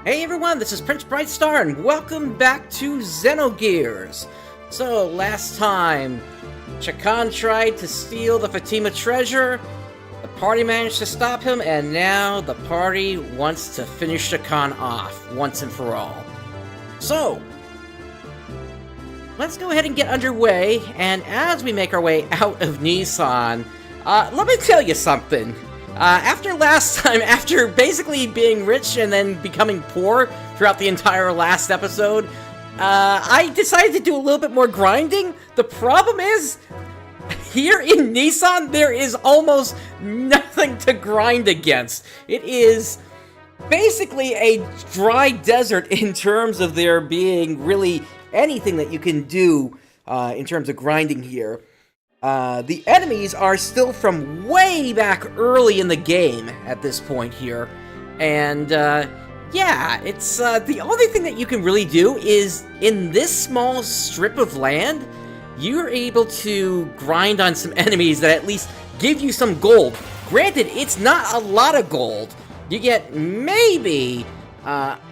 Hey everyone, this is PrinceBrightstar, and welcome back to Xenogears. So, last time, Shakhan tried to steal the Fatima Treasure, the party managed to stop him, and now the party wants to finish Shakhan off, once and for all. So, let's go ahead and get underway, and as we make our way out of Nisan, let me tell you something. After last time, after basically being rich and then becoming poor throughout the entire last episode, I decided to do a little bit more grinding. The problem is, here in Nisan, there is almost nothing to grind against. It is basically a dry desert in terms of there being really anything that you can do in terms of grinding here. The enemies are still from way back early in the game at this point here, and yeah, it's the only thing that you can really do is in this small strip of land, you're able to grind on some enemies that at least give you some gold. Granted, it's not a lot of gold. You get maybe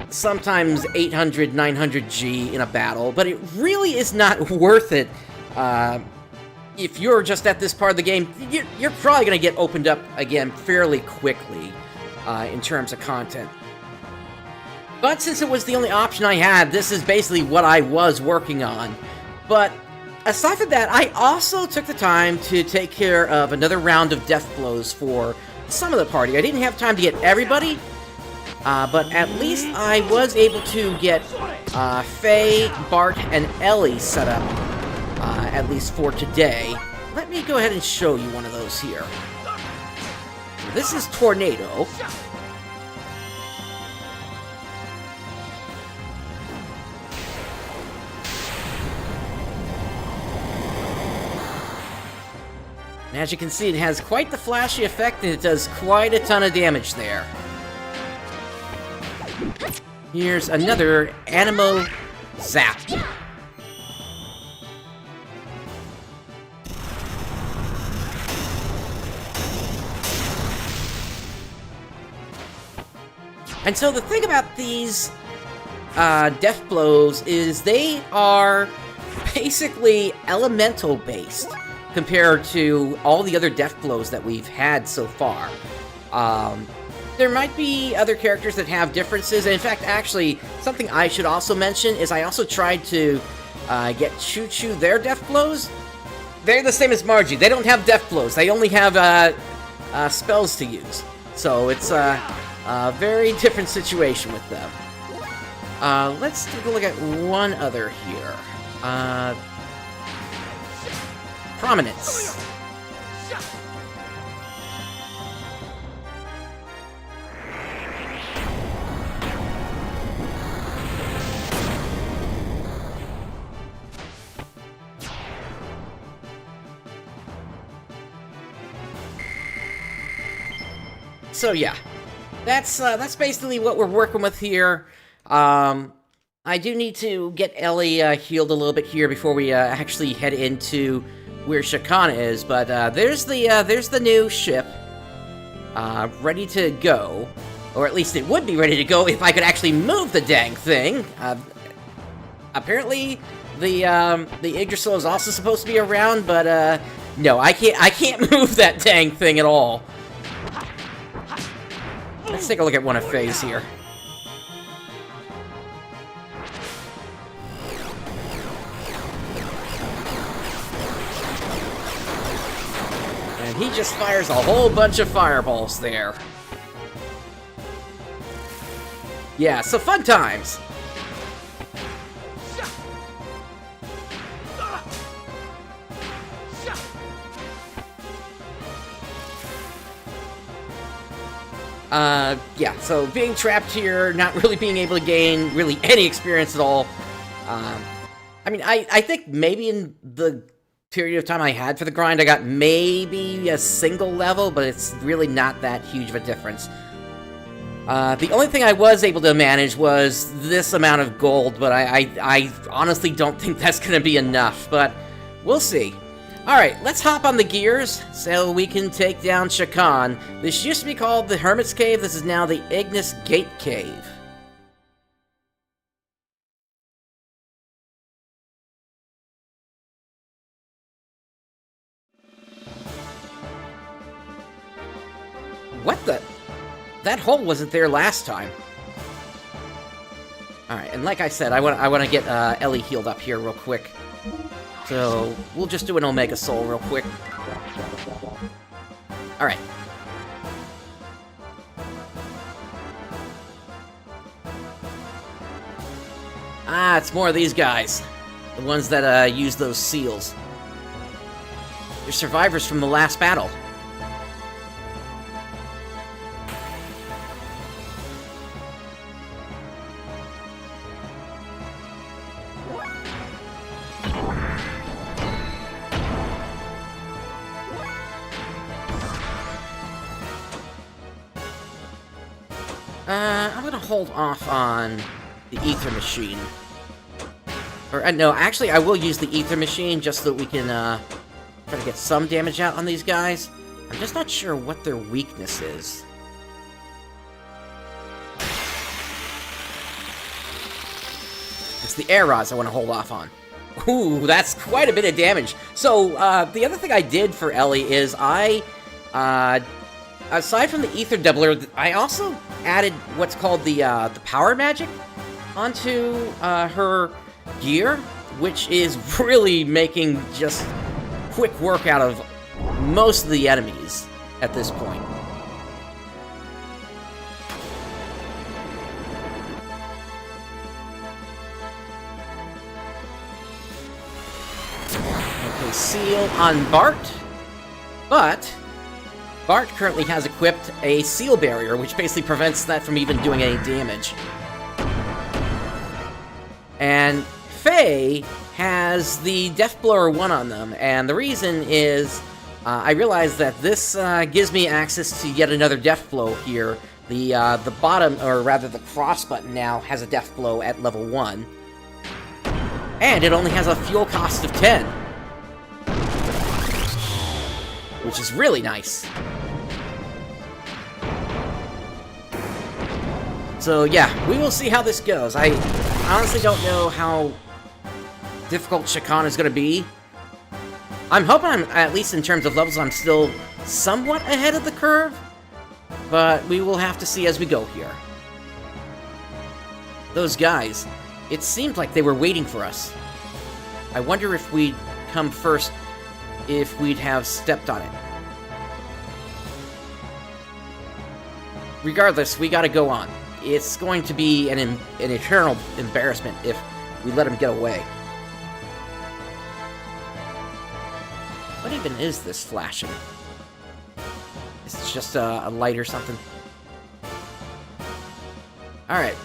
sometimes 800, 900 G in a battle, but it really is not worth it. If you're just at this part of the game, you're probably going to get opened up again fairly quickly in terms of content. But since it was the only option I had, this is basically what I was working on. But aside from that, I also took the time to take care of another round of death blows for some of the party. I didn't have time to get everybody, but at least I was able to get Faye, Bart, and Ellie set up. At least for today. Let me go ahead and show you one of those here. This is Tornado. And as you can see, it has quite the flashy effect, and it does quite a ton of damage there. Here's another Animo Zap. And so the thing about these death blows is they are basically elemental based compared to all the other death blows that we've had so far. There might be other characters that have differences, and in fact, actually, something I should also mention is I also tried to get Chu-Chu their death blows. They're the same as Margie. They don't have death blows. They only have spells to use. So it's a very different situation with them. Let's take a look at one other here. Prominence. So yeah. That's basically what we're working with here. I do need to get Ellie healed a little bit here before we actually head into where Shakhan is. But there's the new ship ready to go, or at least it would be ready to go if I could actually move the dang thing. Apparently, the Yggdrasil is also supposed to be around, but no, I can't move that dang thing at all. Let's take a look at one of Faye's here. And he just fires a whole bunch of fireballs there. Yeah, so fun times. Yeah, so being trapped here, not really being able to gain really any experience at all. I mean, I think maybe in the period of time I had for the grind, I got maybe a single level, but it's really not that huge of a difference. The only thing I was able to manage was this amount of gold, but I honestly don't think that's going to be enough, but we'll see. Alright, let's hop on the gears so we can take down Shakhan. This used to be called the Hermit's Cave. This is now the Ignis Gate Cave. What the? That hole wasn't there last time. Alright, and like I said, I want to get Ellie healed up here real quick. So, we'll just do an Omega Soul real quick. Alright. Ah, it's more of these guys. The ones that use those seals. They're survivors from the last battle. I'm gonna hold off on the Ether Machine. Or, no, actually, I will use the Ether Machine just so that we can, try to get some damage out on these guys. I'm just not sure what their weakness is. It's the air rods I want to hold off on. Ooh, that's quite a bit of damage. So, the other thing I did for Ellie is aside from the Ether Doubler, I also added what's called the Power Magic onto her gear, which is really making just quick work out of most of the enemies at this point. Okay, seal on Bart, but Bart currently has equipped a seal barrier, which basically prevents that from even doing any damage. And Faye has the Death Blower 1 on them, and the reason is I realized that this gives me access to yet another Death Blow here. The bottom, or rather the cross button now, has a Death Blow at level 1. And it only has a fuel cost of 10. Which is really nice. So yeah, we will see how this goes. I honestly don't know how difficult Shakhan is going to be. I'm hoping at least in terms of levels, I'm still somewhat ahead of the curve. But we will have to see as we go here. Those guys, it seemed like they were waiting for us. I wonder if we'd come first, if we'd have stepped on it. Regardless, we gotta go on. It's going to be an eternal embarrassment if we let him get away. What even is this flashing? Is it just a light or something? Alright.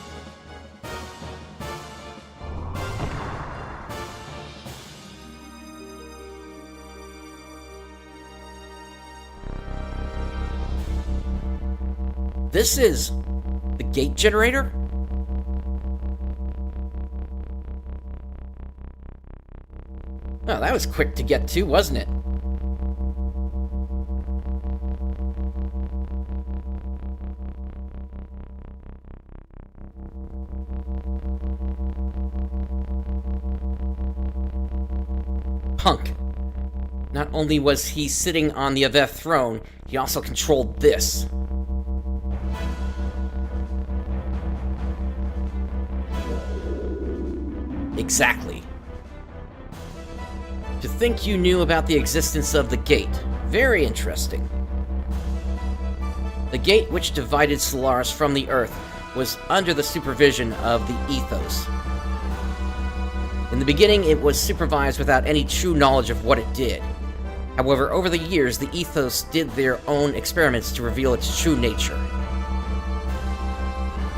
This is the gate generator? Oh, that was quick to get to, wasn't it? Punk. Not only was he sitting on the Aveth throne, he also controlled this. Exactly. To think you knew about the existence of the gate. Very interesting. The gate which divided Solaris from the Earth was under the supervision of the Ethos. In the beginning, it was supervised without any true knowledge of what it did. However, over the years, the Ethos did their own experiments to reveal its true nature.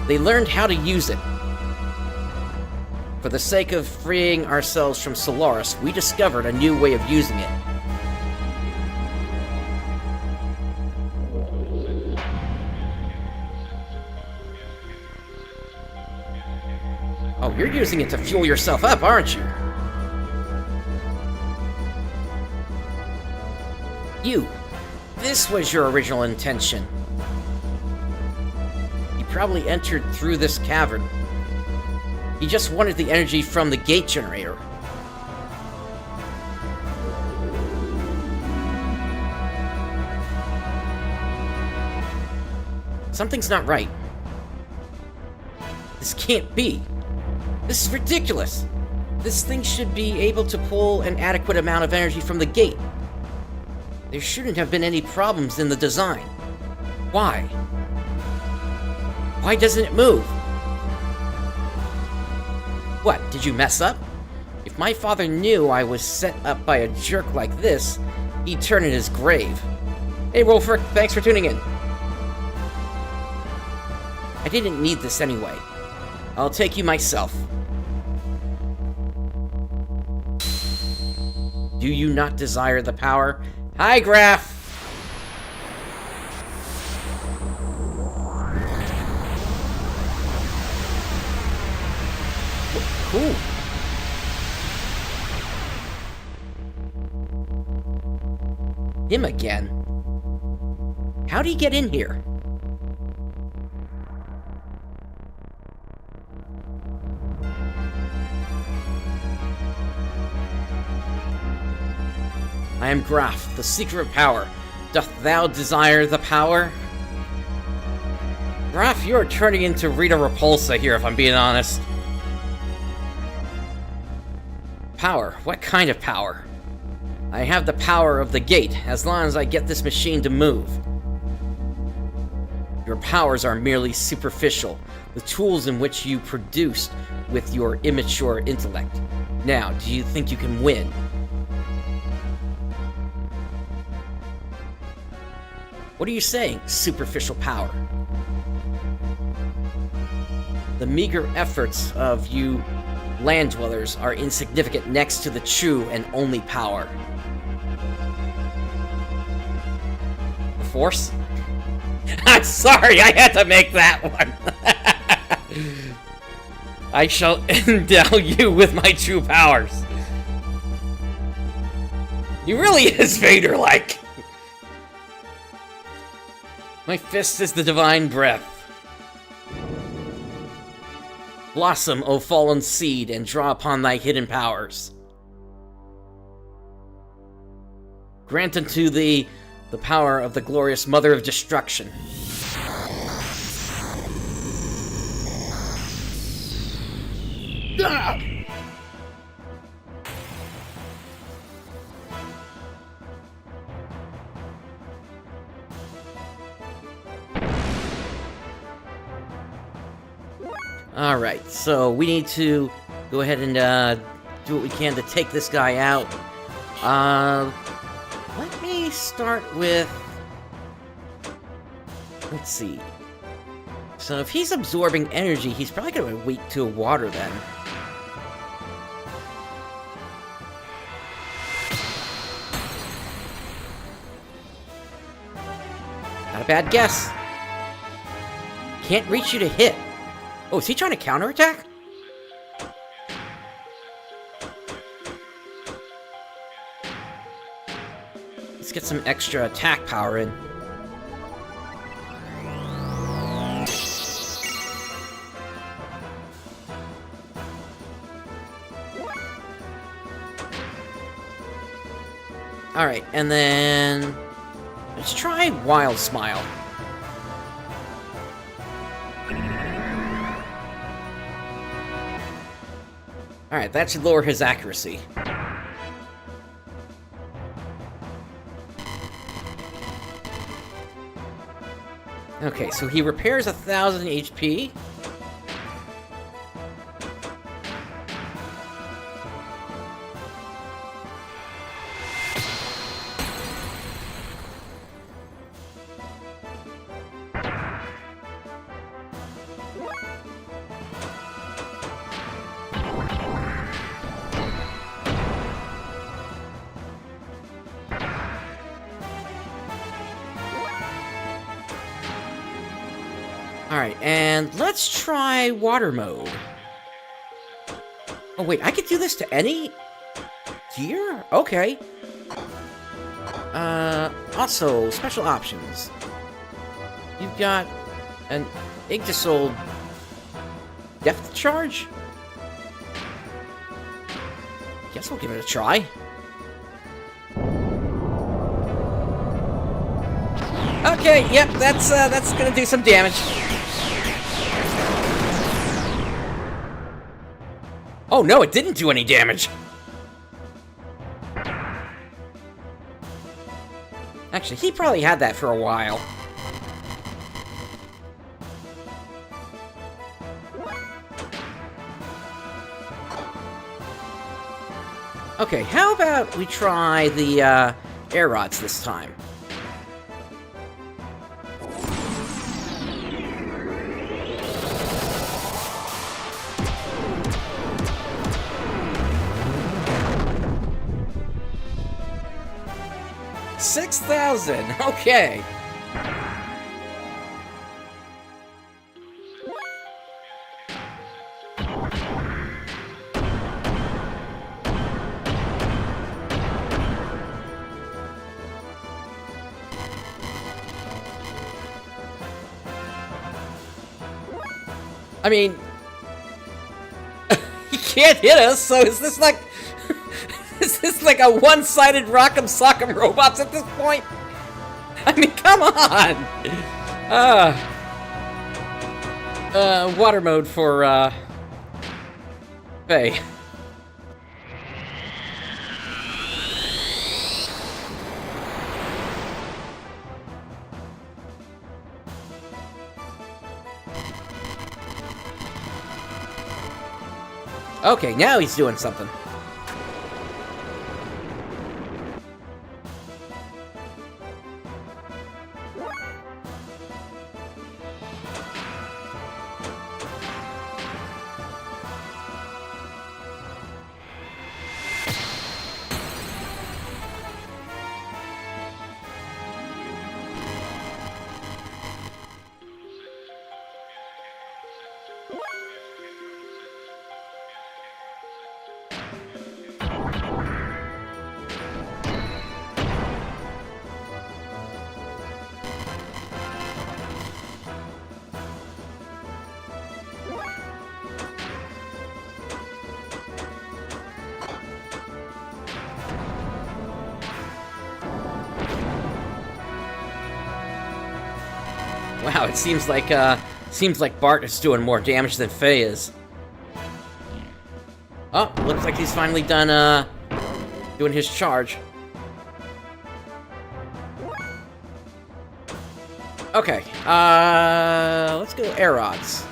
They learned how to use it. For the sake of freeing ourselves from Solaris, we discovered a new way of using it. Oh, you're using it to fuel yourself up, aren't you? This was your original intention. You probably entered through this cavern. He just wanted the energy from the gate generator. Something's not right. This can't be. This is ridiculous. This thing should be able to pull an adequate amount of energy from the gate. There shouldn't have been any problems in the design. Why? Why doesn't it move? What, did you mess up? If my father knew I was set up by a jerk like this, he'd turn in his grave. Hey, Wolfer, thanks for tuning in. I didn't need this anyway. I'll take you myself. Do you not desire the power? Hi, Graph! Cool. Him again? How'd he get in here? I am Graph, the seeker of power. Doth thou desire the power? Graph, you are turning into Rita Repulsa here, if I'm being honest. Power? What kind of power? I have the power of the gate, as long as I get this machine to move. Your powers are merely superficial, the tools in which you produced with your immature intellect. Now, do you think you can win? What are you saying, superficial power? The meager efforts of you land dwellers are insignificant next to the true and only power. The Force? I'm sorry, I had to make that one. I shall endow you with my true powers. He really is Vader-like. My fist is the divine breath. Blossom, O fallen seed, and draw upon thy hidden powers. Grant unto thee the power of the glorious Mother of Destruction. Ah! Alright, so we need to go ahead and do what we can to take this guy out. Let me start with... Let's see. So if he's absorbing energy, he's probably going to be weak to water then. Not a bad guess. Can't reach you to hit. Oh, is he trying to counterattack? Let's get some extra attack power in. Alright, and then... let's try Wild Smile. Alright, that should lower his accuracy. Okay, so he repairs 1,000 HP. Alright, and let's try water mode. Oh wait, I could do this to any gear? Okay. Also, special options. You've got an Yggdrasil depth charge? Guess we'll give it a try. Oh, Okay, yep, that's gonna do some damage. Oh no, it didn't do any damage. Actually, he probably had that for a while. Okay, how about we try the air rods this time? $6,000. Okay. I mean, he can't hit us, so is this like... is this like a one-sided Rock'em Sock'em Robots at this point? I mean, come on! Water mode for, Faye. Okay, now he's doing something. Wow, it seems like Bart is doing more damage than Faye is. Oh, looks like he's finally done, doing his charge. Okay, let's go air rods.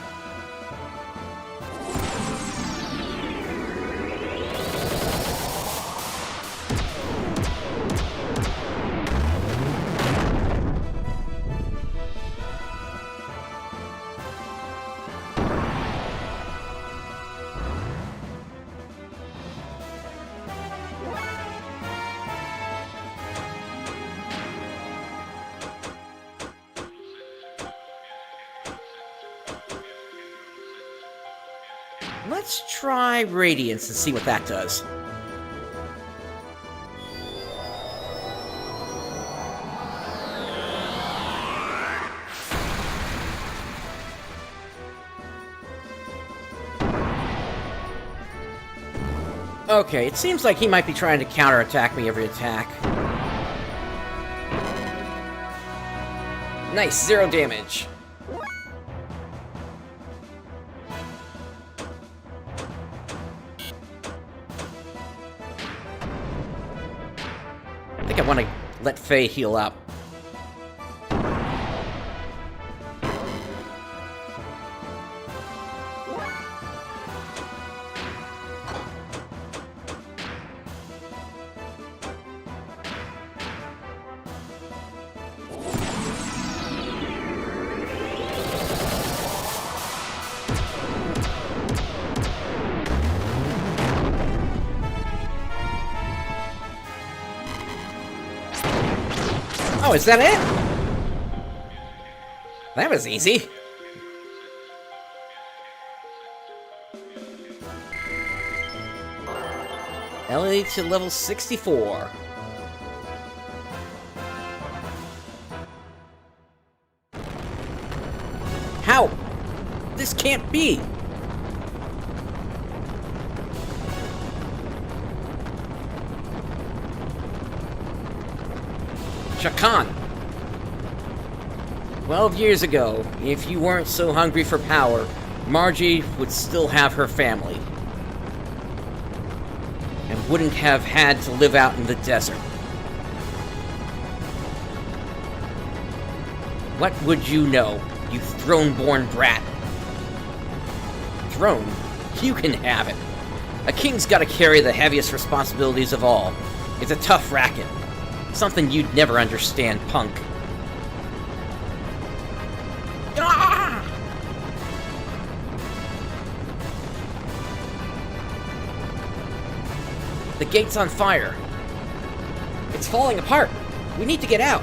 Let's try Radiance and see what that does. Okay, it seems like he might be trying to counterattack me every attack. Nice, 0 damage. I think I want to let Faye heal up. Oh, is that it? That was easy. Elevate to level 64. How? This can't be. Shakhan. 12 years ago, if you weren't so hungry for power, Margie would still have her family. And wouldn't have had to live out in the desert. What would you know, you throne-born brat? Throne? You can have it. A king's gotta carry the heaviest responsibilities of all. It's a tough racket. Something you'd never understand, punk. Ah! The gate's on fire. It's falling apart. We need to get out.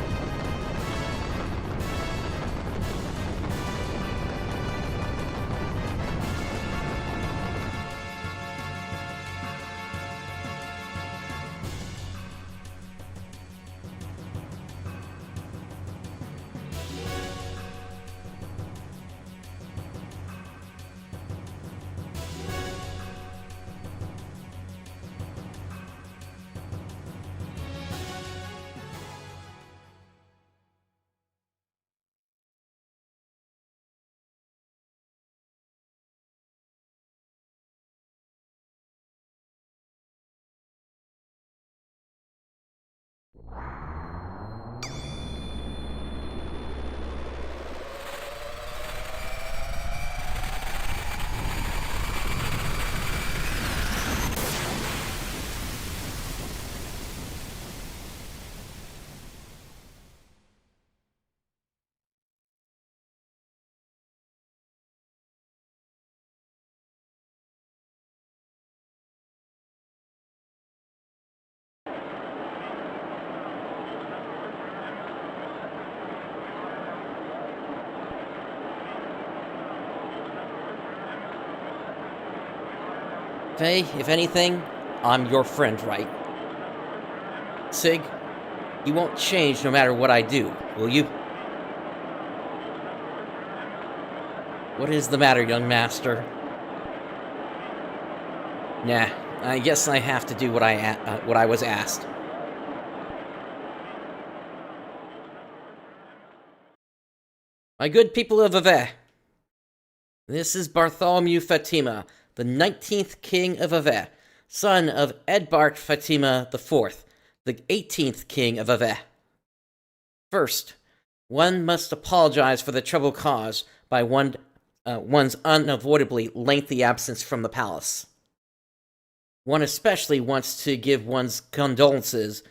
Faye, if anything, I'm your friend, right? Sig, you won't change no matter what I do, will you? What is the matter, young master? Nah, I guess I have to do what I was asked. My good people of Ave, this is Bartholomew Fatima, the 19th king of Ave, son of Edbart Fatima IV, the 18th king of Ave. First, one must apologize for the trouble caused by one's unavoidably lengthy absence from the palace. One especially wants to give one's condolences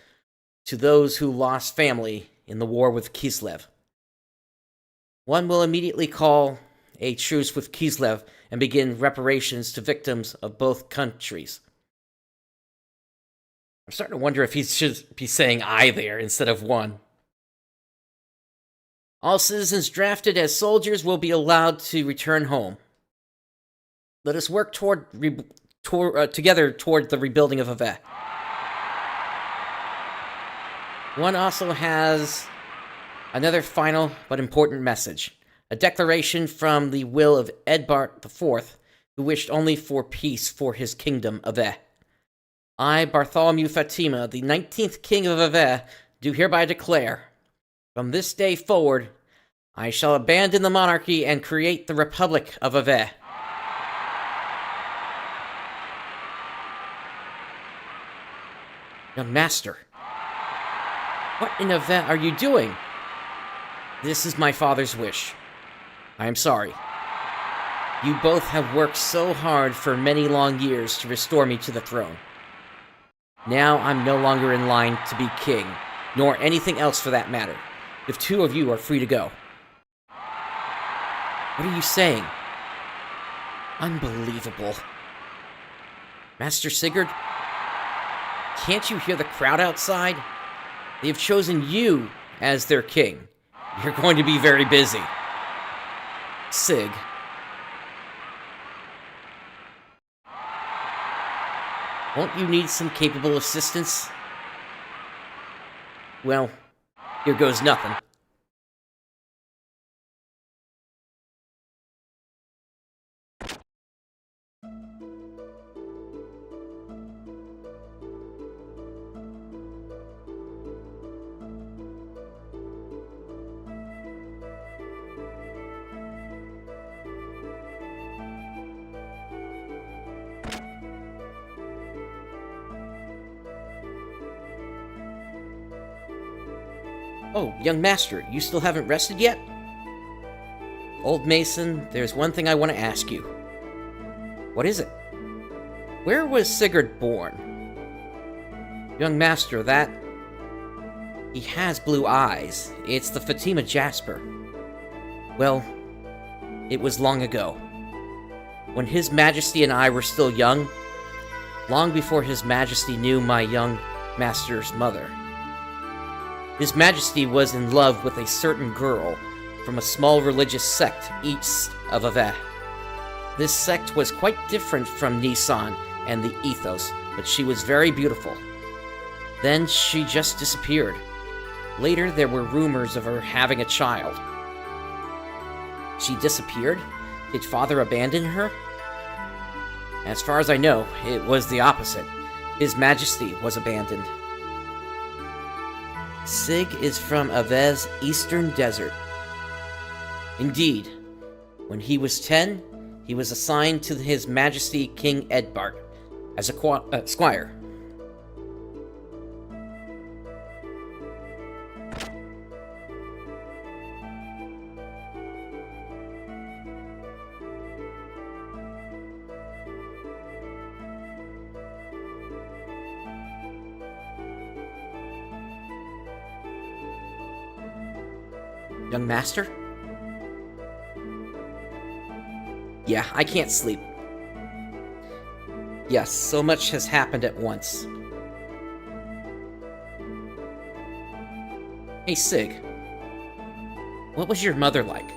to those who lost family in the war with Kislev. One will immediately call a truce with Kislev and begin reparations to victims of both countries. I'm starting to wonder if he should be saying I there instead of one. All citizens drafted as soldiers will be allowed to return home. Let us work together toward the rebuilding of Ave. One also has another final but important message. A declaration from the will of Edbart IV, who wished only for peace for his kingdom, Ave. I, Bartholomew Fatima, the 19th king of Ave, do hereby declare, from this day forward, I shall abandon the monarchy and create the Republic of Ave. Young master, what in Ave are you doing? This is my father's wish. I am sorry. You both have worked so hard for many long years to restore me to the throne. Now I'm no longer in line to be king, nor anything else for that matter. The two of you are free to go. What are you saying? Unbelievable. Master Sigurd? Can't you hear the crowd outside? They have chosen you as their king. You're going to be very busy. Sig. Won't you need some capable assistance? Well, here goes nothing. Oh, young master, you still haven't rested yet? Old Mason, there's one thing I want to ask you. What is it? Where was Sigurd born? Young master, that... He has blue eyes. It's the Fatima Jasper. Well, it was long ago. When His Majesty and I were still young, long before His Majesty knew my young master's mother. His Majesty was in love with a certain girl from a small religious sect east of Ave. This sect was quite different from Nisan and the ethos, but she was very beautiful. Then she just disappeared. Later, there were rumors of her having a child. She disappeared? Did Father abandon her? As far as I know, it was the opposite. His Majesty was abandoned. Sig is from Ave's eastern desert. Indeed. When he was 10, he was assigned to His Majesty King Edbart as a squire. Young master? Yeah, I can't sleep. Yes, so much has happened at once. Hey, Sig. What was your mother like?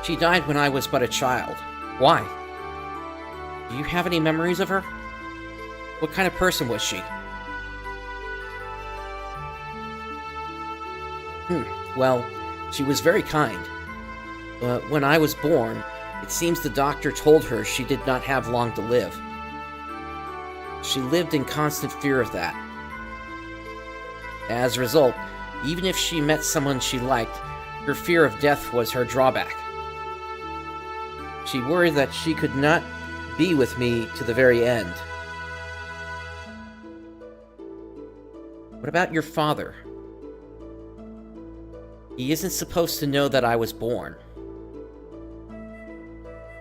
She died when I was but a child. Why? Do you have any memories of her? What kind of person was she? Well, she was very kind. But when I was born, it seems the doctor told her she did not have long to live. She lived in constant fear of that. As a result, even if she met someone she liked, her fear of death was her drawback. She worried that she could not be with me to the very end. What about your father? He isn't supposed to know that I was born.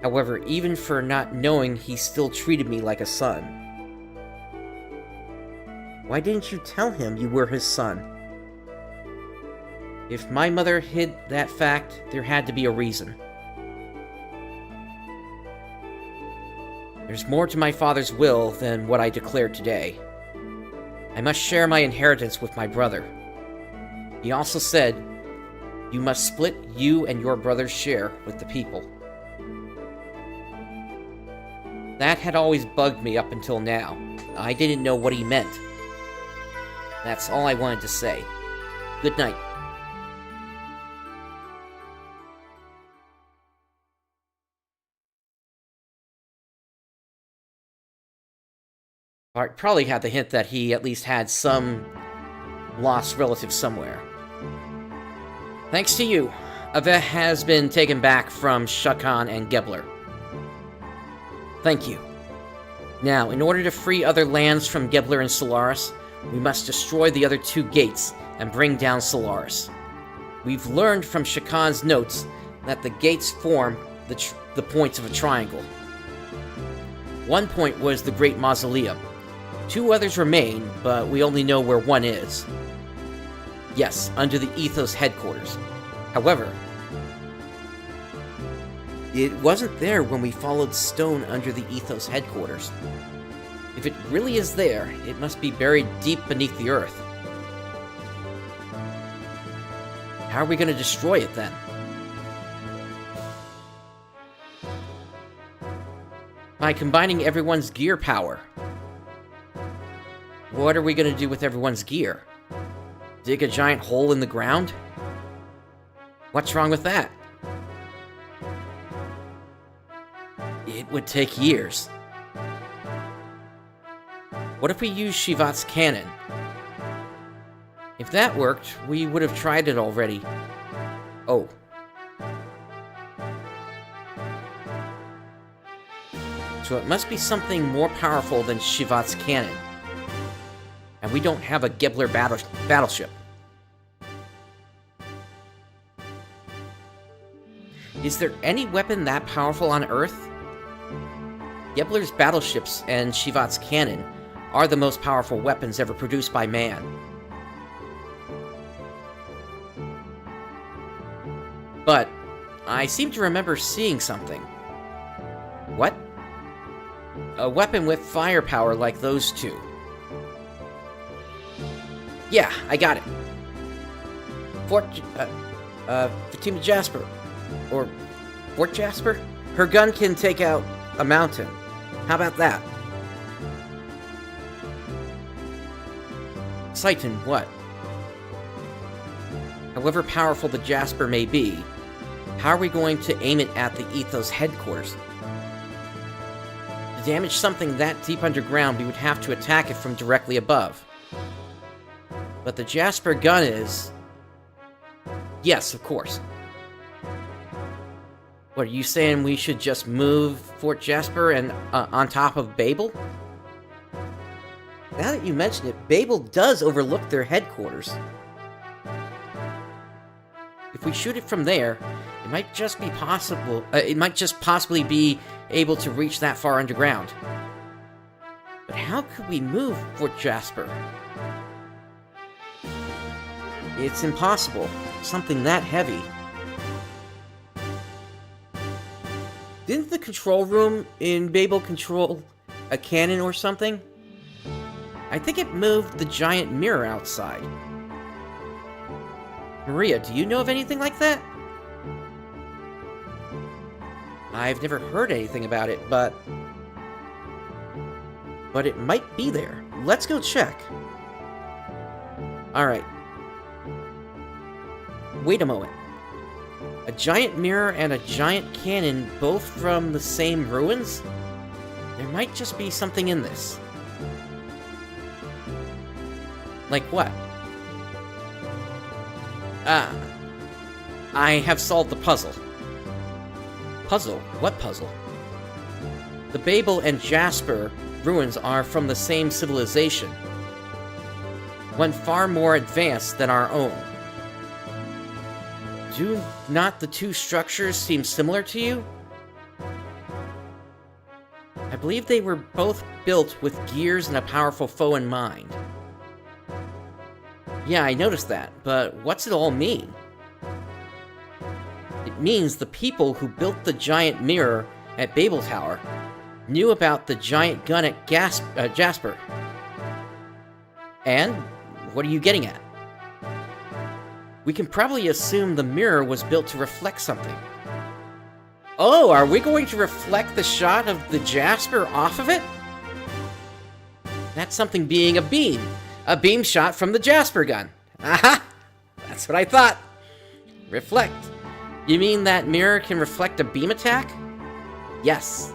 However, even for not knowing, he still treated me like a son. Why didn't you tell him you were his son? If my mother hid that fact, there had to be a reason. There's more to my father's will than what I declared today. I must share my inheritance with my brother. He also said, you must split you and your brother's share with the people. That had always bugged me up until now. I didn't know what he meant. That's all I wanted to say. Good night. I probably had the hint that he at least had some lost relative somewhere. Thanks to you, Ave has been taken back from Shakhan and Gebler. Thank you. Now, in order to free other lands from Gebler and Solaris, we must destroy the other two gates and bring down Solaris. We've learned from Shakhan's notes that the gates form the points of a triangle. One point was the Great Mausoleum. Two others remain, but we only know where one is. Yes, under the Ethos headquarters. However, it wasn't there when we followed stone under the Ethos headquarters. If it really is there, it must be buried deep beneath the earth. How are we going to destroy it then? By combining everyone's gear power. What are we going to do with everyone's gear? Dig a giant hole in the ground? What's wrong with that? It would take years. What if we use Shivat's cannon? If that worked, we would have tried it already. Oh. So it must be something more powerful than Shivat's cannon. and we don't have a Gibbler battleship. Is there any weapon that powerful on Earth? Gibbler's battleships and Shivat's cannon are the most powerful weapons ever produced by man. But I seem to remember seeing something. What? A weapon with firepower like those two. Yeah, I got it. Fatima Jasper. Or Fort Jasper? Her gun can take out a mountain. How about that? Titan, what? However powerful the Jasper may be, how are we going to aim it at the Ethos headquarters? To damage something that deep underground, we would have to attack it from directly above. But the Jasper gun is... Yes, of course. What, are you saying we should just move Fort Jasper and on top of Babel? Now that you mention it, Babel does overlook their headquarters. If we shoot it from there, it might just be possible. It might just possibly be able to reach that far underground. But how could we move Fort Jasper? It's impossible. Something that heavy. Didn't the control room in Babel control a cannon or something? I think it moved the giant mirror outside. Maria, do you know of anything like that? I've never heard anything about it, but it might be there. Let's go check. Alright. Wait a moment. A giant mirror and a giant cannon, both from the same ruins? There might just be something in this. Like what? I have solved the puzzle. Puzzle? What puzzle? The Babel and Jasper ruins are from the same civilization. One far more advanced than our own. Do not the two structures seem similar to you? I believe they were both built with gears and a powerful foe in mind. Yeah, I noticed that, but what's it all mean? It means the people who built the giant mirror at Babel Tower knew about the giant gun at Jasper. And what are you getting at? We can probably assume the mirror was built to reflect something. Oh, are we going to reflect the shot of the Jasper off of it? That's something being a beam. A beam shot from the Jasper gun. Aha! That's what I thought. Reflect. You mean that mirror can reflect a beam attack? Yes.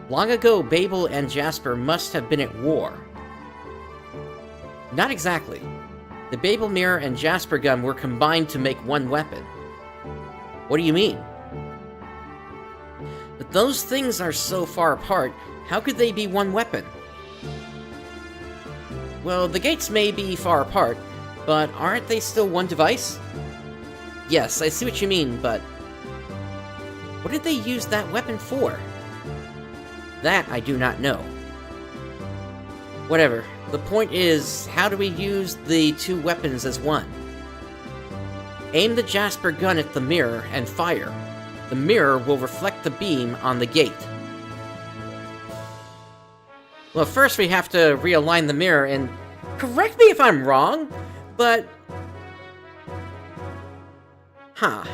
Long ago, Babel and Jasper must have been at war. Not exactly. The Babel mirror and Jasper gun were combined to make one weapon. What do you mean? But those things are so far apart, how could they be one weapon? Well, the gates may be far apart, but aren't they still one device? Yes, I see what you mean, but... what did they use that weapon for? That I do not know. Whatever. The point is, how do we use the two weapons as one? Aim the Jasper gun at the mirror and fire. The mirror will reflect the beam on the gate. Well, first we have to realign the mirror, and correct me if I'm wrong, but... Huh.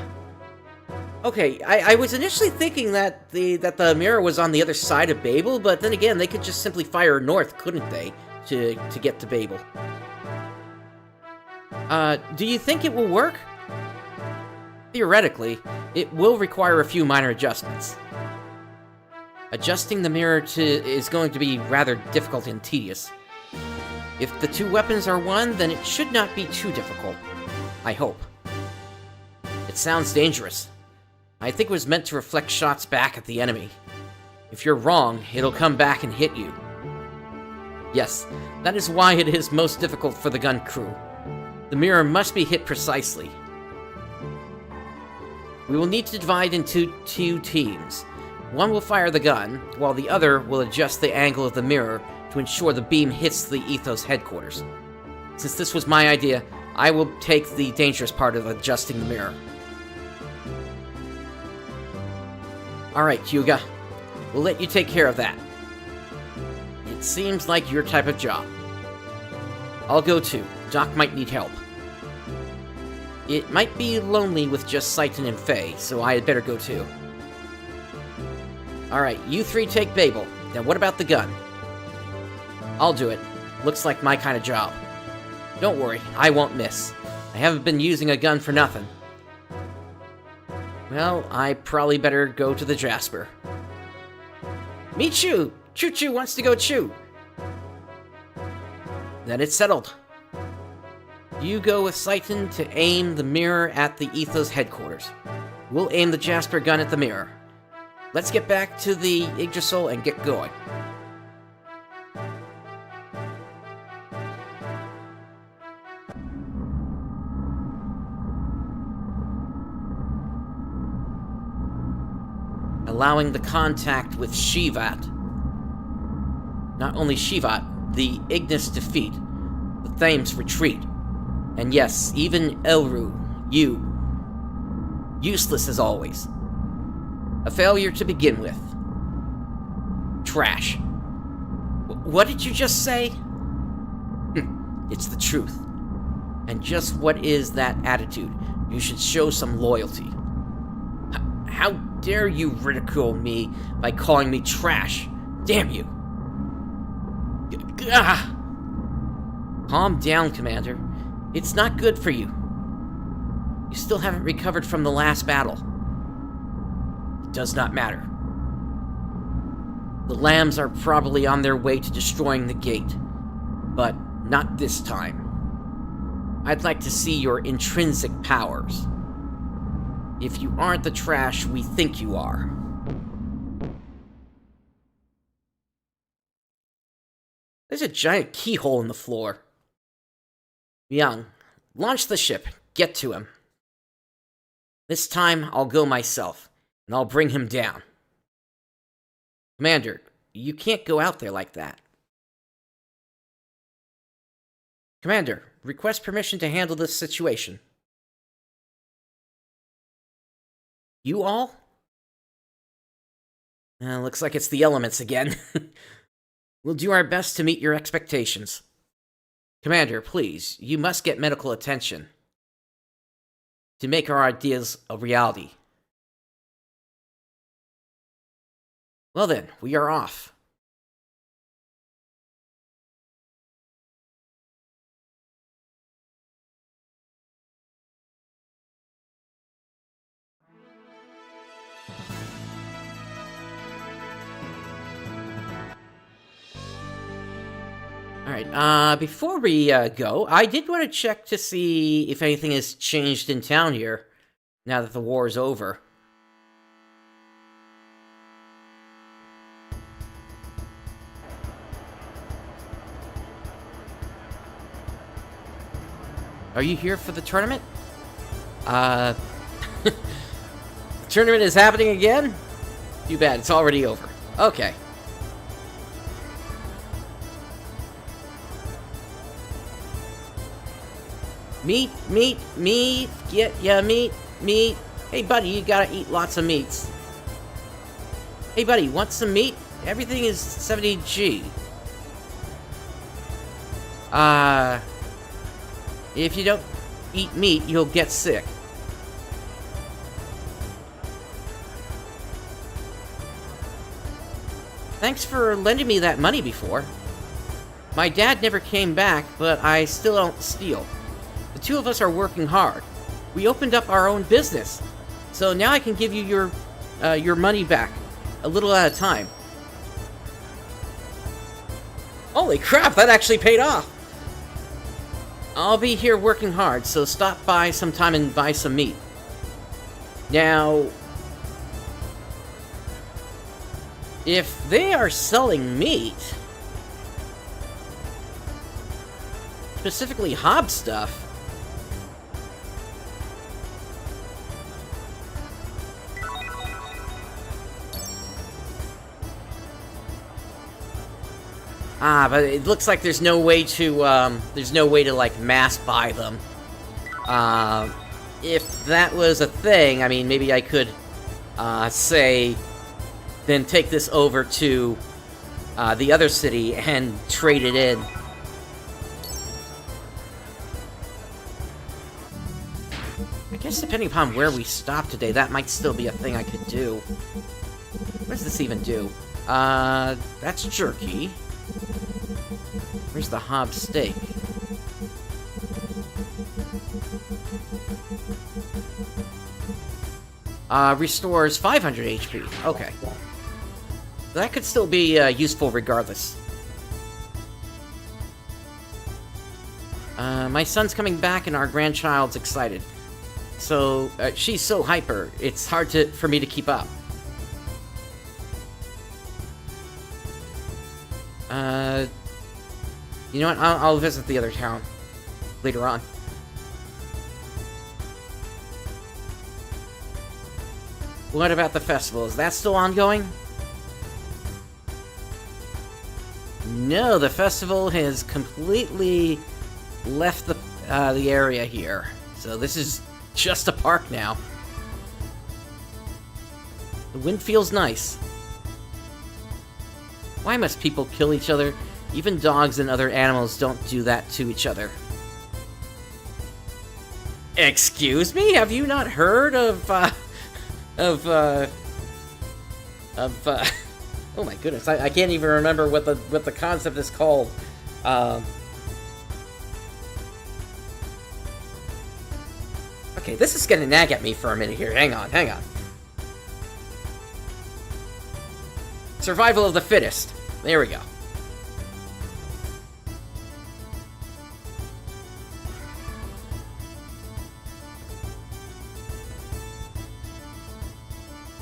Okay, I was initially thinking that the mirror was on the other side of Babel, but then again, they could just simply fire north, couldn't they, to get to Babel? Do you think it will work? Theoretically, it will require a few minor adjustments. Adjusting the mirror is going to be rather difficult and tedious. If the two weapons are one, then it should not be too difficult. I hope. It sounds dangerous. I think it was meant to reflect shots back at the enemy. If you're wrong, it'll come back and hit you. Yes, that is why it is most difficult for the gun crew. The mirror must be hit precisely. We will need to divide into two teams. One will fire the gun, while the other will adjust the angle of the mirror to ensure the beam hits the Ethos headquarters. Since this was my idea, I will take the dangerous part of adjusting the mirror. Alright, Hyuga. We'll let you take care of that. It seems like your type of job. I'll go too. Doc might need help. It might be lonely with just Saiten and Faye, so I had better go too. Alright, you three take Babel. Now what about the gun? I'll do it. Looks like my kind of job. Don't worry, I won't miss. I haven't been using a gun for nothing. Well, I probably better go to the Jasper. Me Chu! Chu-Chu wants to go chew! Then it's settled. You go with Saiten to aim the mirror at the Ethos headquarters. We'll aim the Jasper gun at the mirror. Let's get back to the Yggdrasil and get going. Allowing the contact with Shivat. Not only Shivat, the Ignis defeat, the Thames retreat, and yes, even Elru, you. Useless as always. A failure to begin with. Trash. What did you just say? It's the truth. And just what is that attitude? You should show some loyalty. How dare you ridicule me by calling me trash? Damn you! Calm down, Commander. It's not good for you. You still haven't recovered from the last battle. It does not matter. The Lambs are probably on their way to destroying the gate, but not this time. I'd like to see your intrinsic powers. If you aren't the trash we think you are. There's a giant keyhole in the floor. Young, launch the ship. Get to him. This time, I'll go myself, and I'll bring him down. Commander, you can't go out there like that. Commander, request permission to handle this situation. You all? Looks like it's the elements again. We'll do our best to meet your expectations. Commander, please, you must get medical attention to make our ideas a reality. Well then, we are off. Alright, before we go, I did want to check to see if anything has changed in town here, now that the war is over. Are you here for the tournament? The tournament is happening again? Too bad, it's already over. Okay. Meat, meat, meat, get ya meat, meat. Hey buddy, you gotta eat lots of meats. Hey buddy, want some meat? Everything is 70G. If you don't eat meat, you'll get sick. Thanks for lending me that money before. My dad never came back, but I still don't steal. The two of us are working hard. We opened up our own business. So now I can give you your money back, a little at a time. Holy crap, that actually paid off! I'll be here working hard, so stop by sometime and buy some meat. Now, if they are selling meat, specifically Hob stuff. Ah, but it looks like there's no way to, like, mass buy them. If that was a thing, I mean, maybe I could, say, then take this over to, the other city and trade it in. I guess depending upon where we stop today, that might still be a thing I could do. What does this even do? That's jerky. Where's the Hob steak? Restores 500 HP. Okay. That could still be useful regardless. My son's coming back and our grandchild's excited. So, she's so hyper, it's hard for me to keep up. You know what? I'll visit the other town later on. What about the festival? Is that still ongoing? No, the festival has completely left the area here. So this is just a park now. The wind feels nice. Why must people kill each other? Even dogs and other animals don't do that to each other. Excuse me? Have you not heard of oh my goodness, I can't even remember what the concept is called. Okay, this is gonna nag at me for a minute here. Hang on. Survival of the fittest. There we go.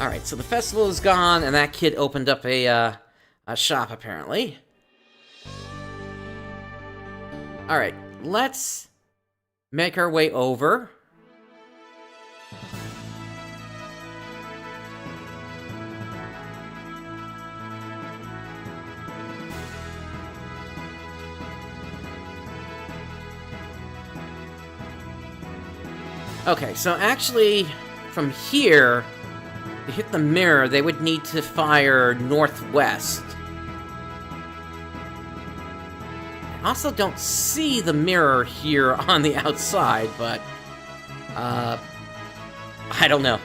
Alright, so the festival is gone, and that kid opened up a shop, apparently. Alright, let's make our way over. Okay, so actually, from here, to hit the mirror, they would need to fire northwest. I also don't see the mirror here on the outside, but, I don't know.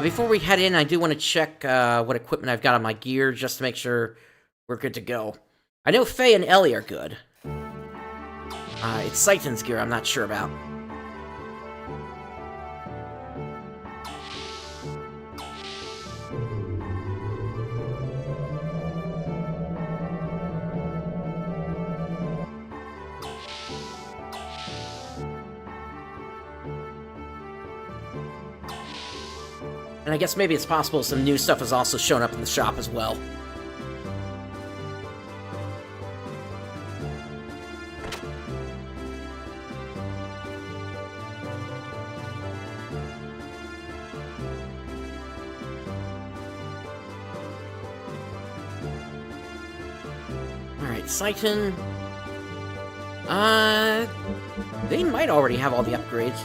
Before we head in, I do want to check, what equipment I've got on my gear, just to make sure we're good to go. I know Faye and Ellie are good. It's Satan's gear I'm not sure about. And I guess maybe it's possible some new stuff has also shown up in the shop as well. Alright, Satan. They might already have all the upgrades.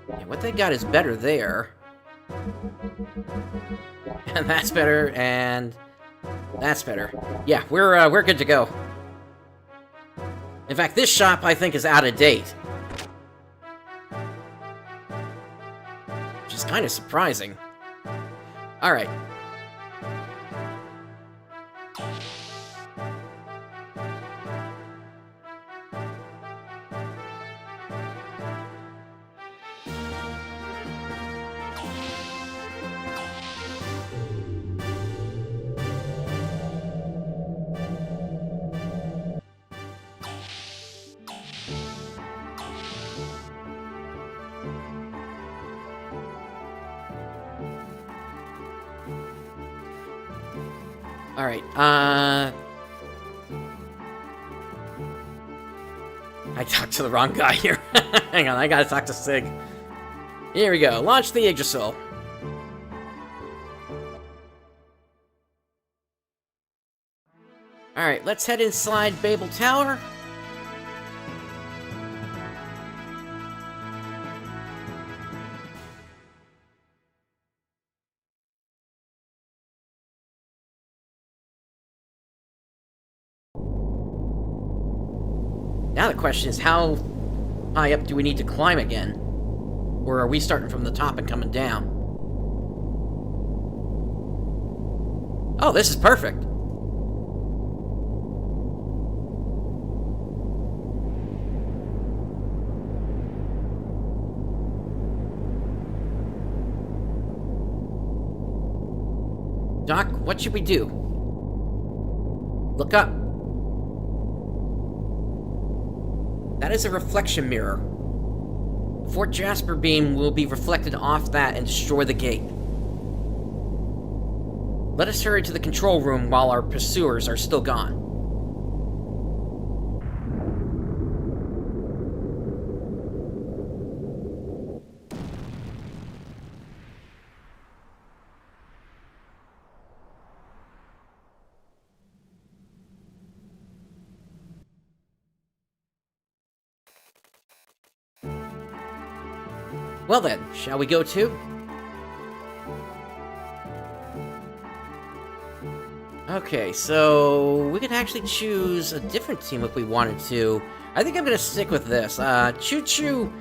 Yeah, what they got is better there. And that's better, and that's better. Yeah, we're good to go. In fact, this shop, I think, is out of date. Which is kind of surprising. Alright. Alright, I talked to the wrong guy here. Hang on, I gotta talk to Sig. Here we go. Launch the Yggdrasil. Alright, let's head inside Babel Tower. Now the question is, how high up do we need to climb again? Or are we starting from the top and coming down? Oh, this is perfect. Doc, what should we do? Look up. That is a reflection mirror. The Fort Jasper beam will be reflected off that and destroy the gate. Let us hurry to the control room while our pursuers are still gone. Well then, shall we go too? Okay, so we could actually choose a different team if we wanted to. I think I'm gonna stick with this. Chu-Chu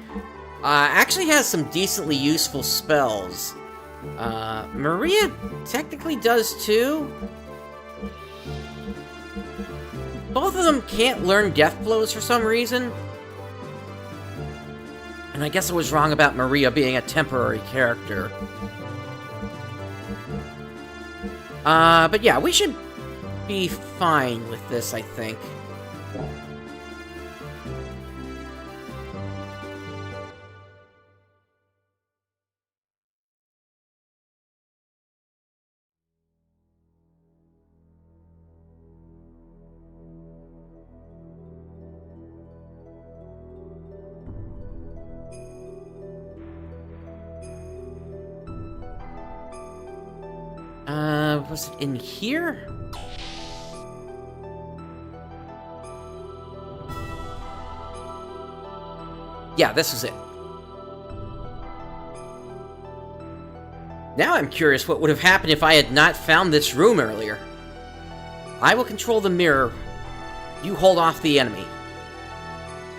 actually has some decently useful spells. Maria technically does too. Both of them can't learn death blows for some reason. And I guess I was wrong about Maria being a temporary character. But yeah, we should be fine with this, I think. Was it in here? Yeah, this is it. Now I'm curious what would have happened if I had not found this room earlier. I will control the mirror. You hold off the enemy.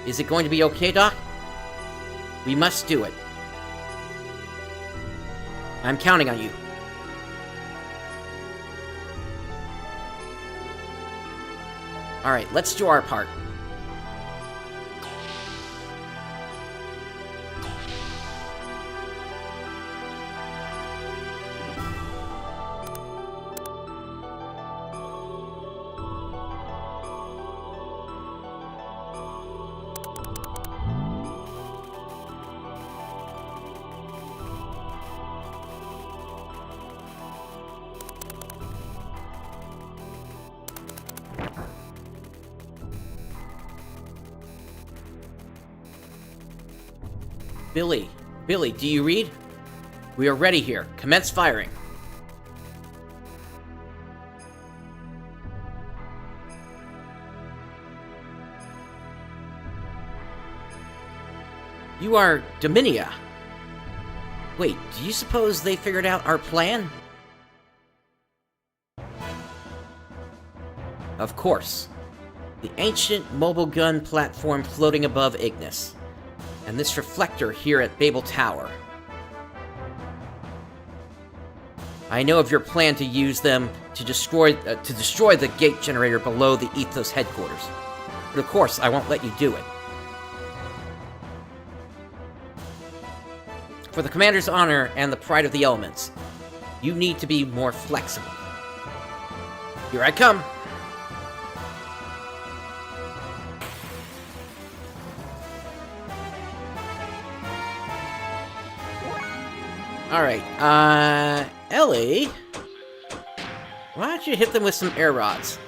Is it going to be okay, Doc? We must do it. I'm counting on you. Alright, let's do our part. Billy, do you read? We are ready here. Commence firing. You are Dominia. Wait, do you suppose they figured out our plan? Of course. The ancient mobile gun platform floating above Ignis. And this reflector here at Babel Tower. I know of your plan to use them to destroy the gate generator below the Ethos headquarters. But of course, I won't let you do it. For the Commander's honor and the pride of the elements, you need to be more flexible. Here I come! Alright, Ellie? Why don't you hit them with some air rods?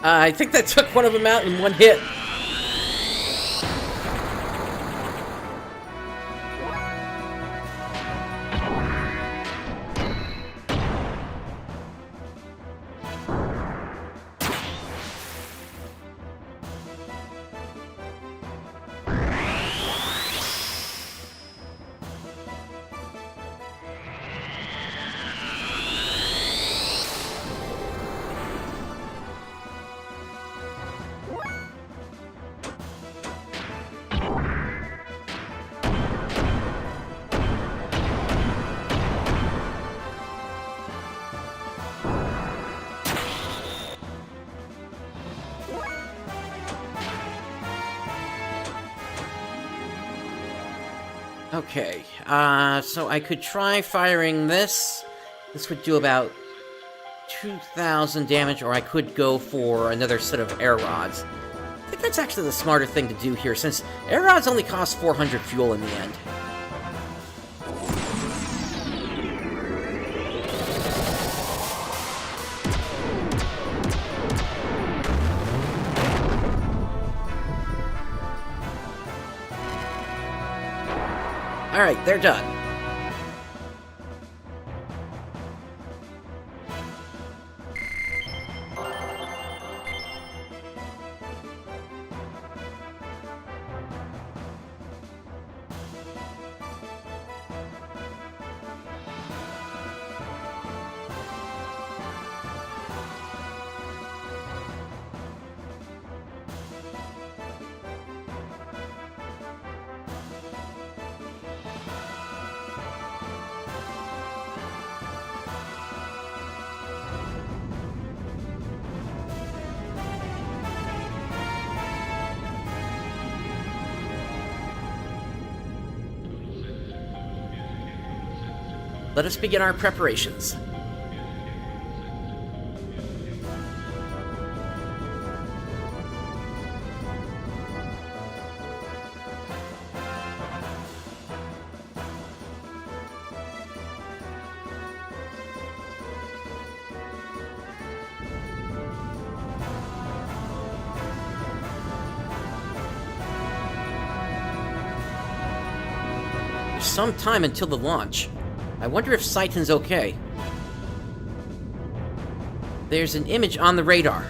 I think that took one of them out in one hit. Okay, so I could try firing this. This would do about 2,000 damage, or I could go for another set of air rods. I think that's actually the smarter thing to do here, since air rods only cost 400 fuel in the end. Alright, they're done. Let us begin our preparations. There's some time until the launch. I wonder if Saiten's okay. There's an image on the radar.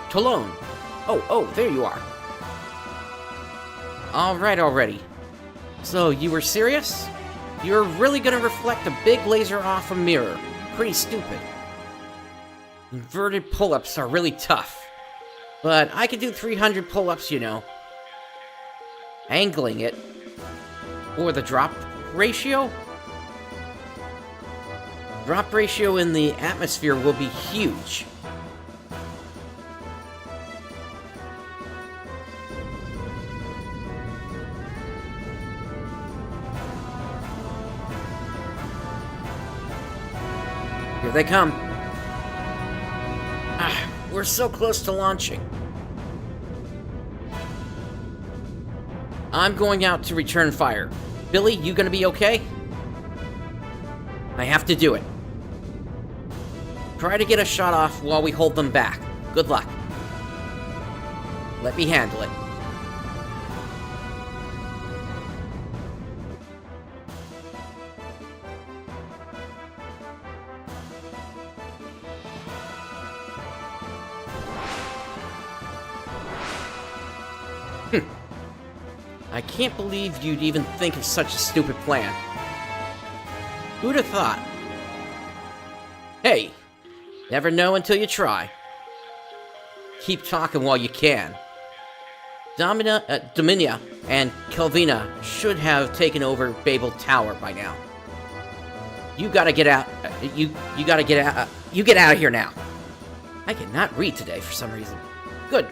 Talon. Oh, there you are. Alright already. So, you were serious? You're really gonna reflect a big laser off a mirror. Pretty stupid. Inverted pull-ups are really tough. But I can do 300 pull-ups, you know. Angling it. Or the drop ratio? Drop ratio in the atmosphere will be huge. Here they come. We're so close to launching. I'm going out to return fire. Billy, you gonna be okay? I have to do it. Try to get a shot off while we hold them back. Good luck. Let me handle it. I can't believe you'd even think of such a stupid plan. Who'd have thought? Hey, never know until you try. Keep talking while you can. Dominia and Kelvina should have taken over Babel Tower by now. You gotta get out. You gotta get out. You get out of here now. I cannot read today for some reason. Good.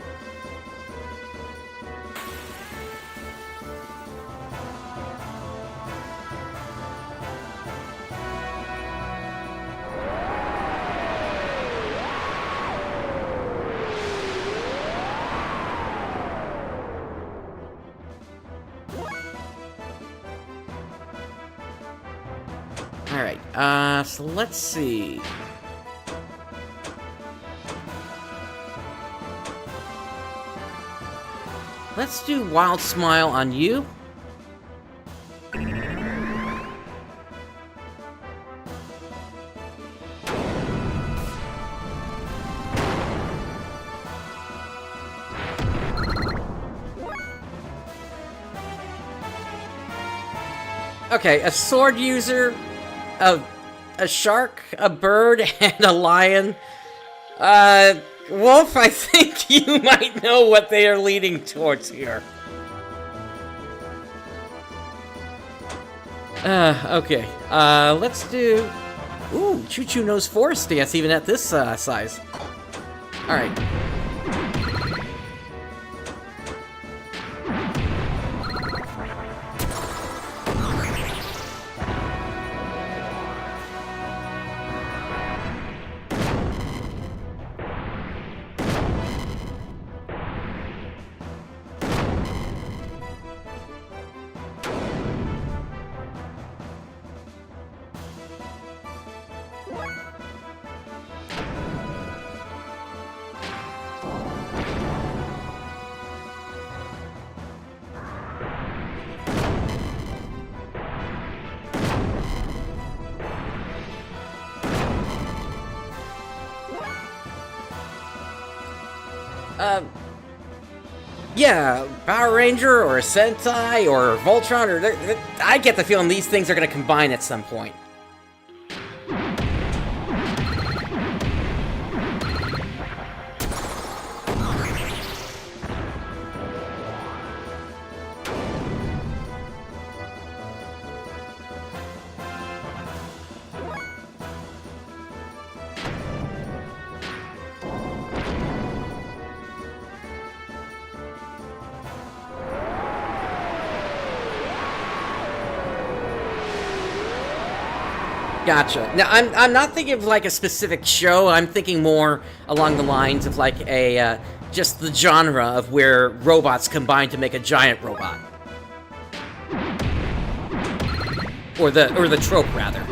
Alright, so let's see. Let's do Wild Smile on you. Okay, a sword user, a shark, a bird, and a lion. Wolf, I think you might know what they are leading towards here. Okay. Let's do... Ooh, Chu-Chu knows forest dance even at this, size. Alright. Yeah, Power Ranger or a Sentai or Voltron, or I get the feeling these things are going to combine at some point. Gotcha. Now, I'm not thinking of, like, a specific show. I'm thinking more along the lines of, like, a, just the genre of where robots combine to make a giant robot. Or the trope, rather.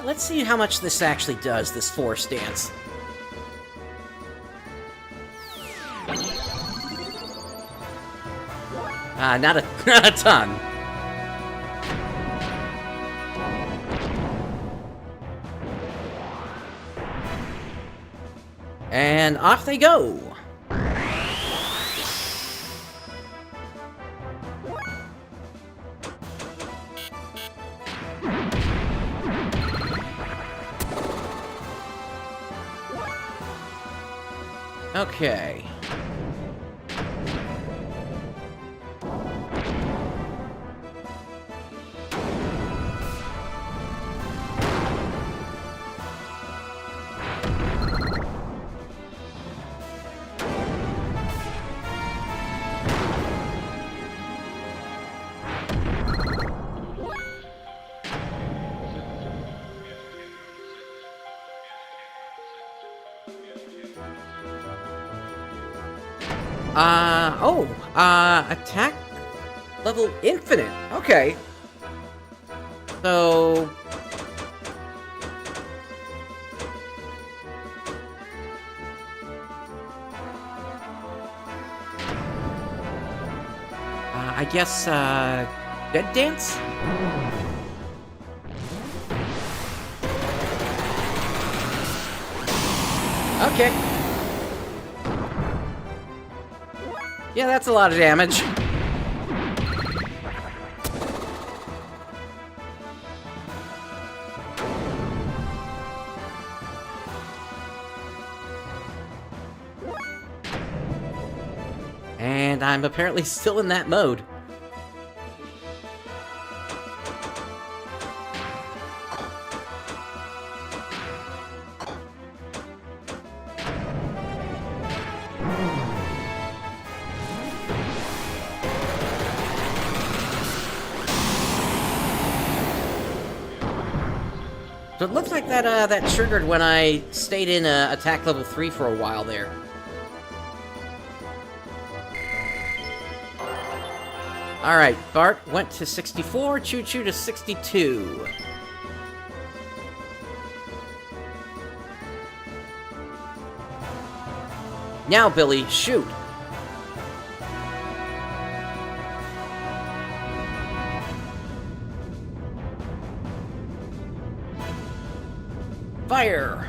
Let's see how much this actually does, this force dance. Not a ton. And off they go. Okay. Oh, Oh, attack level infinite. Okay. So... I guess, Dead Dance? Okay. Yeah, that's a lot of damage. And I'm apparently still in that mode. So it looks like that triggered when I stayed in attack level 3 for a while there. Alright, Bart went to 64, Chu-Chu to 62. Now, Billy, shoot! Fire!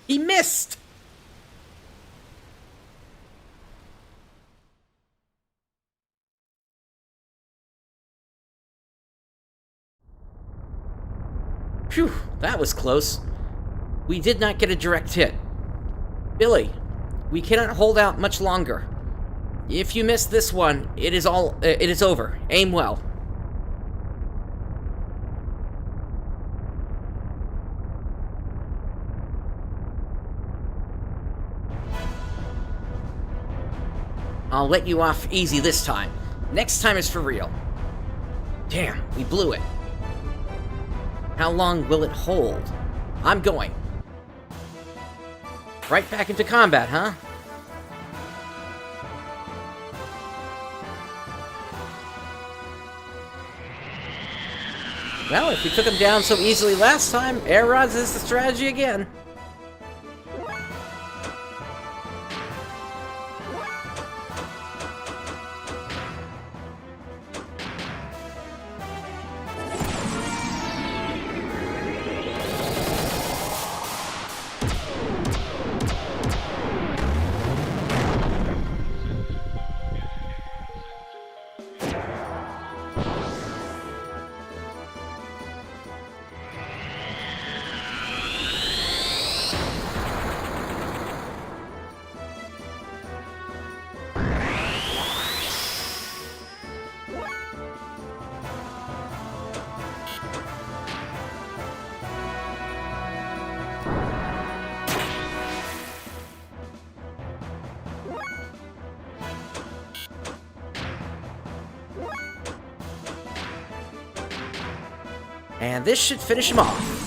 He missed! Phew, that was close. We did not get a direct hit. Billy, we cannot hold out much longer. If you miss this one, it is over. Aim well. I'll let you off easy this time. Next time is for real. Damn, we blew it. How long will it hold? I'm going. Right back into combat, huh? Well, if we took him down so easily last time, air rods is the strategy again. And this should finish him off.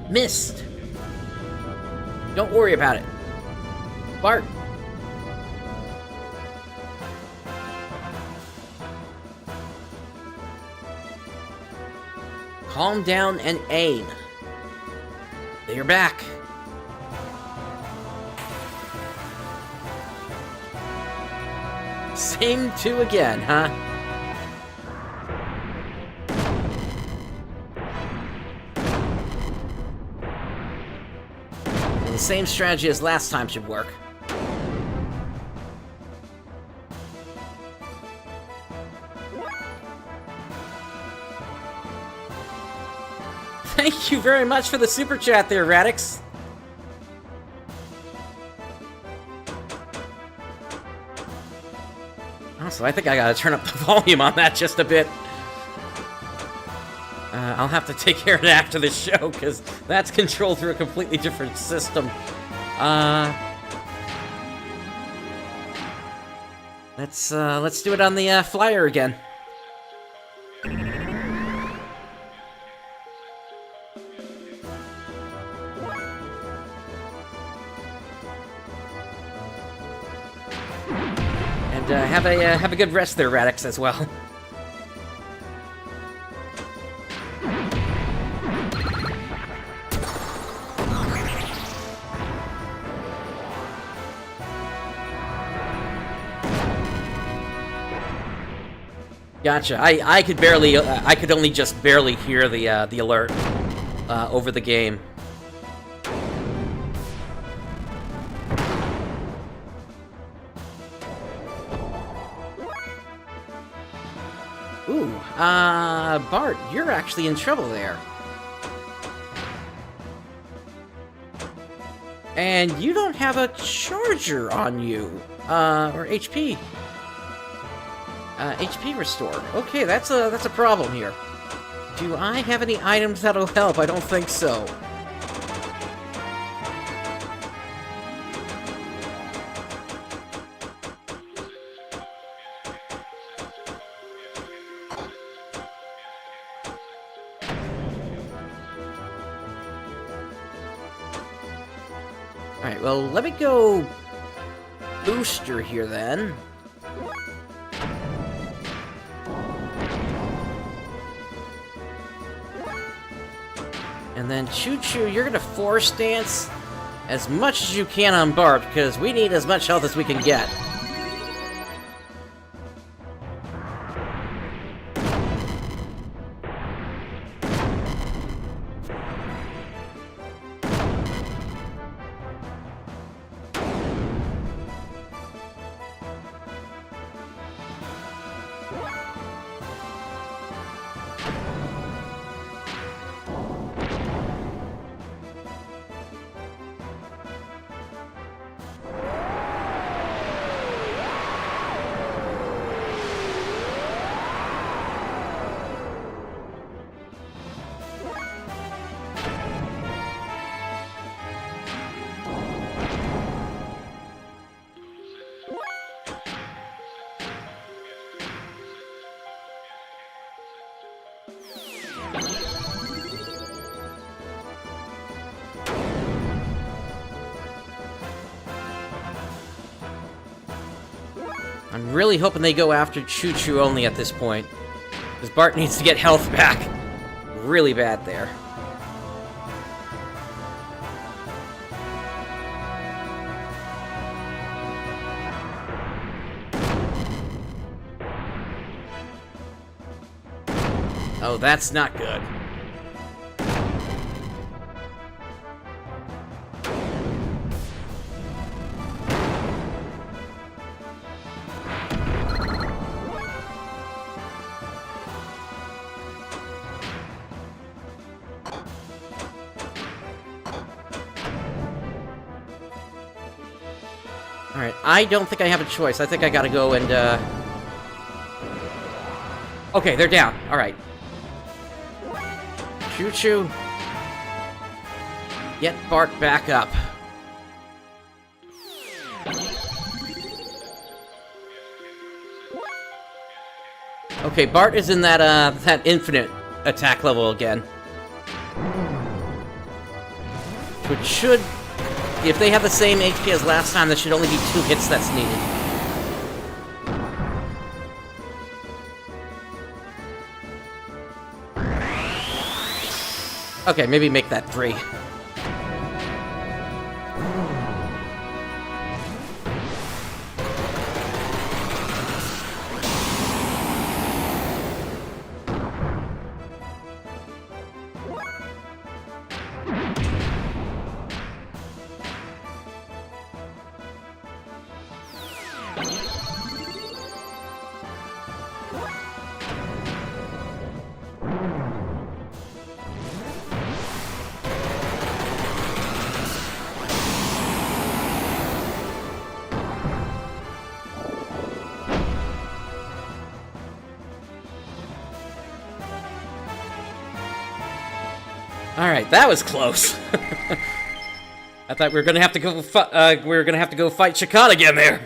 Missed. Don't worry about it. Bart. Calm down and aim. You're back. Same two again, huh? The same strategy as last time should work. Thank you very much for the super chat there, Radix. Also, I think I gotta turn up the volume on that just a bit. I'll have to take care of it after the show, because that's controlled through a completely different system. Let's do it on the flyer again. And have a good rest there, Radix, as well. Gotcha. I could barely, I could only just barely hear the alert over the game. Ooh, Bart, you're actually in trouble there. And you don't have a charger on you, or HP. HP restore. Okay, that's a problem here. Do I have any items that'll help? I don't think so. Alright, well, let me go booster here then. And then Chu-Chu, you're gonna force dance as much as you can on Bart, because we need as much health as we can get. I'm really hoping they go after Chu-Chu only at this point, because Bart needs to get health back really bad there. Oh, that's not good. Alright, I don't think I have a choice. I think I gotta go and, Okay, they're down. Alright. Chu-Chu. Get Bart back up. Okay, Bart is in that, that infinite attack level again. Which should... If they have the same HP as last time, that should only be 2 hits that's needed. Okay, maybe make that 3. Alright, that was close. I thought we were gonna have to go fight Shakhan again there.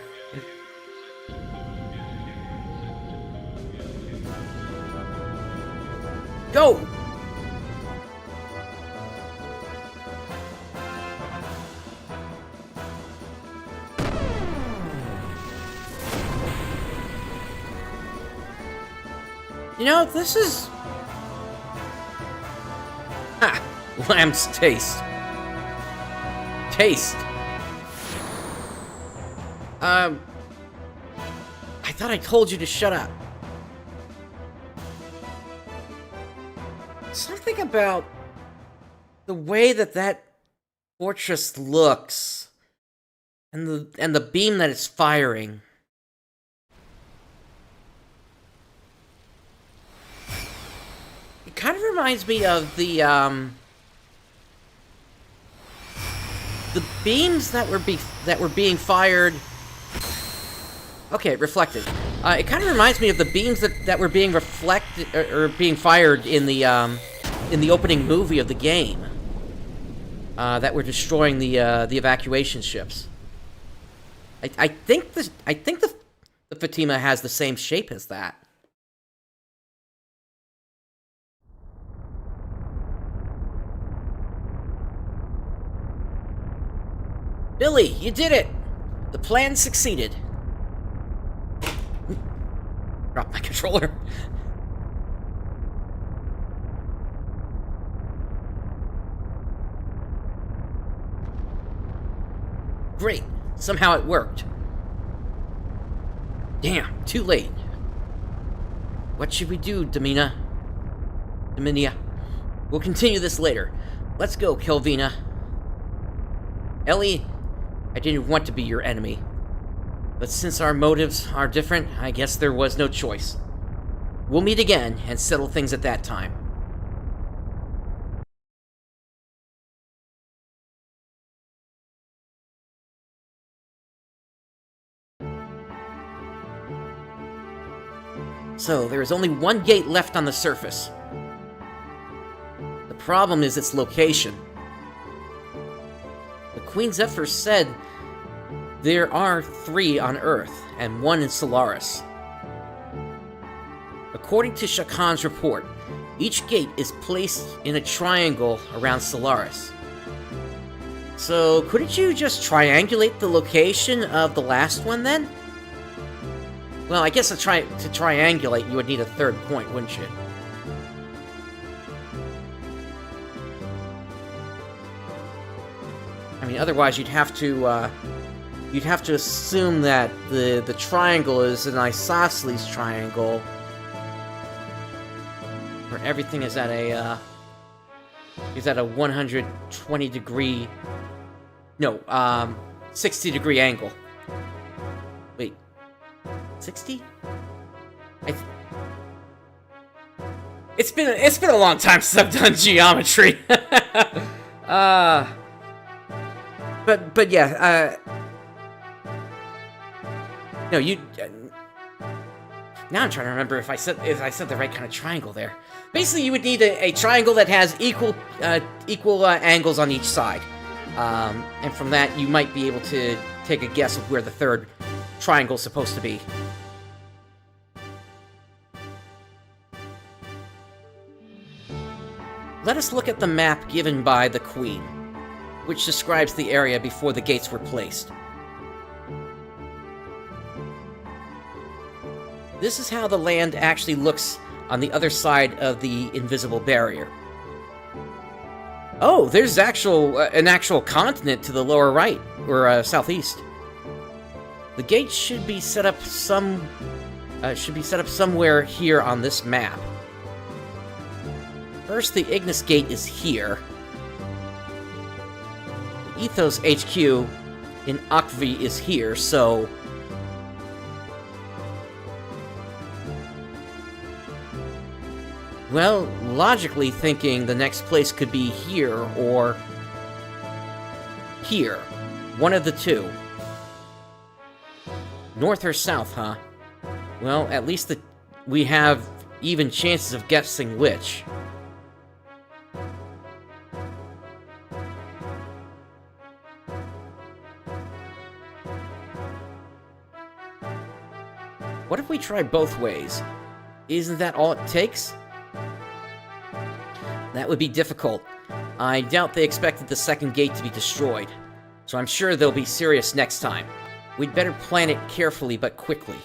Go! You know, this is... Ha! Lamb's taste. Taste. I thought I told you to shut up. Something about the way that fortress looks and the beam that it's firing. It kind of reminds me of the beams that were being fired. Okay, reflected. It kind of reminds me of the beams that were being reflected or being fired in the opening movie of the game. That were destroying the evacuation ships. I think the Fatima has the same shape as that. Billy, you did it! The plan succeeded. Drop my controller. Great. Somehow it worked. Damn, too late. What should we do, Dominia? We'll continue this later. Let's go, Kelvina. Ellie, I didn't want to be your enemy. But since our motives are different, I guess there was no choice. We'll meet again and settle things at that time. So, there is only one gate left on the surface. The problem is its location. The Queen Zephyr said there are 3 on Earth, and 1 in Solaris. According to Shakhan's report, each gate is placed in a triangle around Solaris. So, couldn't you just triangulate the location of the last one, then? Well, I guess to triangulate, you would need a 3rd point, wouldn't you? I mean, otherwise you'd have to assume that the triangle is an isosceles triangle, where everything is at a 120 degree, no, 60 degree angle. Wait, 60? It's been a long time since I've done geometry. But yeah, no, you. Now I'm trying to remember if I said the right kind of triangle there. Basically, you would need a triangle that has equal angles on each side, and from that you might be able to take a guess of where the 3rd triangle is supposed to be. Let us look at the map given by the Queen, which describes the area before the gates were placed. This is how the land actually looks on the other side of the invisible barrier. Oh, there's an actual continent to the lower right, or southeast. The gate should be set up somewhere here on this map. First, the Ignis Gate is here. The Ethos HQ in Akvi is here, so... Well, logically thinking, the next place could be here, or... here. One of the two. North or south, huh? Well, at least we have even chances of guessing which. What if we try both ways? Isn't that all it takes? That would be difficult. I doubt they expected the second gate to be destroyed, so I'm sure they'll be serious next time. We'd better plan it carefully but quickly.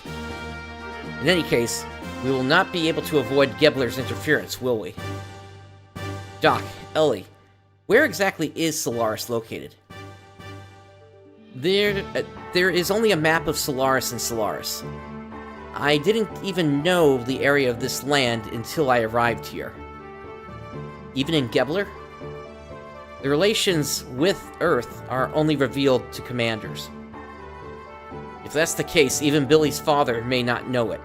In any case, we will not be able to avoid Gebler's interference, will we? Doc, Ellie, where exactly is Solaris located? There is only a map of Solaris in Solaris. I didn't even know the area of this land until I arrived here. Even in Gebler? The relations with Earth are only revealed to commanders. If that's the case, even Billy's father may not know it.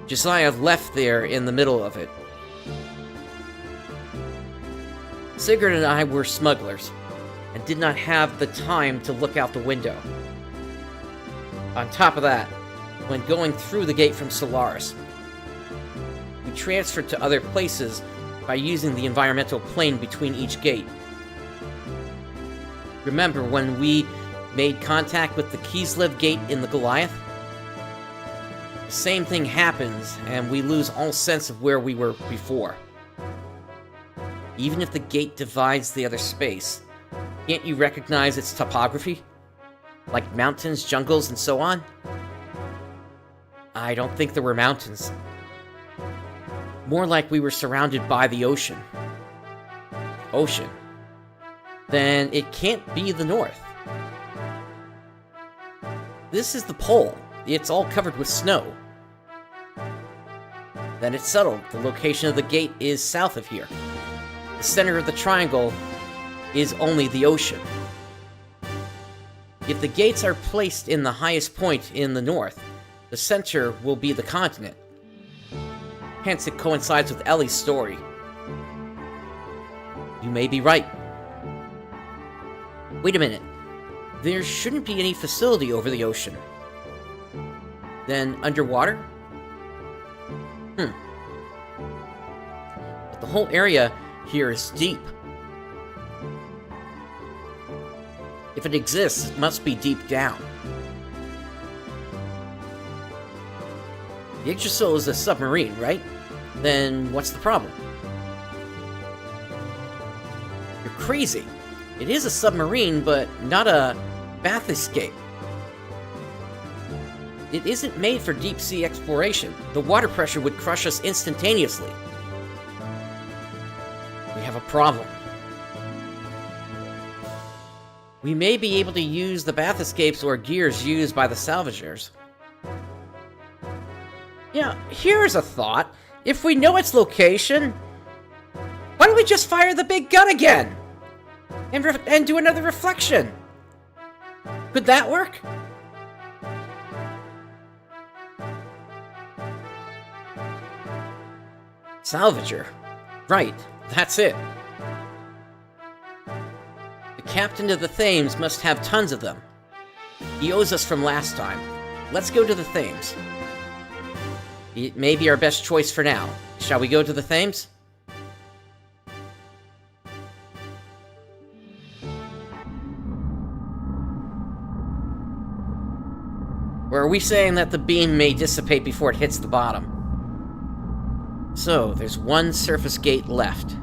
Josiah left there in the middle of it. Sigurd and I were smugglers, and did not have the time to look out the window. On top of that, when going through the gate from Solaris, we transferred to other places by using the environmental plane between each gate. Remember when we made contact with the Kislev gate in the Goliath? The same thing happens, and we lose all sense of where we were before. Even if the gate divides the other space, can't you recognize its topography? Like mountains, jungles, and so on? I don't think there were mountains. More like we were surrounded by the ocean. Ocean? Then it can't be the north. This is the pole. It's all covered with snow. Then it's settled. The location of the gate is south of here. The center of the triangle is only the ocean. If the gates are placed in the highest point in the north, the center will be the continent. Hence, it coincides with Ellie's story. You may be right. Wait a minute. There shouldn't be any facility over the ocean. Then underwater? But the whole area here is deep. If it exists, it must be deep down. The Yggdrasil is a submarine, right? Then what's the problem? You're crazy. It is a submarine, but not a bath escape. It isn't made for deep-sea exploration. The water pressure would crush us instantaneously. We have a problem. We may be able to use the bath escapes or gears used by the salvagers. Yeah, here's a thought. If we know its location, why don't we just fire the big gun again? And do another reflection? Could that work? Salvager. Right, that's it. The captain of the Thames must have tons of them. He owes us from last time. Let's go to the Thames. It may be our best choice for now. Shall we go to the Thames? Or are we saying that the beam may dissipate before it hits the bottom? So, there's one surface gate left.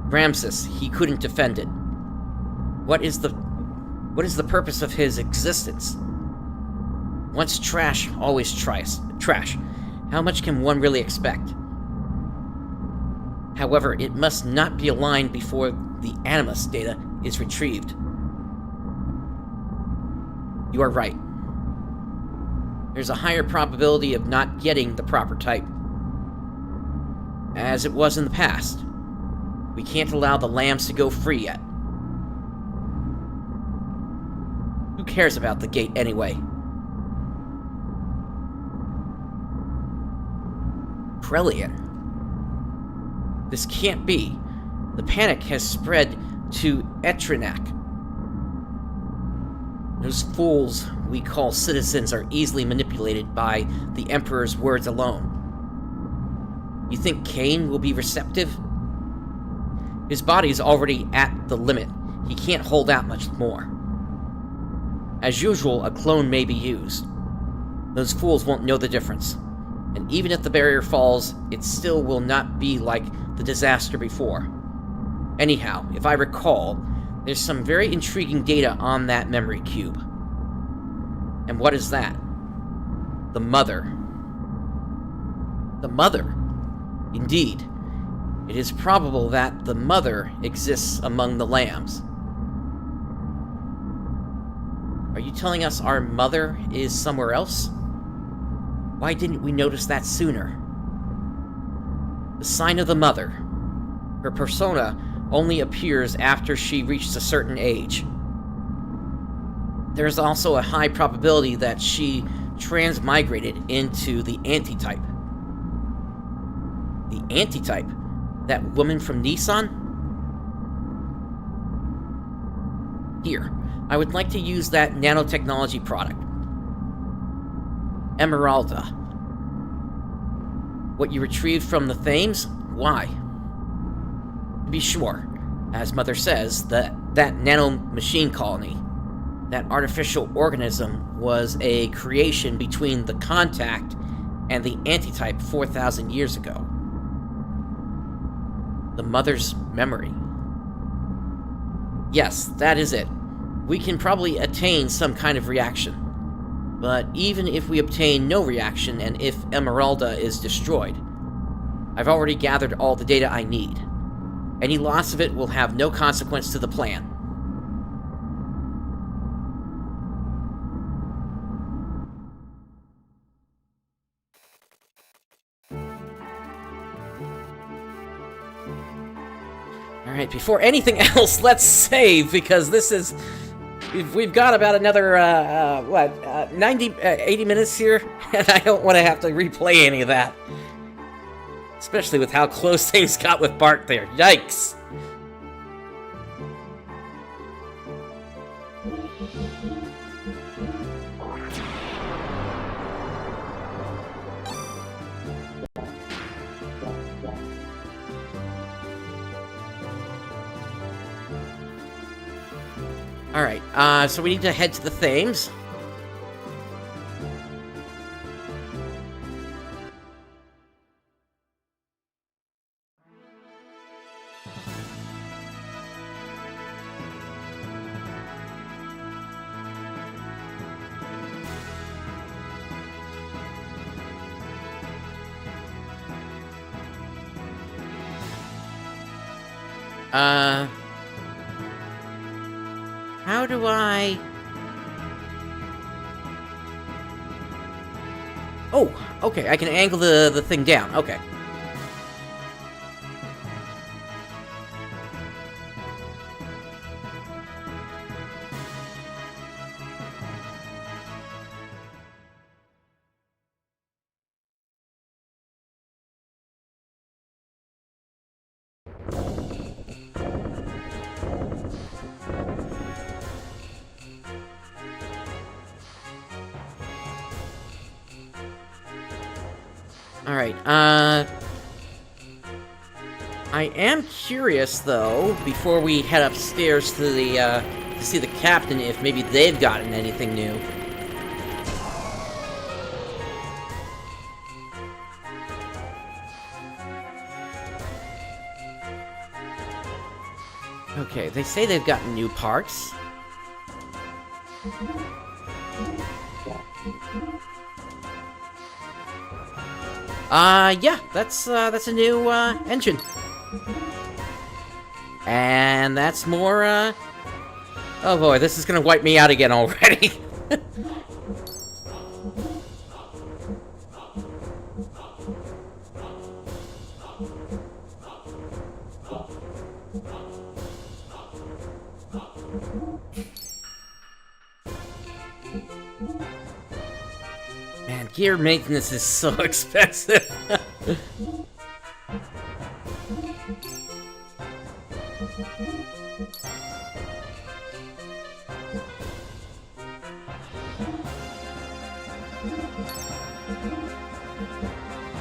Ramses, he couldn't defend it. What is the purpose of his existence? Once trash, always trash. How much can one really expect? However, it must not be aligned before the Animus data is retrieved. You are right. There's a higher probability of not getting the proper type, as it was in the past. We can't allow the lambs to go free yet. Who cares about the gate anyway? Krellian. This can't be. The panic has spread to Etrinak. Those fools we call citizens are easily manipulated by the Emperor's words alone. You think Cain will be receptive? His body is already at the limit. He can't hold out much more. As usual, a clone may be used. Those fools won't know the difference. And even if the barrier falls, it still will not be like the disaster before. Anyhow, if I recall, there's some very intriguing data on that memory cube. And what is that? The Mother. The Mother? Indeed. It is probable that the Mother exists among the lambs. Are you telling us our Mother is somewhere else? Why didn't we notice that sooner? The sign of the Mother. Her persona only appears after she reaches a certain age. There is also a high probability that she transmigrated into the antitype. The antitype? That woman from Nisan? Here, I would like to use that nanotechnology product. Emeralda. What you retrieved from the Thames? Why? To be sure, as Mother says, that nano-machine colony, that artificial organism, was a creation between the Contact and the Antitype 4,000 years ago. The Mother's memory. Yes, that is it. We can probably attain some kind of reaction. But even if we obtain no reaction, and if Emeralda is destroyed, I've already gathered all the data I need. Any loss of it will have no consequence to the plan. Alright, before anything else, let's save, because this is... We've got about another, 80 minutes here, and I don't want to have to replay any of that. Especially with how close things got with Bart there. Yikes! Alright, so we need to head to the Thames. How do I... Oh, okay, I can angle the thing down, okay. Alright, I am curious, though, before we head upstairs to the, to see the captain, if maybe they've gotten anything new. Okay, they say they've gotten new parts. Yeah, that's a new, engine. And that's more, oh boy, this is gonna wipe me out again already. Man, gear maintenance is so expensive.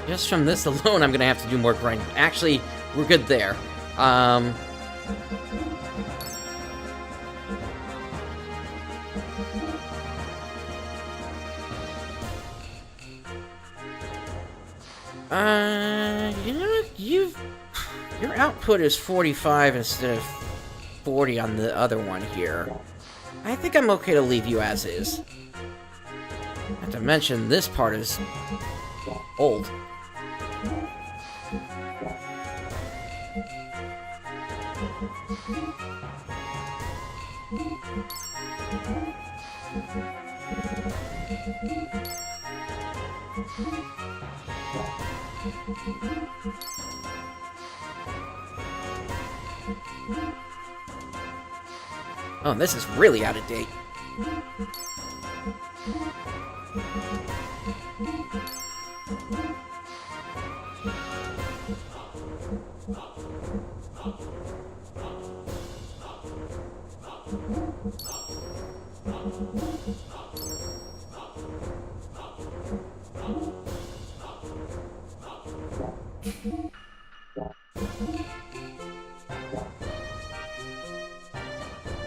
Just from this alone, I'm gonna have to do more grinding. Actually, we're good there. You know what? Your output is 45 instead of 40 on the other one here. I think I'm okay to leave you as is. Not to mention, this part is old. Oh, this is really out of date.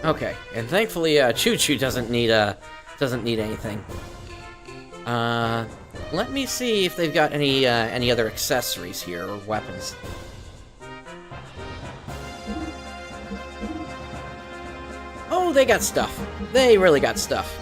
Okay, and thankfully, Chu-Chu doesn't need anything. Let me see if they've got any other accessories here or weapons. Oh, they got stuff. They really got stuff.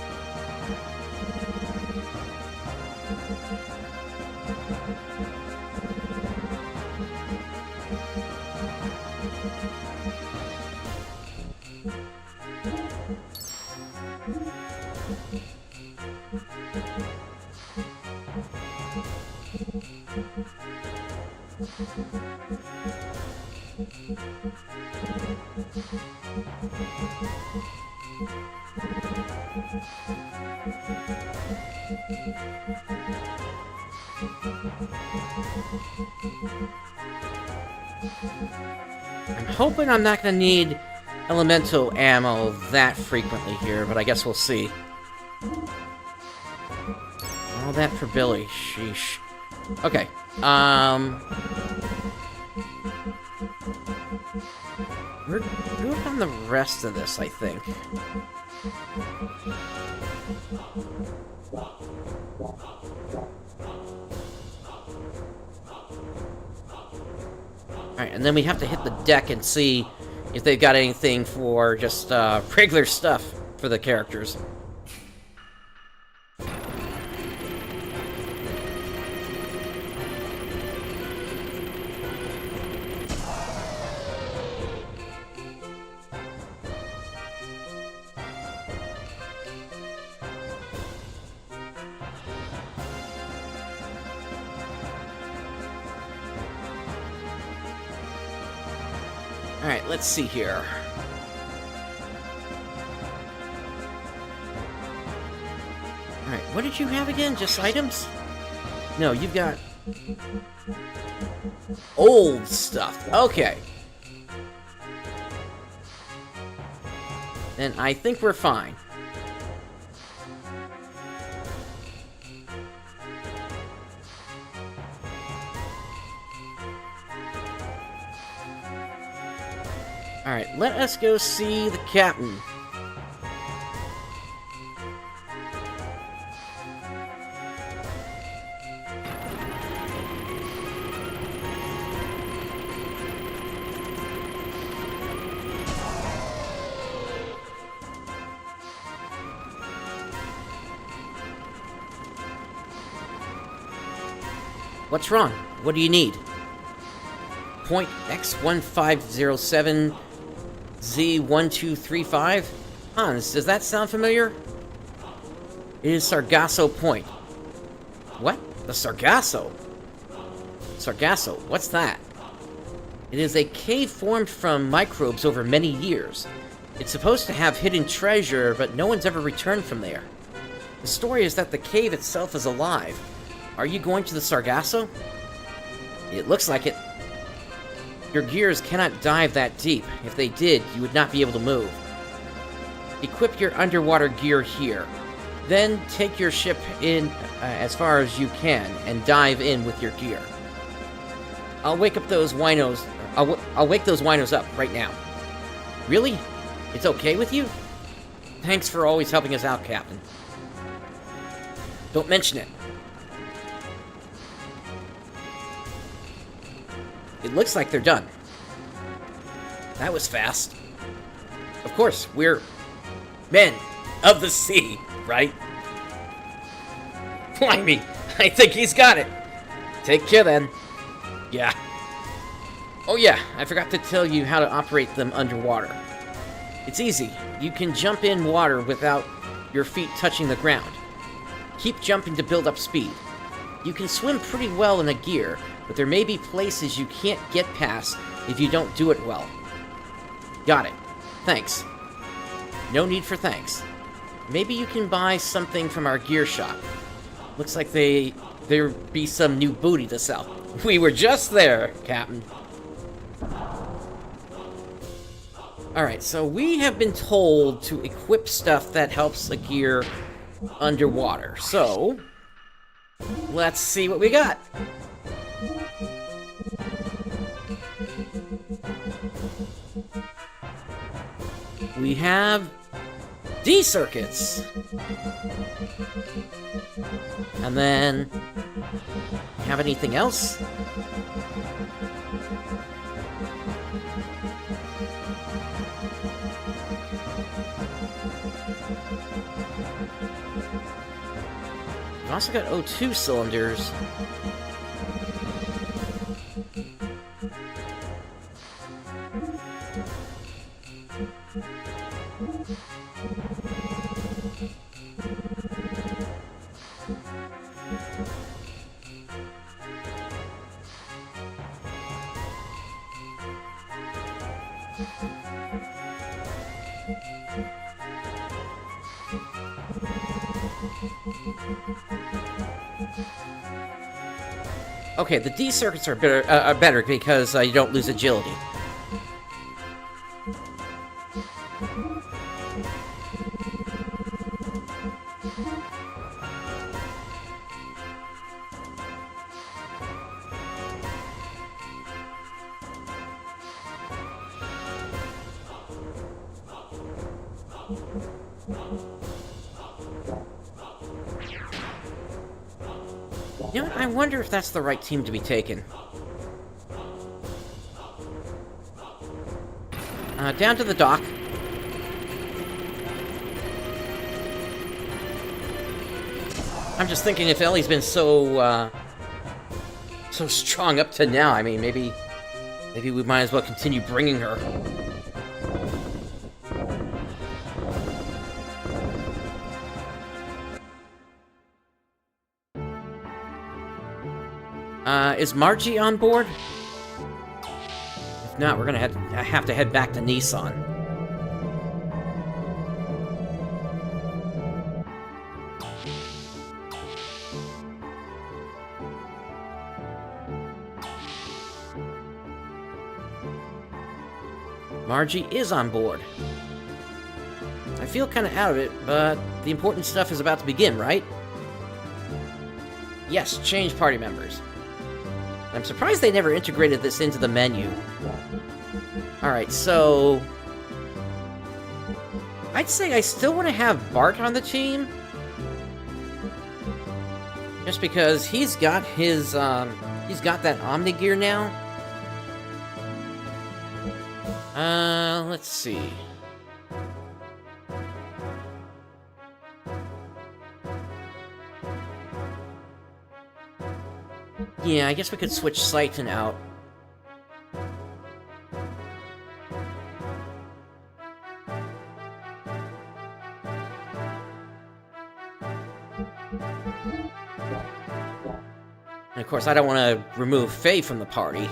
I'm hoping I'm not gonna need elemental ammo that frequently here, but I guess we'll see. All that for Billy, sheesh. Okay, we're good on the rest of this, I think. Alright, and then we have to hit the deck and see if they've got anything for just regular stuff for the characters. Alright, let's see here. Alright, what did you have again? Just items? No, you've got old stuff. Okay. Then I think we're fine. Alright, let us go see the captain. What's wrong? What do you need? point X1507Z1235. Hans, does that sound familiar? It is Sargasso Point. What? The Sargasso? Sargasso, what's that? It is a cave formed from microbes over many years. It's supposed to have hidden treasure, but no one's ever returned from there. The story is that the cave itself is alive. Are you going to the Sargasso? It looks like it. Your gears cannot dive that deep. If they did, you would not be able to move. Equip your underwater gear here. Then take your ship in as far as you can and dive in with your gear. I'll wake up those winos. I'll wake those winos up right now. Really? It's okay with you? Thanks for always helping us out, Captain. Don't mention it. It looks like they're done. That was fast. Of course, we're men of the sea, right? Blimey, I think he's got it. Take care then. Yeah. Oh yeah, I forgot to tell you how to operate them underwater. It's easy. You can jump in water without your feet touching the ground. Keep jumping to build up speed. You can swim pretty well in a gear, but there may be places you can't get past if you don't do it well. Got it. Thanks. No need for thanks. Maybe you can buy something from our gear shop. Looks like there be some new booty to sell. We were just there, Captain. Alright, so we have been told to equip stuff that helps a gear underwater. So, let's see what we got. We have D-circuits. And then, have anything else? We've also got O2 cylinders. Okay, the D circuits are better because you don't lose agility. You know what? I wonder if that's the right team to be taken. Down to the dock. I'm just thinking if Ellie's been so strong up to now, I mean, maybe we might as well continue bringing her. Is Margie on board? If not, we're gonna have to head back to Nisan. Margie is on board. I feel kind of out of it, but the important stuff is about to begin, right? Yes, change party members. I'm surprised they never integrated this into the menu. Alright, so... I'd say I still want to have Bart on the team. Just because he's got his, he's got that Omni gear now. Let's see. Yeah, I guess we could switch Slayton out. course, I don't want to remove Faye from the party.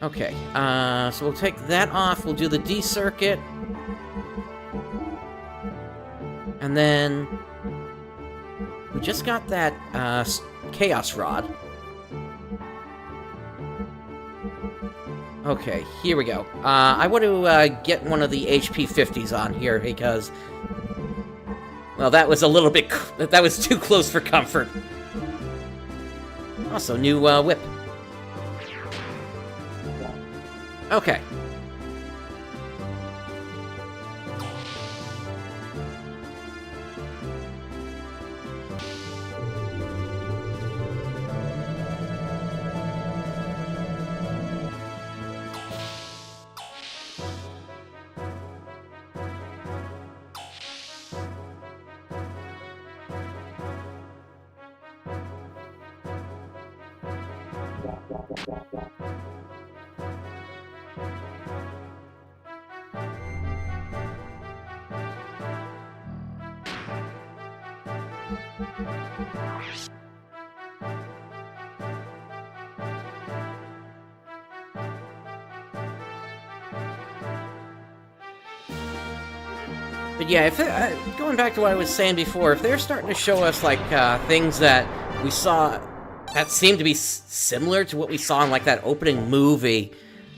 Okay, so we'll take that off. We'll do the D circuit. And then we just got that Chaos Rod. Okay, here we go. I want to get one of the HP 50s on here because, well, that was a little bit, that was too close for comfort. Also, new whip. Okay. But yeah, if going back to what I was saying before, if they're starting to show us, like, things that we saw that seem to be similar to what we saw in, like, that opening movie,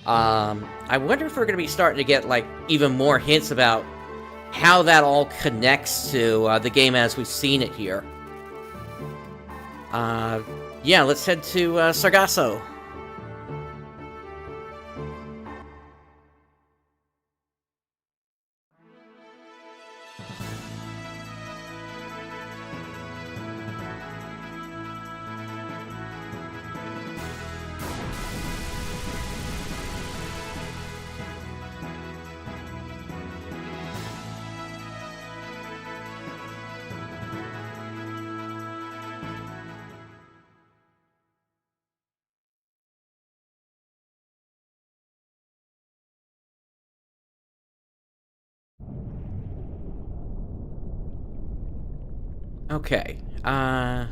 I wonder if we're going to be starting to get, like, even more hints about how that all connects to the game as we've seen it here. Yeah, let's head to Sargasso. Okay, no,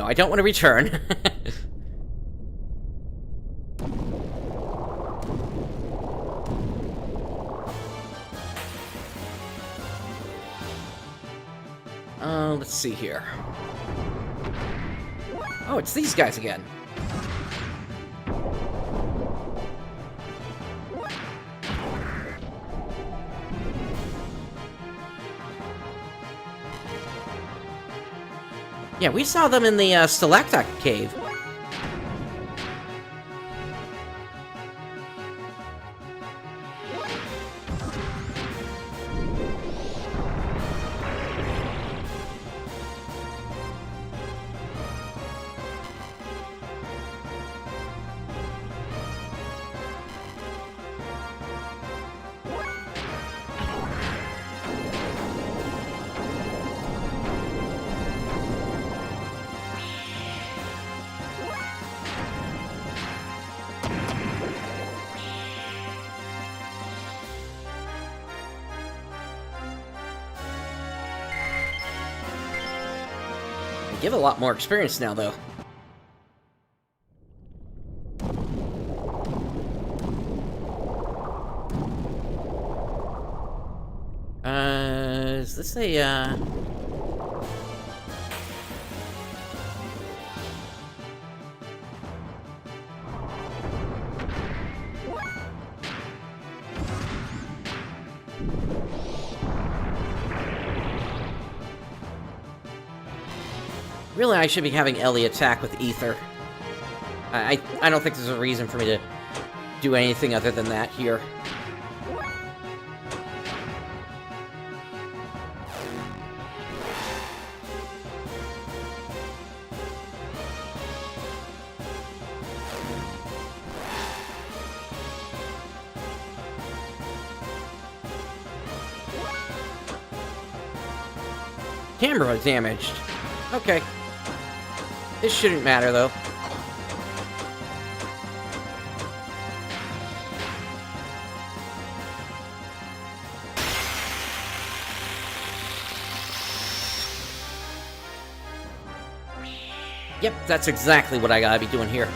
I don't want to return. Let's see here. Oh, it's these guys again. Yeah, we saw them in the stalactite cave. You have a lot more experience now, though. Is this a, Really, I should be having Ellie attack with Ether. I don't think there's a reason for me to do anything other than that here. Camera damaged. Okay. This shouldn't matter, though. Yep, that's exactly what I gotta be doing here.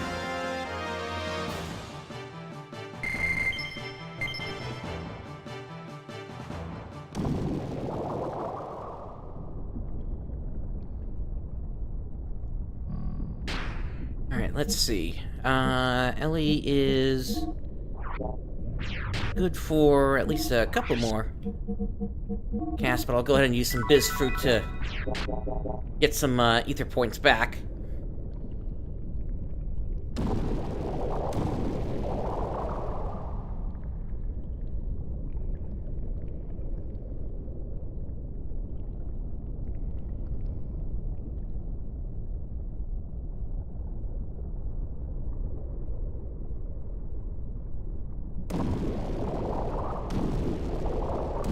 Alright, let's see. Ellie is good for at least a couple more casts, but I'll go ahead and use some Biz Fruit to get some ether points back.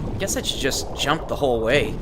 I guess I should just jump the whole way.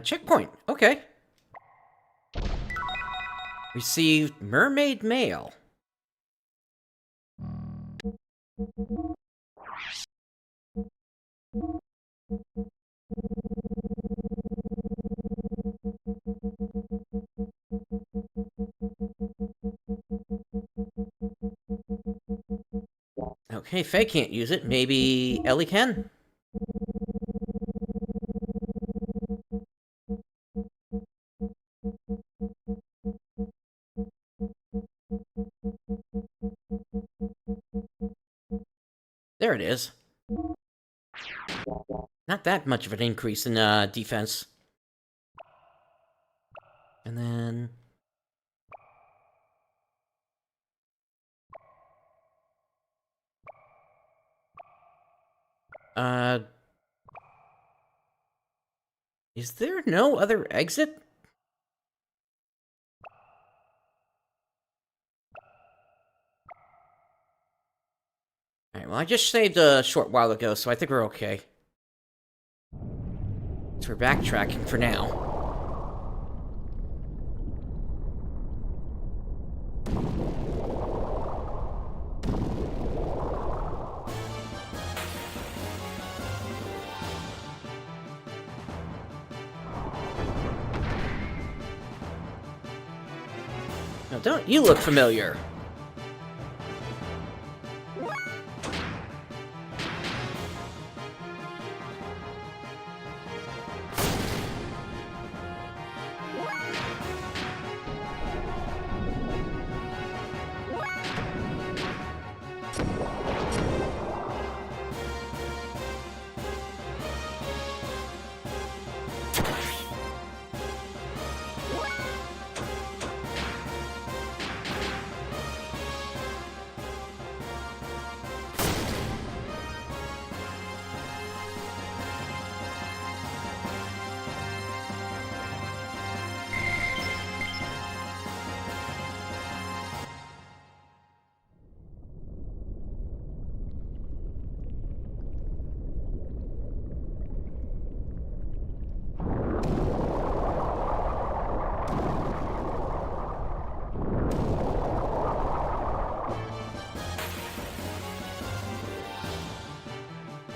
Checkpoint. Okay. Received mermaid mail. Okay, Faye can't use it. Maybe Ellie can? There it is. Not that much of an increase in defense. And then... is there no other exit? Alright, well, I just saved a short while ago, so I think we're okay. So we're backtracking for now. Now, don't you look familiar?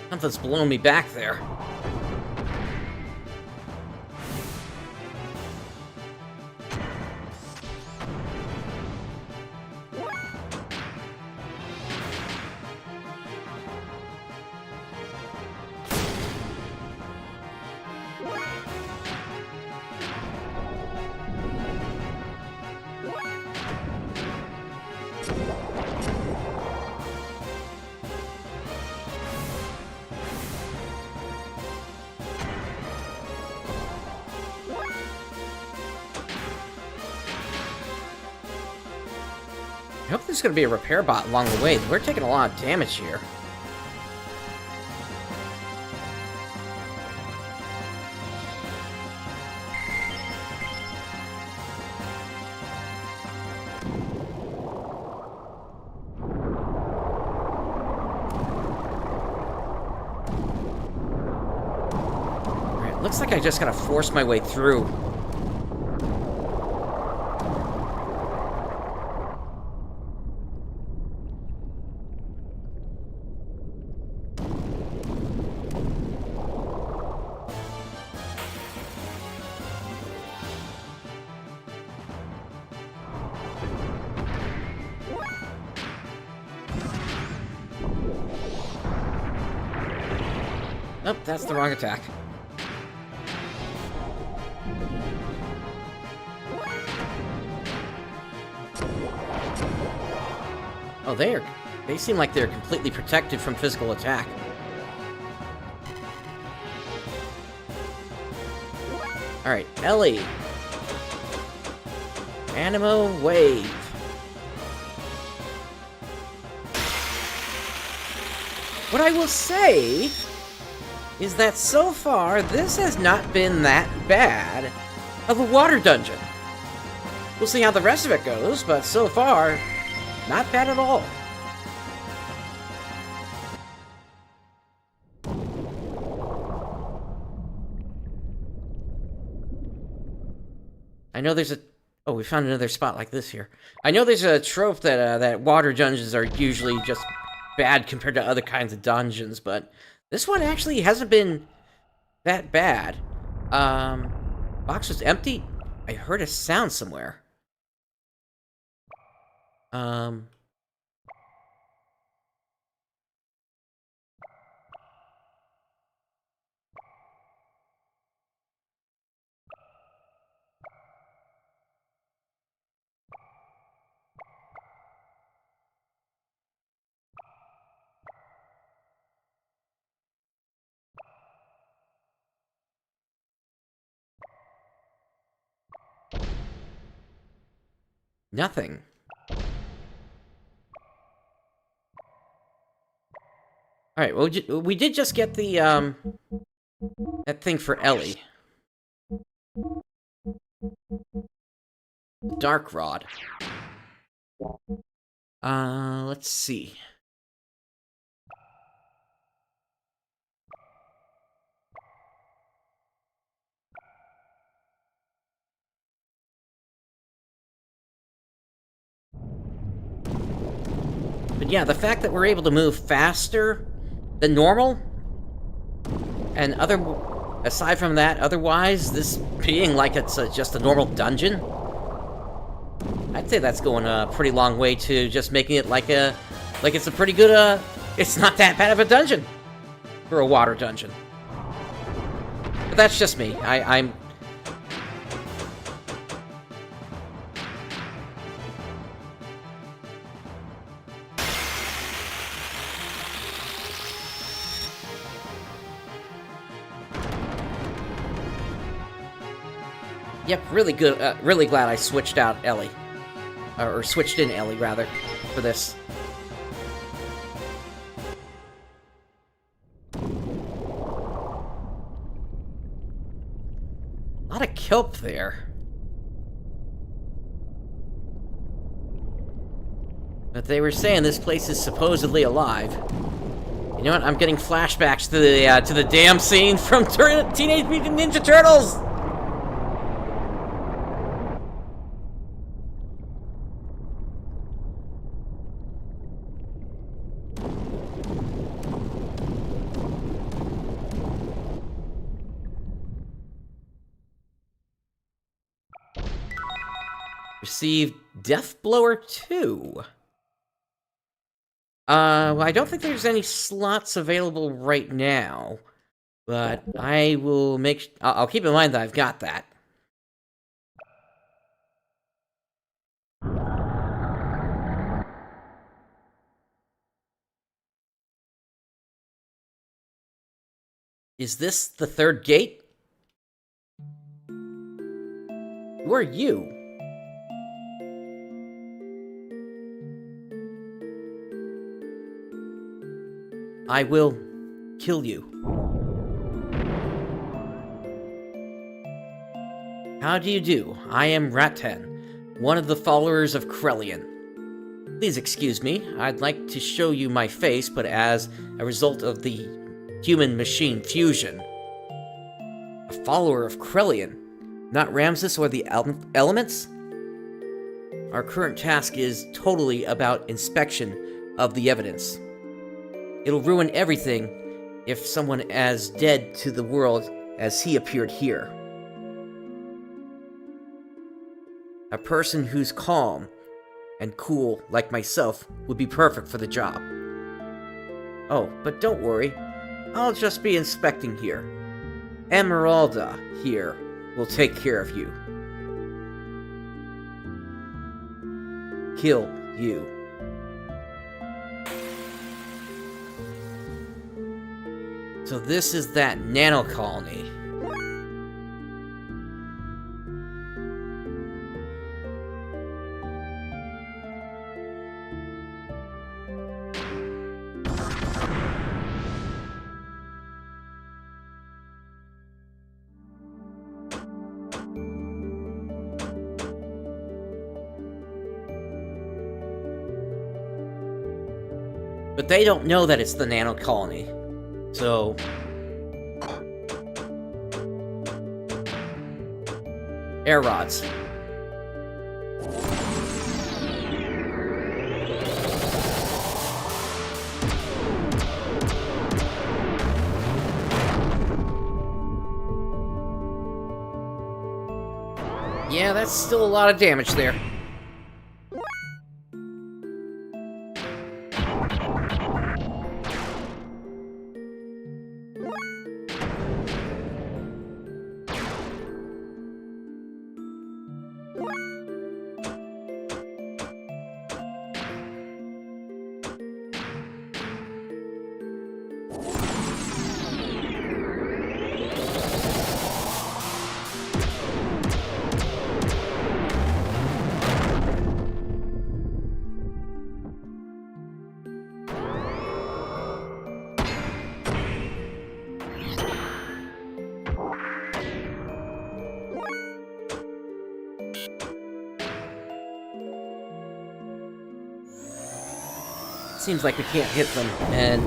Something's blowing me back there. I hope there's going to be a repair bot along the way. We're taking a lot of damage here. Alright, looks like I just gotta force my way through. Nope, that's the wrong attack. Oh, they seem like they're completely protected from physical attack. Alright, Ellie. Animo Wave. What I will say is that so far, this has not been that bad of a water dungeon. We'll see how the rest of it goes, but so far, not bad at all. I know there's a... Oh, we found another spot like this here. I know there's a trope that, that water dungeons are usually just bad compared to other kinds of dungeons, but this one actually hasn't been that bad. Box was empty? I heard a sound somewhere. Nothing. Alright, well, we did just get the, that thing for Ellie. Dark Rod. Let's see. But yeah, the fact that we're able to move faster than normal, and aside from that, otherwise, this being like it's just a normal dungeon, I'd say that's going a pretty long way to just making it like it's a pretty good, it's not that bad of a dungeon for a water dungeon. But that's just me. I'm... Yep, really good, really glad I switched out Ellie. Or switched in Ellie, rather, for this. A lot of kelp there. But they were saying this place is supposedly alive. You know what? I'm getting flashbacks to the damn scene from Teenage Mutant Ninja Turtles! Received Death Blower 2. Well, I don't think there's any slots available right now, but I will I'll keep in mind that I've got that. Is this the third gate? Who are you? I will kill you. How do you do? I am Rattan, one of the followers of Krelian. Please excuse me, I'd like to show you my face, but as a result of the human-machine fusion. A follower of Krelian, not Ramses or the elements? Our current task is totally about inspection of the evidence. It'll ruin everything if someone as dead to the world as he appeared here. A person who's calm and cool like myself would be perfect for the job. Oh, but don't worry, I'll just be inspecting here. Emeralda here will take care of you. Kill you. So this is that nano colony. But they don't know that it's the nano colony. So air rods. Yeah, that's still a lot of damage there. Seems like we can't hit them, and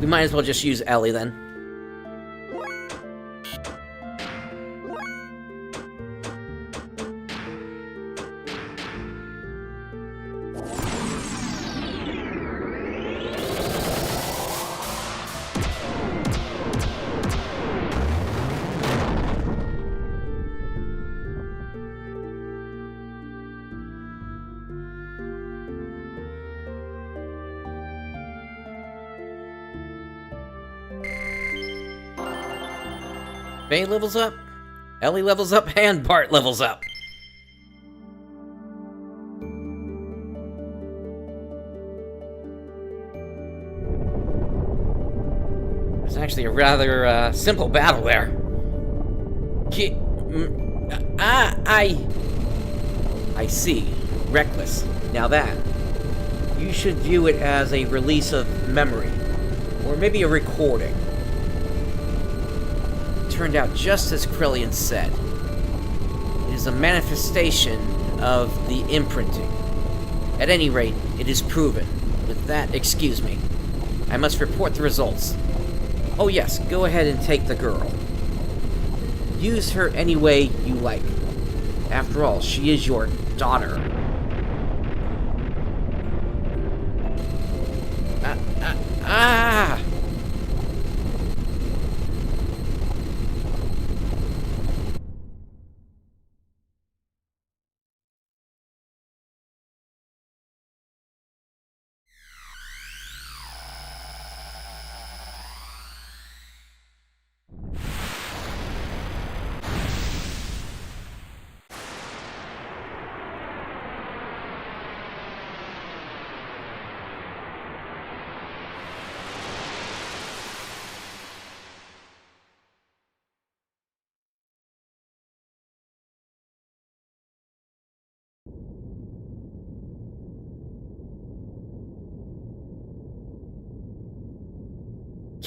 we might as well just use Ellie then. Faye levels up, Ellie levels up, and Bart levels up. It's actually a rather simple battle there. I see. Reckless. Now that. You should view it as a release of memory. Or maybe a recording. Turned out just as Krelian said. It is a manifestation of the imprinting. At any rate, it is proven. With that, excuse me. I must report the results. Oh yes, go ahead and take the girl. Use her any way you like. After all, she is your daughter.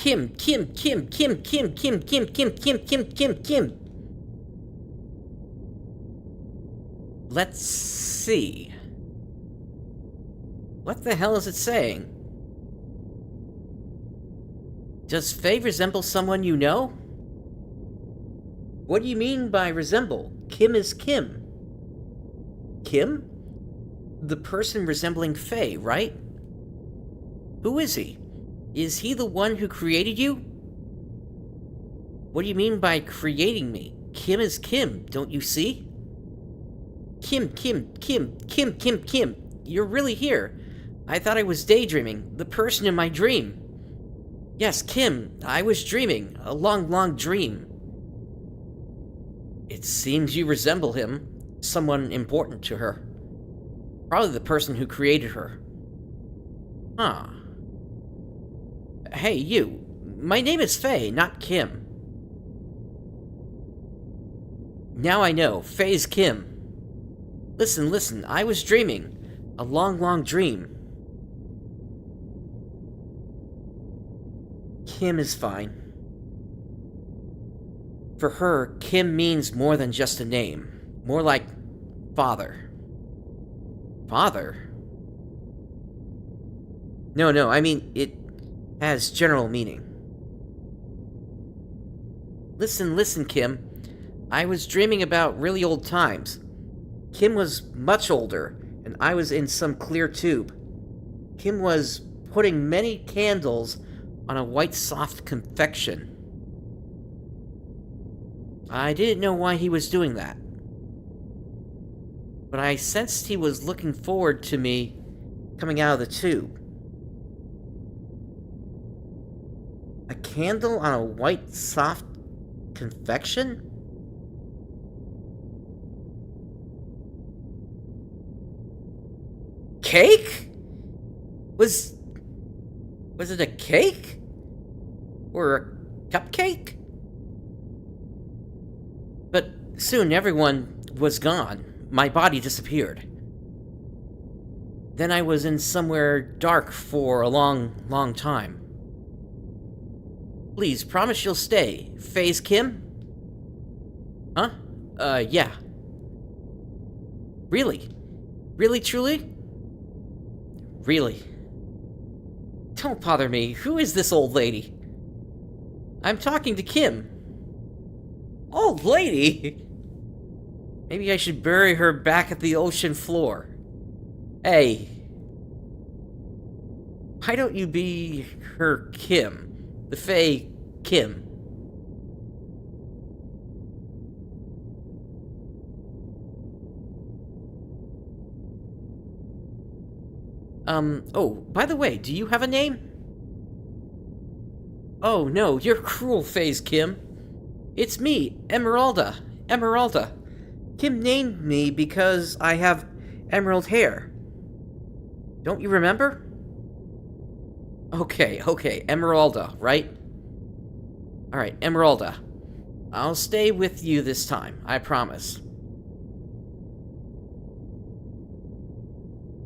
Kim. Let's see. What the hell is it saying? Does Faye resemble someone you know? What do you mean by resemble? Kim is Kim. Kim? The person resembling Faye, right? Who is he? Is he the one who created you? What do you mean by creating me? Kim is Kim, don't you see? Kim. You're really here. I thought I was daydreaming. The person in my dream. Yes, Kim. I was dreaming. A long dream. It seems you resemble him. Someone important to her. Probably the person who created her. Huh. Hey, you. My name is Faye, not Kim. Now I know. Faye's Kim. Listen. I was dreaming. A long dream. Kim is fine. For her, Kim means more than just a name. More like father. Father? No, I mean, it has general meaning. Listen, Kim. I was dreaming about really old times. Kim was much older, and I was in some clear tube. Kim was putting many candles on a white soft confection. I didn't know why he was doing that, but I sensed he was looking forward to me coming out of the tube. A candle on a white soft confection? Cake? Was it a cake? Or a cupcake? But soon everyone was gone. My body disappeared. Then I was in somewhere dark for a long time. Please, promise you'll stay. Faye's Kim? Huh? Yeah. Really? Really, truly? Really? Don't bother me. Who is this old lady? I'm talking to Kim. Old lady? Maybe I should bury her back at the ocean floor. Hey. Why don't you be her Kim? The Faye Kim. Oh, by the way, do you have a name? Oh no, you're cruel, Faye's Kim. It's me, Emeralda. Kim named me because I have emerald hair. Don't you remember? Okay, Emeralda, right? Alright, Emeralda. I'll stay with you this time, I promise.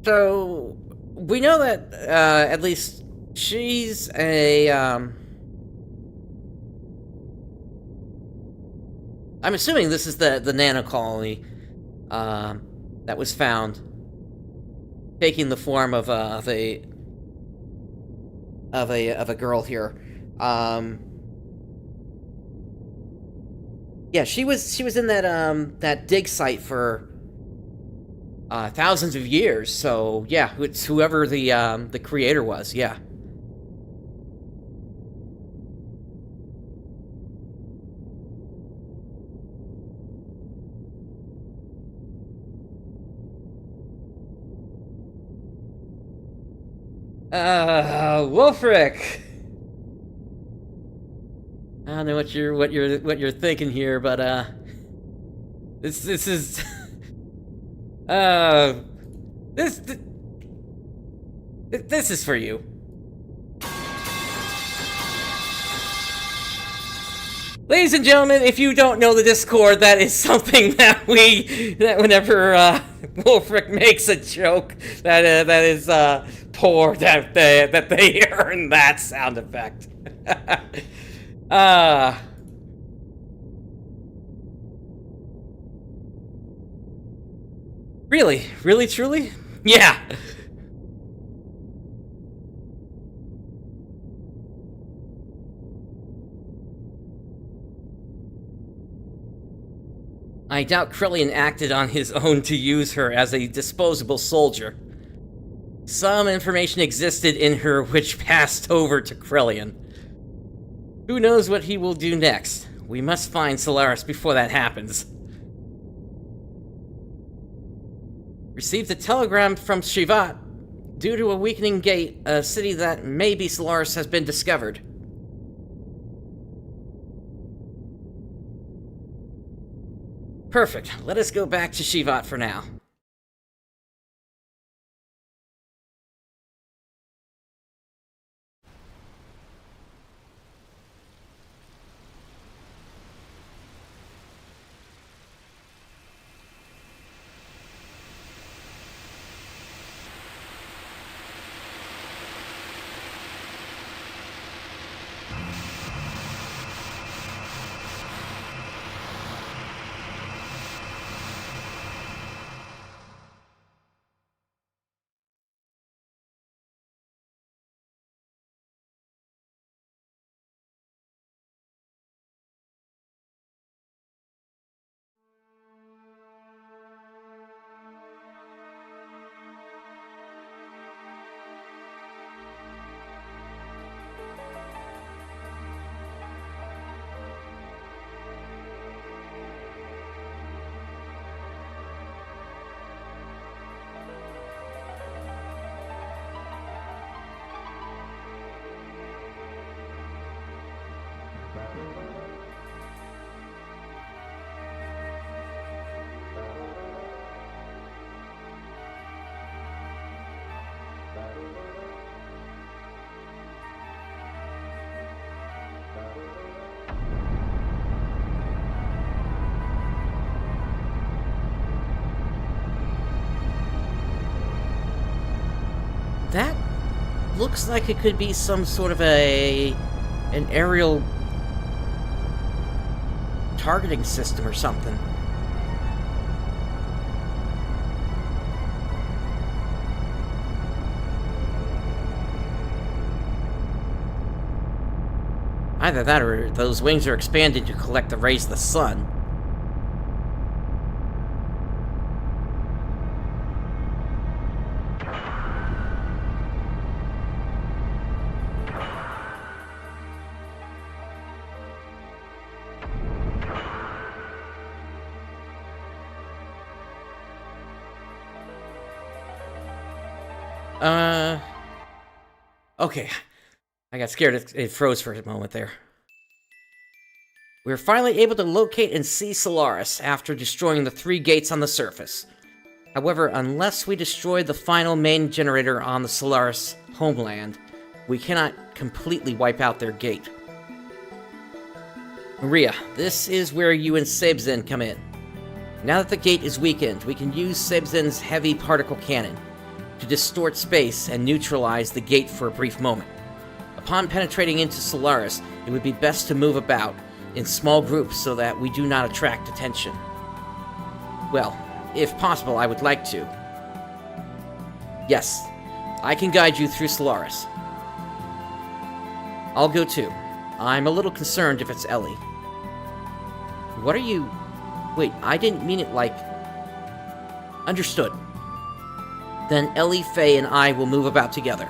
So, we know that, at least, she's a, I'm assuming this is the nano colony, that was found, taking the form of a girl here. Yeah, she was in that dig site for thousands of years, so yeah, it's whoever the creator was, yeah. Wolfric. I don't know what you're thinking here, but this is this is for you. Ladies and gentlemen, if you don't know the Discord, that is something that whenever Wolfric makes a joke, that is poor that they earn that sound effect. uh... Really? Really, truly? Yeah! I doubt Krillian acted on his own to use her as a disposable soldier. Some information existed in her which passed over to Krillian. Who knows what he will do next? We must find Solaris before that happens. Received a telegram from Shivat. Due to a weakening gate, a city that may be Solaris has been discovered. Perfect. Let us go back to Shivat for now. That looks like it could be some sort of an aerial targeting system or something. Either that or those wings are expanded to collect the rays of the sun. Okay. I got scared. It froze for a moment there. We were finally able to locate and see Solaris after destroying the 3 gates on the surface. However, unless we destroy the final main generator on the Solaris homeland, we cannot completely wipe out their gate. Maria, this is where you and Sebzen come in. Now that the gate is weakened, we can use Sebzen's heavy particle cannon to distort space and neutralize the gate for a brief moment. Upon penetrating into Solaris, it would be best to move about in small groups so that we do not attract attention. Well, if possible, I would like to. Yes, I can guide you through Solaris. I'll go too. I'm a little concerned if it's Ellie. What are you... Wait, I didn't mean it like... Understood. Then Ellie, Faye, and I will move about together.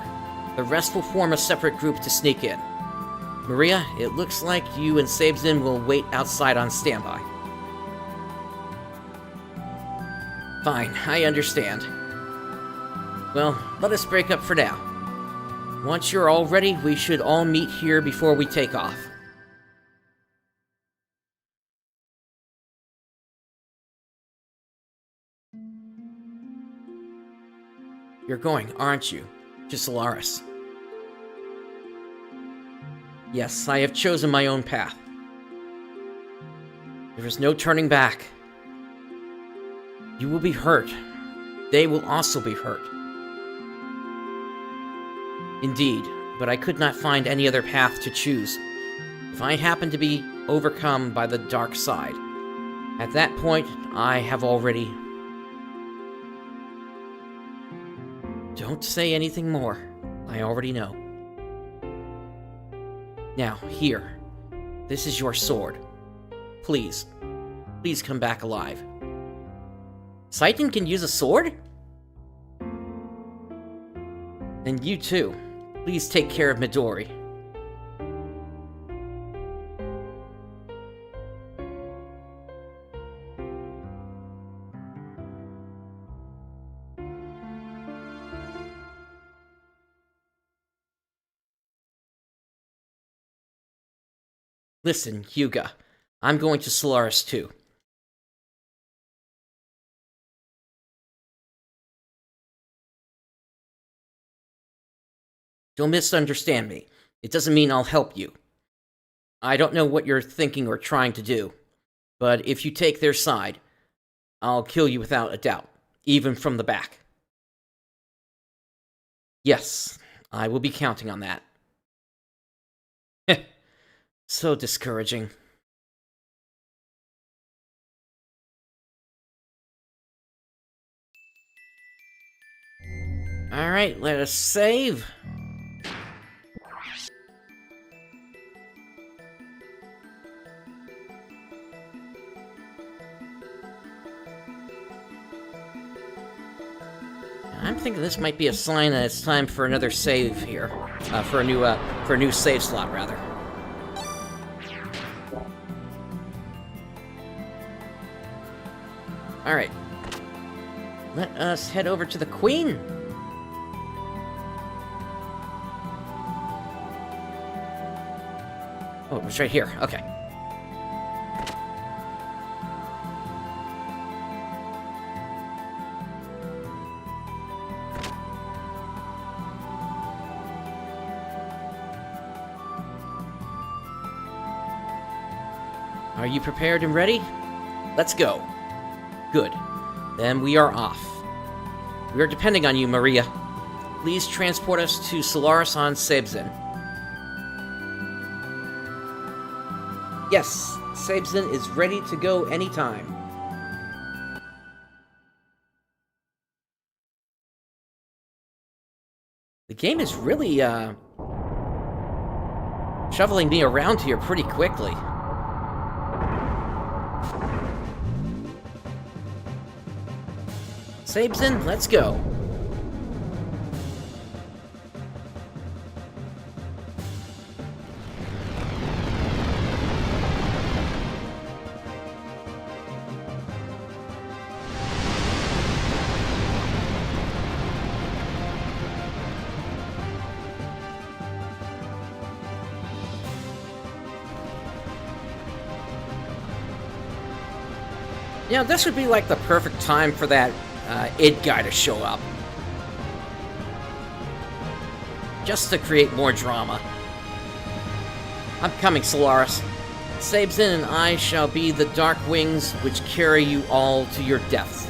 The rest will form a separate group to sneak in. Maria, it looks like you and Sebzen will wait outside on standby. Fine, I understand. Well, let us break up for now. Once you're all ready, we should all meet here before we take off. You're going, aren't you, to Solaris? Yes, I have chosen my own path. There is no turning back. You will be hurt. They will also be hurt. Indeed, but I could not find any other path to choose. If I happen to be overcome by the dark side, at that point, I have already... Don't say anything more. I already know. Now, here. This is your sword. Please. Please come back alive. Satan can use a sword? And you too. Please take care of Midori. Listen, Hyuga. I'm going to Solaris too. Don't misunderstand me. It doesn't mean I'll help you. I don't know what you're thinking or trying to do, but if you take their side, I'll kill you without a doubt, even from the back. Yes, I will be counting on that. So discouraging. Alright, let us save. I'm thinking this might be a sign that it's time for another save here. For a new save slot, rather. Alright. Let us head over to the Queen. Oh, it was right here. Okay. Are you prepared and ready? Let's go. Good. Then we are off. We are depending on you, Maria. Please transport us to Solaris on Sabzin. Yes, Sabzin is ready to go anytime. The game is really, shoveling me around here pretty quickly. Sabzin, let's go. Yeah, this would be like the perfect time for that id guy to show up. Just to create more drama. I'm coming, Solaris. Sabzin and I shall be the dark wings which carry you all to your deaths.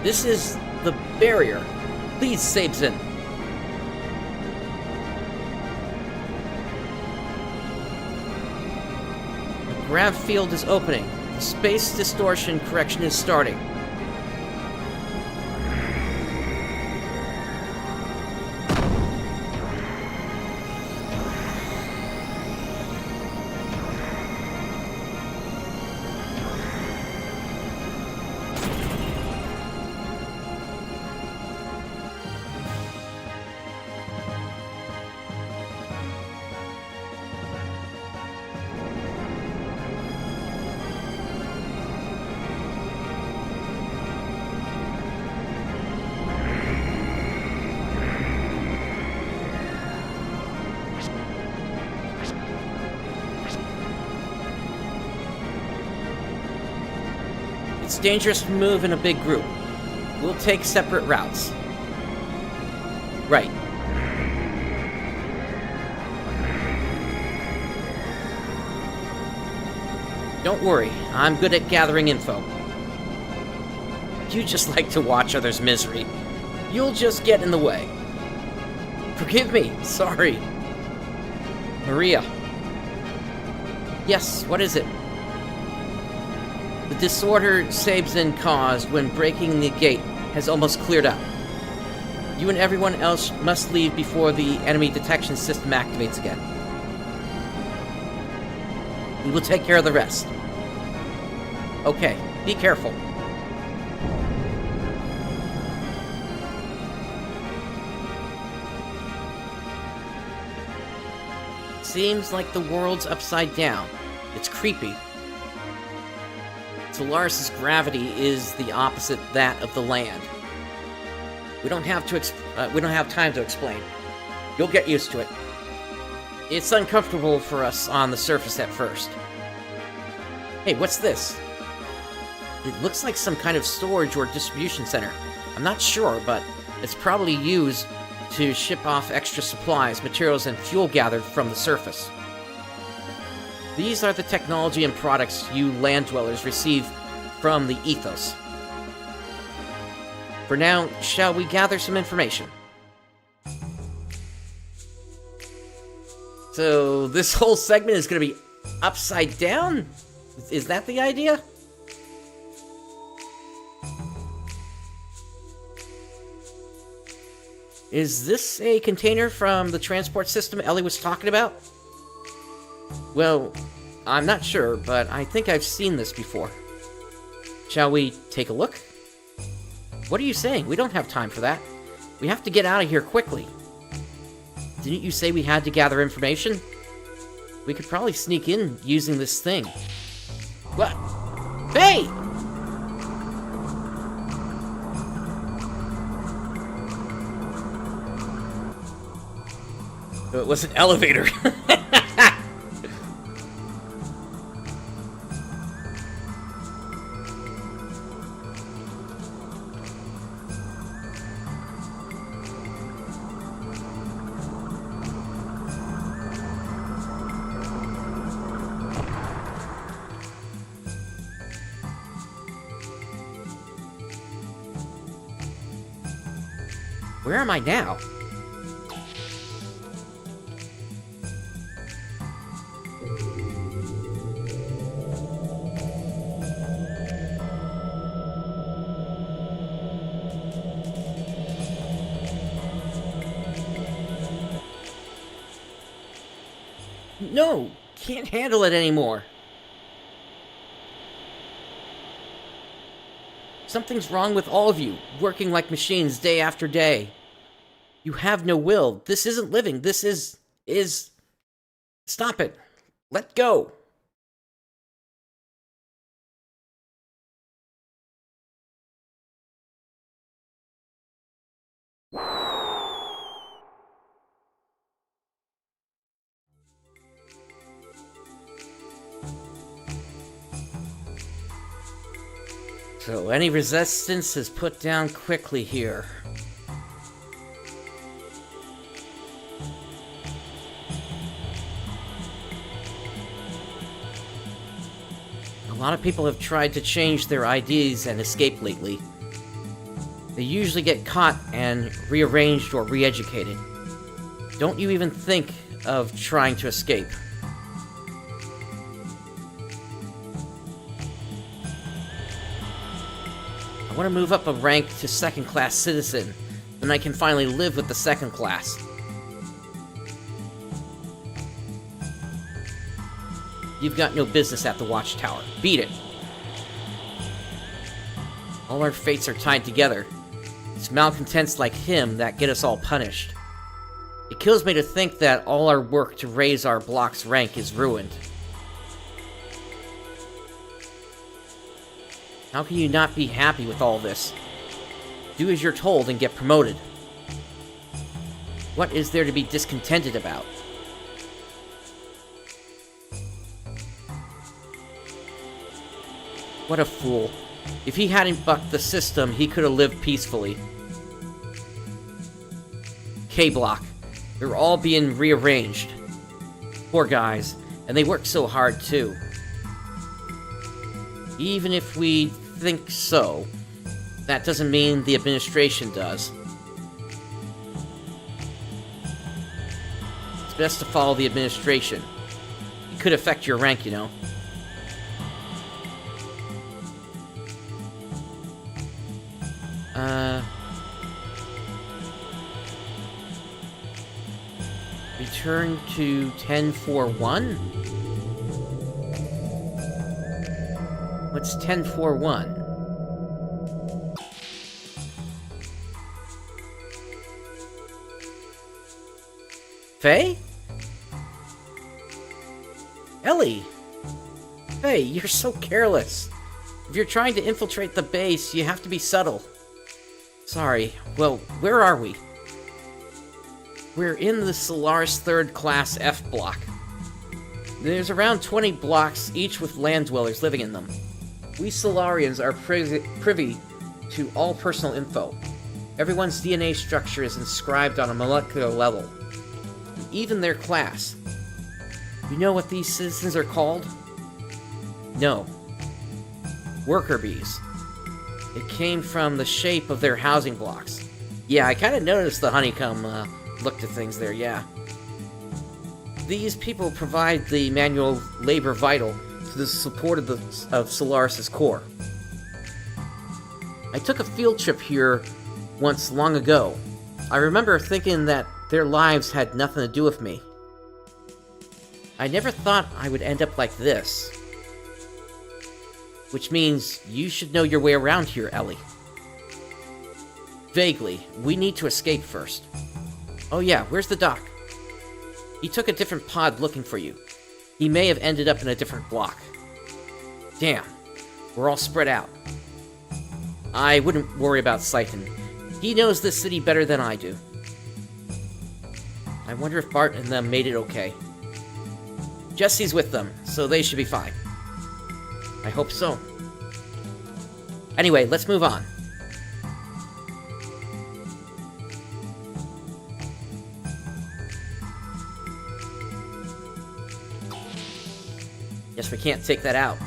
This is the barrier. Please, Sabzin. The grav field is opening. The space distortion correction is starting. It's dangerous to move in a big group. We'll take separate routes. Right. Don't worry, I'm good at gathering info. You just like to watch others' misery. You'll just get in the way. Forgive me, sorry. Maria. Yes, what is it? The disorder Sabzin caused when breaking the gate has almost cleared up. You and everyone else must leave before the enemy detection system activates again. We will take care of the rest. Okay, be careful. Seems like the world's upside down. It's creepy. Solaris' gravity is the opposite that of the land. We don't have time to explain. You'll get used to it. It's uncomfortable for us on the surface at first. Hey, what's this? It looks like some kind of storage or distribution center. I'm not sure, but it's probably used to ship off extra supplies, materials, and fuel gathered from the surface. These are the technology and products you land dwellers receive from the ethos. For now, shall we gather some information? So, this whole segment is going to be upside down? Is that the idea? Is this a container from the transport system Ellie was talking about? Well, I'm not sure, but I think I've seen this before. Shall we take a look? What are you saying? We don't have time for that. We have to get out of here quickly. Didn't you say we had to gather information? We could probably sneak in using this thing. What? Hey! It was an elevator. Where am I now? No, can't handle it anymore. Something's wrong with all of you, working like machines day after day. You have no will. This isn't living. This is... Stop it. Let go. So any resistance is put down quickly here. A lot of people have tried to change their IDs and escape lately. They usually get caught and rearranged or re-educated. Don't you even think of trying to escape. I want to move up a rank to second-class citizen, then I can finally live with the second class. You've got no business at the Watchtower. Beat it. All our fates are tied together. It's malcontents like him that get us all punished. It kills me to think that all our work to raise our block's rank is ruined. How can you not be happy with all this? Do as you're told and get promoted. What is there to be discontented about? What a fool. If he hadn't bucked the system, he could have lived peacefully. K-Block. They're all being rearranged. Poor guys. And they work so hard, too. Even if we think so, that doesn't mean the administration does. It's best to follow the administration. It could affect your rank, you know. Return to 1041? What's 1041? Faye? Ellie! Faye, you're so careless. If you're trying to infiltrate the base, you have to be subtle. Sorry. Well, where are we? We're in the Solaris 3rd Class F block. There's around 20 blocks, each with land dwellers living in them. We Solarians are privy to all personal info. Everyone's DNA structure is inscribed on a molecular level. Even their class. You know what these citizens are called? No. Worker bees. It came from the shape of their housing blocks. Yeah, I kind of noticed the honeycomb look to things there, yeah. These people provide the manual labor vital to the support of Solaris' core. I took a field trip here once long ago. I remember thinking that their lives had nothing to do with me. I never thought I would end up like this. Which means you should know your way around here, Ellie. Vaguely. We need to escape first. Oh yeah, where's the doc? He took a different pod looking for you. He may have ended up in a different block. Damn. We're all spread out. I wouldn't worry about Siphon. He knows this city better than I do. I wonder if Bart and them made it okay. Jesse's with them, so they should be fine. I hope so. Anyway, let's move on. Guess we can't take that out.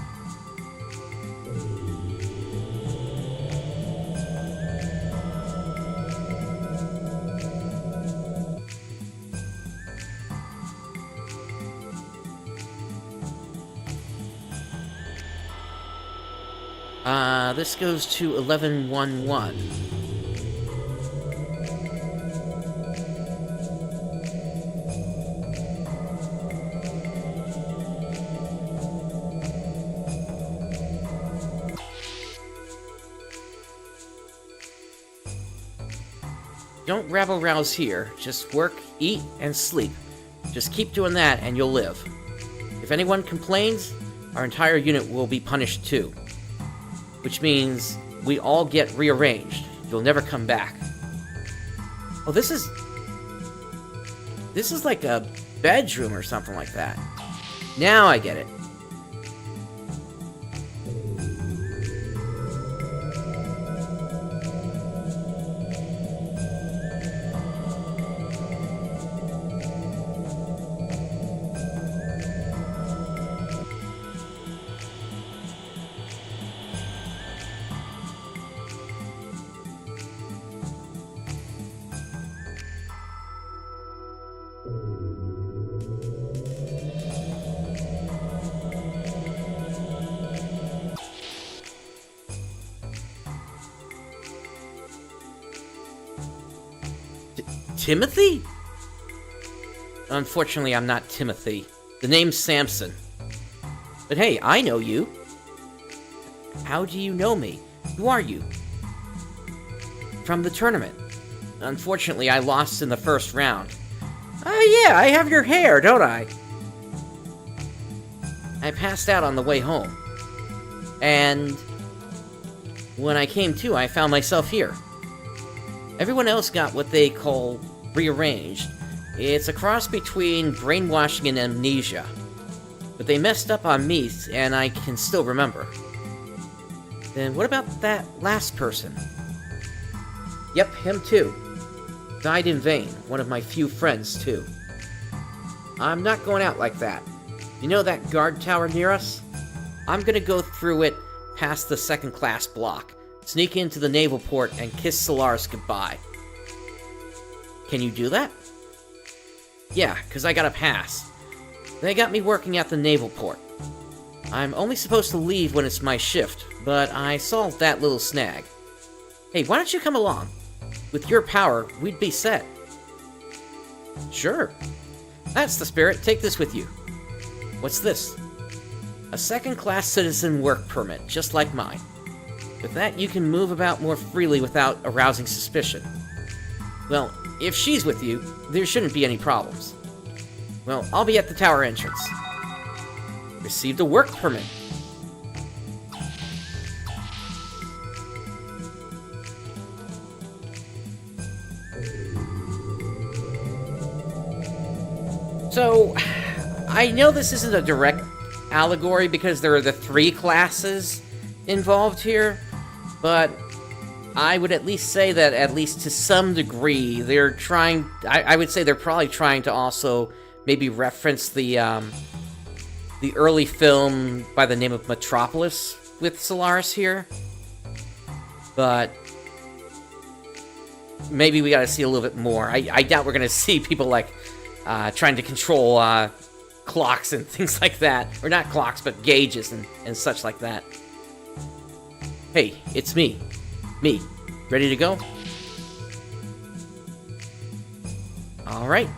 This goes to 1111. Don't rabble-rouse here. Just work, eat, and sleep. Just keep doing that and you'll live. If anyone complains, our entire unit will be punished too. Which means we all get rearranged. You'll never come back. Oh, this is like a bedroom or something like that. Now I get it. Timothy? Unfortunately, I'm not Timothy. The name's Samson. But hey, I know you. How do you know me? Who are you? From the tournament. Unfortunately, I lost in the first round. Oh yeah, I have your hair, don't I? I passed out on the way home. And when I came to, I found myself here. Everyone else got what they call rearranged. It's a cross between brainwashing and amnesia. But they messed up on me, and I can still remember. Then what about that last person? Yep, him too. Died in vain. One of my few friends, too. I'm not going out like that. You know that guard tower near us? I'm gonna go through it past the second-class block, sneak into the naval port, and kiss Solaris goodbye. Can you do that? Yeah, because I got a pass. They got me working at the naval port. I'm only supposed to leave when it's my shift, but I solved that little snag. Hey, why don't you come along? With your power, we'd be set. Sure. That's the spirit. Take this with you. What's this? A second-class citizen work permit, just like mine. With that, you can move about more freely without arousing suspicion. Well, if she's with you, there shouldn't be any problems. Well, I'll be at the tower entrance. Received a work permit. So, I know this isn't a direct allegory because there are the 3 classes involved here, but I would at least say that, at least to some degree, they're trying... I would say they're probably trying to also maybe reference the early film by the name of Metropolis with Solaris here. But maybe we gotta see a little bit more. I doubt we're gonna see people, like, trying to control clocks and things like that. Or not clocks, but gauges and such like that. Hey, it's me. Me. Ready to go? Alright.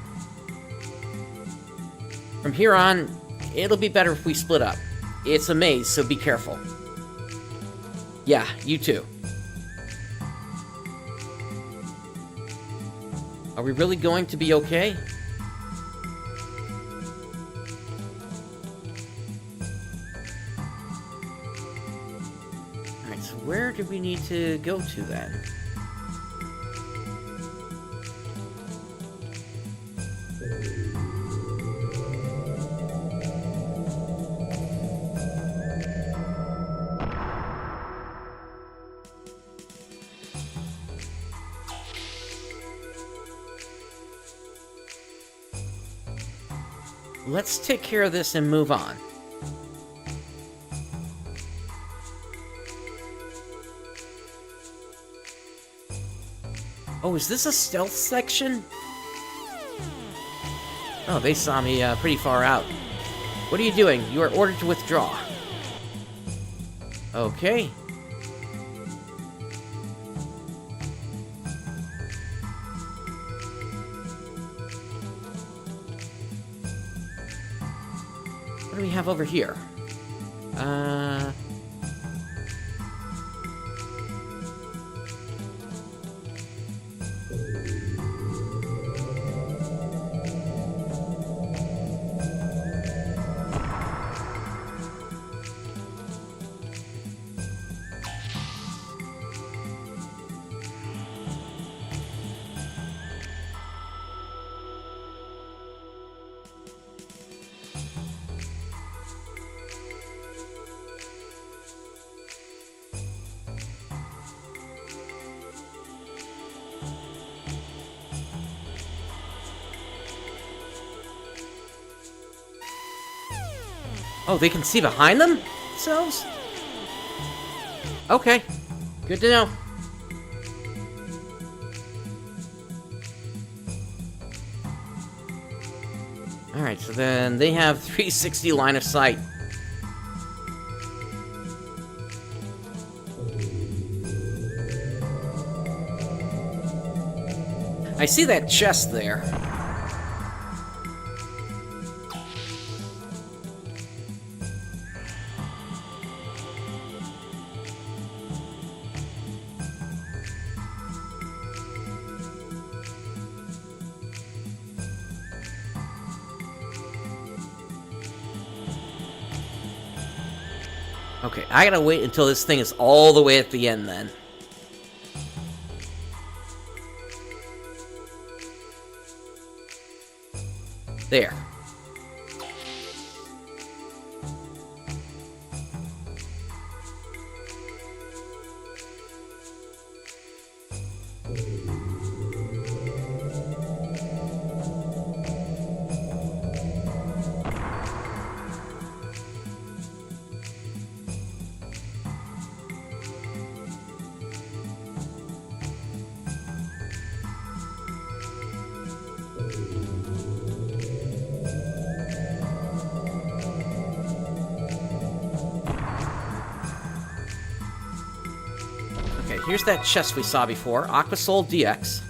From here on, it'll be better if we split up. It's a maze, so be careful. Yeah, you too. Are we really going to be okay? Alright, so where do we need to go to then? Let's take care of this and move on. Oh, is this a stealth section? Oh, they saw me pretty far out. What are you doing? You are ordered to withdraw. Okay. What do we have over here? Oh, they can see behind themselves? Okay. Good to know. Alright, so then they have 360 line of sight. I see that chest there. Okay, I gotta wait until this thing is all the way at the end then. There. Okay, here's that chest we saw before. Aqua Soul DX.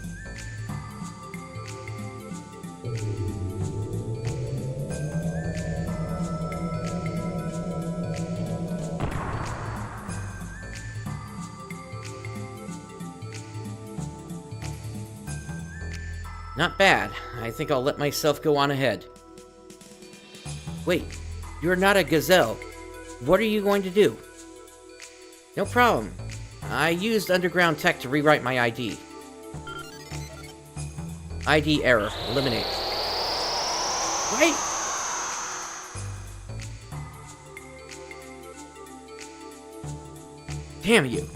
Not bad. I think I'll let myself go on ahead. Wait, you're not a gazelle. What are you going to do? No problem. I used underground tech to rewrite my ID. ID error. Eliminate. Right? Damn you.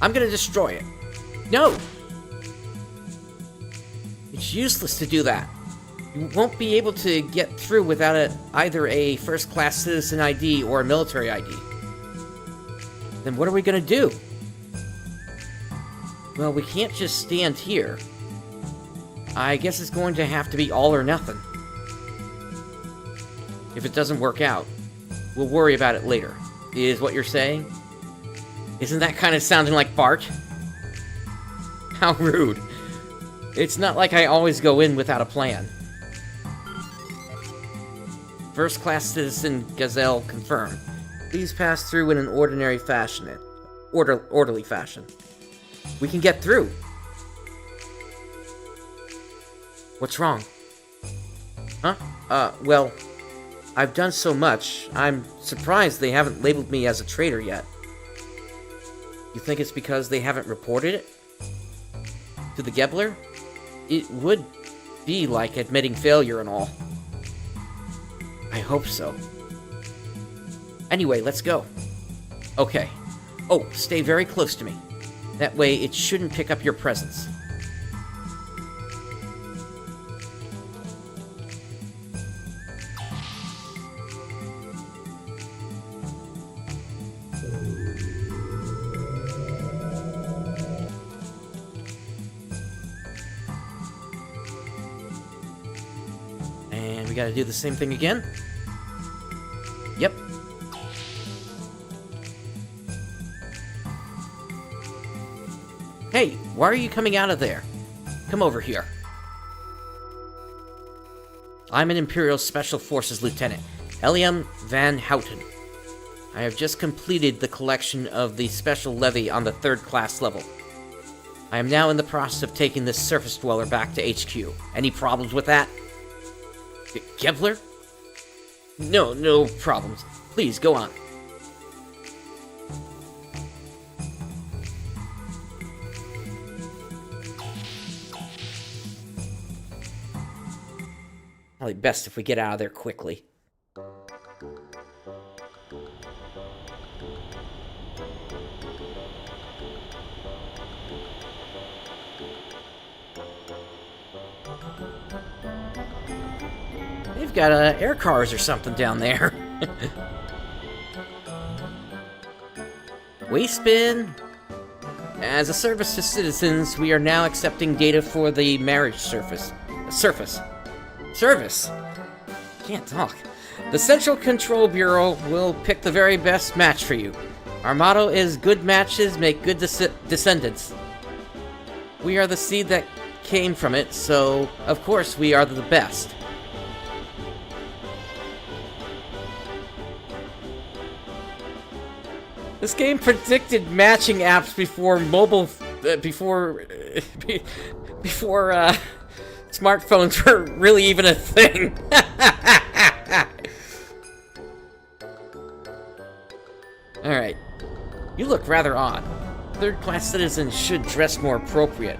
I'm gonna destroy it. No! It's useless to do that. You won't be able to get through without either a first-class citizen ID or a military ID. Then what are we gonna do? Well, we can't just stand here. I guess it's going to have to be all or nothing. If it doesn't work out, we'll worry about it later, is what you're saying? Isn't that kind of sounding like Bart? How rude. It's not like I always go in without a plan. First-class citizen Gazelle confirmed. Please pass through in an ordinary fashion. Orderly fashion. We can get through. What's wrong? Huh? Well, I've done so much. I'm surprised they haven't labeled me as a traitor yet. You think it's because they haven't reported it? To the Gebler? It would be like admitting failure and all. I hope so. Anyway, let's go. Okay. Oh, stay very close to me. That way, it shouldn't pick up your presence. And we gotta do the same thing again. Yep. Hey, why are you coming out of there? Come over here. I'm an Imperial Special Forces Lieutenant, Eliam Van Houten. I have just completed the collection of the Special Levy on the 3rd class level. I am now in the process of taking this surface dweller back to HQ. Any problems with that? Gebler? No problems. Please, go on. Probably best if we get out of there quickly. They've got air cars or something down there. Waste bin. As a service to citizens, we are now accepting data for the marriage service. Can't talk. The Central Control Bureau will pick the very best match for you. Our motto is good matches make good descendants. We are the seed that came from it, so of course we are the best. This game predicted matching apps before mobile, before smartphones were really even a thing. Alright. You look rather odd. 3rd class citizens should dress more appropriate.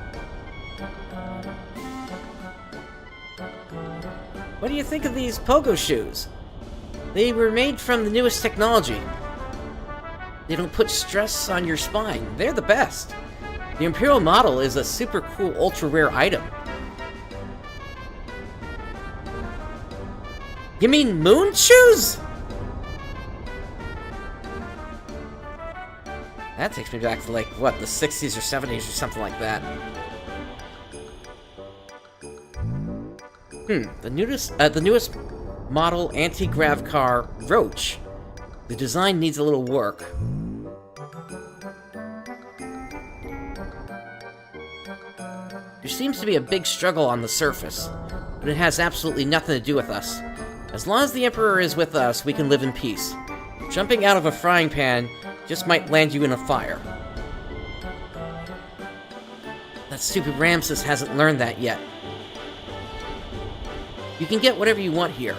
What do you think of these pogo shoes? They were made from the newest technology. They don't put stress on your spine. They're the best. The Imperial model is a super cool, ultra-rare item. You mean moon shoes? That takes me back to, like, what, the 60s or 70s or something like that. The newest model anti-grav car, Roach. The design needs a little work. There seems to be a big struggle on the surface, but it has absolutely nothing to do with us. As long as the Emperor is with us, we can live in peace. Jumping out of a frying pan just might land you in a fire. That stupid Ramses hasn't learned that yet. You can get whatever you want here.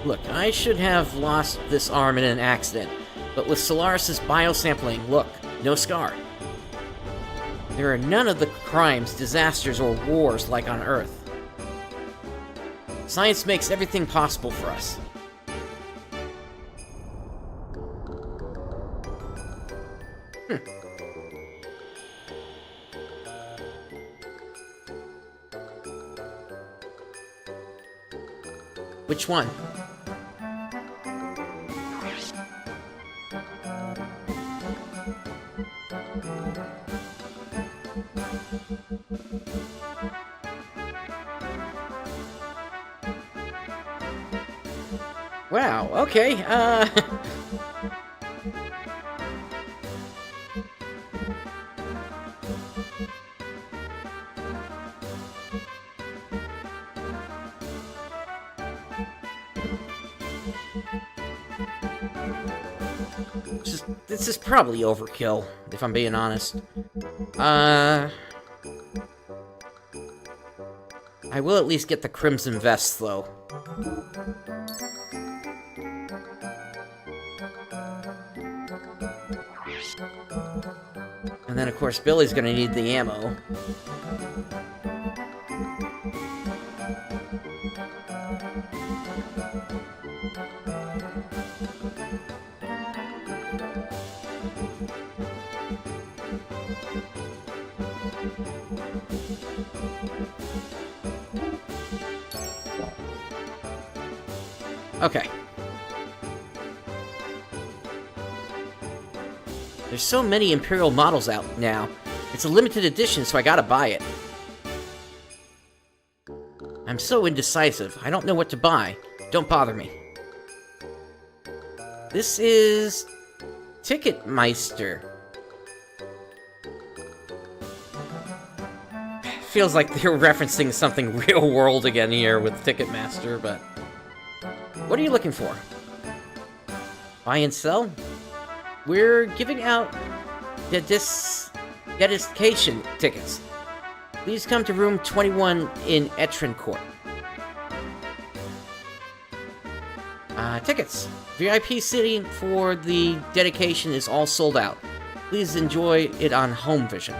Look, I should have lost this arm in an accident, but with Solaris' biosampling, look, no scar. There are none of the crimes, disasters, or wars like on Earth. Science makes everything possible for us. Which one? Wow, okay, This is probably overkill, if I'm being honest. I will at least get the Crimson Vest, though. And then, of course, Billy's gonna need the ammo. Okay. There's so many Imperial models out now. It's a limited edition, so I gotta buy it. I'm so indecisive. I don't know what to buy. Don't bother me. This is... Ticketmeister. Feels like they're referencing something real world again here with Ticketmaster, but... What are you looking for? Buy and sell? We're giving out dedication tickets. Please come to room 21 in Etrin Court. Tickets. VIP seating for the dedication is all sold out. Please enjoy it on home vision.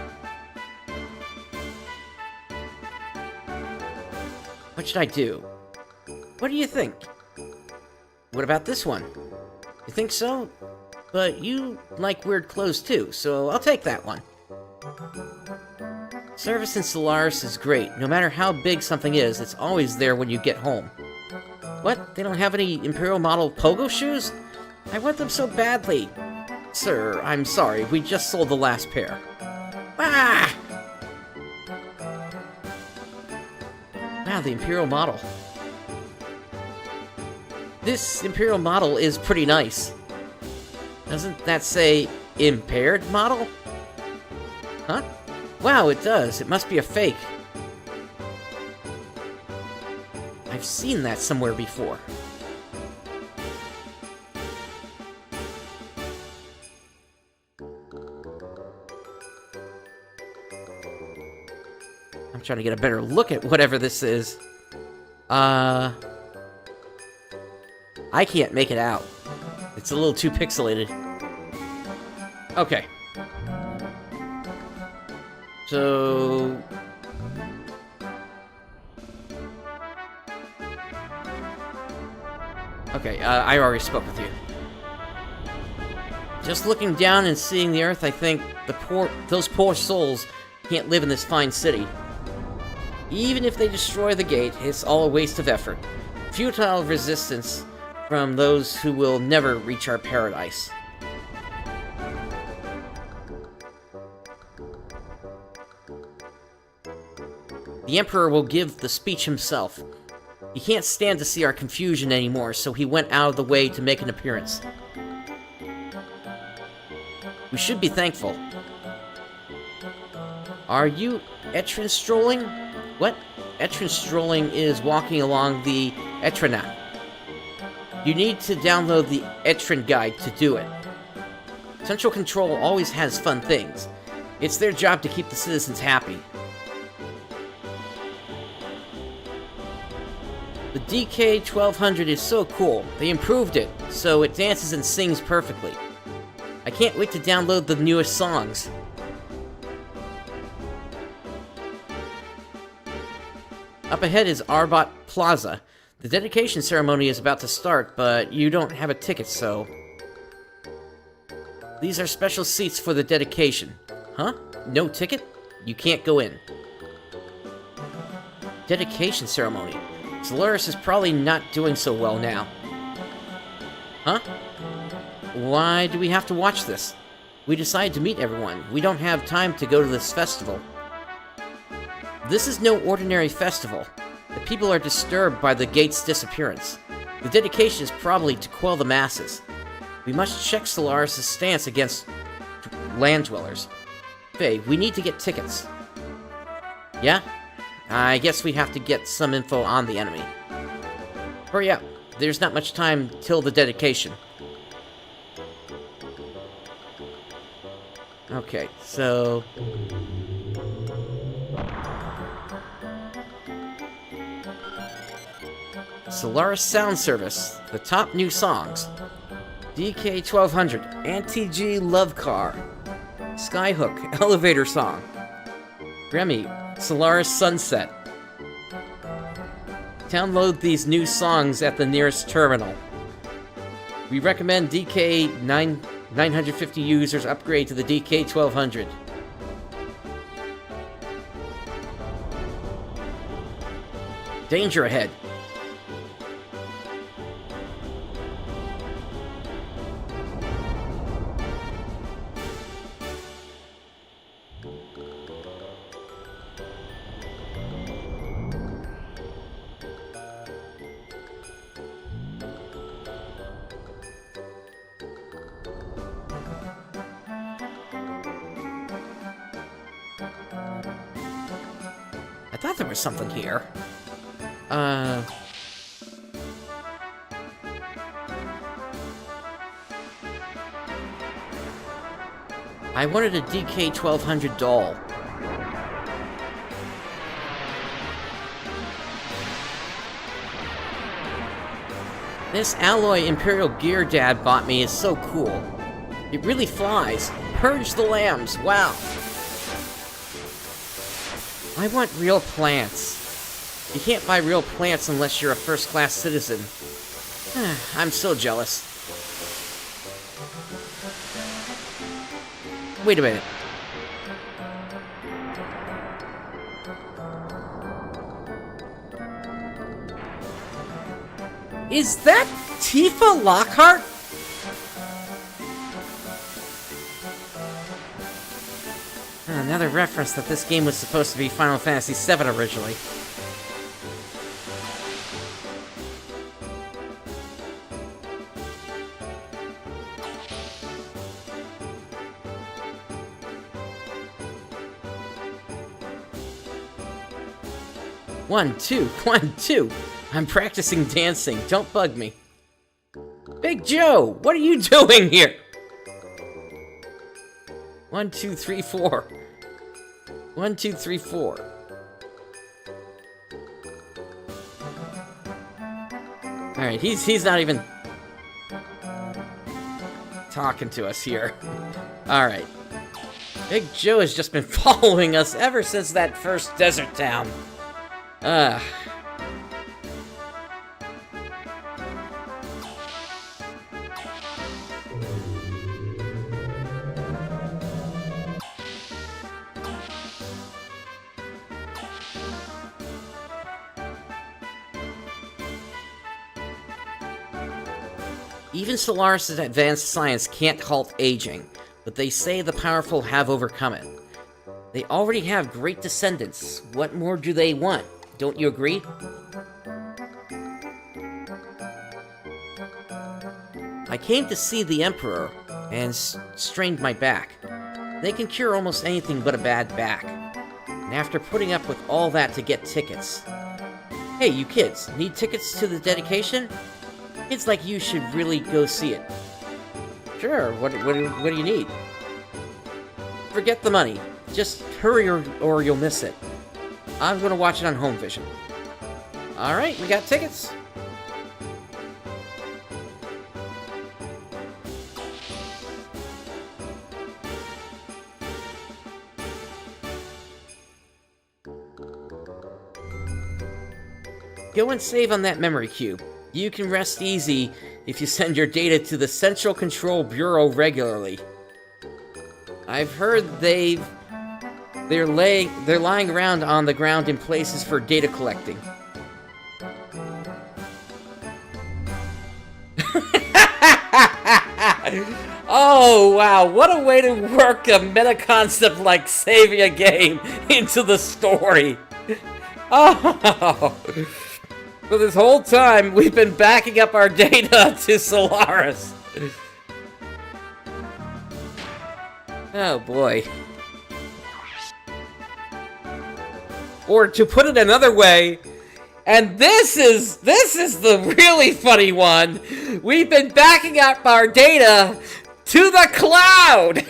What should I do? What do you think? What about this one? You think so? But you like weird clothes too, so I'll take that one. Service in Solaris is great. No matter how big something is, it's always there when you get home. What? They don't have any Imperial model pogo shoes? I want them so badly. Sir, I'm sorry. We just sold the last pair. Ah! Wow, the Imperial model. This Imperial model is pretty nice. Doesn't that say impaired model? Huh? Wow, it does. It must be a fake. I've seen that somewhere before. I'm trying to get a better look at whatever this is. I can't make it out. It's a little too pixelated. Okay. So... Okay, I already spoke with you. Just looking down and seeing the Earth, I think those poor souls can't live in this fine city. Even if they destroy the gate, it's all a waste of effort. Futile resistance from those who will never reach our paradise. The Emperor will give the speech himself. He can't stand to see our confusion anymore, so he went out of the way to make an appearance. We should be thankful. Are you Etrin strolling? What? Etrin strolling is walking along the Etrinat. You need to download the Etrin guide to do it. Central Control always has fun things. It's their job to keep the citizens happy. The DK1200 is so cool. They improved it, so it dances and sings perfectly. I can't wait to download the newest songs. Up ahead is Arbot Plaza. The dedication ceremony is about to start, but you don't have a ticket, so... These are special seats for the dedication. Huh? No ticket? You can't go in. Dedication ceremony. Solaris is probably not doing so well now. Huh? Why do we have to watch this? We decided to meet everyone. We don't have time to go to this festival. This is no ordinary festival. The people are disturbed by the gate's disappearance. The dedication is probably to quell the masses. We must check Solaris' stance against land dwellers. Faye, we need to get tickets. Yeah? I guess we have to get some info on the enemy. Hurry up. There's not much time till the dedication. Okay, so... Solaris Sound Service, the top new songs. DK1200, Anti-G Love Car. Skyhook, Elevator Song. Remy, Solaris Sunset. Download these new songs at the nearest terminal. We recommend DK950 users upgrade to the DK1200. Danger ahead. I thought there was something here. I wanted a DK1200 doll. This alloy Imperial gear Dad bought me is so cool. It really flies. Purge the lambs, wow. I want real plants. You can't buy real plants unless you're a first-class citizen. I'm so jealous. Wait a minute. Is that Tifa Lockhart? Another reference that this game was supposed to be Final Fantasy VII originally. One, two, 1, 2. I'm practicing dancing. Don't bug me. Big Joe, what are you doing here? 1, 2, 3, 4. 1, 2, 3, 4. Alright, he's not even talking to us here. Alright. Big Joe has just been following us ever since that first desert town. Even Solaris' advanced science can't halt aging, but they say the powerful have overcome it. They already have great descendants. What more do they want? Don't you agree? I came to see the Emperor, and strained my back. They can cure almost anything but a bad back. And after putting up with all that to get tickets... Hey, you kids, need tickets to the dedication? Kids like you should really go see it. Sure, what do you need? Forget the money. Just hurry or you'll miss it. I'm gonna watch it on home vision. Alright, we got tickets. Go and save on that memory cube. You can rest easy if you send your data to the Central Control Bureau regularly. I've heard they're lying around on the ground in places for data collecting. Oh wow, what a way to work a meta concept like saving a game into the story. Oh. So this whole time, we've been backing up our data to Solaris. Oh boy. Or to put it another way, and this is the really funny one, we've been backing up our data to the cloud!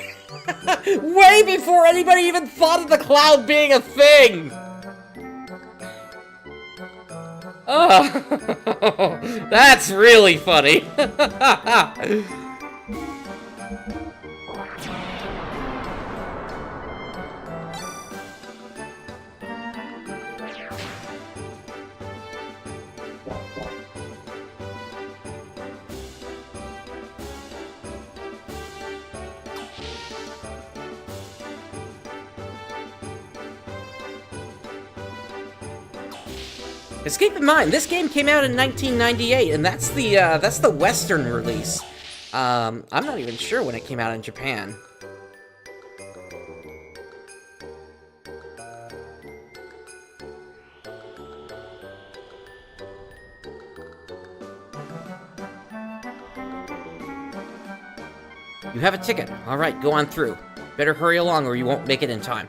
Way before anybody even thought of the cloud being a thing! Oh, that's really funny. Just keep in mind, this game came out in 1998, and that's the Western release. I'm not even sure when it came out in Japan. You have a ticket. All right, go on through. Better hurry along or you won't make it in time.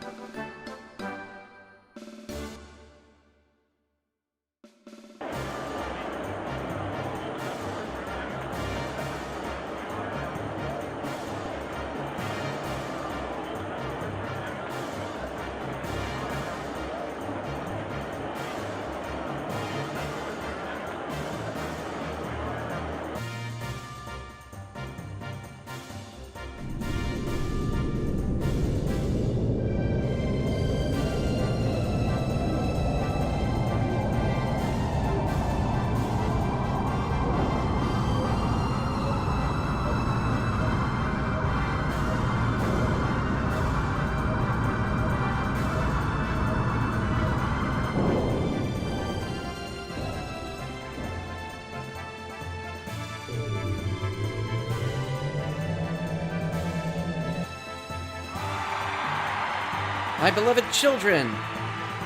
My beloved children,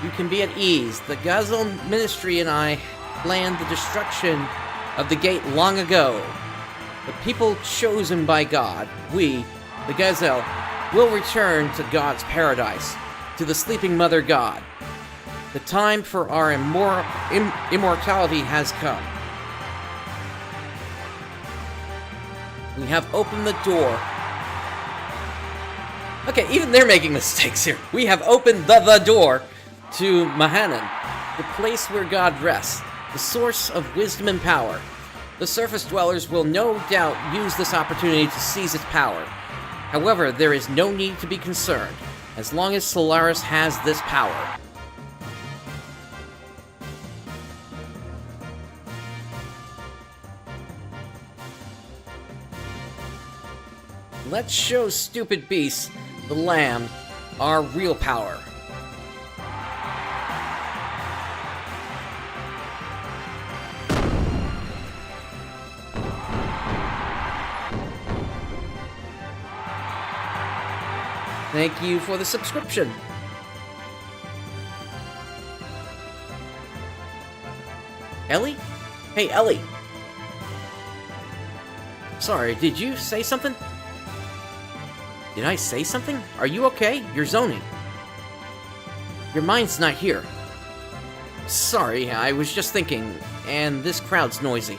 you can be at ease. The Gazelle Ministry and I planned the destruction of the gate long ago. The people chosen by God, we, the Gazelle, will return to God's paradise, to the sleeping Mother God. The time for our immortality has come. We have opened the door. Okay, even they're making mistakes here. We have opened the door to Mahanan, the place where God rests, the source of wisdom and power. The surface dwellers will no doubt use this opportunity to seize its power. However, there is no need to be concerned, as long as Solaris has this power. Let's show stupid beasts, the Lamb, our real power. Thank you for the subscription. Ellie? Hey, Ellie. Sorry, did you say something? Did I say something? Are you okay? You're zoning. Your mind's not here. Sorry, I was just thinking, and this crowd's noisy.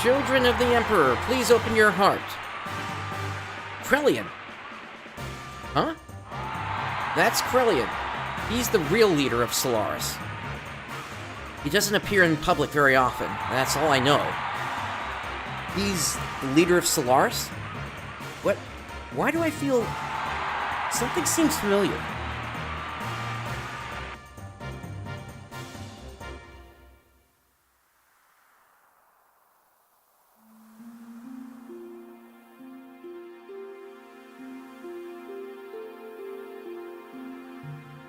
Children of the Emperor, please open your heart. Krellian. Huh? That's Krellian. He's the real leader of Solaris. He doesn't appear in public very often, that's all I know. He's the leader of Solaris? What? Why do I feel... something seems familiar.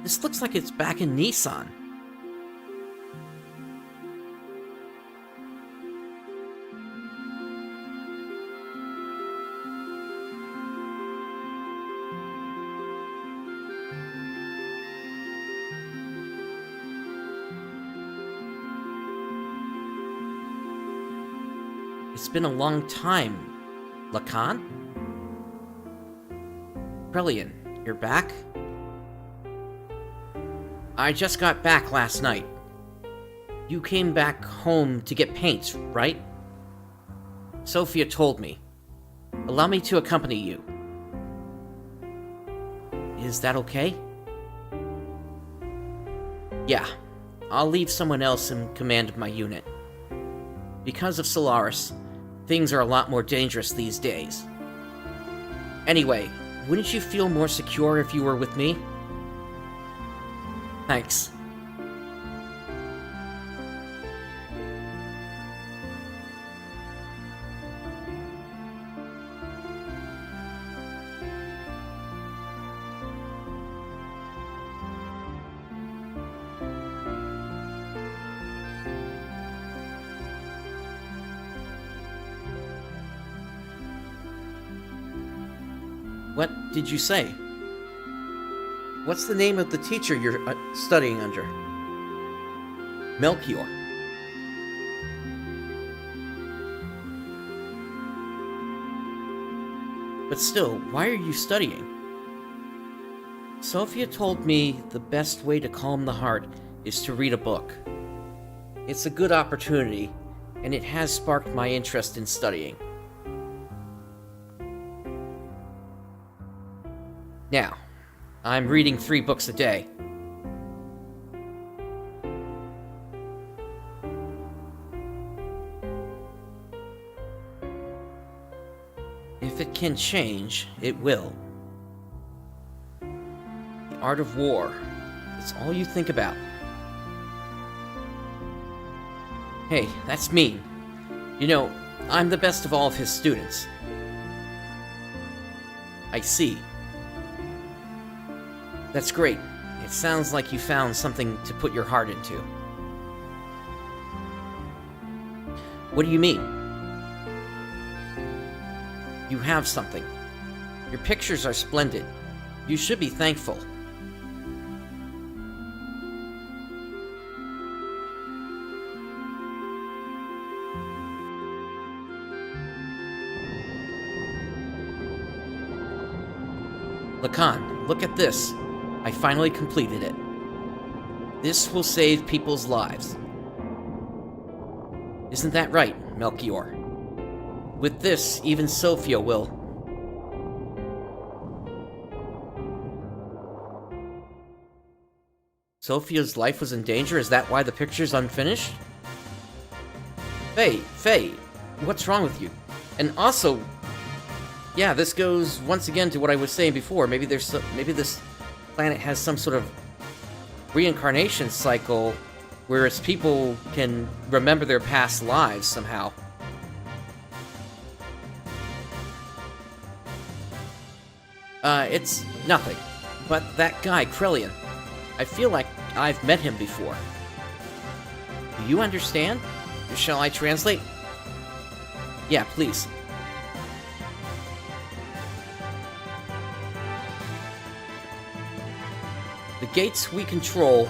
This looks like it's back in Nisan. It's been a long time. Lacan? Brilliant. You're back? I just got back last night. You came back home to get paints, right? Sophia told me. Allow me to accompany you. Is that okay? Yeah, I'll leave someone else in command of my unit. Because of Solaris, things are a lot more dangerous these days. Anyway, wouldn't you feel more secure if you were with me? Thanks. What did you say? What's the name of the teacher you're studying under? Melchior. But still, why are you studying? Sophia told me the best way to calm the heart is to read a book. It's a good opportunity, and it has sparked my interest in studying. Now, I'm reading 3 books a day. If it can change, it will. The art of war. It's all you think about. Hey, that's mean. You know, I'm the best of all of his students. I see. That's great. It sounds like you found something to put your heart into. What do you mean? You have something. Your pictures are splendid. You should be thankful. Lacan, look at this. I finally completed it. This will save people's lives. Isn't that right, Melchior? With this, even Sophia will... Sophia's life was in danger? Is that why the picture's unfinished? Faye, what's wrong with you? And also... Yeah, this goes once again to what I was saying before. Maybe this planet has some sort of reincarnation cycle, whereas people can remember their past lives somehow. It's nothing. But that guy, Krellian, I feel like I've met him before. Do you understand? Shall I translate? Yeah, please. The gates we control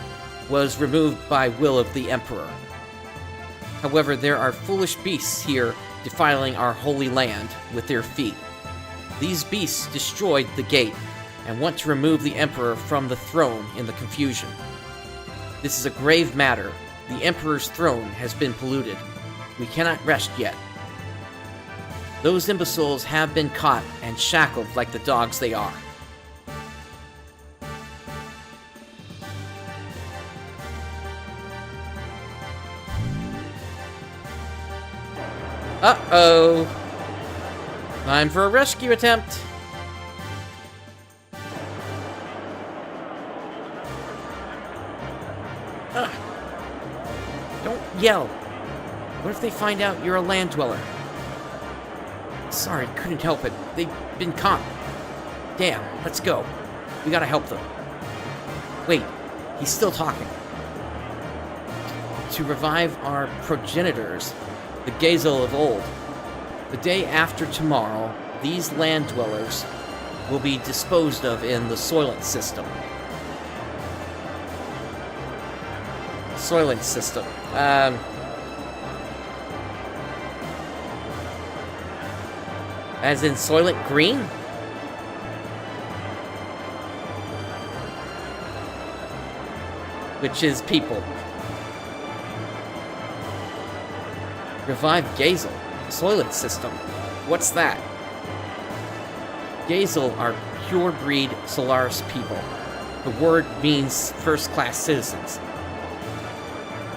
was removed by will of the Emperor. However, there are foolish beasts here defiling our holy land with their feet. These beasts destroyed the gate and want to remove the Emperor from the throne in the confusion. This is a grave matter. The Emperor's throne has been polluted. We cannot rest yet. Those imbeciles have been caught and shackled like the dogs they are. Uh-oh. Time for a rescue attempt. Don't yell. What if they find out you're a land dweller? Sorry, couldn't help it. They've been caught. Damn, let's go. We gotta help them. Wait, he's still talking. To revive our progenitors, the Gazel of old. The day after tomorrow, these land dwellers will be disposed of in the Soylent system. Soylent system. As in Soylent Green? Which is people. Revive Gazel. Soylent system. What's that? Gazel are pure-breed Solaris people. The word means first-class citizens.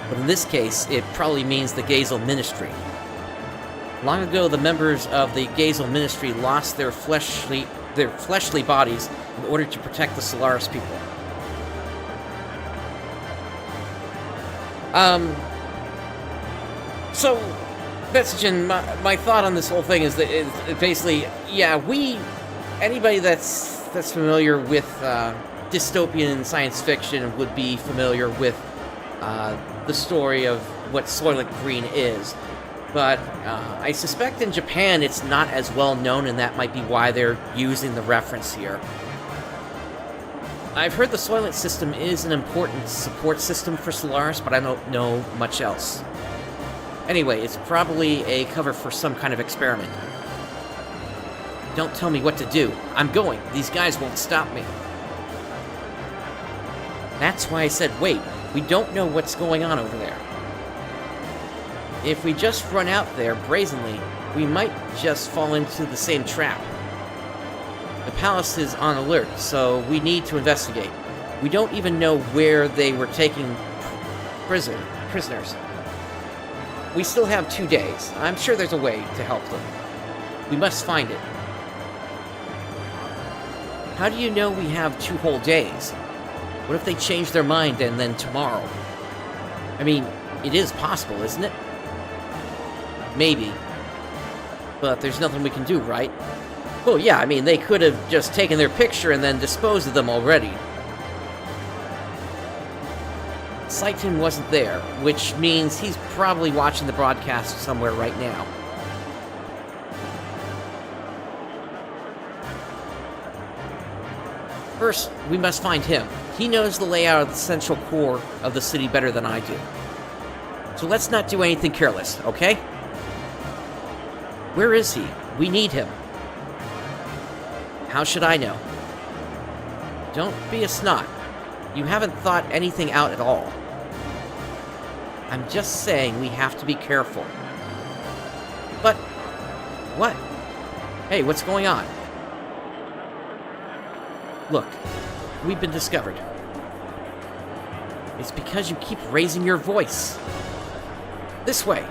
But in this case, it probably means the Gazel Ministry. Long ago, the members of the Gazel Ministry lost their fleshly bodies in order to protect the Solaris people. So, Betsgen, my thought on this whole thing is that it basically, yeah, anybody that's familiar with dystopian science fiction would be familiar with the story of what Soylent Green is. But I suspect in Japan it's not as well known, and that might be why they're using the reference here. I've heard the Soylent system is an important support system for Solaris, but I don't know much else. Anyway, it's probably a cover for some kind of experiment. Don't tell me what to do. I'm going. These guys won't stop me. That's why I said wait. We don't know what's going on over there. If we just run out there brazenly, we might just fall into the same trap. The palace is on alert, so we need to investigate. We don't even know where they were taking prisoners. We still have 2 days. I'm sure there's a way to help them. We must find it. How do you know we have 2 whole days? What if they change their mind and then tomorrow? I mean, it is possible, isn't it? Maybe. But there's nothing we can do, right? Well, yeah, I mean, they could have just taken their picture and then disposed of them already. Saiton wasn't there, which means he's probably watching the broadcast somewhere right now. First, we must find him. He knows the layout of the central core of the city better than I do. So let's not do anything careless, okay? Where is he? We need him. How should I know? Don't be a snot. You haven't thought anything out at all. I'm just saying we have to be careful. But, what? Hey, what's going on? Look, we've been discovered. It's because you keep raising your voice. This way.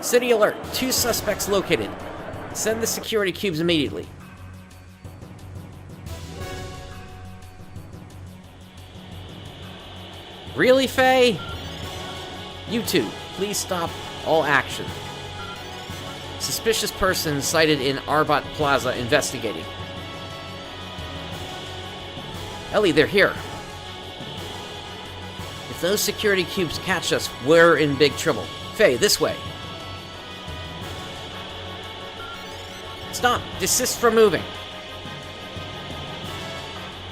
City alert. 2 suspects located. Send the security cubes immediately. Really, Faye? You two, please stop all action. Suspicious person sighted in Arbot Plaza investigating. Ellie, they're here. If those security cubes catch us, we're in big trouble. Faye, this way. Stop! Desist from moving.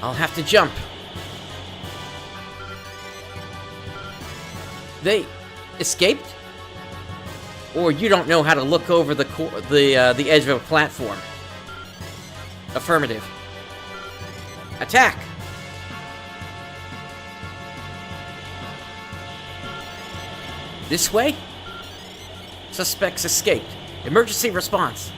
I'll have to jump. They escaped? Or you don't know how to look over the edge of a platform? Affirmative. Attack! This way? Suspects escaped. Emergency response.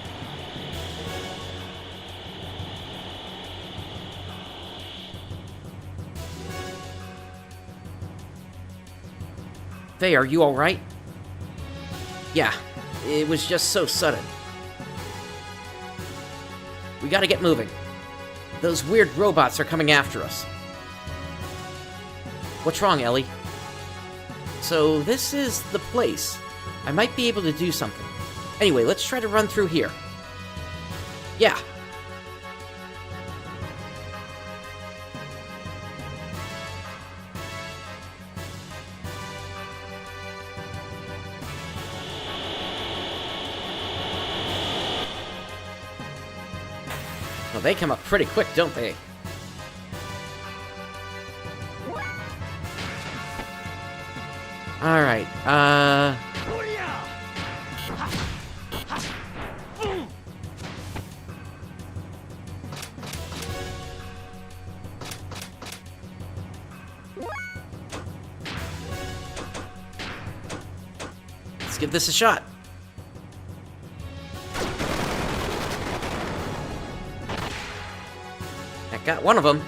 Faye, are you alright? Yeah, it was just so sudden. We gotta get moving. Those weird robots are coming after us. What's wrong, Ellie? So this is the place. I might be able to do something. Anyway, let's try to run through here. Yeah. Well, they come up pretty quick, don't they? Alright, let's give this a shot. I got one of them.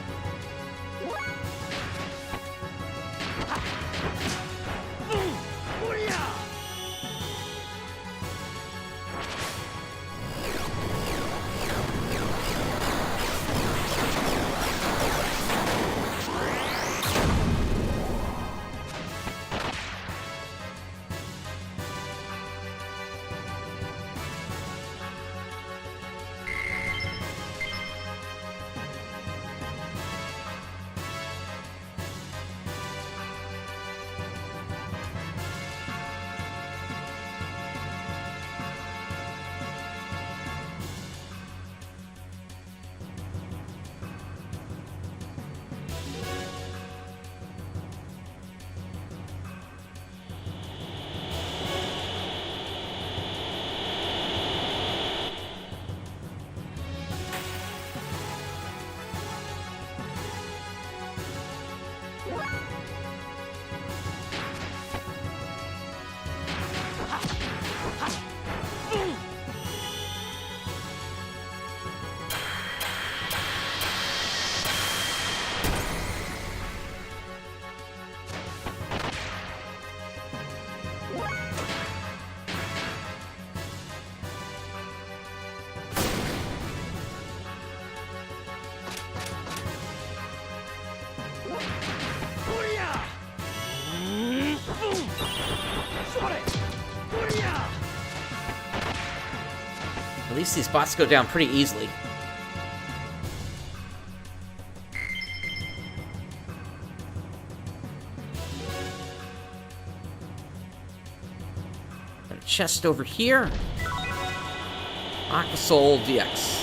At least these bots go down pretty easily. Got a chest over here. Aquasol DX.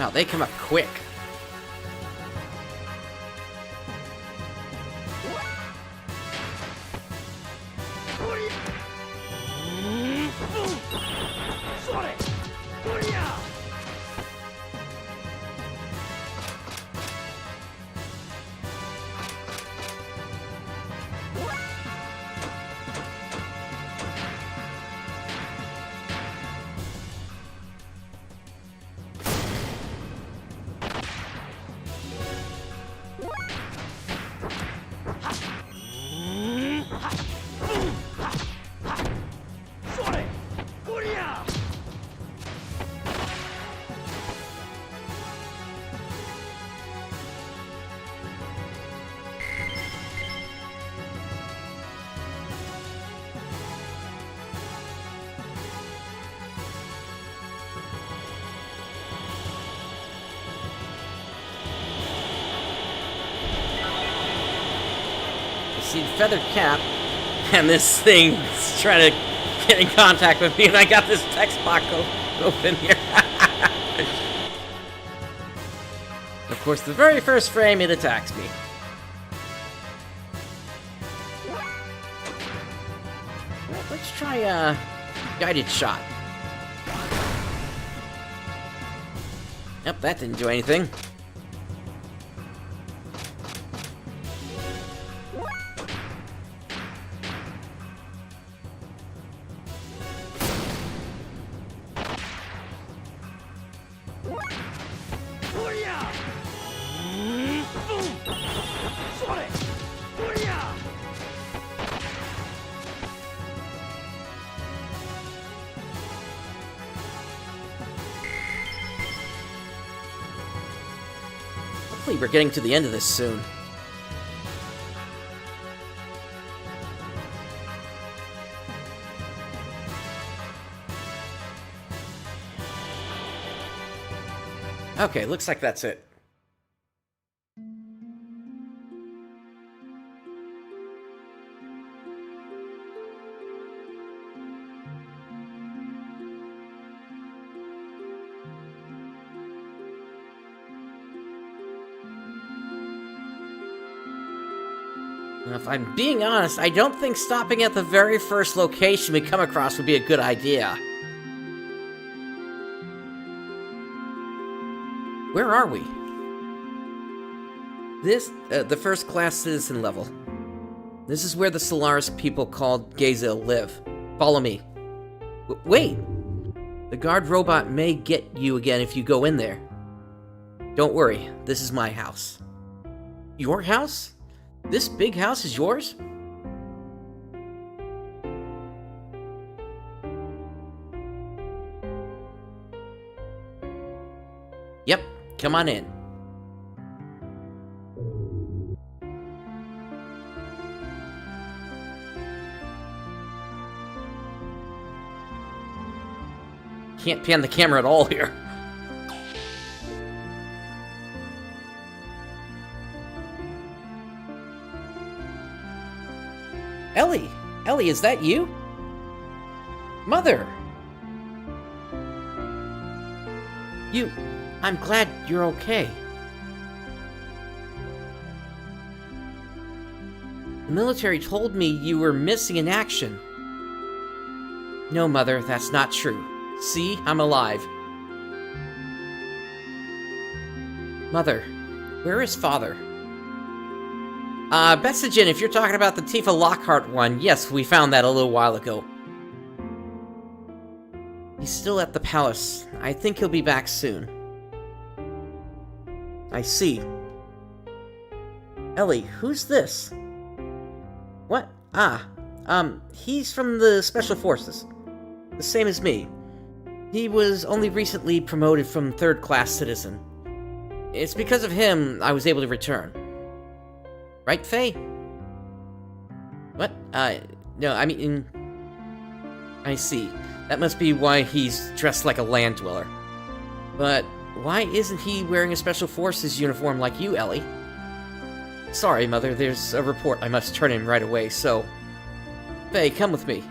Wow, they come up quick. See the feathered cap, and this thing's trying to get in contact with me, and I got this text box open here. Of course, the very first frame, it attacks me. Let's try a guided shot. Yep, that didn't do anything. Hopefully we're getting to the end of this soon. Okay, looks like that's it. If I'm being honest, I don't think stopping at the very first location we come across would be a good idea. Where are we? This, the first class citizen level. This is where the Solaris people called Gazil live. Follow me. Wait! The guard robot may get you again if you go in there. Don't worry, this is my house. Your house? This big house is yours? Yep, come on in. Can't pan the camera at all here. Ellie! Ellie, is that you? Mother! I'm glad you're okay. The military told me you were missing in action. No, Mother, that's not true. See, I'm alive. Mother, where is Father? Bessagen, if you're talking about the Tifa Lockhart one, yes, we found that a little while ago. He's still at the palace. I think he'll be back soon. I see. Ellie, who's this? What? He's from the Special Forces. The same as me. He was only recently promoted from third-class citizen. It's because of him I was able to return. Right, Faye? What? No, I mean... I see. That must be why he's dressed like a land dweller. But why isn't he wearing a Special Forces uniform like you, Ellie? Sorry, Mother, there's a report I must turn in right away, so... Faye, come with me.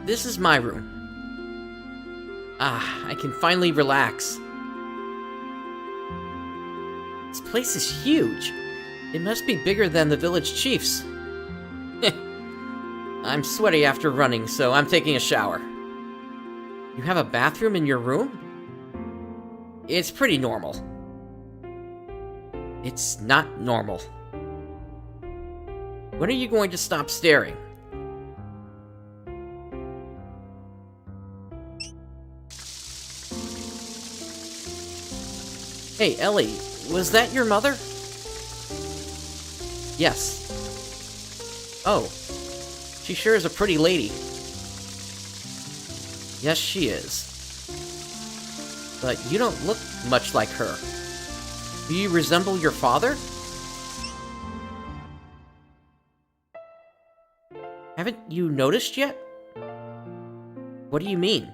This is my room. Ah, I can finally relax. This place is huge. It must be bigger than the village chief's. I'm sweaty after running, so I'm taking a shower. You have a bathroom in your room? It's pretty normal. It's not normal. When are you going to stop staring? Hey, Ellie, was that your mother? Yes. Oh, she sure is a pretty lady. Yes, she is. But you don't look much like her. Do you resemble your father? Haven't you noticed yet? What do you mean?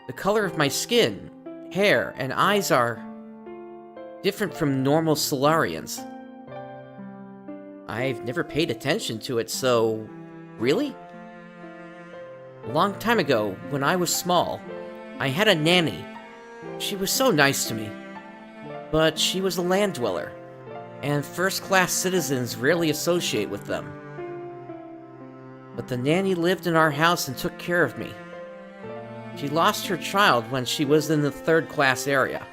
The color of my skin, hair, and eyes are different from normal Solarians. I've never paid attention to it, so... Really? A long time ago, when I was small, I had a nanny. She was so nice to me. But she was a land dweller, and first-class citizens rarely associate with them. But the nanny lived in our house and took care of me. She lost her child when she was in the third-class area.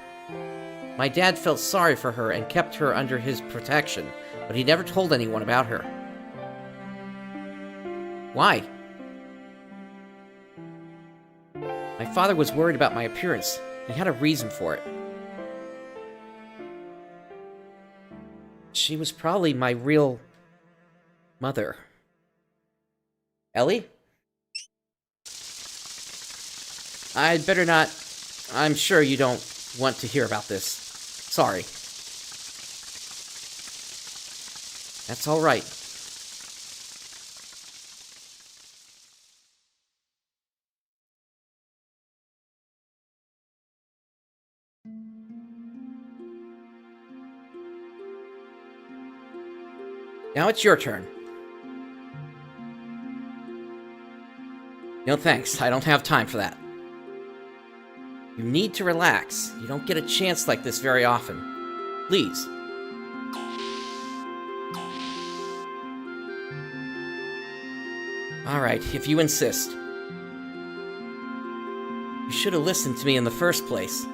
My dad felt sorry for her and kept her under his protection, but he never told anyone about her. Why? My father was worried about my appearance. He had a reason for it. She was probably my real mother. Ellie? I'd better not... I'm sure you don't want to hear about this. Sorry. That's all right. Now it's your turn. No thanks, I don't have time for that. You need to relax. You don't get a chance like this very often. Please. Alright, if you insist. You should have listened to me in the first place.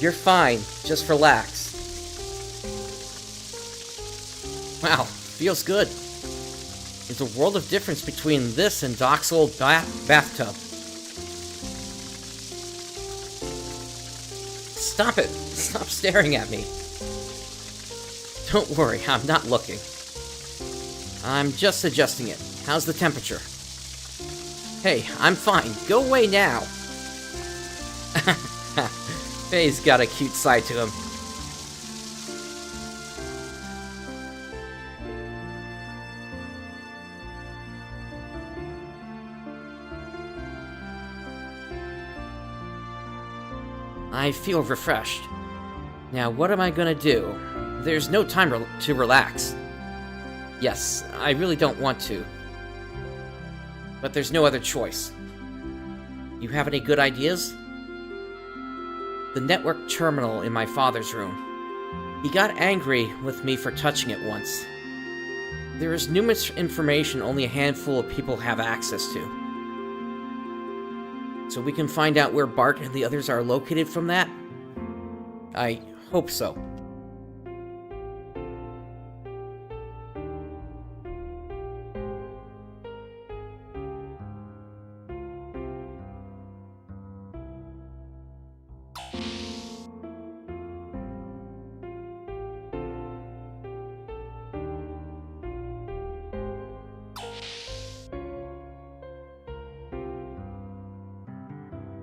You're fine. Just relax. Wow, feels good. There's a world of difference between this and Doc's old bathtub. Stop it! Stop staring at me. Don't worry, I'm not looking. I'm just adjusting it. How's the temperature? Hey, I'm fine. Go away now. Faye's got a cute side to him. I feel refreshed. Now, what am I gonna do? There's no time to relax. Yes, I really don't want to. But there's no other choice. You have any good ideas? The network terminal in my father's room. He got angry with me for touching it once. There is numerous information only a handful of people have access to. So we can find out where Bart and the others are located from that? I hope so.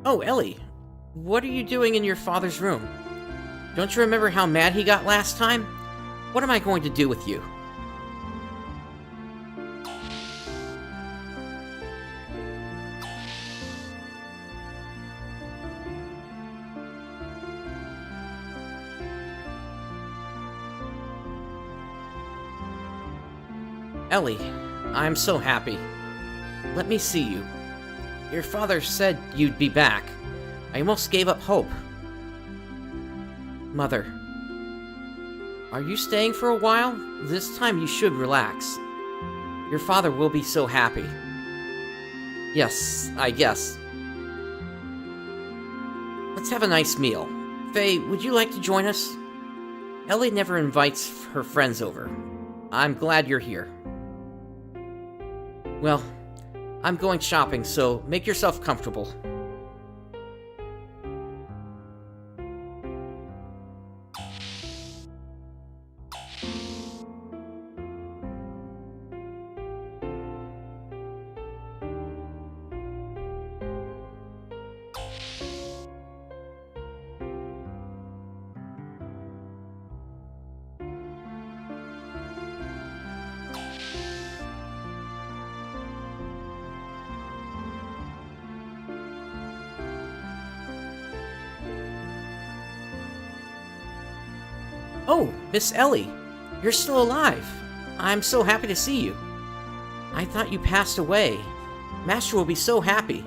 Oh, Ellie, what are you doing in your father's room? Don't you remember how mad he got last time? What am I going to do with you? Ellie, I'm so happy. Let me see you. Your father said you'd be back. I almost gave up hope. Mother, are you staying for a while? This time you should relax. Your father will be so happy. Yes, I guess. Let's have a nice meal. Faye, would you like to join us? Ellie never invites her friends over. I'm glad you're here. Well, I'm going shopping, so make yourself comfortable. Oh, Miss Ellie, you're still alive. I'm so happy to see you. I thought you passed away. Master will be so happy.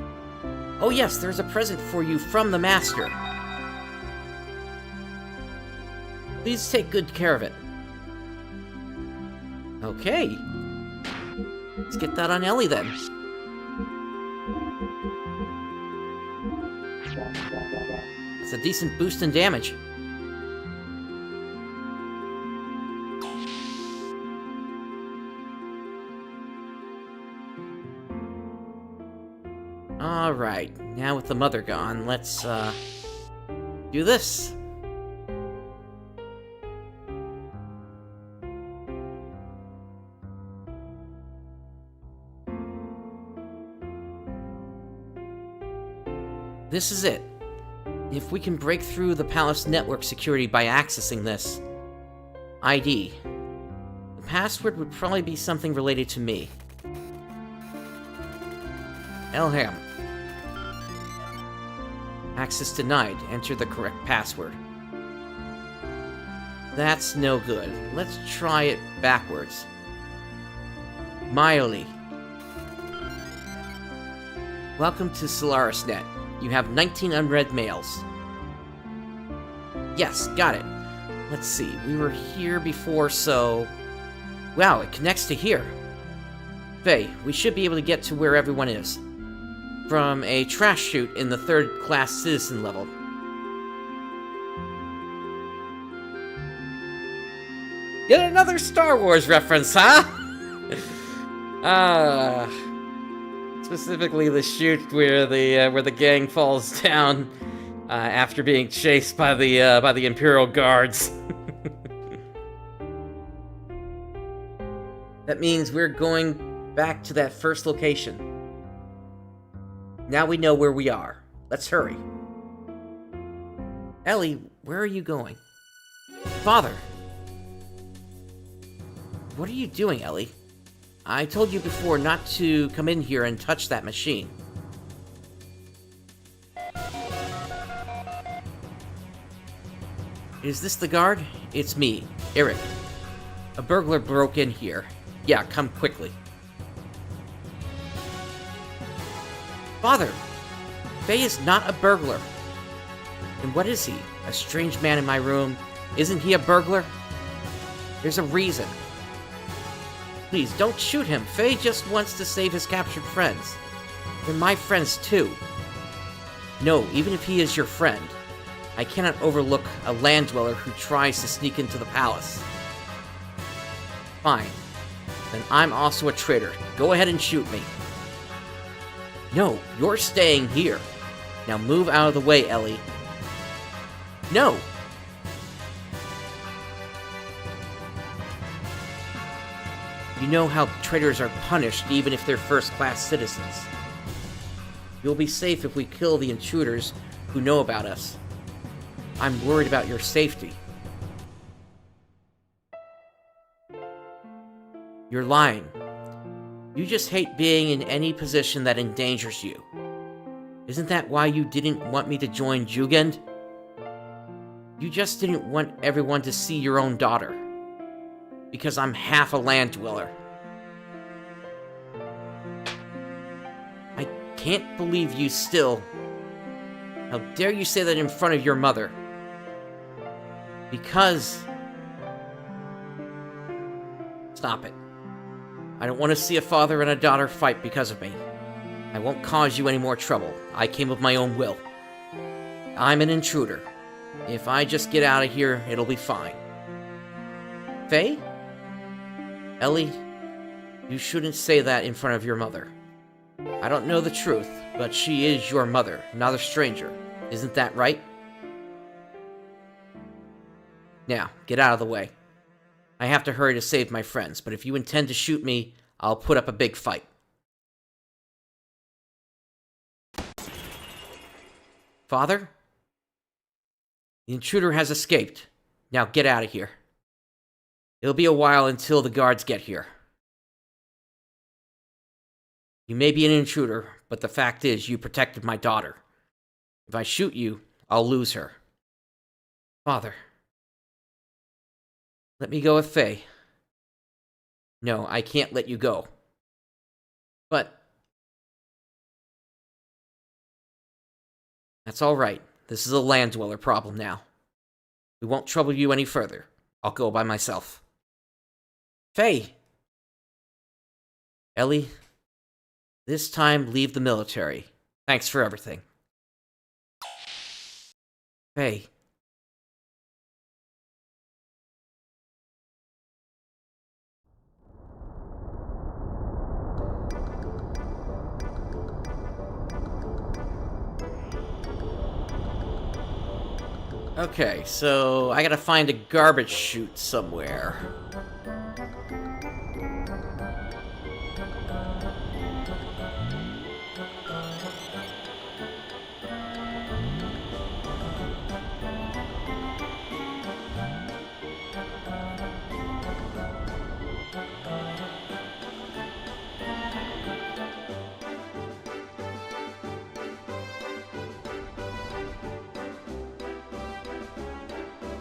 Oh yes, there's a present for you from the Master. Please take good care of it. Okay. Let's get that on Ellie then. It's a decent boost in damage. Alright, now with the mother gone, let's, do this. This is it. If we can break through the palace network security by accessing this ID, the password would probably be something related to me. Elham. Access denied. Enter the correct password. That's no good. Let's try it backwards. Miley. Welcome to SolarisNet. You have 19 unread mails. Yes, got it. Let's see, we were here before, so... Wow, it connects to here. Faye, we should be able to get to where everyone is. From a trash chute in the 3rd class citizen level. Yet another Star Wars reference, huh? Specifically the chute where the gang falls down after being chased by the Imperial Guards. That means we're going back to that first location. Now we know where we are. Let's hurry. Ellie, where are you going? Father! What are you doing, Ellie? I told you before not to come in here and touch that machine. Is this the guard? It's me, Eric. A burglar broke in here. Yeah, come quickly. Father! Faye is not a burglar. And what is he? A strange man in my room? Isn't he a burglar? There's a reason. Please, don't shoot him. Faye just wants to save his captured friends. They're my friends, too. No, even if he is your friend, I cannot overlook a land dweller who tries to sneak into the palace. Fine. Then I'm also a traitor. Go ahead and shoot me. No, you're staying here. Now move out of the way, Ellie. No! You know how traitors are punished even if they're first-class citizens. You'll be safe if we kill the intruders who know about us. I'm worried about your safety. You're lying. You just hate being in any position that endangers you. Isn't that why you didn't want me to join Jugend? You just didn't want everyone to see your own daughter. Because I'm half a land dweller. can't believe you still... How dare you say that in front of your mother? Because... Stop it. I don't want to see a father and a daughter fight because of me. I won't cause you any more trouble. I came of my own will. I'm an intruder. If I just get out of here, it'll be fine. Faye? Ellie, you shouldn't say that in front of your mother. I don't know the truth, but she is your mother, not a stranger. Isn't that right? Now, get out of the way. I have to hurry to save my friends, but if you intend to shoot me, I'll put up a big fight. Father? The intruder has escaped. Now get out of here. It'll be a while until the guards get here. You may be an intruder, but the fact is you protected my daughter. If I shoot you, I'll lose her. Father. Let me go with Faye. No, I can't let you go. But... That's all right. This is a land dweller problem now. We won't trouble you any further. I'll go by myself. Faye! Ellie, this time leave the military. Thanks for everything. Faye. Okay, so I gotta find a garbage chute somewhere.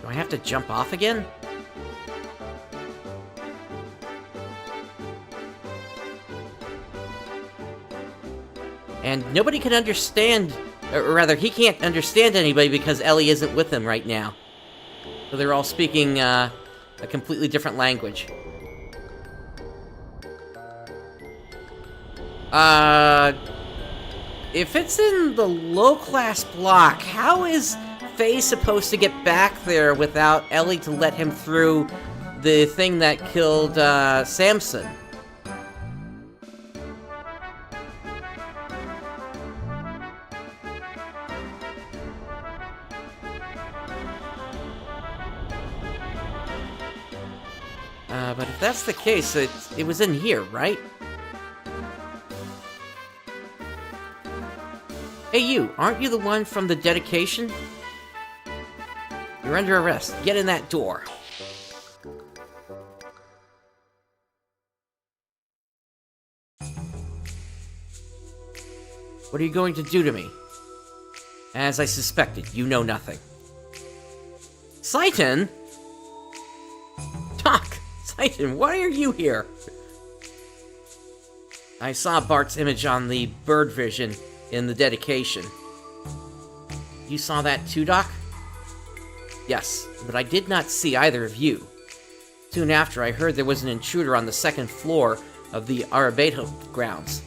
Do I have to jump off again? And nobody can understand, or rather, he can't understand anybody because Ellie isn't with him right now. So they're all speaking a completely different language. If it's in the low-class block, how is Faye supposed to get back there without Ellie to let him through the thing that killed Samson? But if that's the case, it was in here, right? Hey you, aren't you the one from the dedication? You're under arrest. Get in that door. What are you going to do to me? As I suspected, you know nothing. Saitan? Doc! Saitan, why are you here? I saw Bart's image on the bird vision in the dedication. You saw that too, Doc? Yes, but I did not see either of you. Soon after, I heard there was an intruder on the second floor of the Arabeto grounds.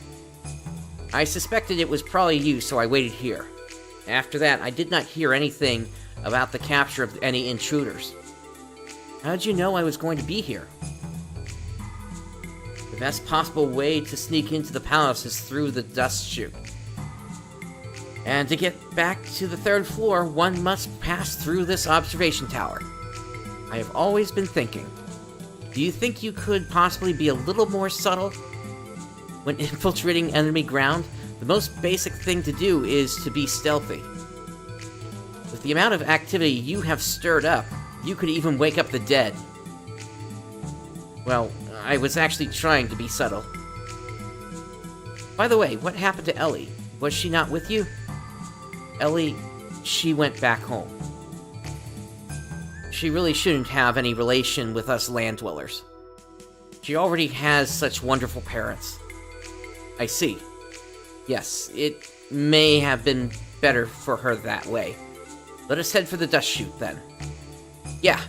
I suspected it was probably you, so I waited here. After that, I did not hear anything about the capture of any intruders. How did you know I was going to be here? The best possible way to sneak into the palace is through the dust chute. And to get back to the third floor, one must pass through this observation tower. I have always been thinking, do you think you could possibly be a little more subtle? When infiltrating enemy ground, the most basic thing to do is to be stealthy. With the amount of activity you have stirred up, you could even wake up the dead. Well, I was actually trying to be subtle. By the way, what happened to Ellie? Was she not with you? Ellie, she went back home. She really shouldn't have any relation with us land dwellers. She already has such wonderful parents. I see. Yes, it may have been better for her that way. Let us head for the dust chute, then. Yeah.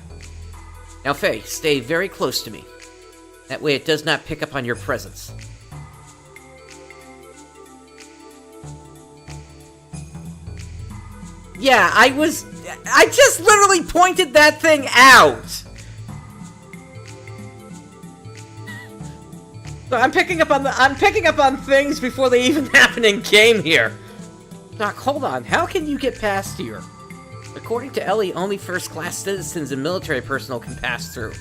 Now, Faye, stay very close to me. That way it does not pick up on your presence. Yeah, I just literally pointed that thing out! So I'm picking up on things before they even happen in game here. Doc, hold on. How can you get past here? According to Ellie, only first-class citizens and military personnel can pass through.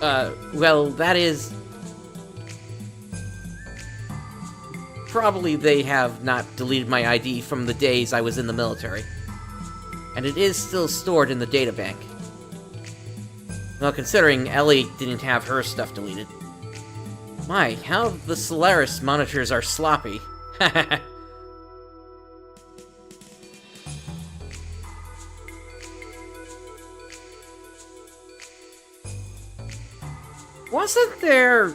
Well, that is... Probably they have not deleted my ID from the days I was in the military. And it is still stored in the databank. Well, considering Ellie didn't have her stuff deleted. My, how the Solaris monitors are sloppy. Wasn't there...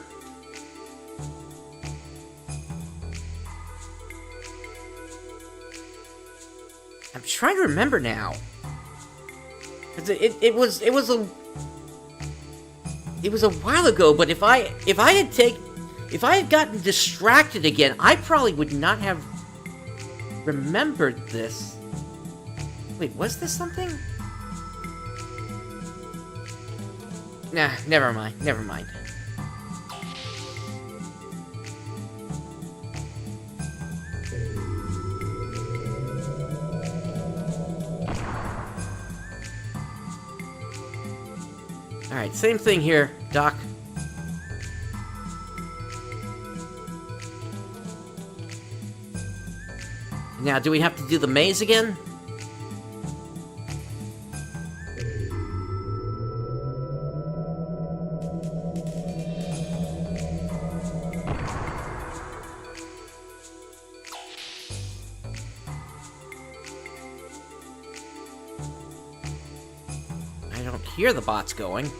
I'm trying to remember now. It was a while ago, but if I had gotten distracted again, I probably would not have remembered this. Wait, was this something? Nah, never mind. Alright, same thing here, Doc. Now, do we have to do the maze again? I don't hear the bots going.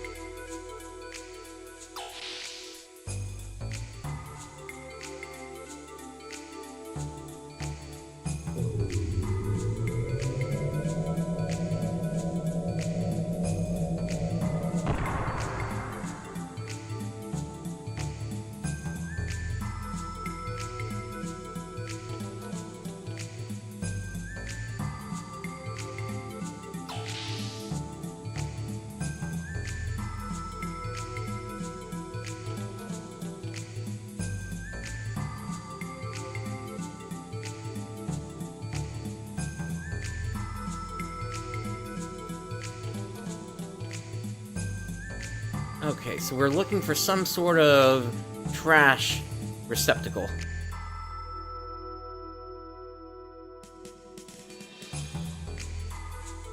Okay, so we're looking for some sort of trash receptacle.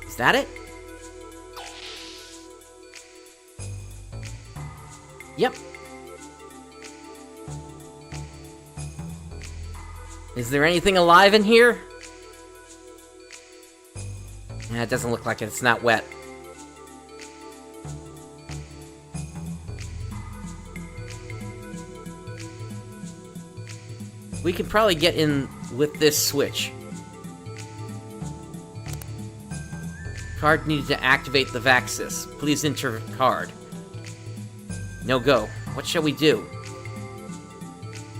Is that it? Yep. Is there anything alive in here? It doesn't look like it. It's not wet. We can probably get in with this switch. Card needed to activate the Vaxis. Please enter card. No go. What shall we do?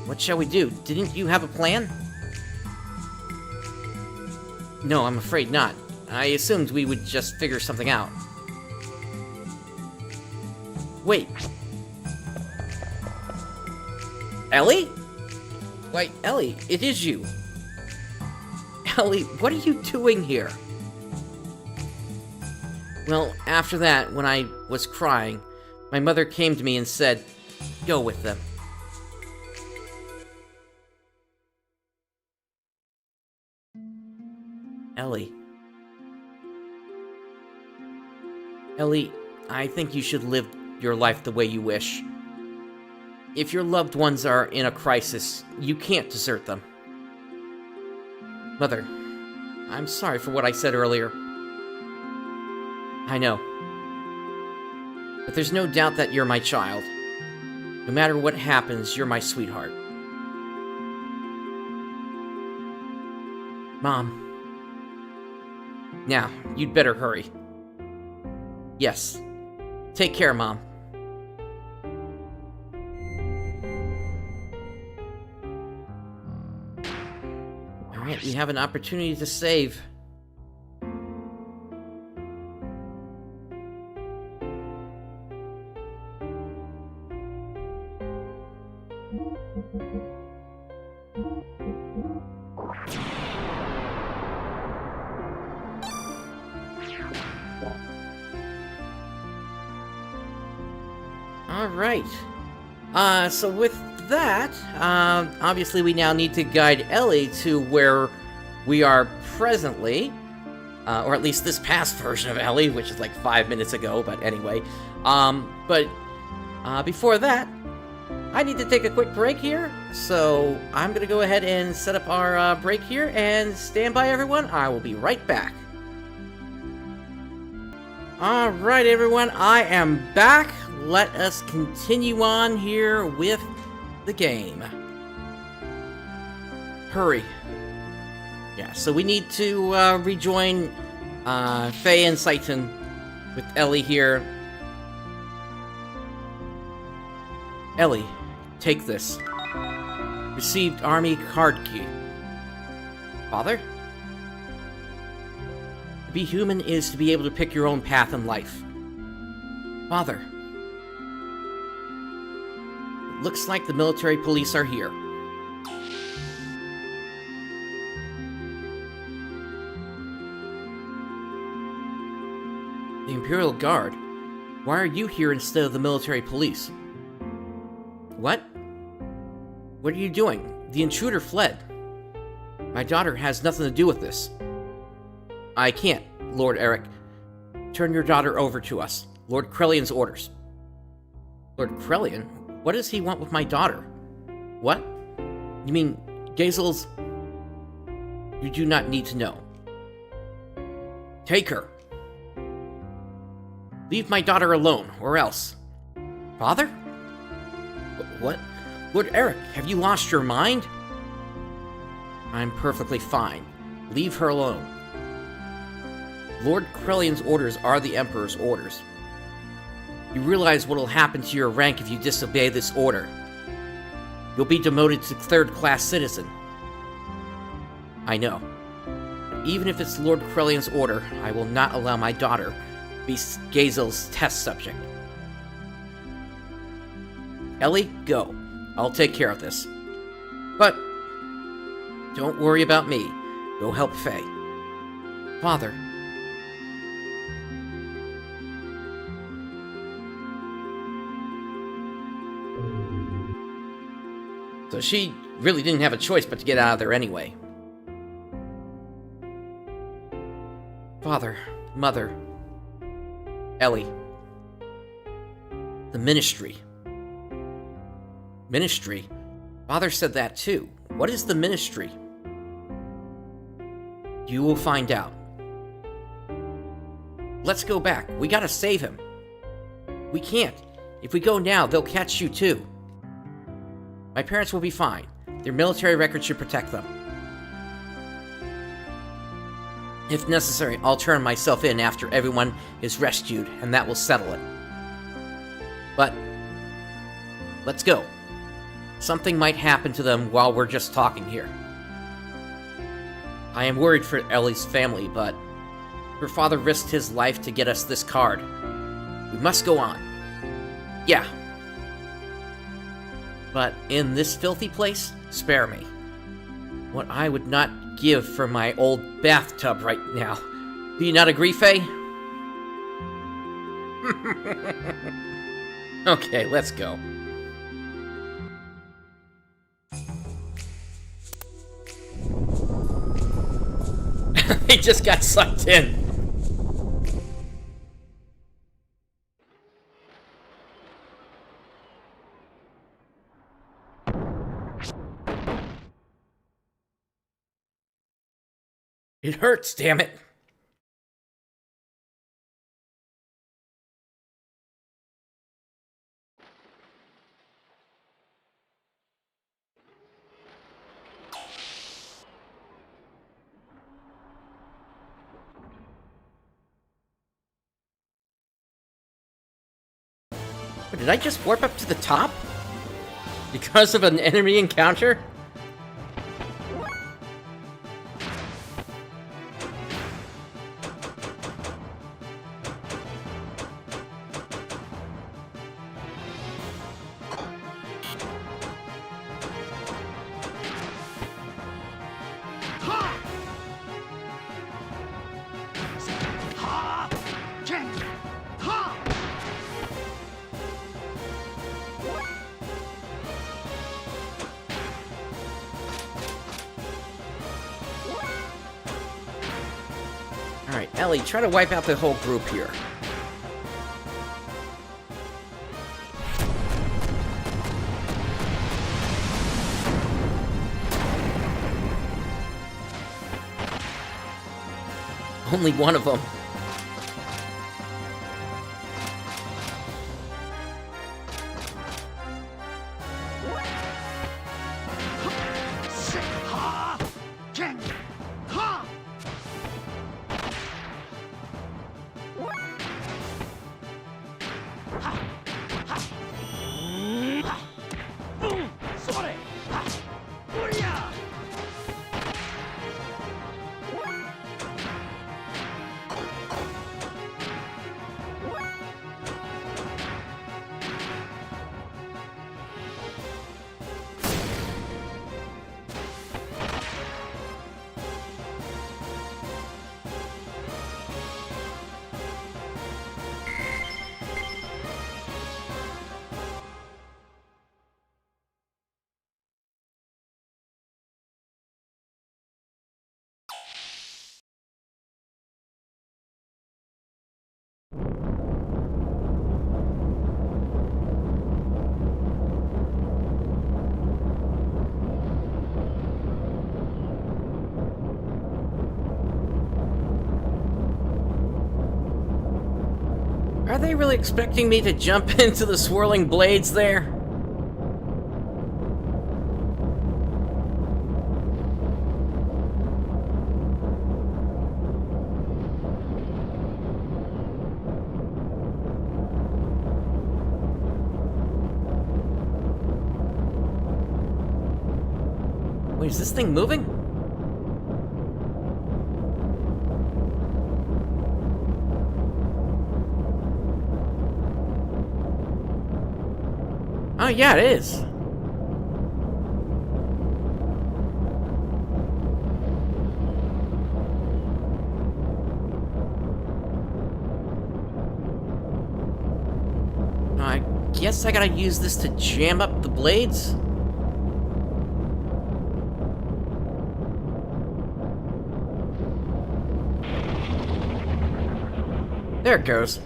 What shall we do? Didn't you have a plan? No, I'm afraid not. I assumed we would just figure something out. Wait. Ellie? Wait, Ellie, it is you. Ellie, what are you doing here? Well, after that, when I was crying, my mother came to me and said, "Go with them." Ellie. Ellie, I think you should live your life the way you wish. If your loved ones are in a crisis, you can't desert them. Mother, I'm sorry for what I said earlier. I know. But there's no doubt that you're my child. No matter what happens, you're my sweetheart. Mom. Now, you'd better hurry. Yes. Take care, Mom. Alright, we have an opportunity to save. Alright. So with that, obviously we now need to guide Ellie to where we are presently. Or at least this past version of Ellie, which is like 5 minutes ago, but anyway. Before that, I need to take a quick break here, so I'm gonna go ahead and set up our break here, and stand by, everyone. I will be right back. Alright, everyone, I am back. Let us continue on here with the game. Hurry. Yeah, so we need to rejoin Faye and Saiton with Ellie here. Ellie, take this. Received Army card key. Father? To be human is to be able to pick your own path in life. Father. It looks like the military police are here. The Imperial Guard? Why are you here instead of the military police? What? What are you doing? The intruder fled. My daughter has nothing to do with this. I can't, Lord Eric. Turn your daughter over to us. Lord Krelian's orders. Lord Krelian? What does he want with my daughter? What? You mean, Gazel's... You do not need to know. Take her. Leave my daughter alone, or else. Father? What? Lord Eric, have you lost your mind? I'm perfectly fine. Leave her alone. Lord Krelian's orders are the Emperor's orders. You realize what will happen to your rank if you disobey this order. You'll be demoted to third-class citizen. I know. But even if it's Lord Krelian's order, I will not allow my daughter to be Gazel's test subject. Ellie, go. I'll take care of this. But don't worry about me. Go help Faye. Father. So she really didn't have a choice but to get out of there anyway. Father, Mother, Ellie. The Ministry. Ministry? Father said that too. What is the Ministry? You will find out. Let's go back. We gotta save him. We can't. If we go now, they'll catch you too. My parents will be fine. Their military record should protect them. If necessary, I'll turn myself in after everyone is rescued, and that will settle it. But let's go. Something might happen to them while we're just talking here. I am worried for Ellie's family, but her father risked his life to get us this card. We must go on. Yeah. But in this filthy place, spare me. What I would not give for my old bathtub right now. Do you not agree, Faye? Okay, let's go. He just got sucked in. It hurts, damn it. did I just warp up to the top? Because of an enemy encounter? Alright, Ellie, try to wipe out the whole group here. Only one of them. Are they really expecting me to jump into the swirling blades there? Wait, is this thing moving? Oh, yeah, it is. I guess I gotta use this to jam up the blades? There it goes.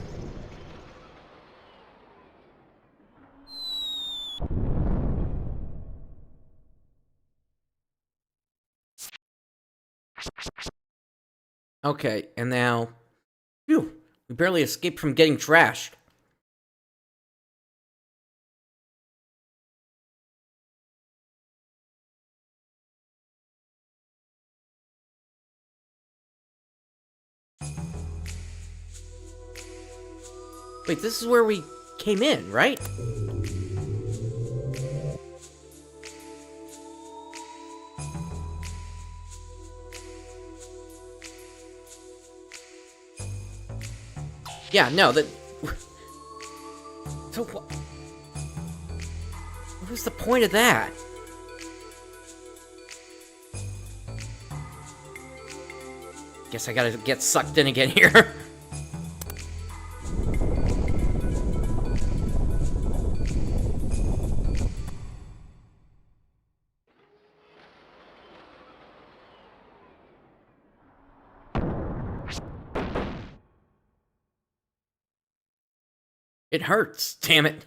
Okay, and now... Phew! We barely escaped from getting trashed. Wait, this is where we came in, right? Yeah, no, that... So what was the point of that? Guess I gotta get sucked in again here. It hurts, damn it.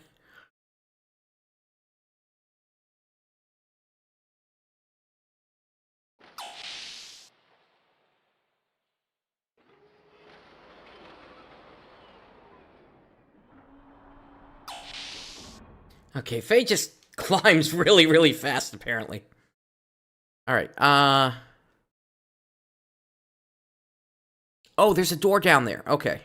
Okay, Faye just climbs really, really fast, apparently. Alright, Oh, there's a door down there. Okay.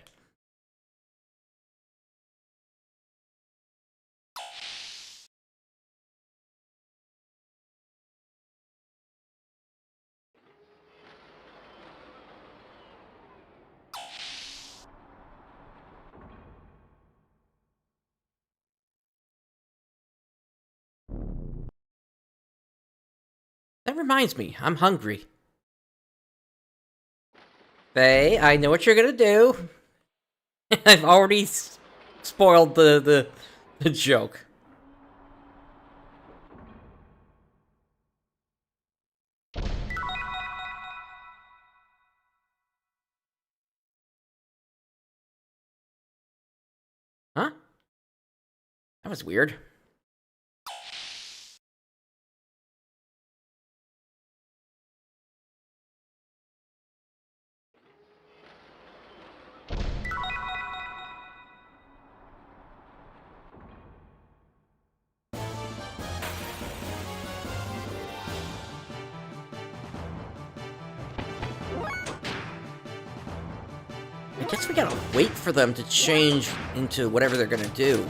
That reminds me, I'm hungry. Faye, I know what you're gonna do. I've already spoiled the joke. Huh? That was weird. I guess we gotta wait for them to change into whatever they're gonna do.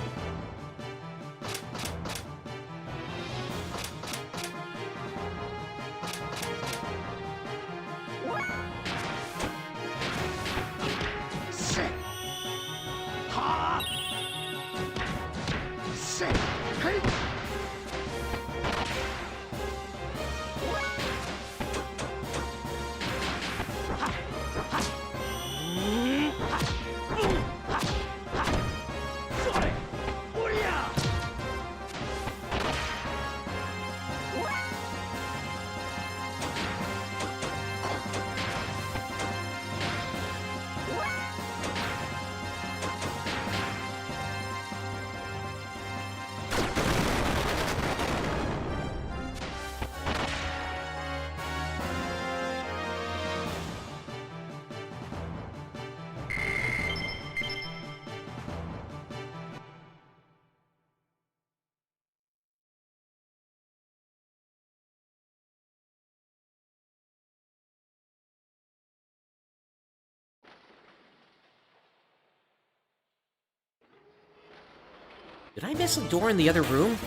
Did I miss a door in the other room?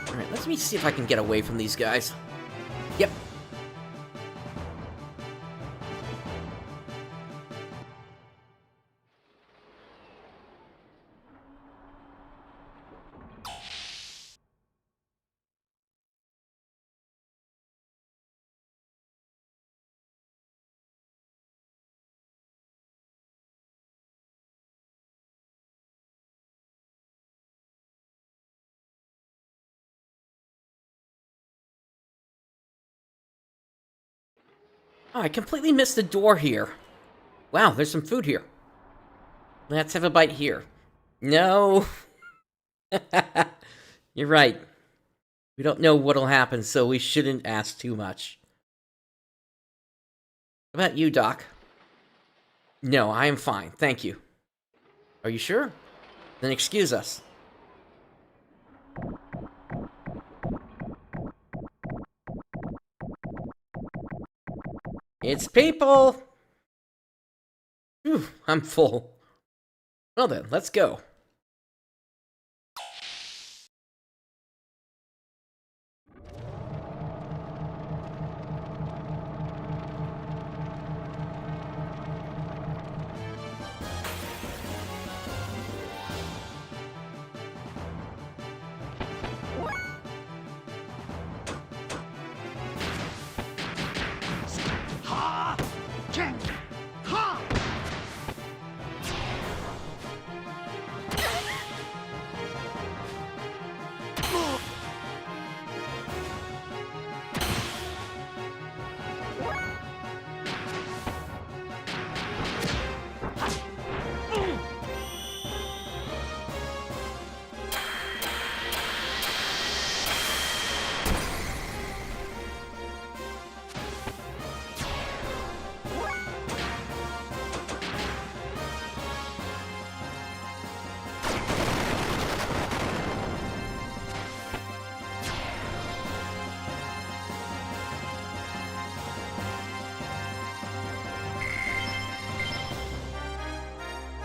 Alright, let me see if I can get away from these guys. Yep. Oh, I completely missed the door here. Wow, there's some food here. Let's have a bite here. No. You're right. We don't know what'll happen, so we shouldn't ask too much. What about you, Doc? No, I am fine, thank you. Are you sure? Then excuse us. It's people! Whew, I'm full. Well then, let's go.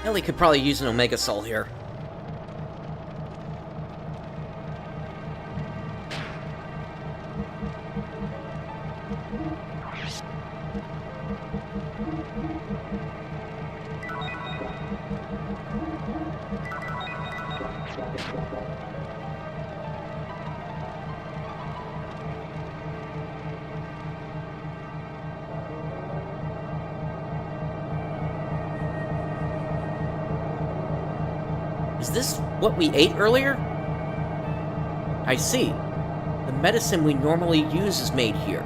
Ellie could probably use an Omega Soul here. Is this what we ate earlier? I see. The medicine we normally use is made here.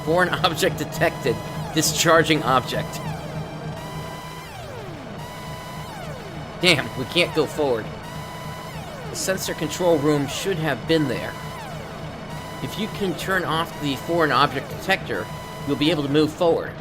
Foreign object detected. Discharging object. Damn, we can't go forward. The sensor control room should have been there. If you can turn off the foreign object detector, you'll be able to move forward.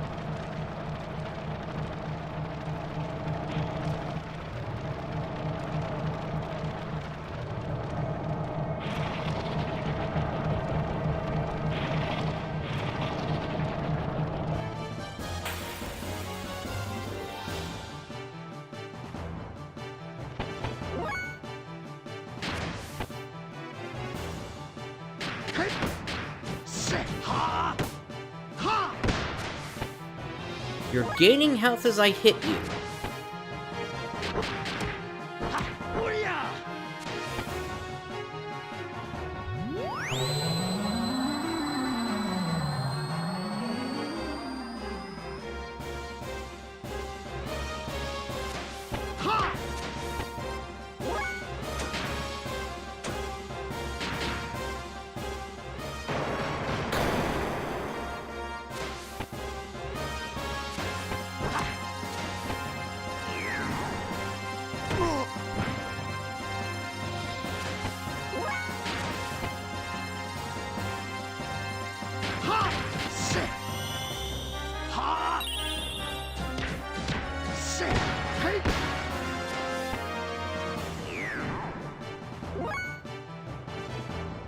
You're gaining health as I hit you.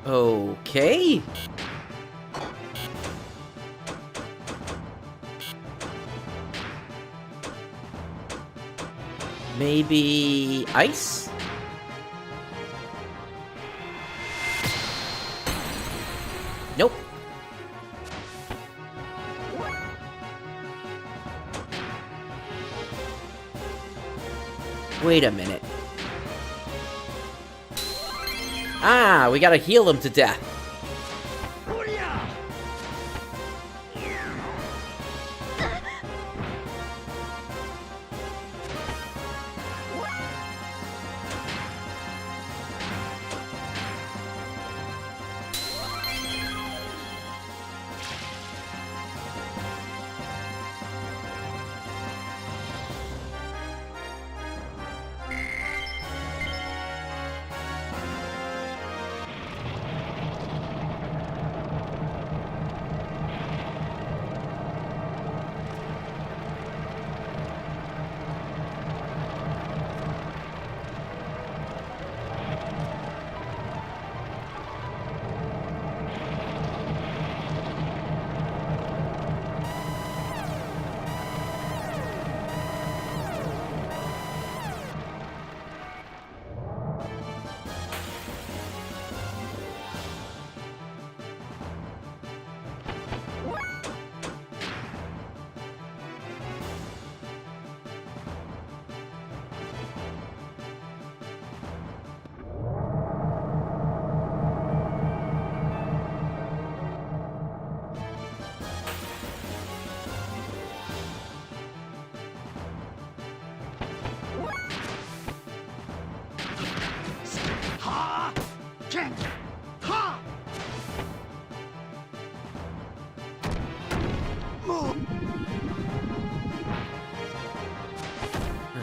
Okay. Maybe ice? Nope. Wait a minute. Ah, we gotta heal him to death.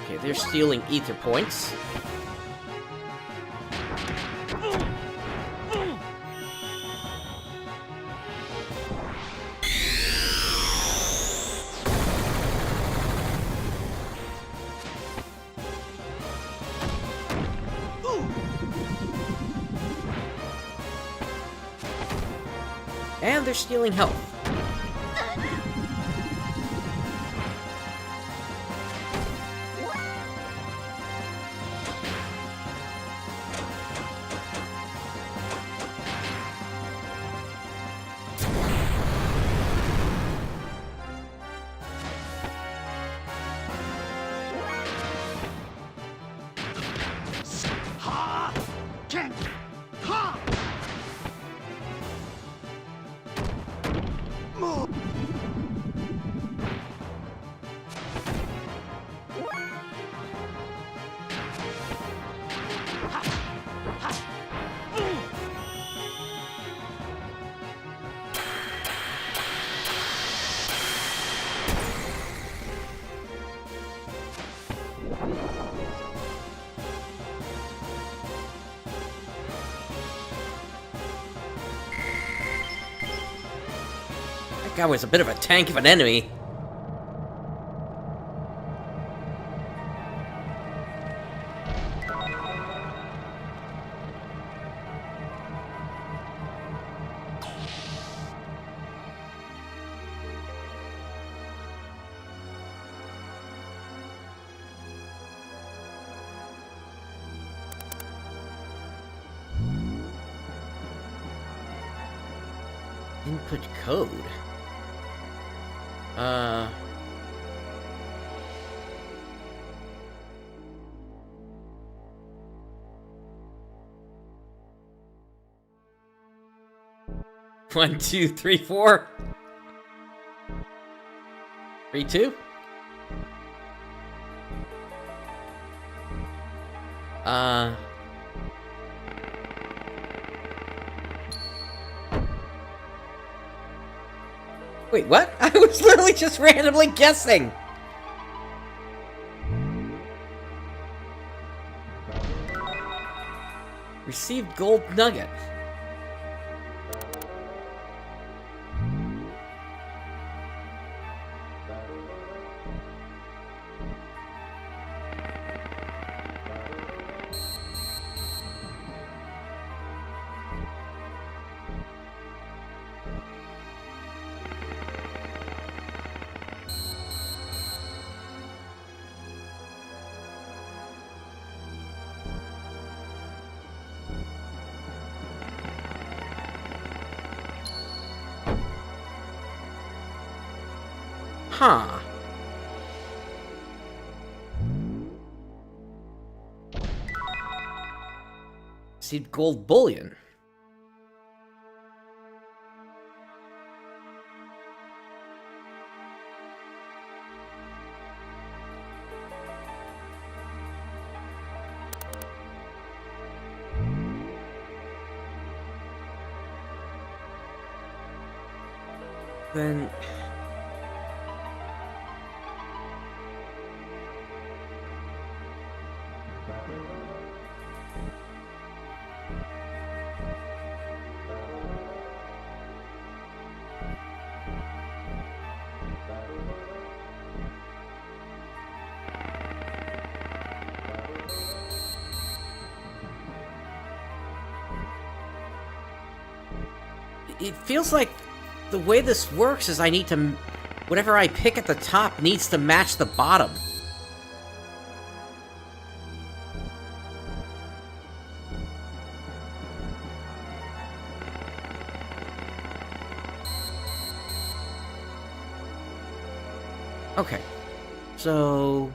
Okay, they're stealing ether points. And they're stealing health. guy was a bit of a tank of an enemy. Input code. One, two, three, four. 3, 2. Wait, what? I was literally just randomly guessing! Received gold nugget. Huh. Received gold bullion. Then... it feels like the way this works is I need to... whatever I pick at the top needs to match the bottom. Okay. So...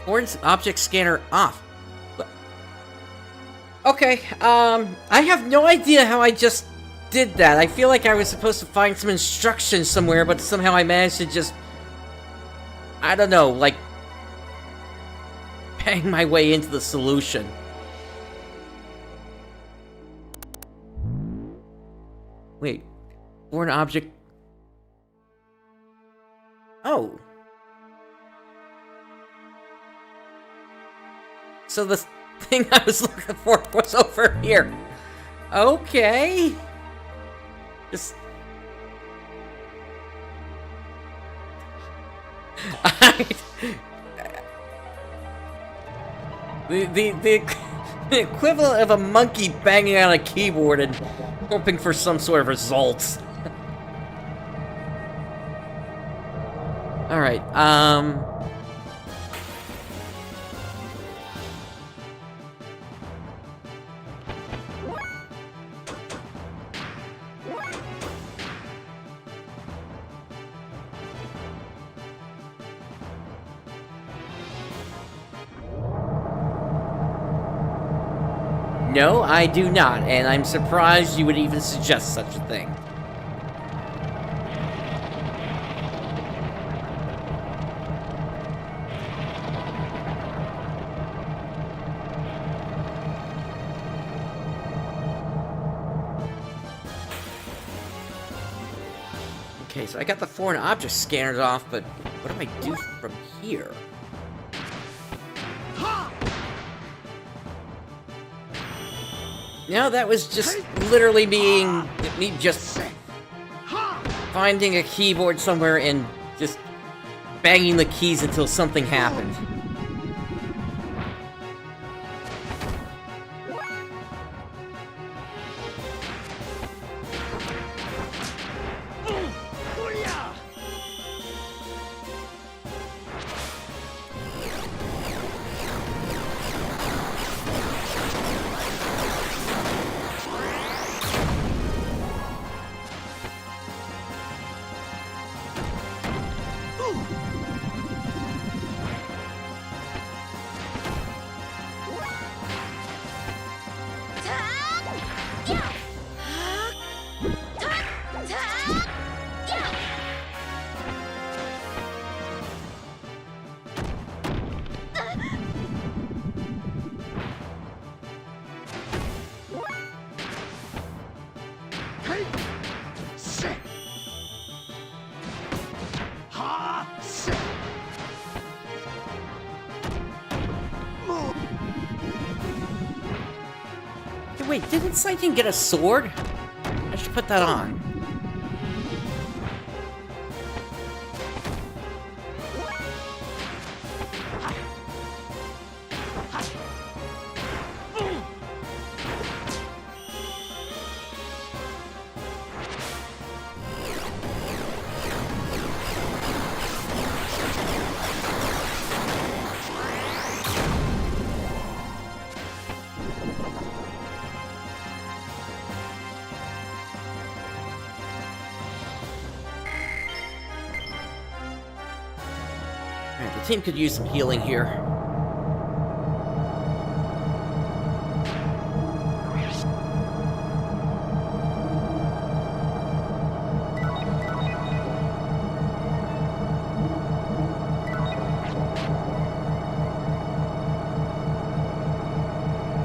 Foreign object scanner off. Okay, I have no idea how I just did that. I feel like I was supposed to find some instructions somewhere, but somehow I managed to just... I don't know, like... bang my way into the solution. Wait. Foreign object... Oh. So the thing I was looking for was over here. Okay. Just... The equivalent of a monkey banging on a keyboard and hoping for some sort of results. Alright, No, I do not, and I'm surprised you would even suggest such a thing. Okay, so I got the foreign object scanners off, but what do I do from here? No, that was just literally me just finding a keyboard somewhere and just banging the keys until something happened. Wait, didn't Saitin get a sword? I should put that on. The team could use some healing here.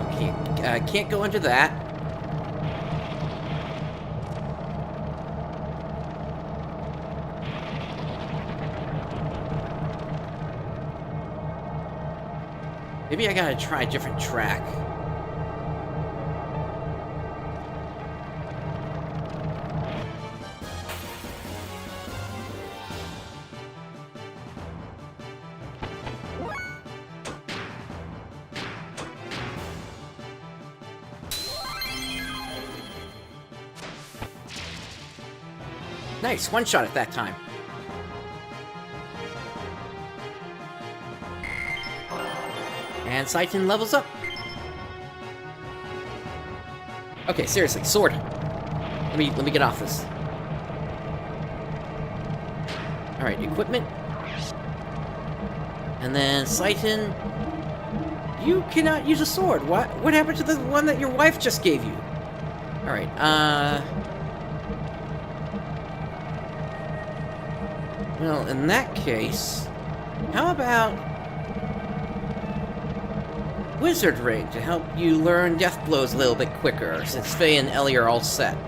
Okay, can't go into that. Maybe I gotta try a different track. Nice, one shot at that time. And Saitin levels up. Okay, seriously, sword. Let me get off this. All right, equipment. And then Saitin, you cannot use a sword. What happened to the one that your wife just gave you? All right. Well, in that case, how about Wizard Ring to help you learn death blows a little bit quicker, since Faye and Ellie are all set.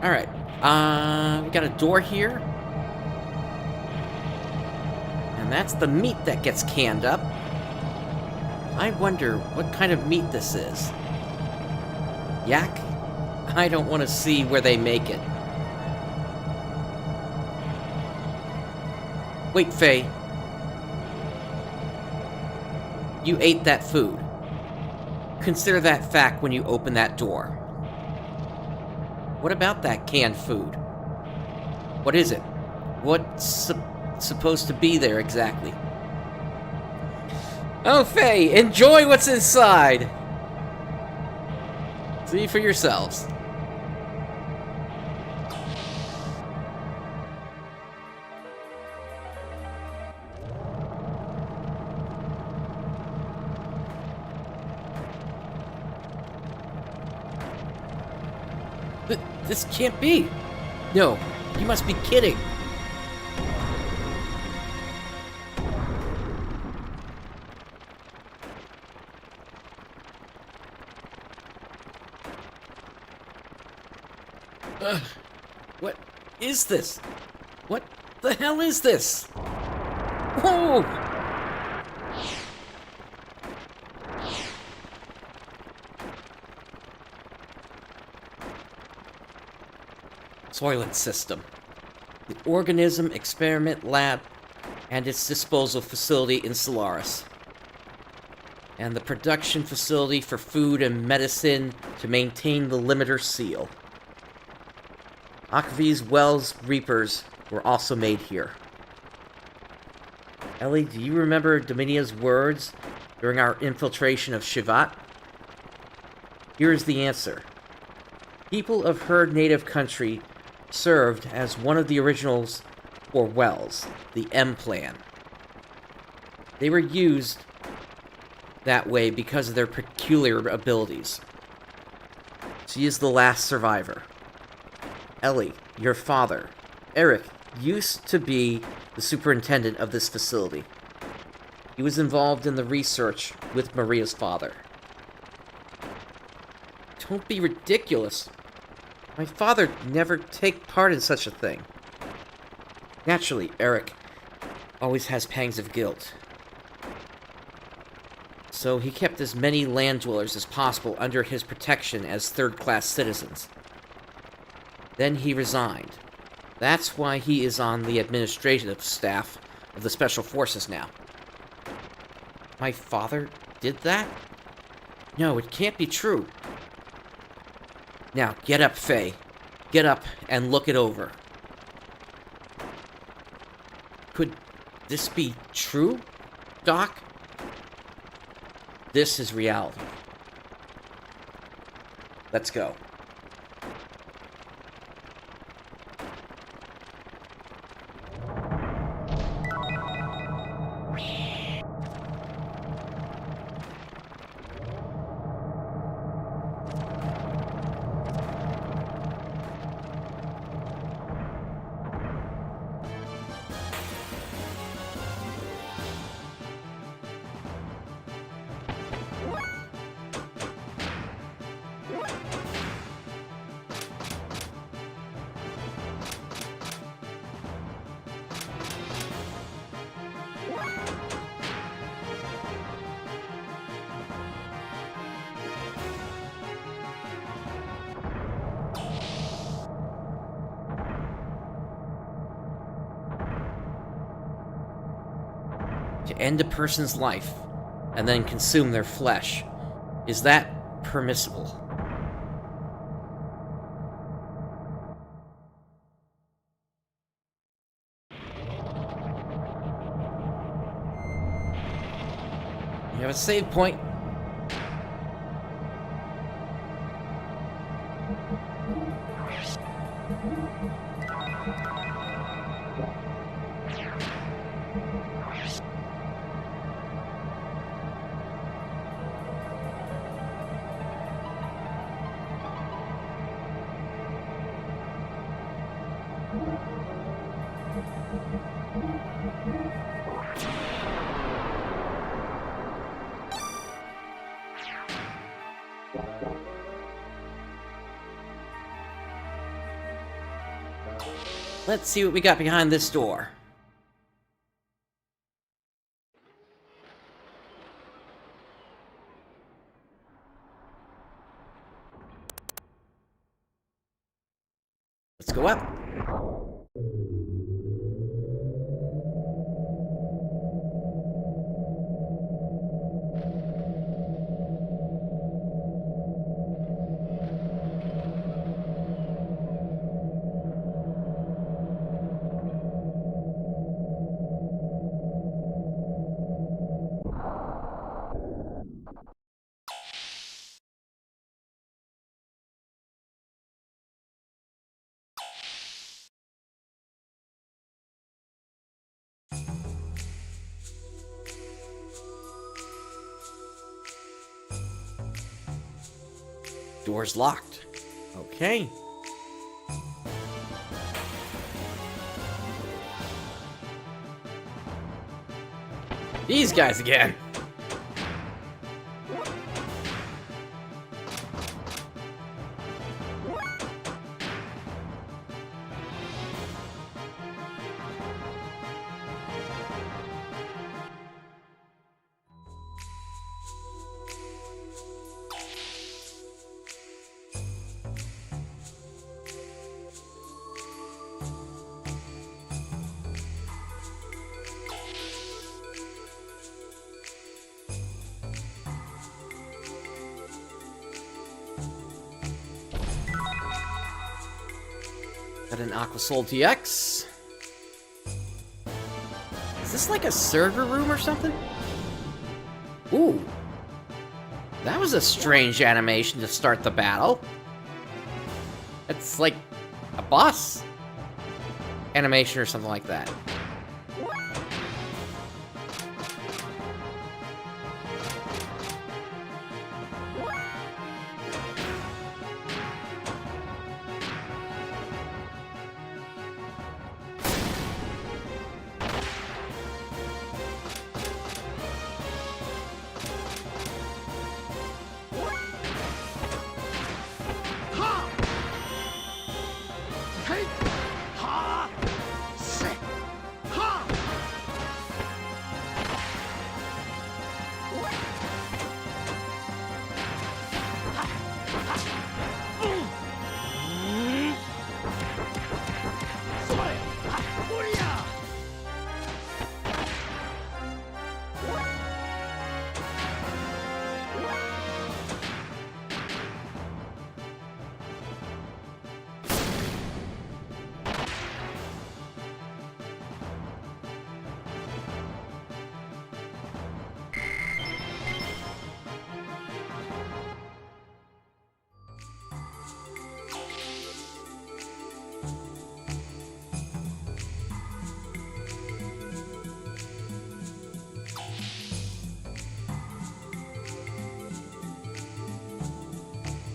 Alright, we got a door here. And that's the meat that gets canned up. I wonder what kind of meat this is. Yak? I don't want to see where they make it. Wait, Faye. You ate that food. Consider that fact when you open that door. What about that canned food? What is it? What's supposed to be there exactly? Oh, Faye, enjoy what's inside! See for yourselves. This can't be. No, you must be kidding. What is this? What the hell is this? Whoa! Toilet system. The organism experiment lab and its disposal facility in Solaris. And the production facility for food and medicine to maintain the limiter seal. Akvi's Wells Reapers were also made here. Ellie, do you remember Dominia's words during our infiltration of Shivat? Here is the answer. People of her native country served as one of the originals for Wells, the M plan. They were used that way because of their peculiar abilities. She is the last survivor. Ellie, your father, Eric, used to be the superintendent of this facility. He was involved in the research with Maria's father. Don't be ridiculous. My father never take part in such a thing. Naturally, Eric always has pangs of guilt. So he kept as many land dwellers as possible under his protection as third-class citizens. Then he resigned. That's why he is on the administrative staff of the Special Forces now. My father did that? No, it can't be true. Now, get up, Faye. Get up and look it over. Could this be true, Doc? This is reality. Let's go. To end a person's life and then consume their flesh, is that permissible? You have a save point. Let's see what we got behind this door. Let's go up. Door's locked. Okay. These guys again. Got an Aquasol TX. Is this like a server room or something? Ooh. That was a strange animation to start the battle. It's like a boss animation or something like that.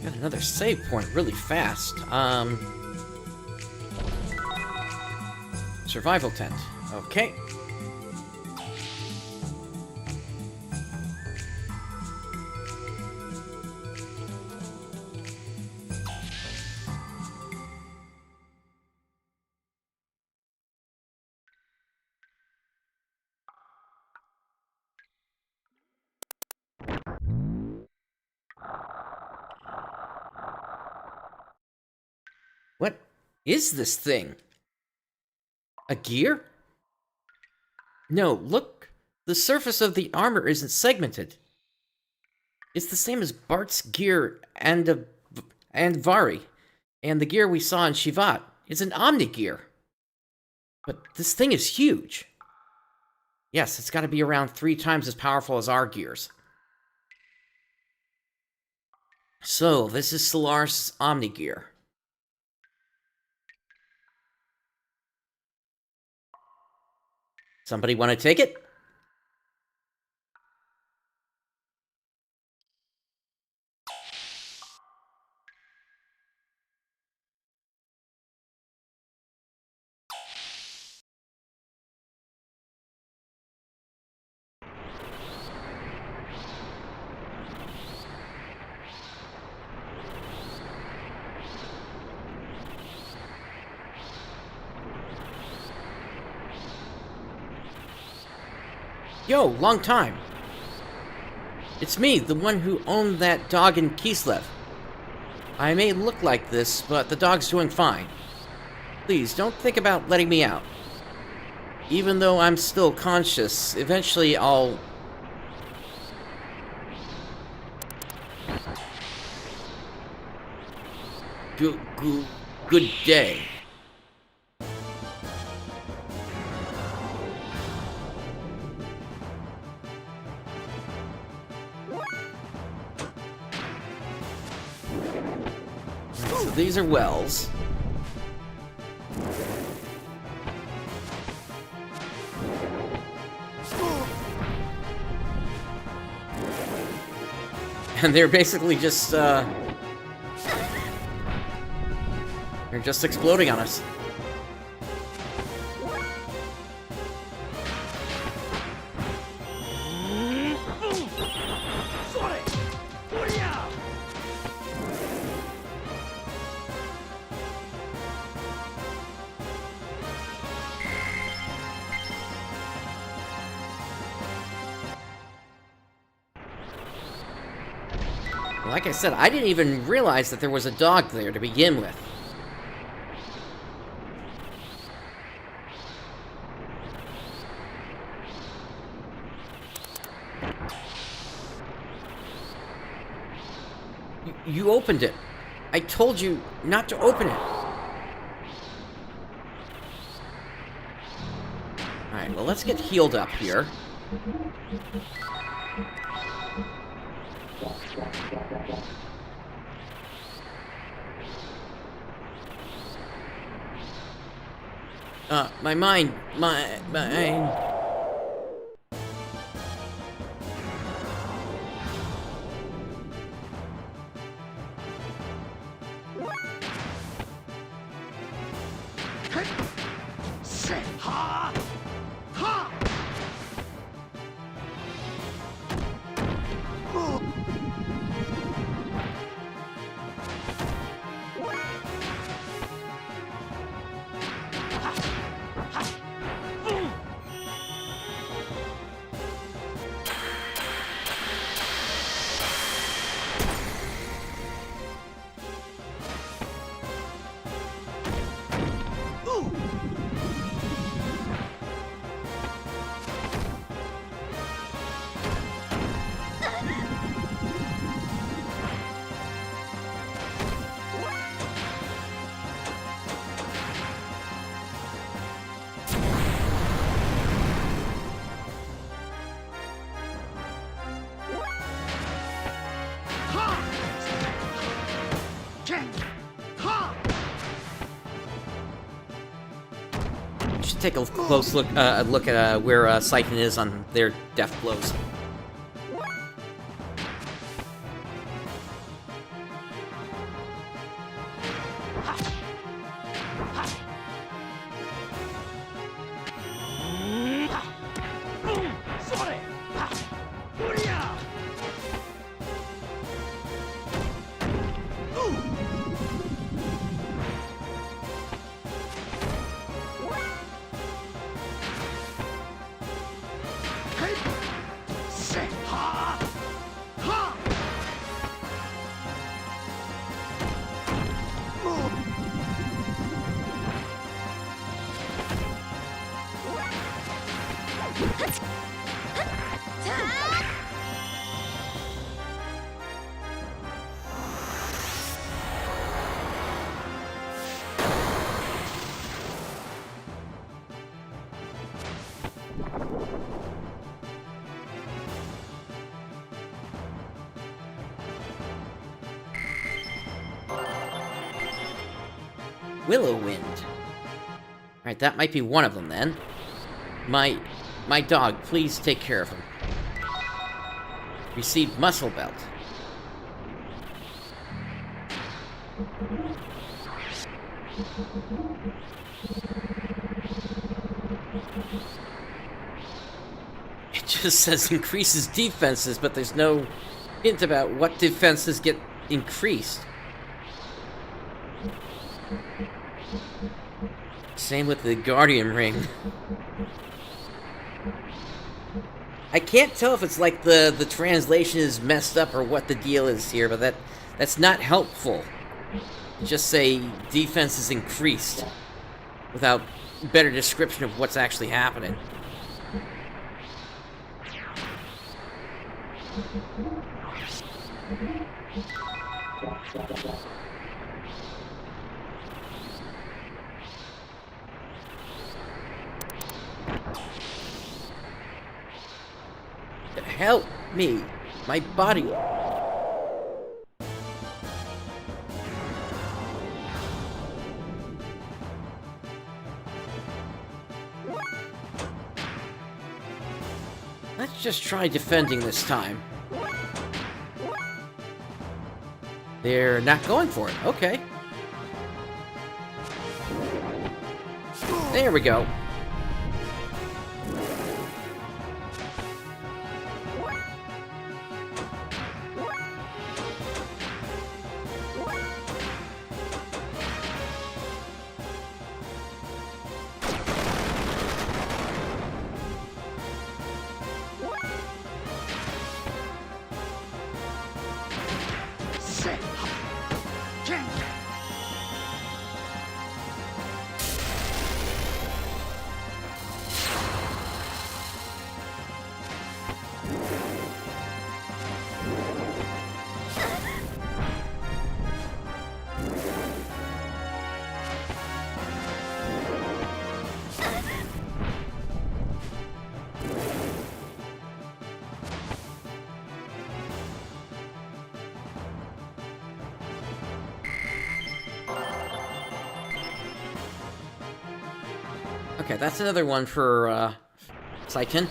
Got another save point really fast. Survival tent. Okay. What is this thing? A gear? No, look. The surface of the armor isn't segmented. It's the same as Bart's gear and Vari. And the gear we saw in Shivat is an Omni gear. But this thing is huge. Yes, it's got to be around 3 times as powerful as our gears. So, this is Solar's Omni gear. Somebody want to take it? Yo, long time. It's me, the one who owned that dog in Kislev. I may look like this, but the dog's doing fine. Please, don't think about letting me out. Even though I'm still conscious, eventually I'll... Good day. So these are wells. And they're basically just, they're just exploding on us. Like I said, I didn't even realize that there was a dog there to begin with. You opened it. I told you not to open it. Alright, well, let's get healed up here. My mind. Take a close look at where Shakhan is on their death blows. Willow Wind. Alright, that might be one of them then. My dog, please take care of him. Received muscle belt. It just says increases defenses, but there's no hint about what defenses get increased. Same with the Guardian Ring. I can't tell if it's like the translation is messed up or what the deal is here, but that's not helpful. Just say defense is increased without better description of what's actually happening. Help me, my body. Let's just try defending this time. They're not going for it. Okay. There we go. Okay, that's another one for, Saiken.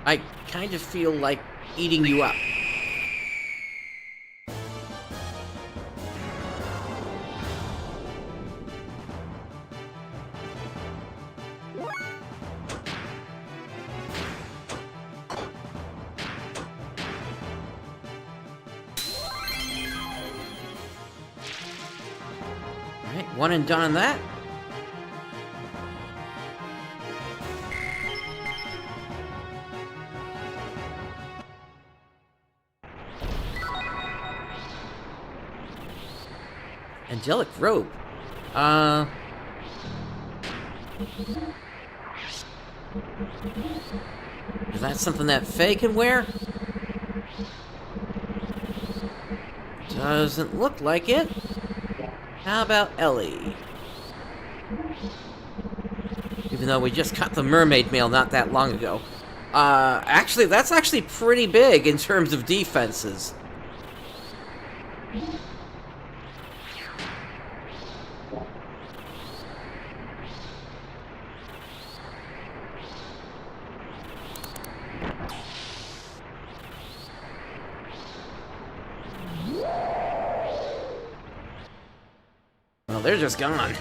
I kind of feel like eating you up. Alright, one and done on that. Angelic robe. Is that something that Faye can wear? Doesn't look like it. How about Ellie? Even though we just got the mermaid mail not that long ago. Actually, that's actually pretty big in terms of defenses. Well, they're just gone.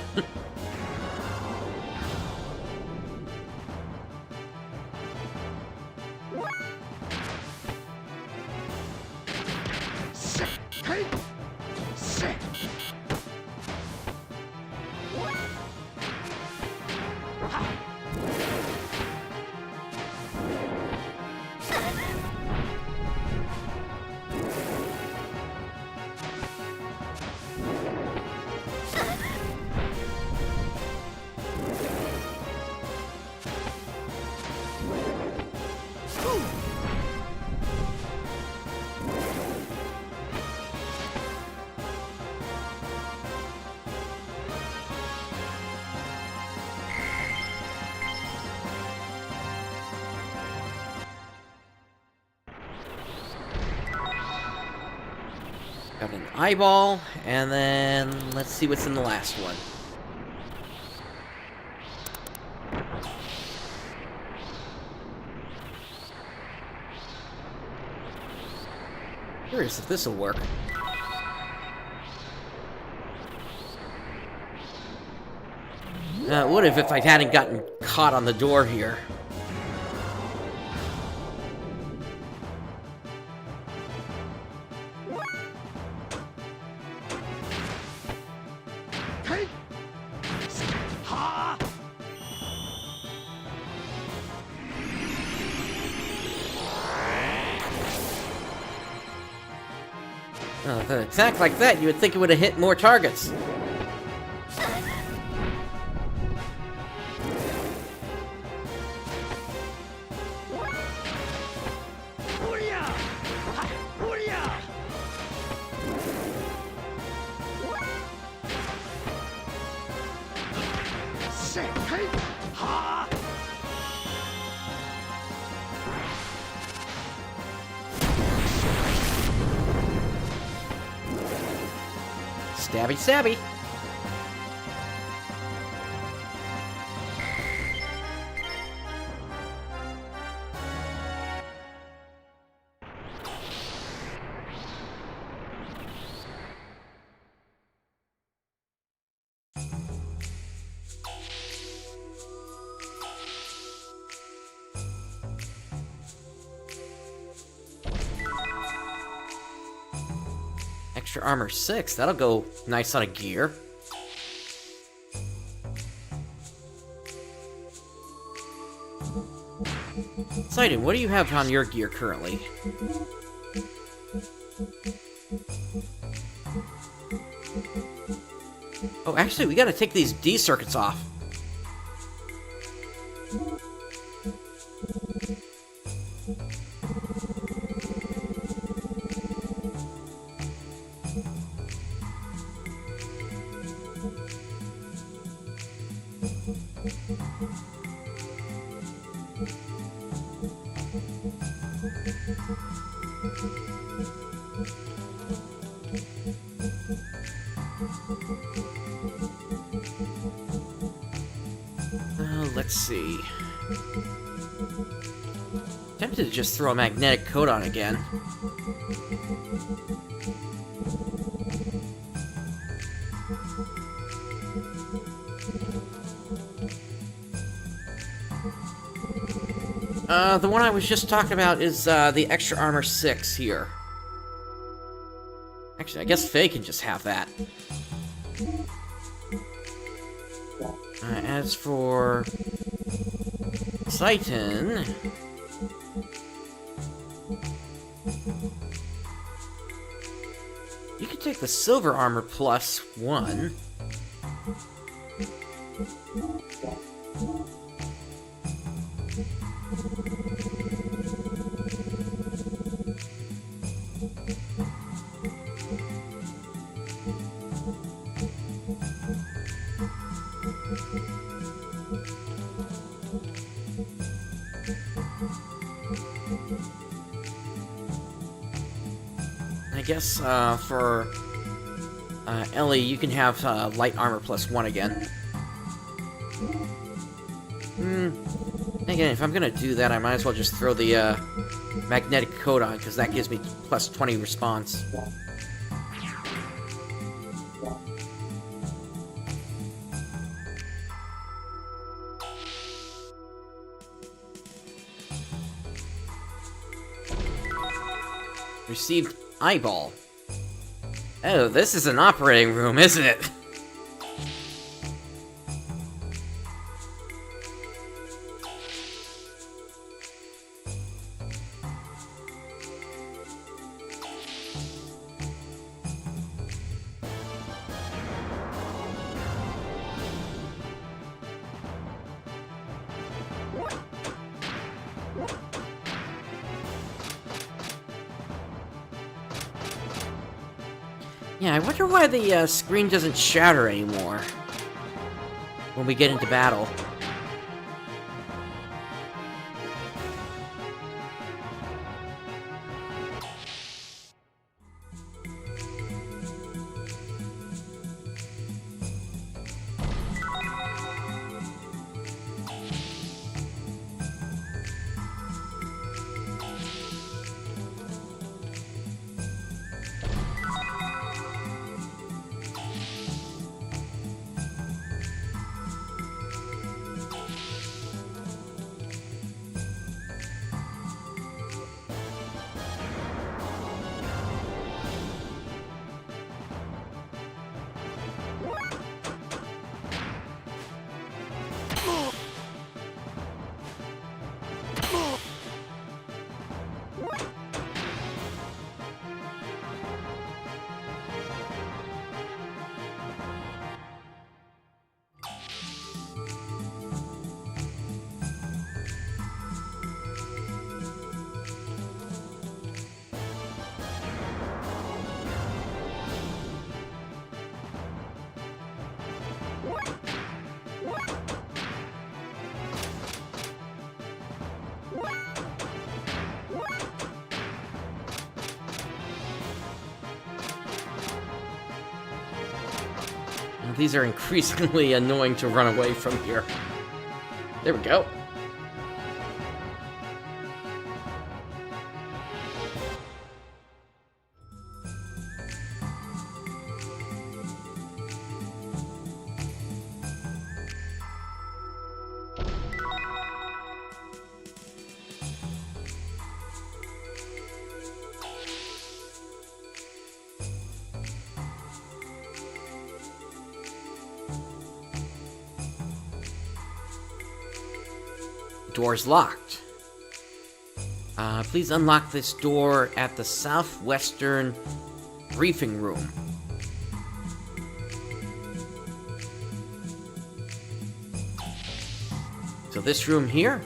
Got an eyeball, and then let's see what's in the last one. Curious if this'll work. Would have if I hadn't gotten caught on the door here. With an attack like that, you would think it would have hit more targets. Stabby, stabby. Extra armor 6, that'll go nice on a gear. Sidon, what do you have on your gear currently? Oh, actually, we gotta take these D circuits off. Let's see. Tempted to just throw a magnetic coat on again. The one I was just talking about is the extra armor 6 here. Actually, I guess Faye can just have that. As for Titan, you can take the silver armor plus 1. I guess, for Ellie, you can have light armor plus 1 again. Again, if I'm gonna do that, I might as well just throw the magnetic coat on, because that gives me plus 20 response. Received eyeball. Oh, this is an operating room, isn't it? Yeah, I wonder why the screen doesn't shatter anymore when we get into battle. these are increasingly annoying to run away from here. There we go. Door's locked. Please unlock this door at the southwestern briefing room. So this room here?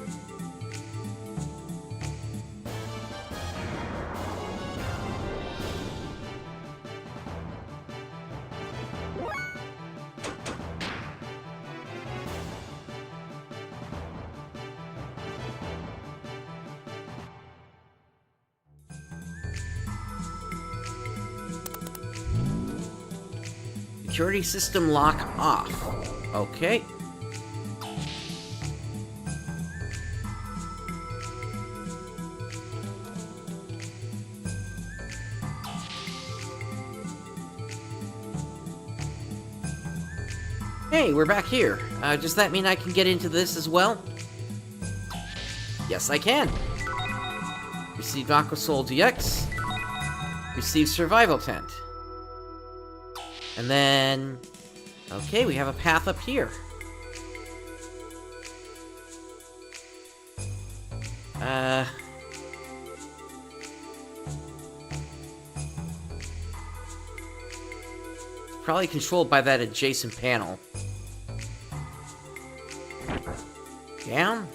Security system lock off. Okay. Hey, we're back here. Does that mean I can get into this as well? Yes, I can. Receive Aquasoul DX. Receive Survival Tent. And then... okay, we have a path up here. Probably controlled by that adjacent panel. Down.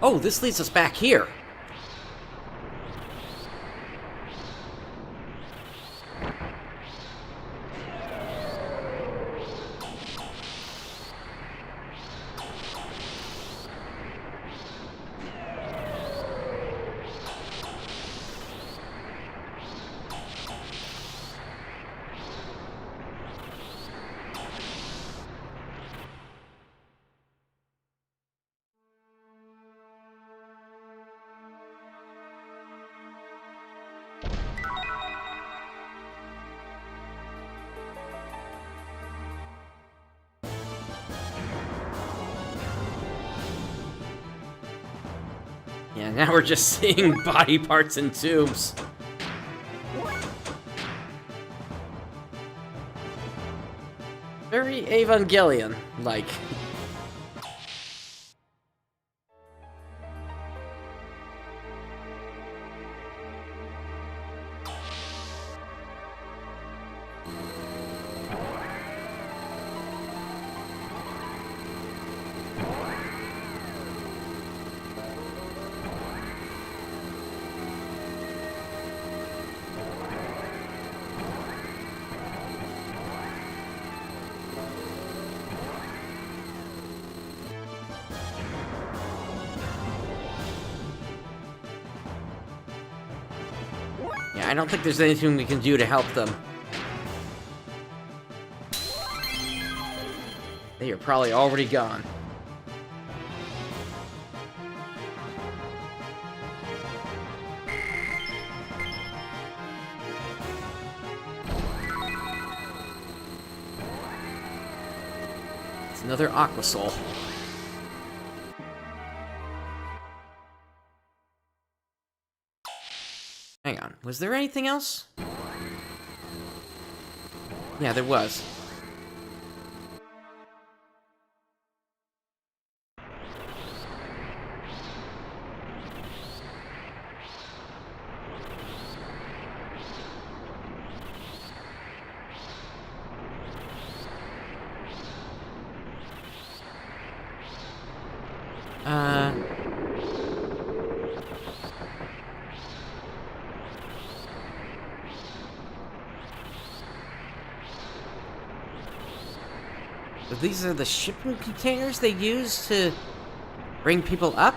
Oh, this leads us back here. Yeah, now we're just seeing body parts and tubes. Very Evangelion-like. I don't think there's anything we can do to help them. They are probably already gone. It's another Aquasoul. Hang on, was there anything else? Yeah, there was. These are the shipping containers they use to bring people up?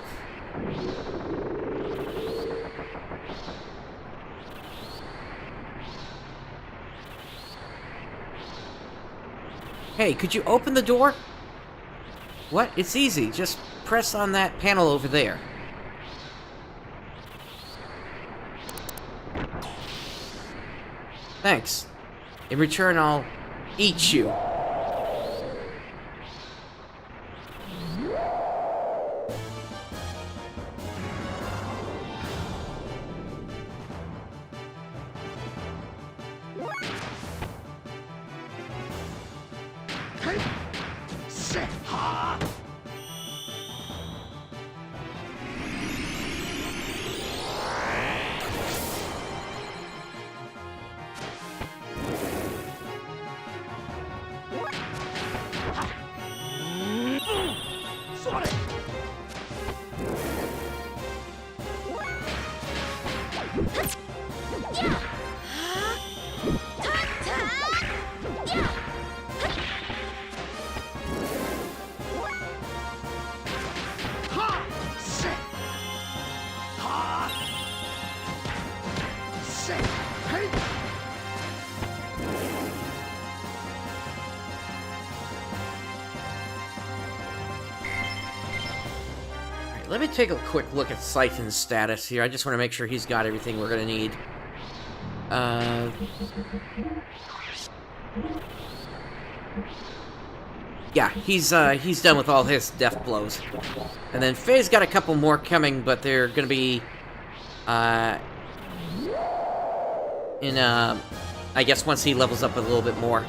Hey, could you open the door? What? It's easy. Just press on that panel over there. Thanks. In return, I'll eat you. Let me take a quick look at Siphon's status here. I just want to make sure he's got everything we're gonna need. Yeah, he's done with all his death blows. And then Faye's got a couple more coming, but they're gonna be, I guess once he levels up a little bit more.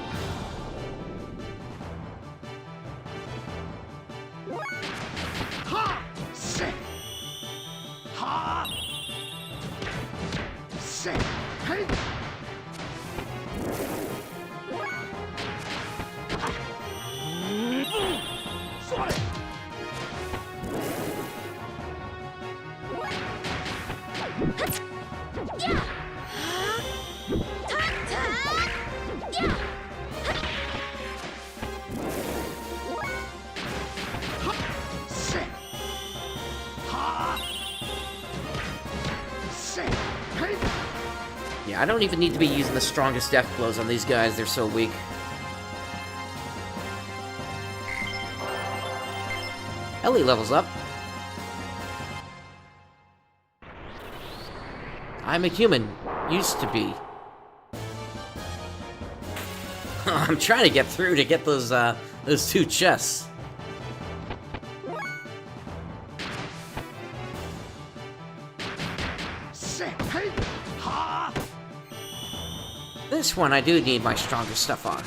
Yeah, I don't even need to be using the strongest death blows on these guys, they're so weak. Ellie levels up. I'm a human. Used to be. I'm trying to get through to get those two chests. This one I do need my stronger stuff on.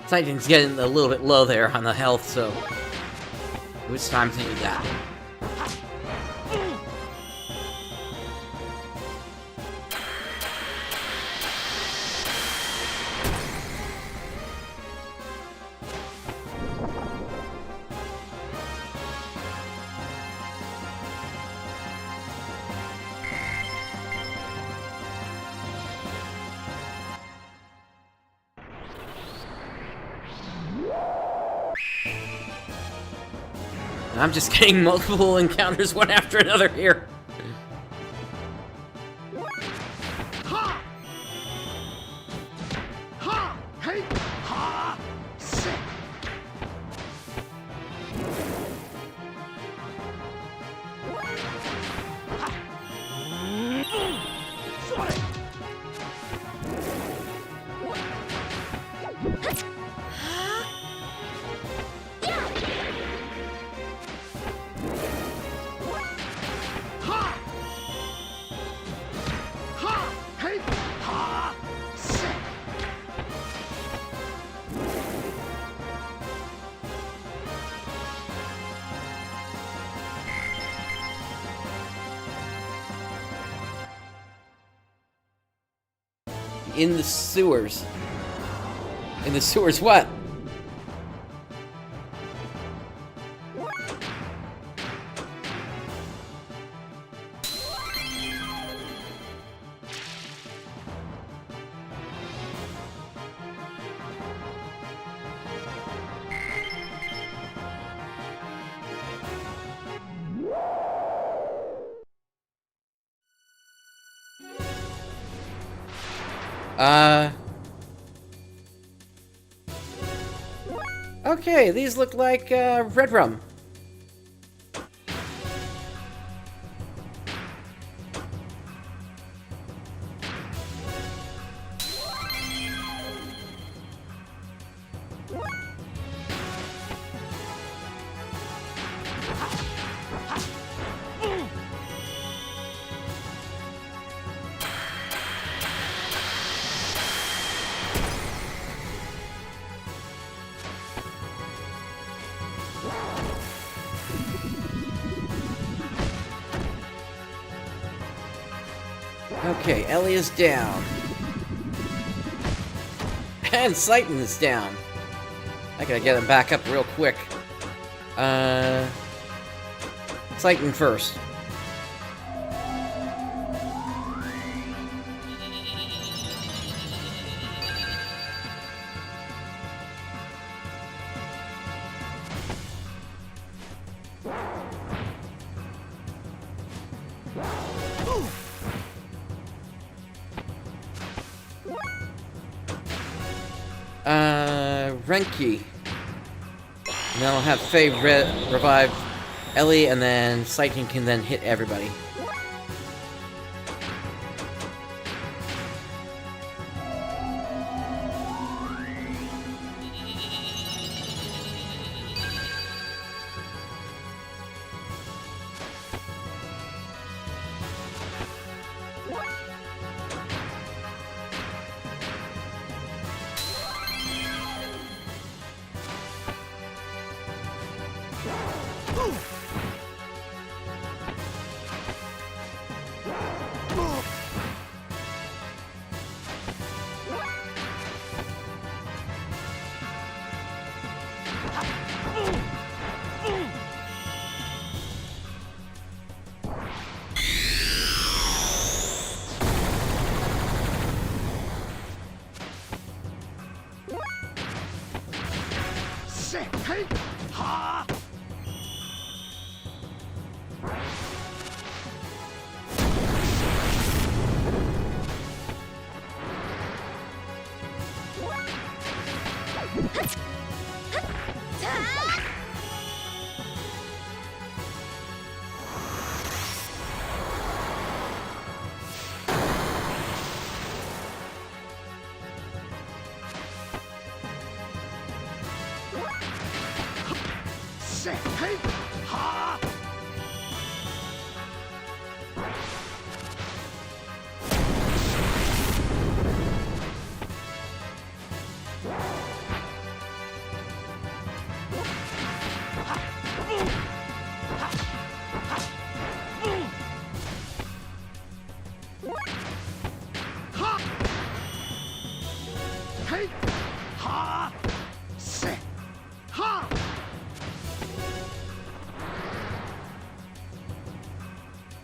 Titan's getting a little bit low there on the health, so it's time to do that. I'm just getting multiple encounters one after another here. In the sewers. In the sewers what? Okay, these look like, red rum. Okay, Ellie is down. And Satan is down. I gotta get him back up real quick. Satan first. Renki. And then I'll have Faye revive Ellie, and then Satan can then hit everybody.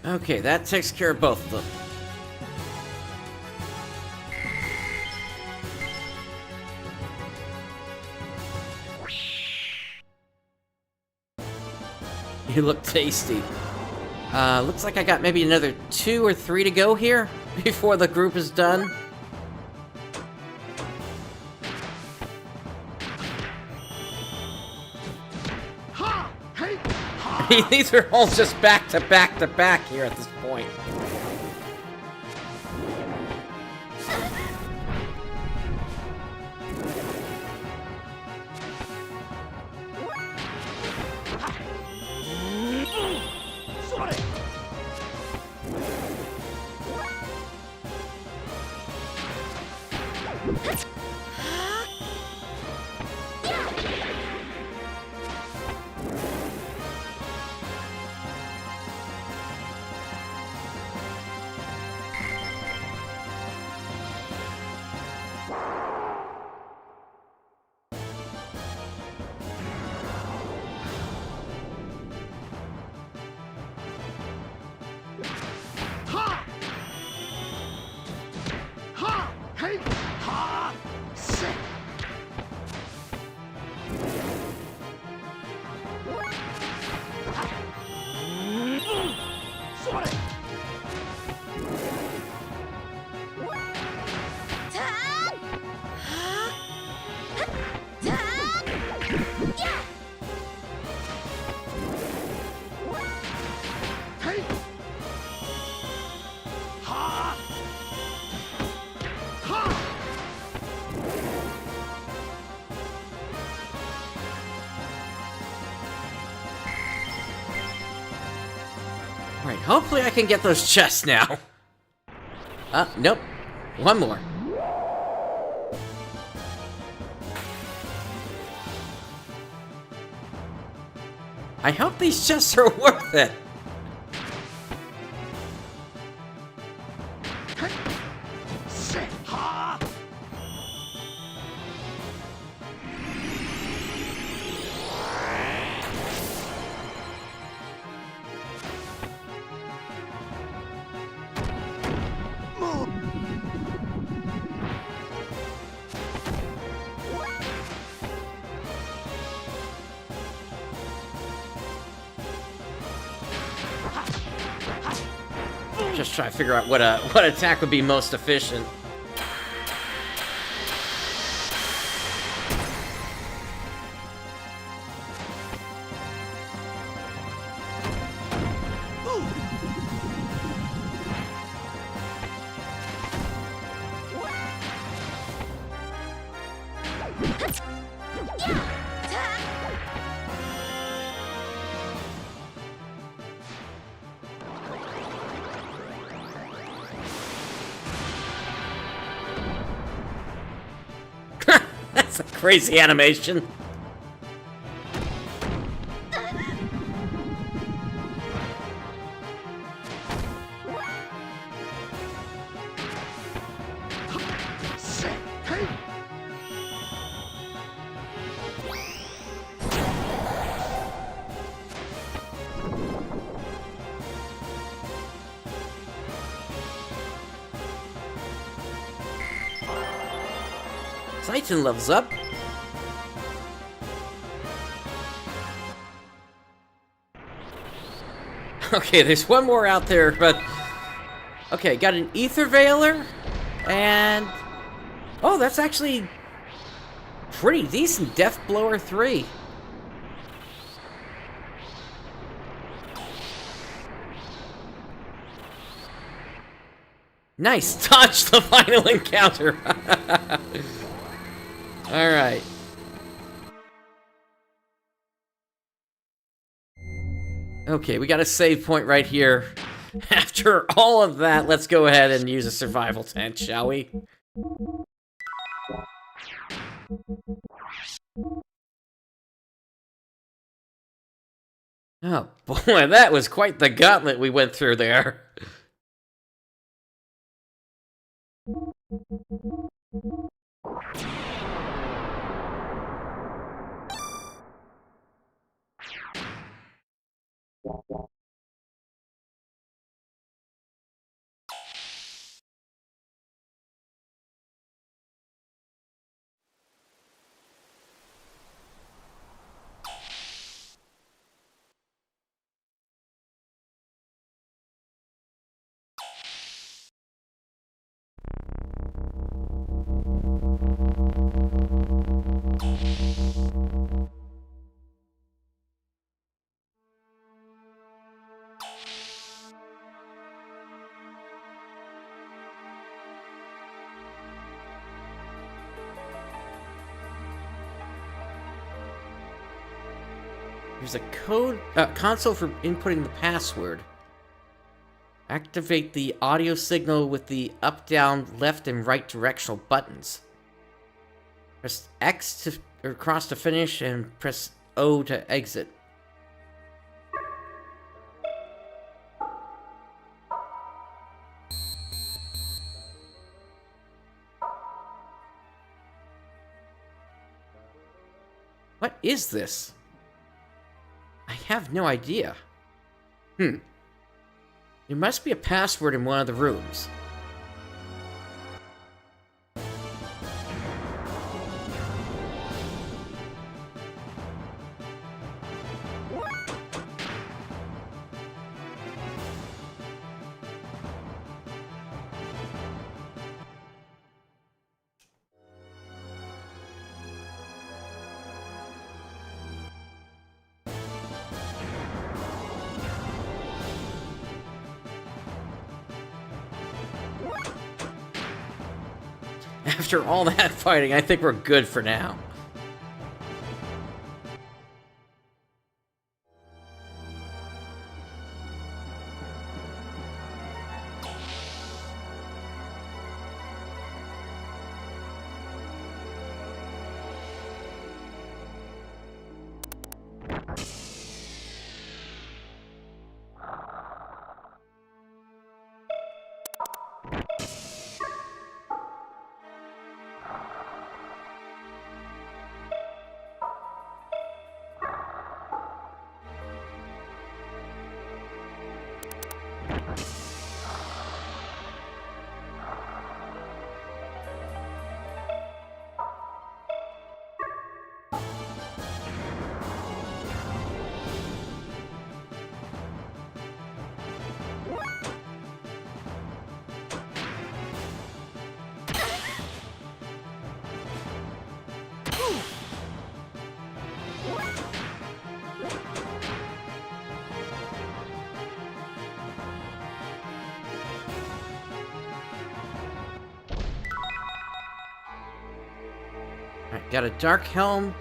Okay, that takes care of both of them. You look tasty. Looks like I got maybe another 2 or 3 to go here before the group is done. These are all just back to back to back here at this point. Alright, hopefully I can get those chests now. Nope. One more. I hope these chests are worth it. Just try to figure out what attack would be most efficient. That's a crazy animation. Titan levels up. Okay, there's one more out there, but... Okay, got an Ether Veiler, and... Oh, that's actually... pretty decent. Death Blower 3. Nice! Dodge the final encounter! Alright. Okay, we got a save point right here. After all of that, let's go ahead and use a survival tent, shall we? Oh boy, that was quite the gauntlet we went through there. There's a console for inputting the password. Activate the audio signal with the up, down, left, and right directional buttons. Press X or cross to finish, and press O to exit. What is this? I have no idea. There must be a password in one of the rooms. After all that fighting, I think we're good for now. Alright, got a dark helm.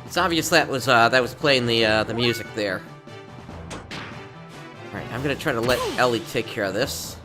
It's obvious that was playing the music there. Alright, I'm gonna try to let Ellie take care of this.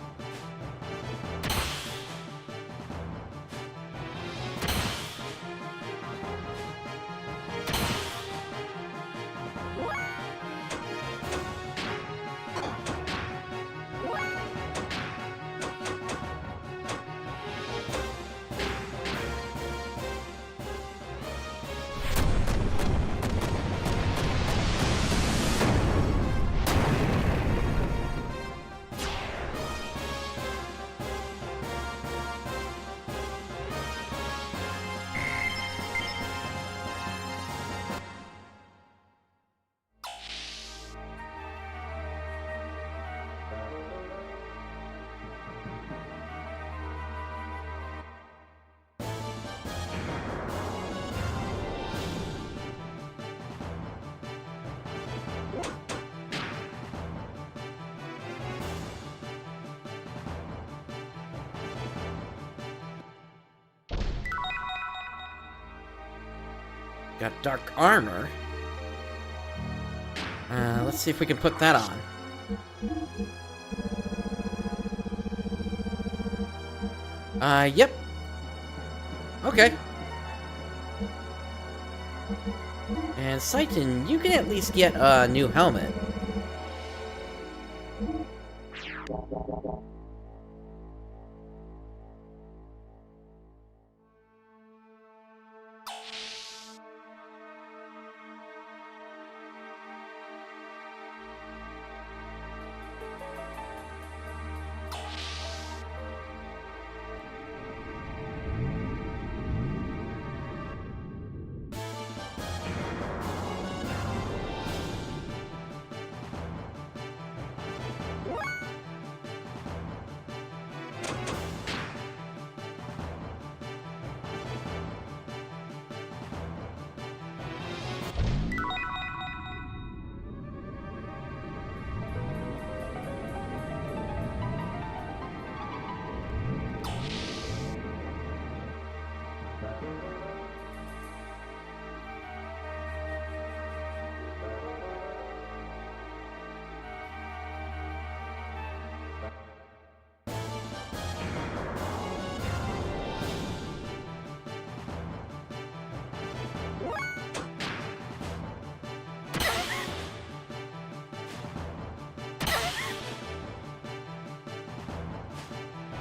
Got dark armor. Let's see if we can put that on. Yep. Okay. And Saiton, you can at least get a new helmet.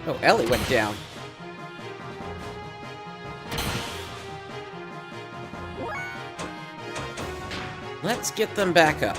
Oh, Ellie went down. Let's get them back up.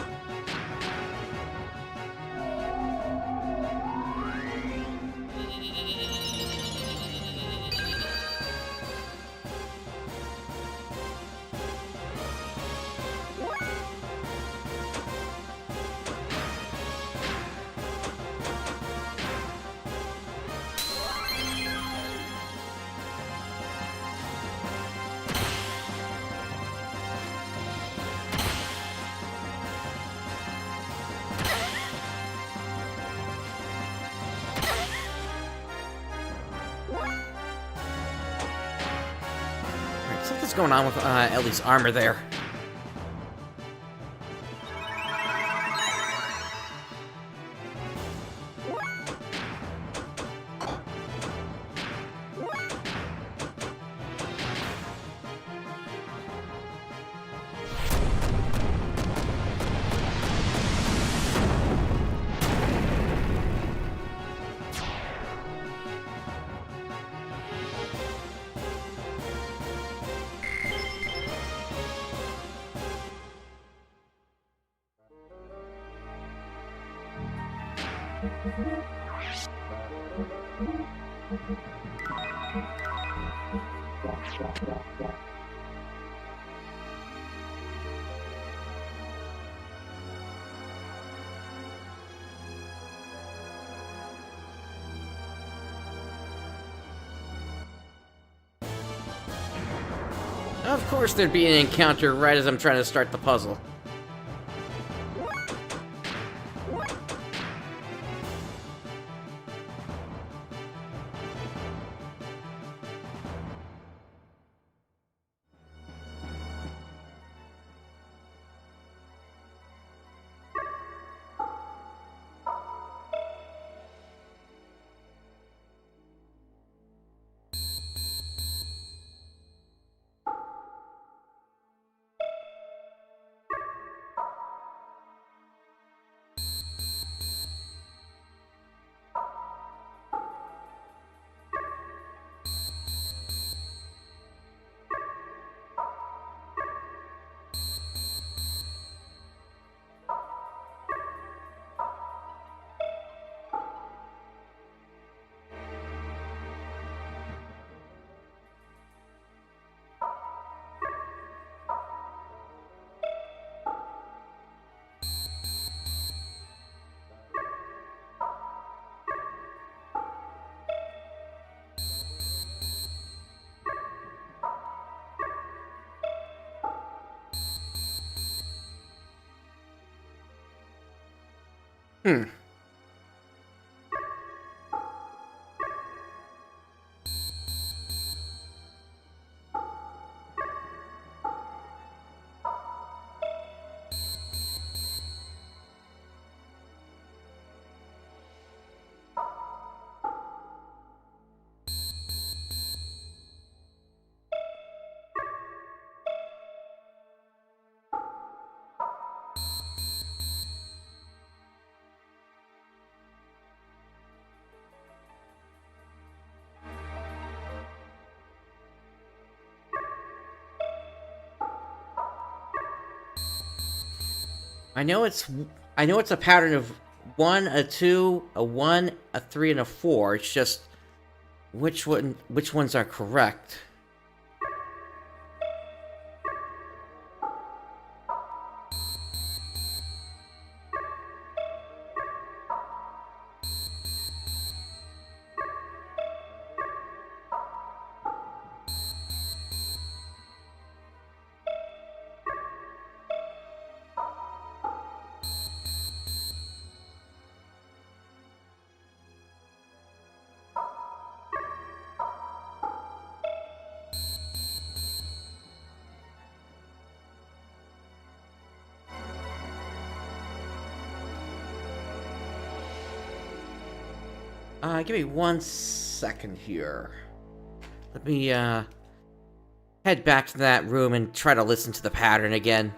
Something's going on with Ellie's armor there. Of course there'd be an encounter right as I'm trying to start the puzzle. Hmm. I know it's a pattern of 1, a 2, a 1, a 3, and a 4. It's just which ones are correct. Give me 1 second here. Let me, head back to that room and try to listen to the pattern again.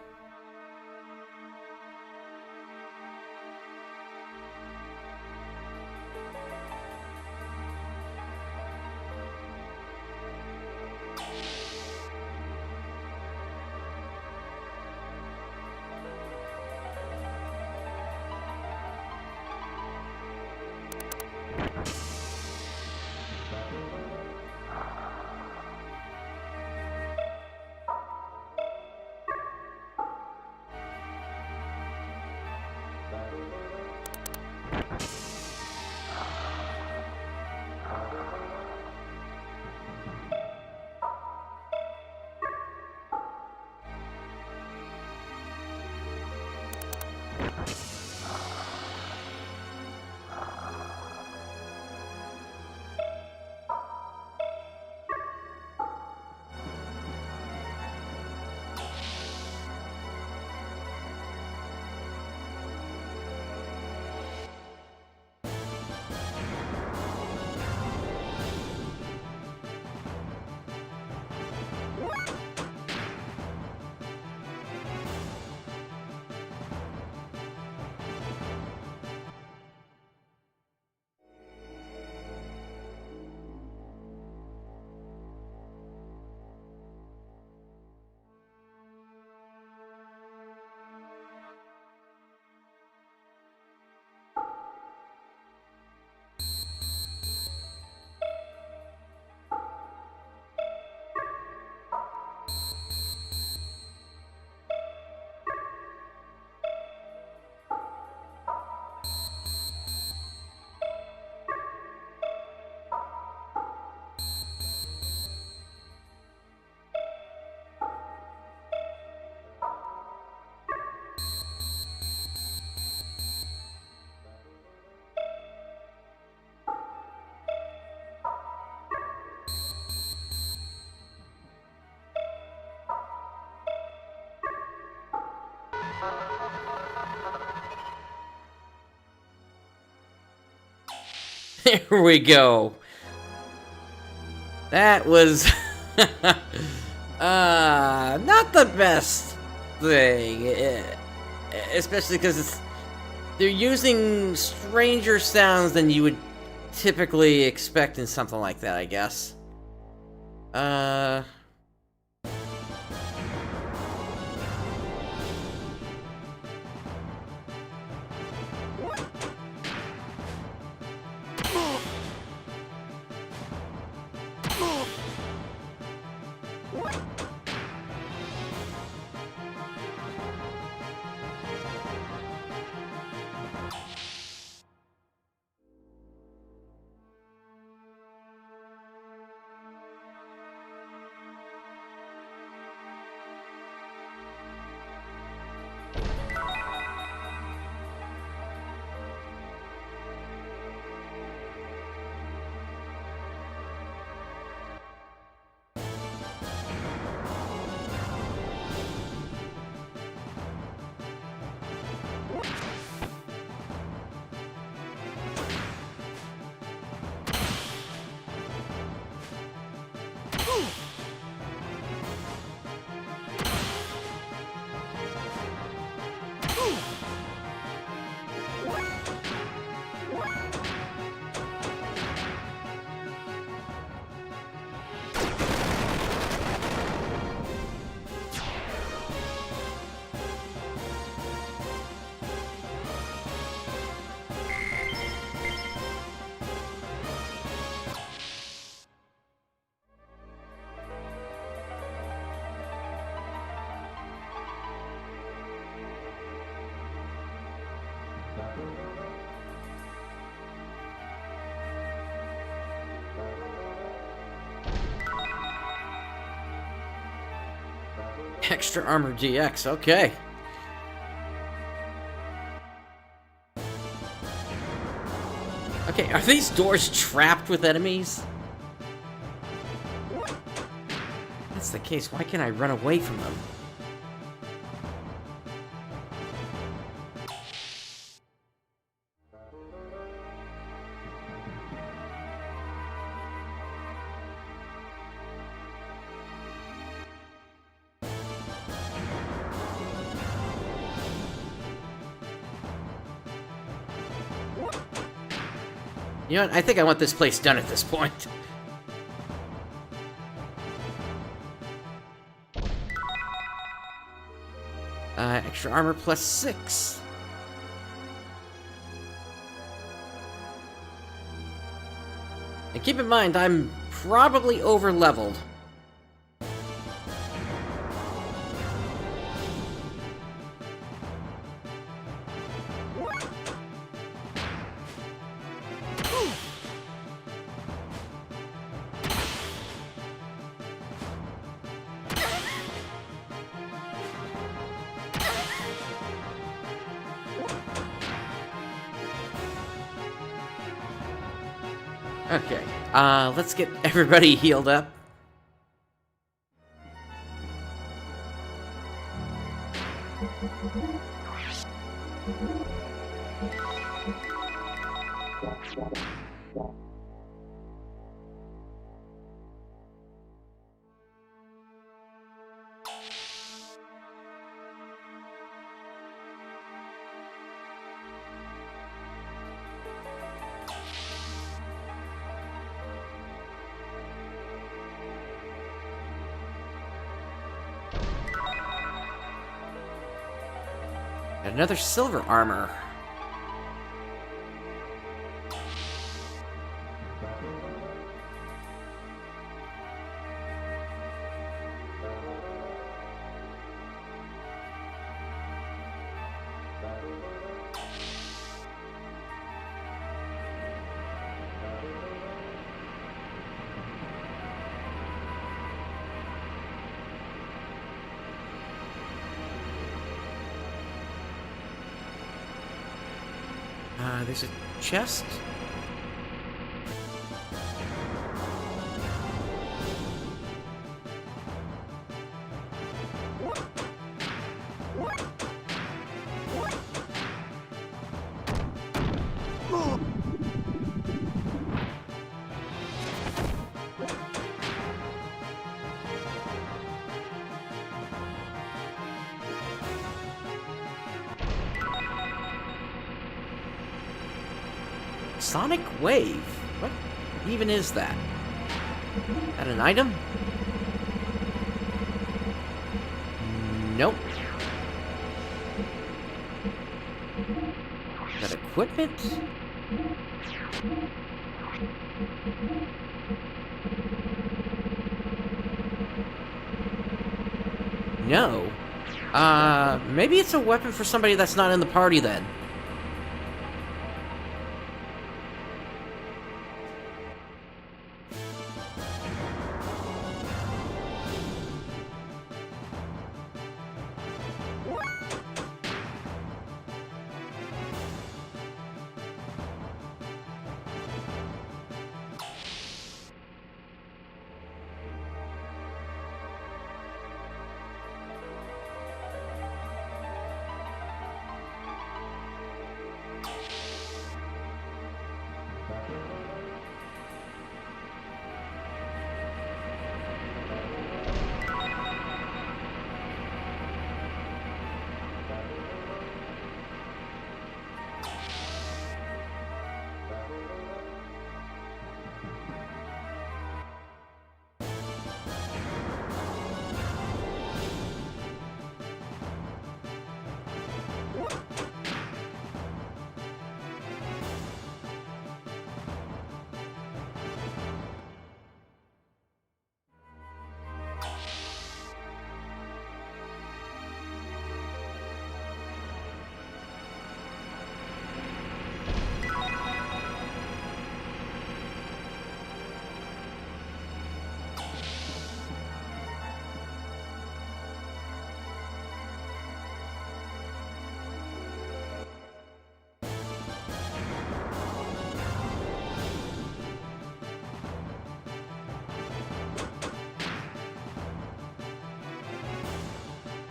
There we go. That was not the best thing, especially because they're using stranger sounds than you would typically expect in something like that, I guess. Extra armor GX, okay. Okay, are these doors trapped with enemies? If that's the case, why can't I run away from them? You know what? I think I want this place done at this point. Extra armor plus 6. And keep in mind, I'm probably over-leveled. Okay, let's get everybody healed up. Another silver armor. There's a chest? Sonic Wave? What even is that? That an item? Nope. Is that equipment? No. Maybe it's a weapon for somebody that's not in the party then.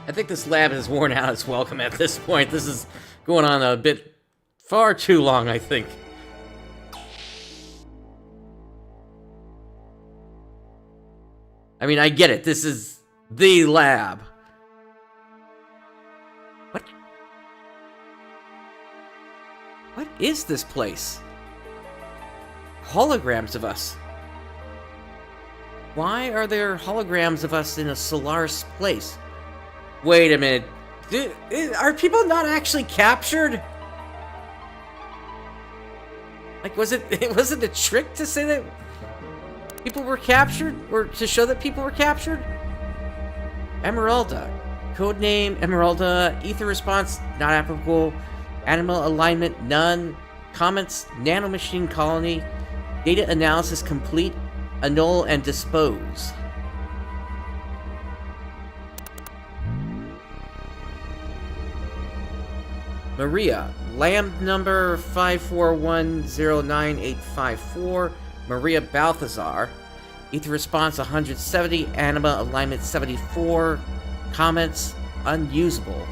I think this lab has worn out its welcome at this point. This is going on a bit far too long, I think. I mean, I get it. This is the lab. What? What is this place? Holograms of us. Why are there holograms of us in a Solaris place? Wait a minute. Are people not actually captured? Like, was it a trick to say that people were captured? Or to show that people were captured? Emeralda. Codename Emeralda. Ether response not applicable. Animal alignment none. Comments nanomachine colony. Data analysis complete. Annul and dispose. Maria, Lamb number 541098854, Maria Balthazar, Ether response 170, Anima alignment 74, comments unusable.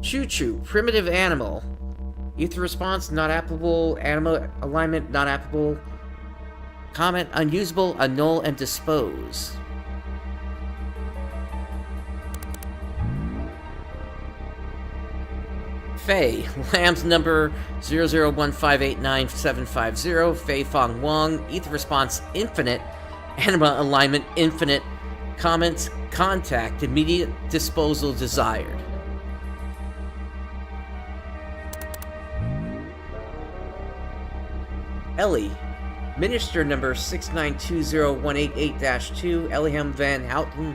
Chu-Chu, primitive animal, Ether response not applicable, Anima alignment not applicable. Comment unusable, annul, and dispose. Fei, Lamb's number 0015895750, Fei Fong Wong, Ether response infinite, Anima alignment infinite, comments contact, immediate disposal desired. Ellie, Minister number 6920188-2, Eliam Van Houten,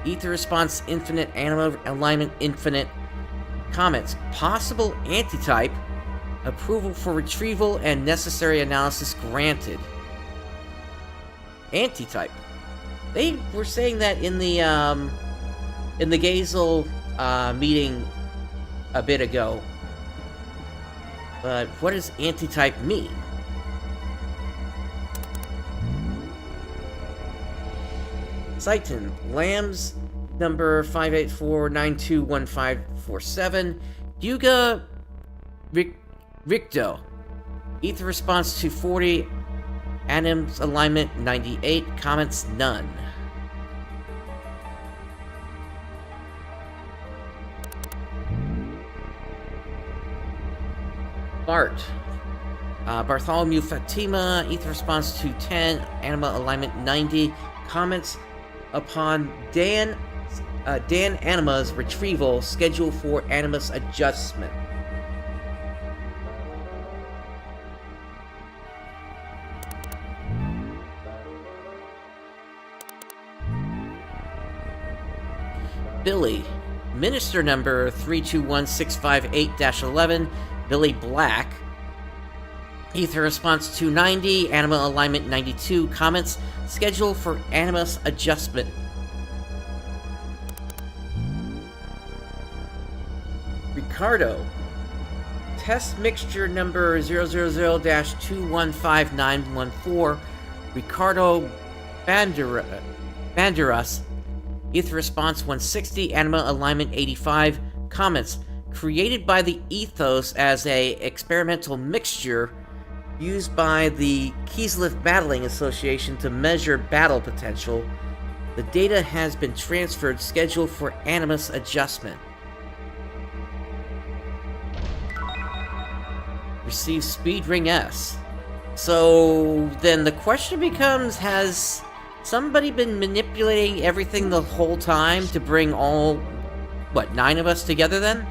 Ether response infinite, Anima alignment infinite, comments possible antitype, approval for retrieval and necessary analysis granted. Antitype. They were saying that in the Gazel meeting a bit ago. But what does antitype mean? Saiton, Lambs number 584921547, Yuga Ricto, Ether response 240, Anim's alignment 98, comments none. Bart, Bartholomew Fatima, Ether response 210, Anima alignment 90, comments upon Dan Anima's retrieval, schedule for Animus adjustment. Billy, Minister number 321658-11, Billy Black, Ether response 290, Anima alignment 92, comments schedule for Animus adjustment. Ricardo, test mixture number 000-215914, Ricardo Banderas, Ether response 160, Anima alignment 85, comments created by the Ethos as a experimental mixture used by the Kislev Battling Association to measure battle potential. The data has been transferred, scheduled for Animus adjustment. Receive Speed Ring S. So then the question becomes, has somebody been manipulating everything the whole time to bring all, 9 of us together then?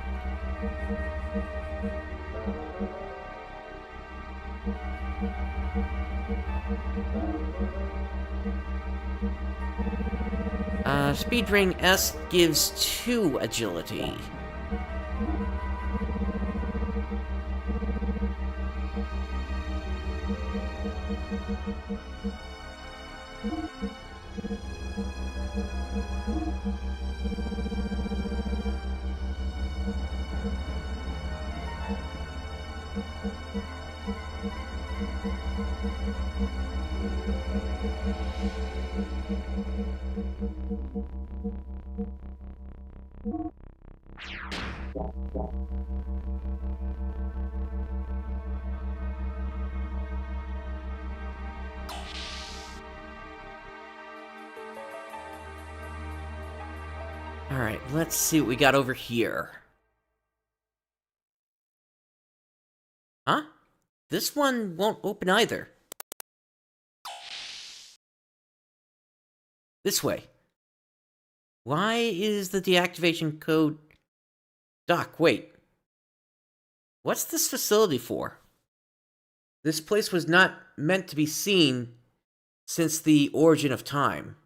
Speed Ring S gives 2 agility. Alright, let's see what we got over here. Huh? This one won't open either. This way. Why is the deactivation code... Doc, wait. What's this facility for? This place was not meant to be seen since the origin of time.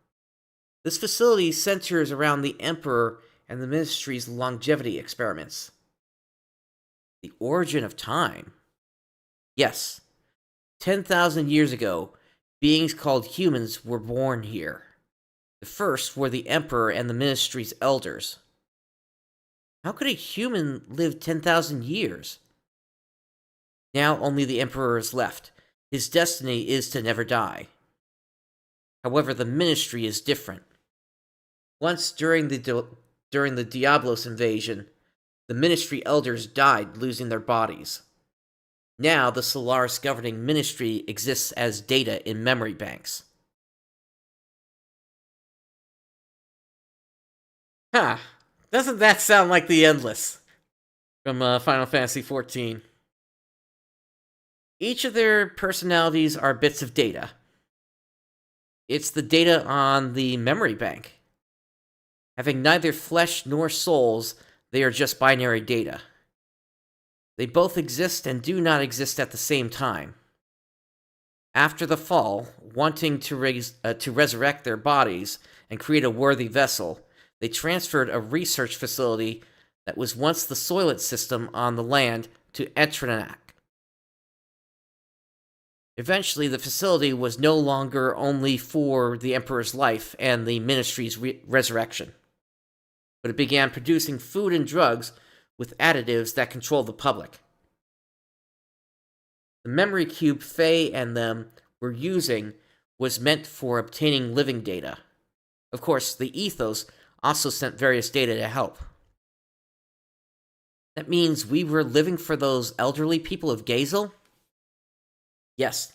This facility centers around the Emperor and the Ministry's longevity experiments. The origin of time? Yes. 10,000 years ago, beings called humans were born here. The first were the Emperor and the Ministry's elders. How could a human live 10,000 years? Now only the Emperor is left. His destiny is to never die. However, the Ministry is different. Once during the Diablos invasion, the Ministry elders died, losing their bodies. Now, the Solaris governing Ministry exists as data in memory banks. Huh. Doesn't that sound like the Endless from Final Fantasy XIV? Each of their personalities are bits of data. It's the data on the memory bank. Having neither flesh nor souls, they are just binary data. They both exist and do not exist at the same time. After the fall, wanting to resurrect their bodies and create a worthy vessel, they transferred a research facility that was once the Soylent system on the land to Etrinak. Eventually, the facility was no longer only for the Emperor's life and the Ministry's resurrection, but it began producing food and drugs with additives that control the public. The memory cube Faye and them were using was meant for obtaining living data. Of course, the Ethos also sent various data to help. That means we were living for those elderly people of Gazel? Yes.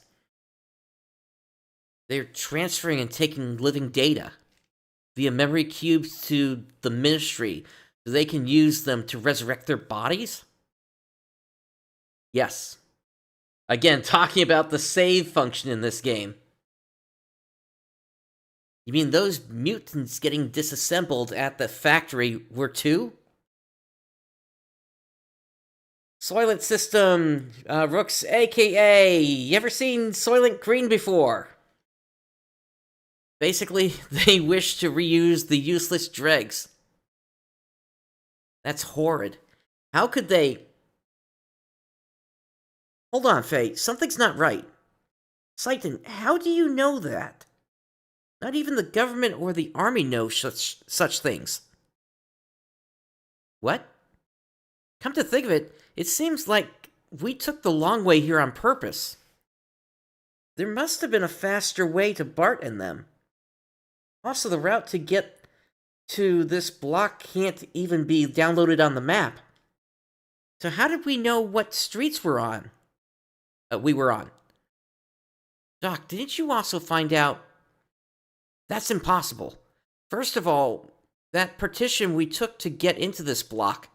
They're transferring and taking living data via memory cubes to the Ministry so they can use them to resurrect their bodies? Yes. Again, talking about the save function in this game. You mean those mutants getting disassembled at the factory were too? Soylent System, Rooks, aka, you ever seen Soylent Green before? Basically, they wish to reuse the useless dregs. That's horrid. How could they... Hold on, Faye, something's not right. Saitan, how do you know that? Not even the government or the army know such things. What? Come to think of it, it seems like we took the long way here on purpose. There must have been a faster way to Bart and them. Also, the route to get to this block can't even be downloaded on the map. So how did we know what streets we were on? Doc, didn't you also find out? That's impossible. First of all, that partition we took to get into this block,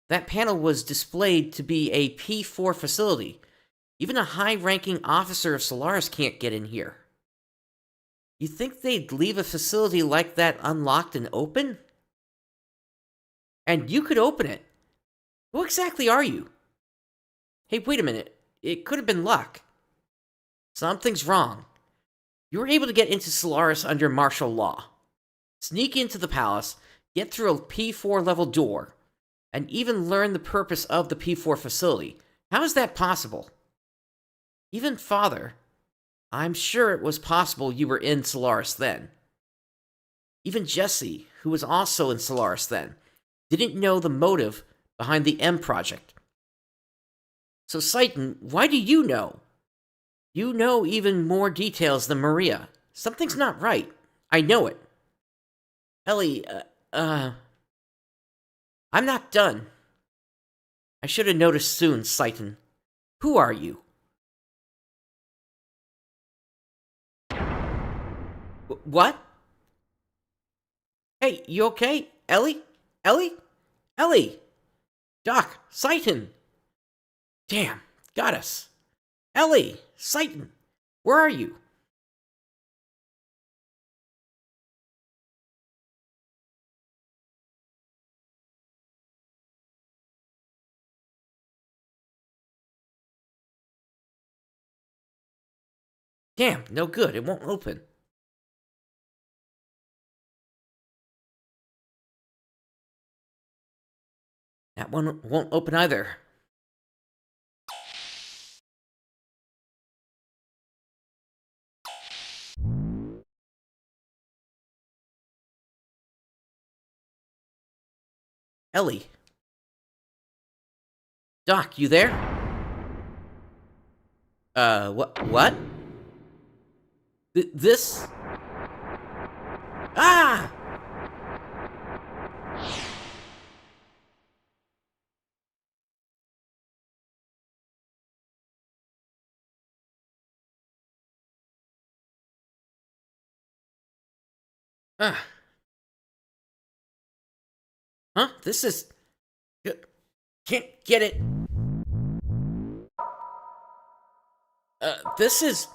that panel was displayed to be a P4 facility. Even a high-ranking officer of Solaris can't get in here. You think they'd leave a facility like that unlocked and open? And you could open it. Who exactly are you? Hey, wait a minute. It could have been luck. Something's wrong. You were able to get into Solaris under martial law. Sneak into the palace, get through a P4 level door, and even learn the purpose of the P4 facility. How is that possible? Even Father, I'm sure it was possible you were in Solaris then. Even Jesse, who was also in Solaris then, didn't know the motive behind the M project. So Saitan, why do you know? You know even more details than Maria. Something's not right. I know it. Ellie, I'm not done. I should have noticed soon, Saitan. Who are you? What? Hey, you okay? Ellie? Ellie? Ellie! Doc, Satan! Damn, got us. Ellie, Satan, where are you? Damn, no good, it won't open. That one won't open either. Ellie. Doc, you there? What? This? Ah! Ah. Huh? This is... Can't get it. This is...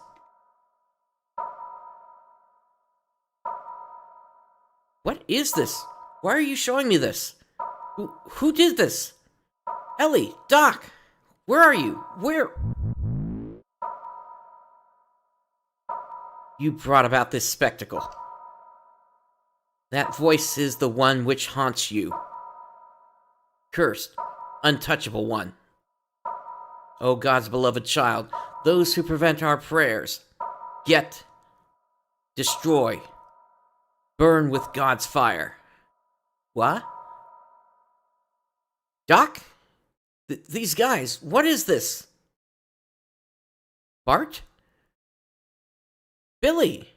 What is this? Why are you showing me this? Who did this? Ellie, Doc, where are you? Where? You brought about this spectacle. That voice is the one which haunts you. Cursed, untouchable one. O God's beloved child, those who prevent our prayers, get, destroy, burn with God's fire. What? Doc? These guys, what is this? Bart? Billy?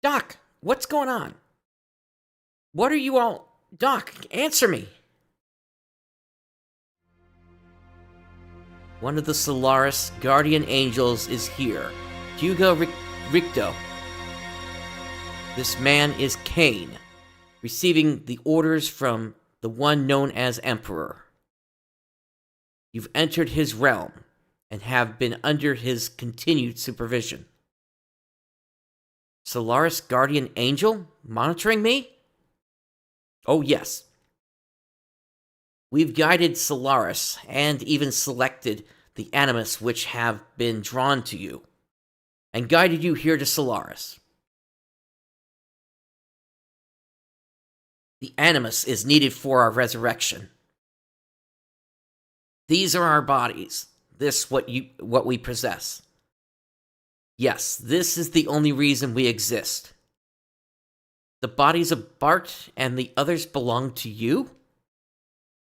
Doc, what's going on? What are you all... Doc, answer me. One of the Solaris guardian angels is here. Hugo Ricto. This man is Cain, receiving the orders from the one known as Emperor. You've entered his realm and have been under his continued supervision. Solaris guardian angel monitoring me? Oh yes. We've guided Solaris and even selected the animus which have been drawn to you, and guided you here to Solaris. The animus is needed for our resurrection. These are our bodies. This what we possess. Yes, this is the only reason we exist. The bodies of Bart and the others belong to you?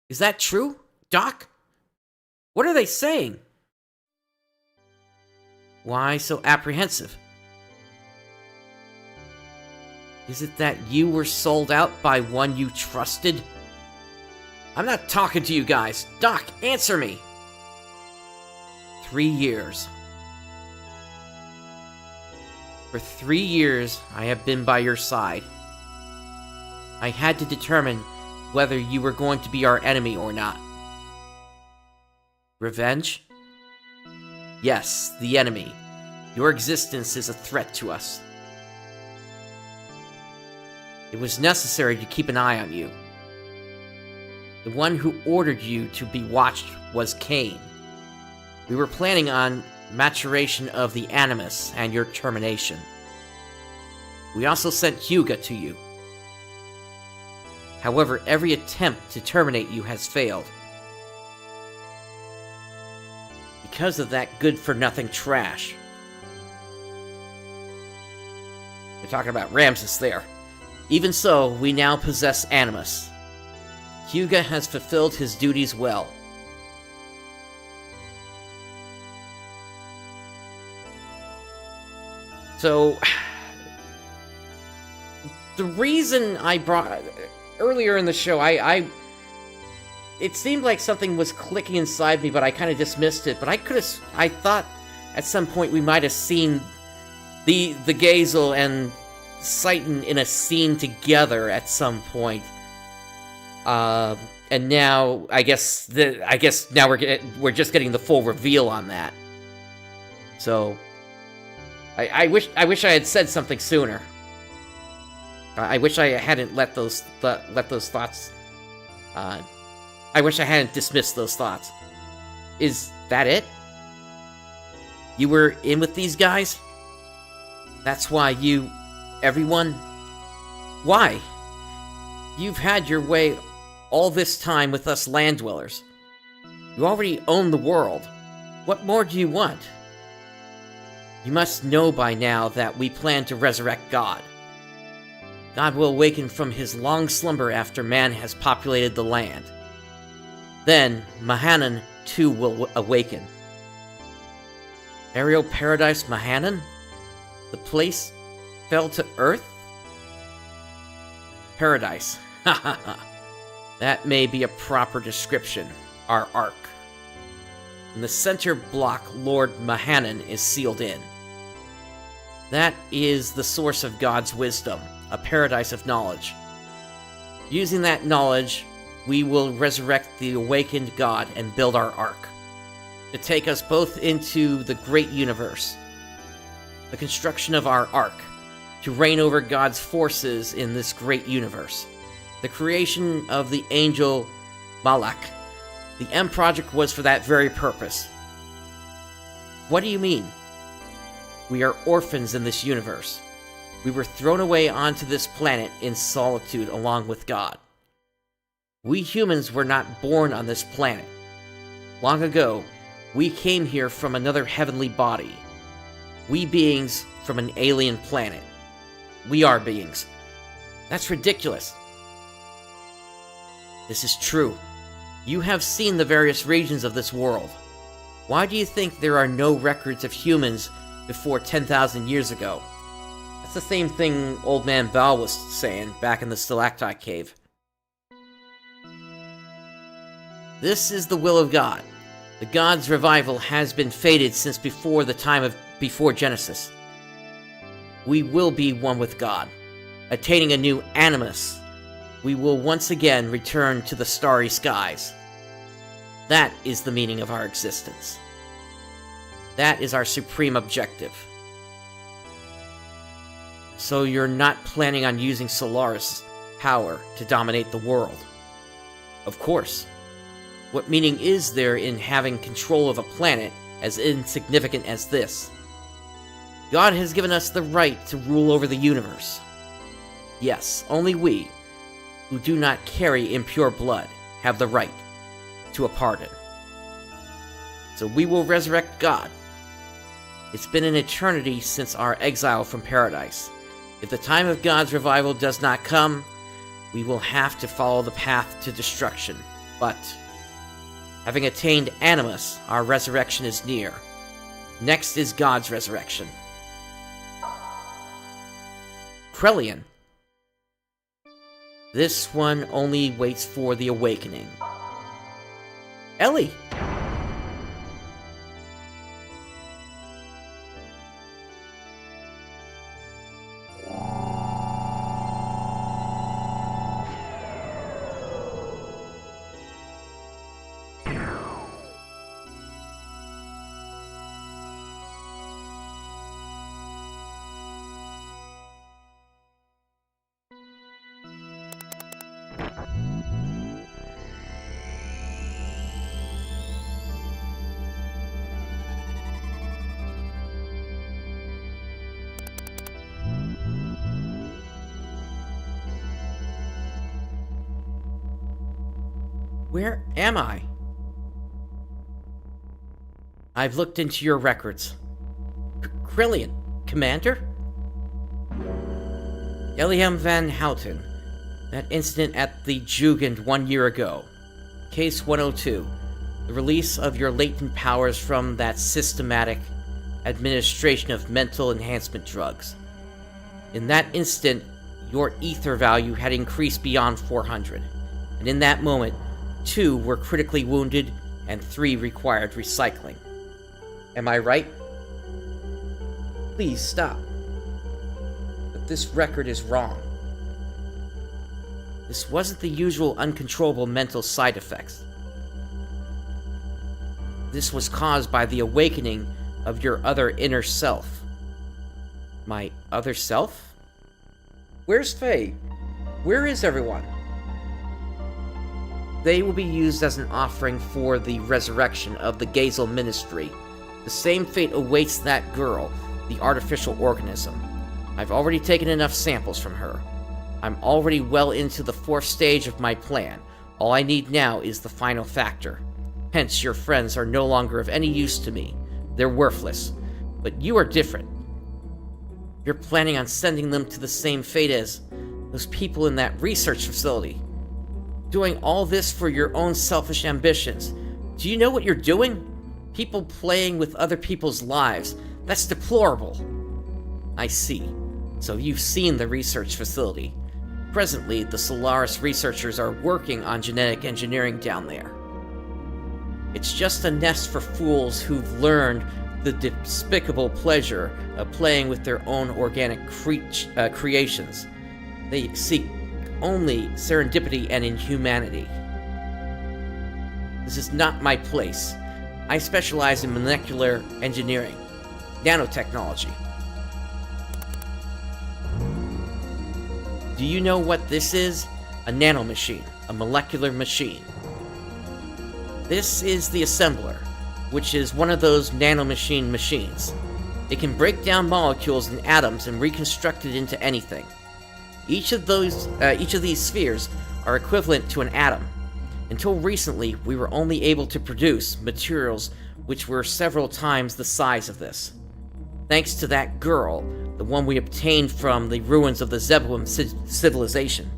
Is that true, Doc? What are they saying? Why so apprehensive? Is it that you were sold out by one you trusted? I'm not talking to you guys. Doc, answer me. 3 years. For 3 years, I have been by your side. I had to determine whether you were going to be our enemy or not. Revenge? Yes, the enemy. Your existence is a threat to us. It was necessary to keep an eye on you. The one who ordered you to be watched was Cain. We were planning on maturation of the Animus and your termination. We also sent Hugo to you. However, every attempt to terminate you has failed. Because of that good-for-nothing trash. We're talking about Ramses there. Even so, we now possess Animus. Hugo has fulfilled his duties well. So, the reason I brought... Earlier in the show, it seemed like something was clicking inside me, but I kind of dismissed it. But I thought at some point we might have seen the Gazel and Satan in a scene together at some point. And now, I guess now we're just getting the full reveal on that. So, I wish I had said something sooner. I wish I hadn't let those thoughts. I wish I hadn't dismissed those thoughts. Is that it? You were in with these guys? That's why everyone? Why? You've had your way all this time with us land dwellers. You already own the world. What more do you want? You must know by now that we plan to resurrect God. God will awaken from his long slumber after man has populated the land. Then, Mahanan too will awaken. Aerial Paradise Mahanan? The place fell to earth? Paradise. Ha ha ha. That may be a proper description. Our Ark. In the center block, Lord Mahanan is sealed in. That is the source of God's wisdom, a paradise of knowledge. Using that knowledge, we will resurrect the awakened God and build our Ark, to take us both into the great universe. The construction of our Ark, to reign over God's forces in this great universe. The creation of the angel Malak. The M project was for that very purpose. What do you mean? We are orphans in this universe. We were thrown away onto this planet in solitude along with God. We humans were not born on this planet. Long ago, we came here from another heavenly body. We beings from an alien planet. We are beings. That's ridiculous. This is true. You have seen the various regions of this world. Why do you think there are no records of humans before 10,000 years ago? That's the same thing Old Man Bal was saying back in the Stalactite Cave. This is the will of God. The God's revival has been fated since before the time of before Genesis. We will be one with God, attaining a new animus. We will once again return to the starry skies. That is the meaning of our existence. That is our supreme objective. So you're not planning on using Solaris' power to dominate the world? Of course. What meaning is there in having control of a planet as insignificant as this? God has given us the right to rule over the universe. Yes, only we, who do not carry impure blood, have the right to a pardon. So we will resurrect God. It's been an eternity since our exile from paradise. If the time of God's revival does not come, we will have to follow the path to destruction. But, having attained Animus, our resurrection is near. Next is God's resurrection. Krelian. This one only waits for the awakening. Ellie! Where am I? I've looked into your records. Krelian, Commander? Eliam Van Houten. That incident at the Jugend 1 year ago. Case 102. The release of your latent powers from that systematic administration of mental enhancement drugs. In that instant, your ether value had increased beyond 400. And in that moment, 2 were critically wounded, and 3 required recycling. Am I right? Please stop. But this record is wrong. This wasn't the usual uncontrollable mental side effects. This was caused by the awakening of your other inner self. My other self? Where's Faye? Where is everyone? They will be used as an offering for the resurrection of the Gazel Ministry. The same fate awaits that girl, the artificial organism. I've already taken enough samples from her. I'm already well into the 4th stage of my plan. All I need now is the final factor. Hence, your friends are no longer of any use to me. They're worthless. But you are different. You're planning on sending them to the same fate as those people in that research facility. Doing all this for your own selfish ambitions. Do you know what you're doing? People playing with other people's lives. That's deplorable. I see. So you've seen the research facility. Presently, the Solaris researchers are working on genetic engineering down there. It's just a nest for fools who've learned the despicable pleasure of playing with their own organic creations. They seek only serendipity and inhumanity. This is not my place. I specialize in molecular engineering, nanotechnology. Do you know what this is? A nanomachine, a molecular machine. This is the assembler, which is one of those nanomachine machines. It can break down molecules and atoms and reconstruct it into anything. Each of these spheres are equivalent to an atom. Until recently, we were only able to produce materials which were several times the size of this. Thanks to that girl, the one we obtained from the ruins of the Zebulun civilization,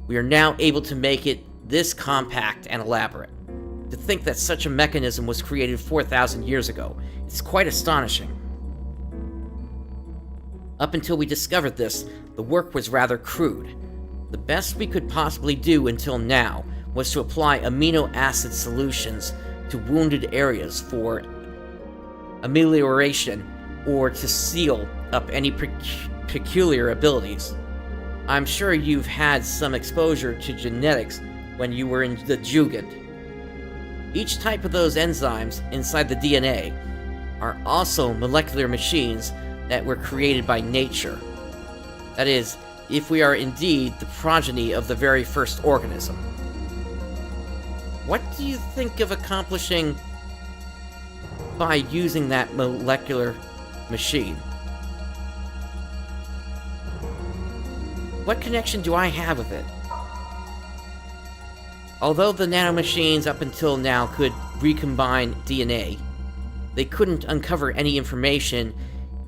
we are now able to make it this compact and elaborate. To think that such a mechanism was created 4,000 years ago, it's quite astonishing. Up until we discovered this, the work was rather crude. The best we could possibly do until now was to apply amino acid solutions to wounded areas for amelioration or to seal up any peculiar abilities. I'm sure you've had some exposure to genetics when you were in the Jugend. Each type of those enzymes inside the DNA are also molecular machines that were created by nature. That is, if we are indeed the progeny of the very first organism. What do you think of accomplishing by using that molecular machine? What connection do I have with it? Although the nanomachines up until now could recombine DNA, they couldn't uncover any information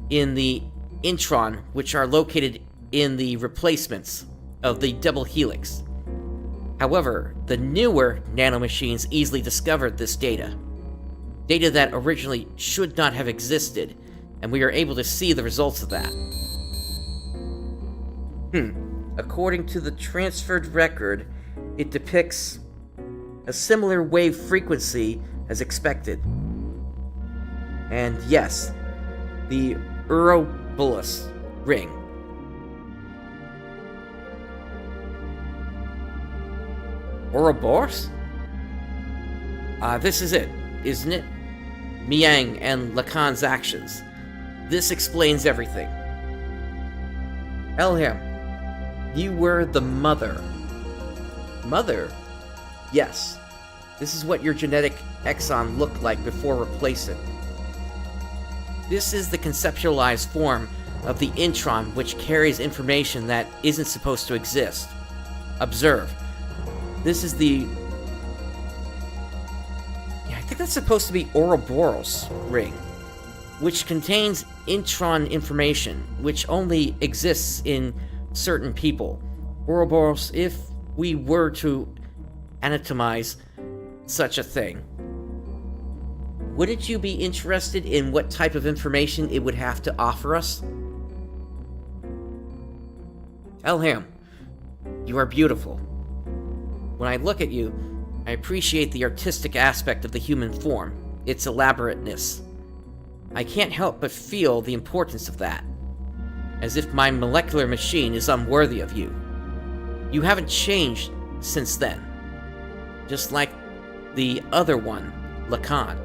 in the intron, which are located in the replacements of the double helix. However, the newer nanomachines easily discovered this data that originally should not have existed, and we are able to see the results of that. According to the transferred record, it depicts a similar wave frequency as expected. And yes, the Ouroboros ring. Ouroboros? This is it, isn't it? Miang and Lacan's actions. This explains everything. Elham, you were the mother. Mother? Yes. This is what your genetic exon looked like before replacing. This is the conceptualized form of the intron, which carries information that isn't supposed to exist. Observe. This is the... I think that's supposed to be Ouroboros ring, which contains intron information, which only exists in certain people. Ouroboros, if we were to anatomize such a thing. Wouldn't you be interested in what type of information it would have to offer us? Elham, you are beautiful. When I look at you, I appreciate the artistic aspect of the human form, its elaborateness. I can't help but feel the importance of that, as if my molecular machine is unworthy of you. You haven't changed since then. Just like the other one, Lacan.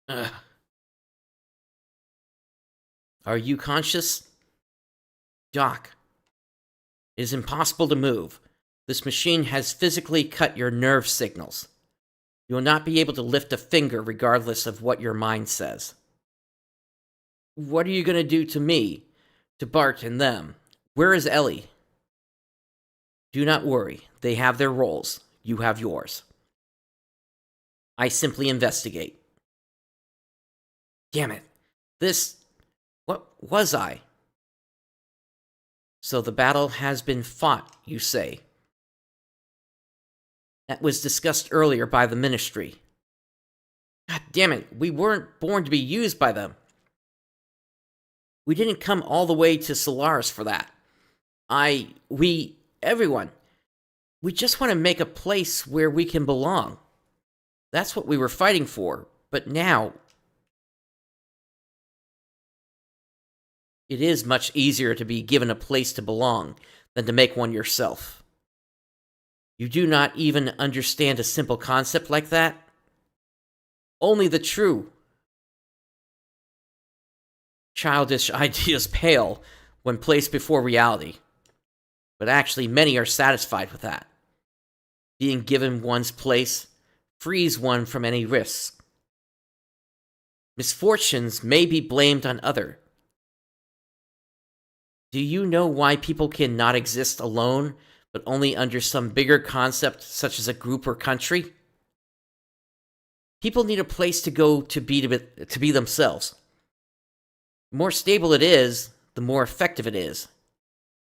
Ugh. Are you conscious? Doc, it is impossible to move. This machine has physically cut your nerve signals. You will not be able to lift a finger regardless of what your mind says. What are you going to do to me? To Bart and them? Where is Ellie? Do not worry. They have their roles. You have yours. I simply investigate. Damn it. What was I? So the battle has been fought, you say. That was discussed earlier by the Ministry. God damn it, we weren't born to be used by them. We didn't come all the way to Solaris for that. Everyone. We just want to make a place where we can belong. That's what we were fighting for, but now... It is much easier to be given a place to belong than to make one yourself. You do not even understand a simple concept like that? Only the true. Childish ideas pale when placed before reality. But actually, many are satisfied with that. Being given one's place frees one from any risks. Misfortunes may be blamed on others. Do you know why people cannot exist alone, but only under some bigger concept such as a group or country? People need a place to go to be themselves. The more stable it is, the more effective it is.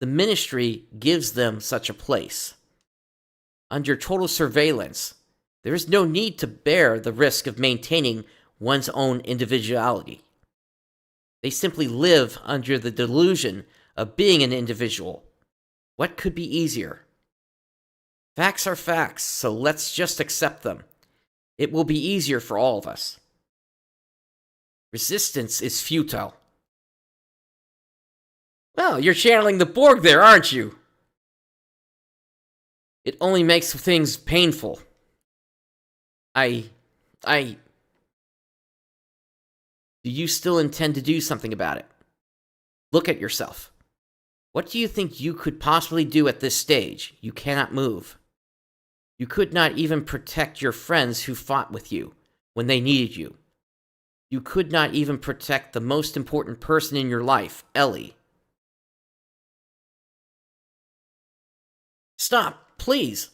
The Ministry gives them such a place. Under total surveillance, there is no need to bear the risk of maintaining one's own individuality. They simply live under the delusion of being an individual. What could be easier? Facts are facts, so let's just accept them. It will be easier for all of us. Resistance is futile. Well, you're channeling the Borg there, aren't you? It only makes things painful. Do you still intend to do something about it? Look at yourself. What do you think you could possibly do at this stage? You cannot move. You could not even protect your friends who fought with you when they needed you. You could not even protect the most important person in your life, Ellie. Stop, please.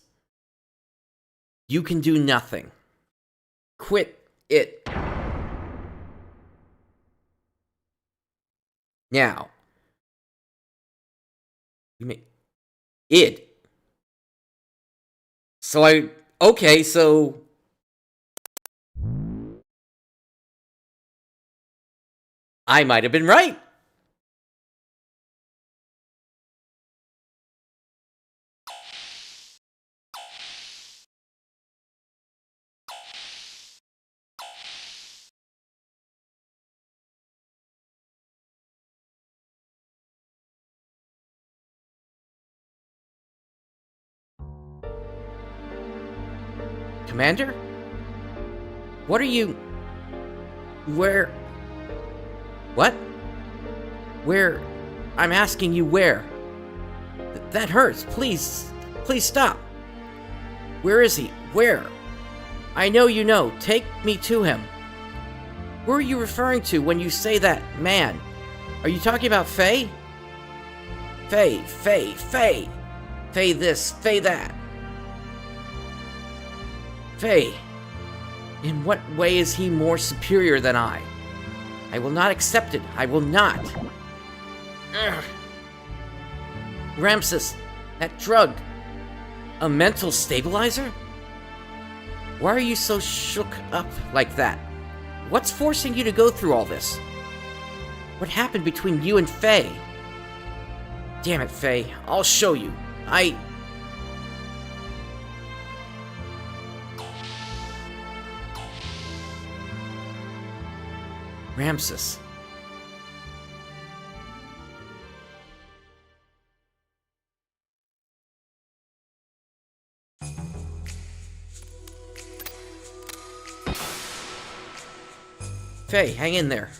You can do nothing. Quit it. Now. You mean id. Okay, so I might have been right. Commander? What are you... Where... What? Where... I'm asking you where. That hurts. Please stop. Where is he? Where? I know you know. Take me to him. Who are you referring to when you say that man? Are you talking about Faye? Faye. Faye this, Faye that. Faye, in what way is he more superior than I? I will not accept it. I will not. Ugh. Ramses, that drug. A mental stabilizer? Why are you so shook up like that? What's forcing you to go through all this? What happened between you and Faye? Damn it, Faye. I'll show you. Ramses. Faye, hang in there.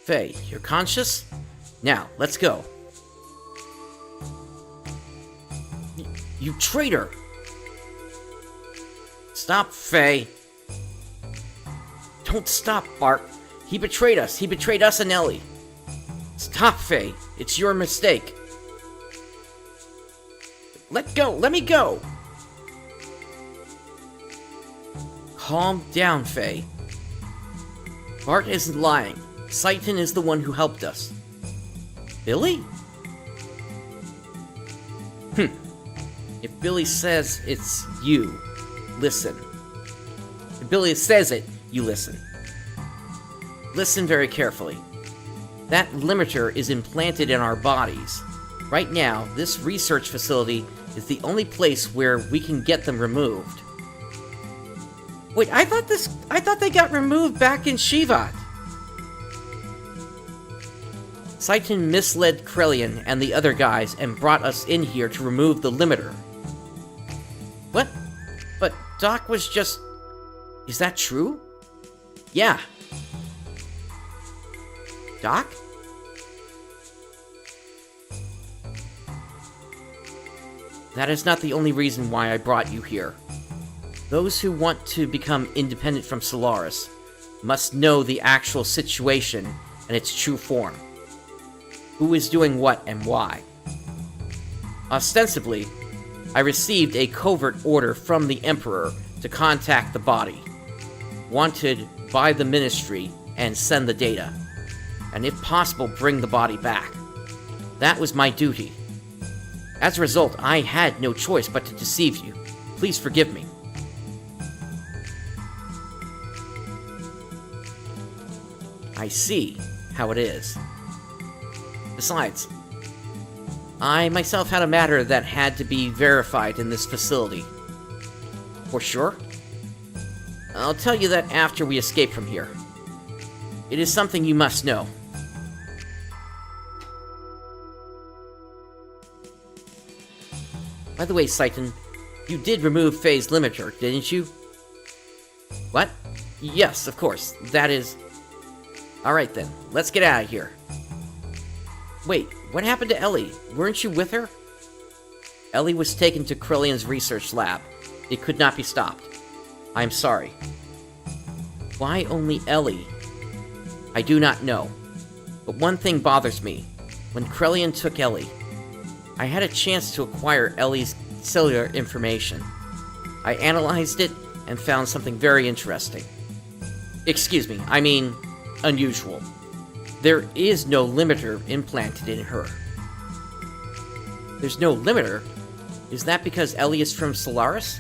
Faye, you're conscious? Now, let's go. You traitor! Stop, Faye. Don't stop, Bart. He betrayed us. He betrayed us and Ellie. Stop, Faye. It's your mistake. Let go. Let me go. Calm down, Faye. Bart isn't lying. Satan is the one who helped us. Billy? If Billy says it's you, listen. If Billy says it, you listen. Listen very carefully. That limiter is implanted in our bodies. Right now, this research facility is the only place where we can get them removed. Wait, I thought they got removed back in Shivat. Satan misled Krellian and the other guys and brought us in here to remove the limiter. What? But Doc was just... Is that true? Yeah. Doc? That is not the only reason why I brought you here. Those who want to become independent from Solaris must know the actual situation and its true form. Who is doing what and why. Ostensibly, I received a covert order from the Emperor to contact the body, wanted by the Ministry, and send the data, and if possible bring the body back. That was my duty. As a result, I had no choice but to deceive you. Please forgive me. I see how it is. Besides, I myself had a matter that had to be verified in this facility. For sure? I'll tell you that after we escape from here. It is something you must know. By the way, Satan, you did remove Faye's limiter, didn't you? What? Yes, of course. That is... Alright then, let's get out of here. Wait, what happened to Ellie? Weren't you with her? Ellie was taken to Krellian's research lab. It could not be stopped. I'm sorry. Why only Ellie? I do not know. But one thing bothers me. When Krellian took Ellie, I had a chance to acquire Ellie's cellular information. I analyzed it and found something very interesting. Excuse me, I mean, unusual. There is no limiter implanted in her. There's no limiter? Is that because Ellie is from Solaris?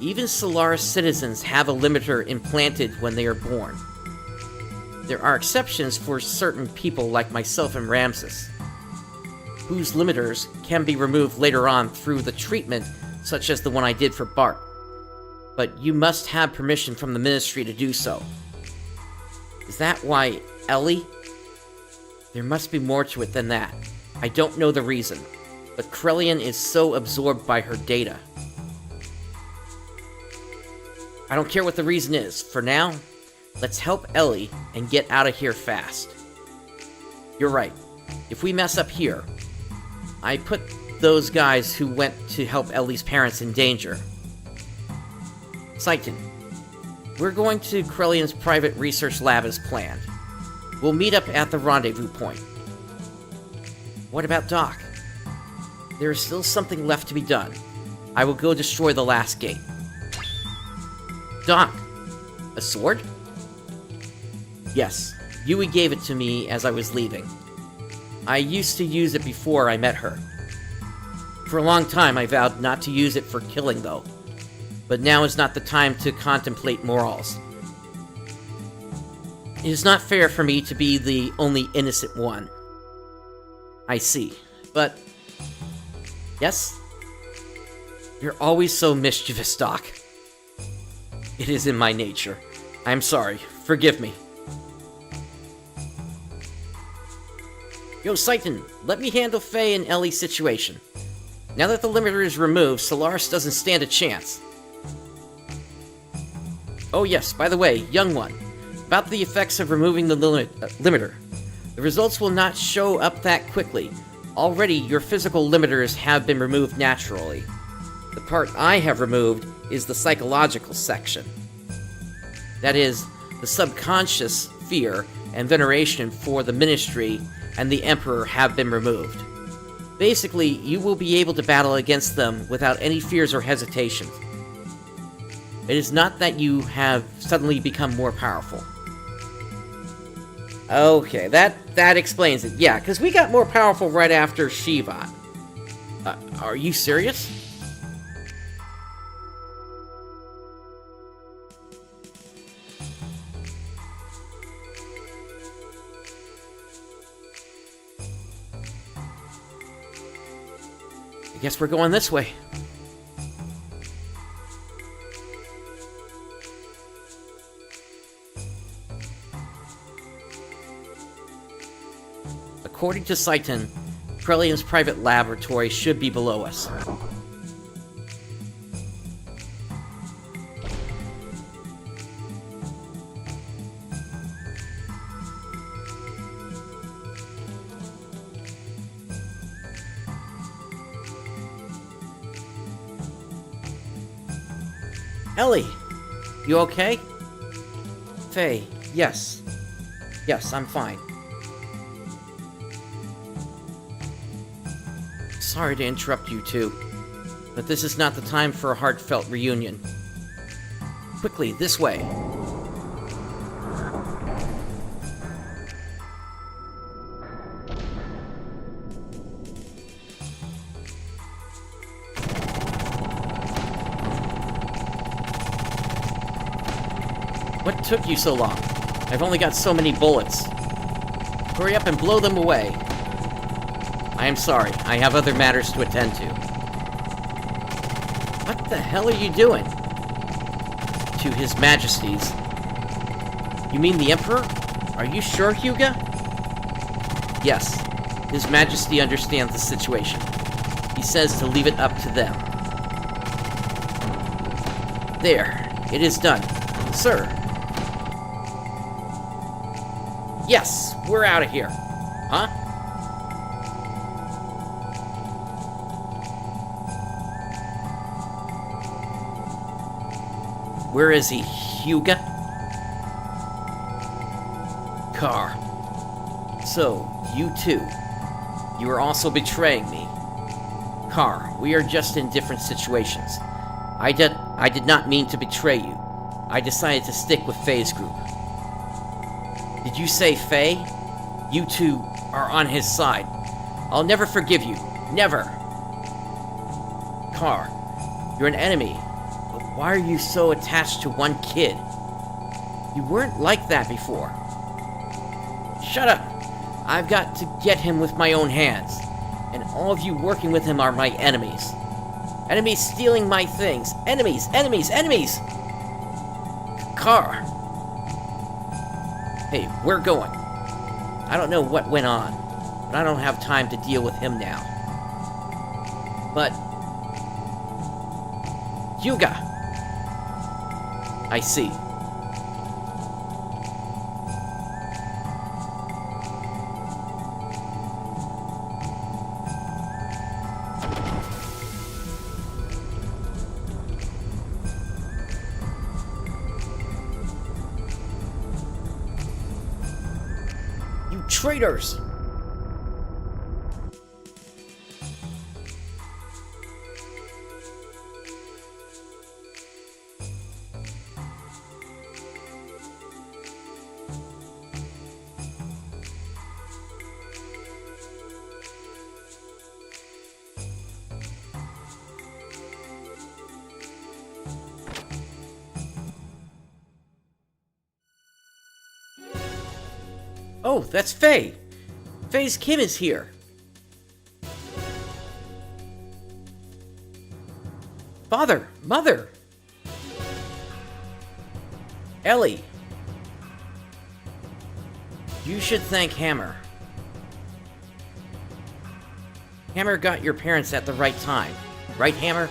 Even Solaris citizens have a limiter implanted when they are born. There are exceptions for certain people like myself and Ramses, whose limiters can be removed later on through the treatment such as the one I did for Bart. But you must have permission from the Ministry to do so. Is that why Ellie? There must be more to it than that. I don't know the reason, but Krellian is so absorbed by her data. I don't care what the reason is. For now, let's help Ellie and get out of here fast. You're right. If we mess up here, I put those guys who went to help Ellie's parents in danger. Satan, we're going to Krellian's private research lab as planned. We'll meet up at the rendezvous point. What about Doc? There is still something left to be done. I will go destroy the last gate. Doc! A sword? Yes, Yui gave it to me as I was leaving. I used to use it before I met her. For a long time I vowed not to use it for killing, though. But now is not the time to contemplate morals. It is not fair for me to be the only innocent one. I see. But... yes? You're always so mischievous, Doc. It is in my nature. I'm sorry. Forgive me. Yo, Satan, let me handle Faye and Ellie's situation. Now that the limiter is removed, Solaris doesn't stand a chance. Oh yes, by the way, young one, about the effects of removing the limiter. The results will not show up that quickly. Already, your physical limiters have been removed naturally. The part I have removed is the psychological section. That is, the subconscious fear and veneration for the Ministry and the Emperor have been removed. Basically, you will be able to battle against them without any fears or hesitations. It is not that you have suddenly become more powerful. Okay, that explains it. Yeah, because we got more powerful right after Shiva. Are you serious? I guess we're going this way. According to Satan, Prelium's private laboratory should be below us. Ellie, you okay? Faye, yes. Yes, I'm fine. Sorry to interrupt you two, but this is not the time for a heartfelt reunion. Quickly, this way. What took you so long? I've only got so many bullets. Hurry up and blow them away. I am sorry, I have other matters to attend to. What the hell are you doing? To His Majesty's. You mean the Emperor? Are you sure, Hyuga? Yes. His Majesty understands the situation. He says to leave it up to them. There. It is done. Sir. Yes, we're out of here. Huh? Where is he, Hyuga? Car. So, you too. You are also betraying me. Car, we are just in different situations. I did not mean to betray you. I decided to stick with Faye's group. Did you say Faye? You two are on his side. I'll never forgive you. Never. Car, you're an enemy. Why are you so attached to one kid? You weren't like that before. Shut up! I've got to get him with my own hands. And all of you working with him are my enemies. Enemies stealing my things. Enemies! Enemies! Enemies! Car! Hey, we're going. I don't know what went on, but I don't have time to deal with him now. But... Hyuga! I see. You traitors! Oh, that's Faye! Faye's Kim is here! Father! Mother! Ellie! You should thank Hammer. Hammer got your parents at the right time. Right, Hammer?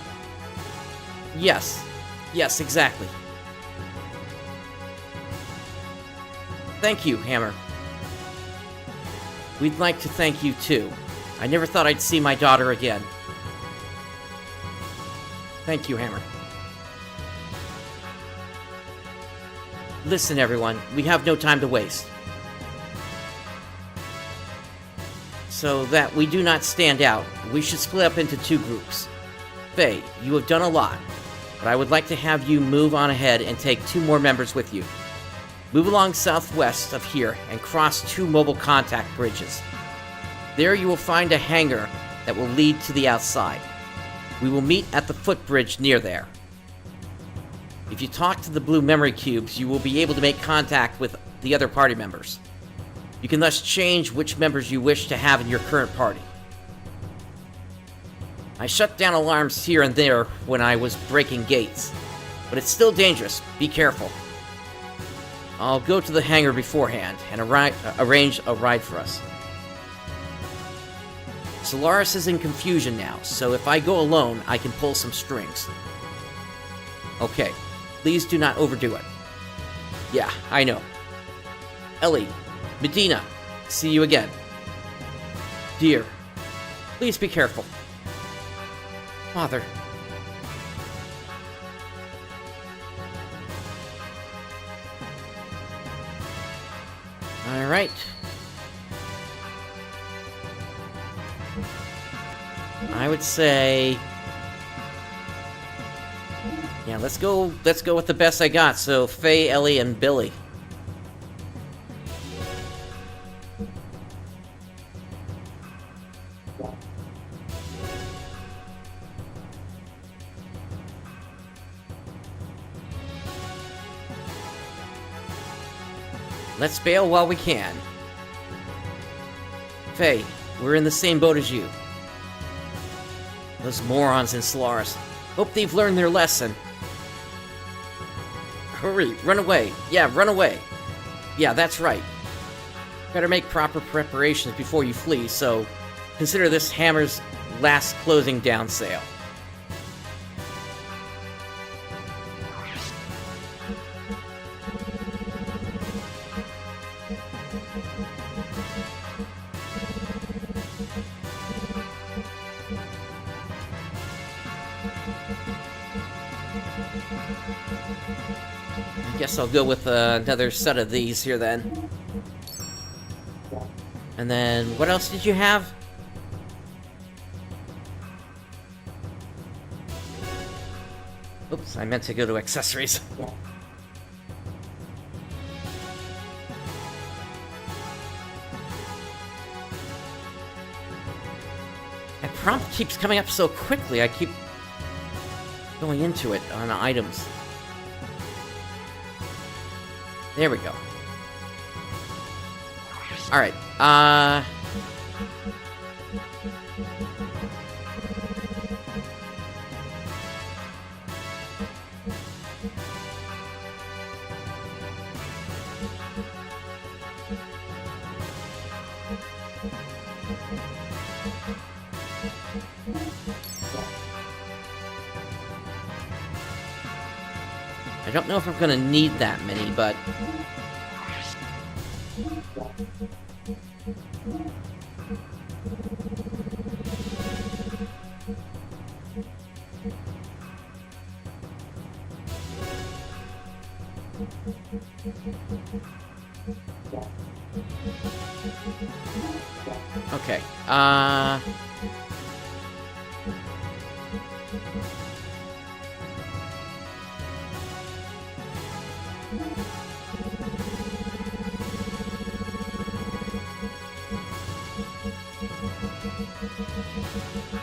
Yes. Yes, exactly. Thank you, Hammer. We'd like to thank you, too. I never thought I'd see my daughter again. Thank you, Hammer. Listen, everyone, we have no time to waste. So that we do not stand out, we should split up into 2 groups. Faye, you have done a lot, but I would like to have you move on ahead and take 2 more members with you. Move along southwest of here and cross 2 mobile contact bridges. There you will find a hangar that will lead to the outside. We will meet at the footbridge near there. If you talk to the blue memory cubes, you will be able to make contact with the other party members. You can thus change which members you wish to have in your current party. I shut down alarms here and there when I was breaking gates, but it's still dangerous. Be careful. I'll go to the hangar beforehand and arrange a ride for us. Solaris is in confusion now, so if I go alone, I can pull some strings. Okay, please do not overdo it. Yeah, I know. Ellie, Medina, see you again. Dear, please be careful. Father. Alright. I would say... yeah, let's go with the best I got. So, Faye, Ellie, and Billy. Let's bail while we can. Faye, we're in the same boat as you. Those morons in Solaris. Hope they've learned their lesson. Hurry, run away. Yeah, run away. Yeah, that's right. Better make proper preparations before you flee, so consider this Hammer's last closing down sale. I guess I'll go with another set of these here then. And then, what else did you have? Oops, I meant to go to accessories. That prompt keeps coming up so quickly, I keep going into it on items. There we go. Alright, I don't know if I'm gonna need that many, but... okay,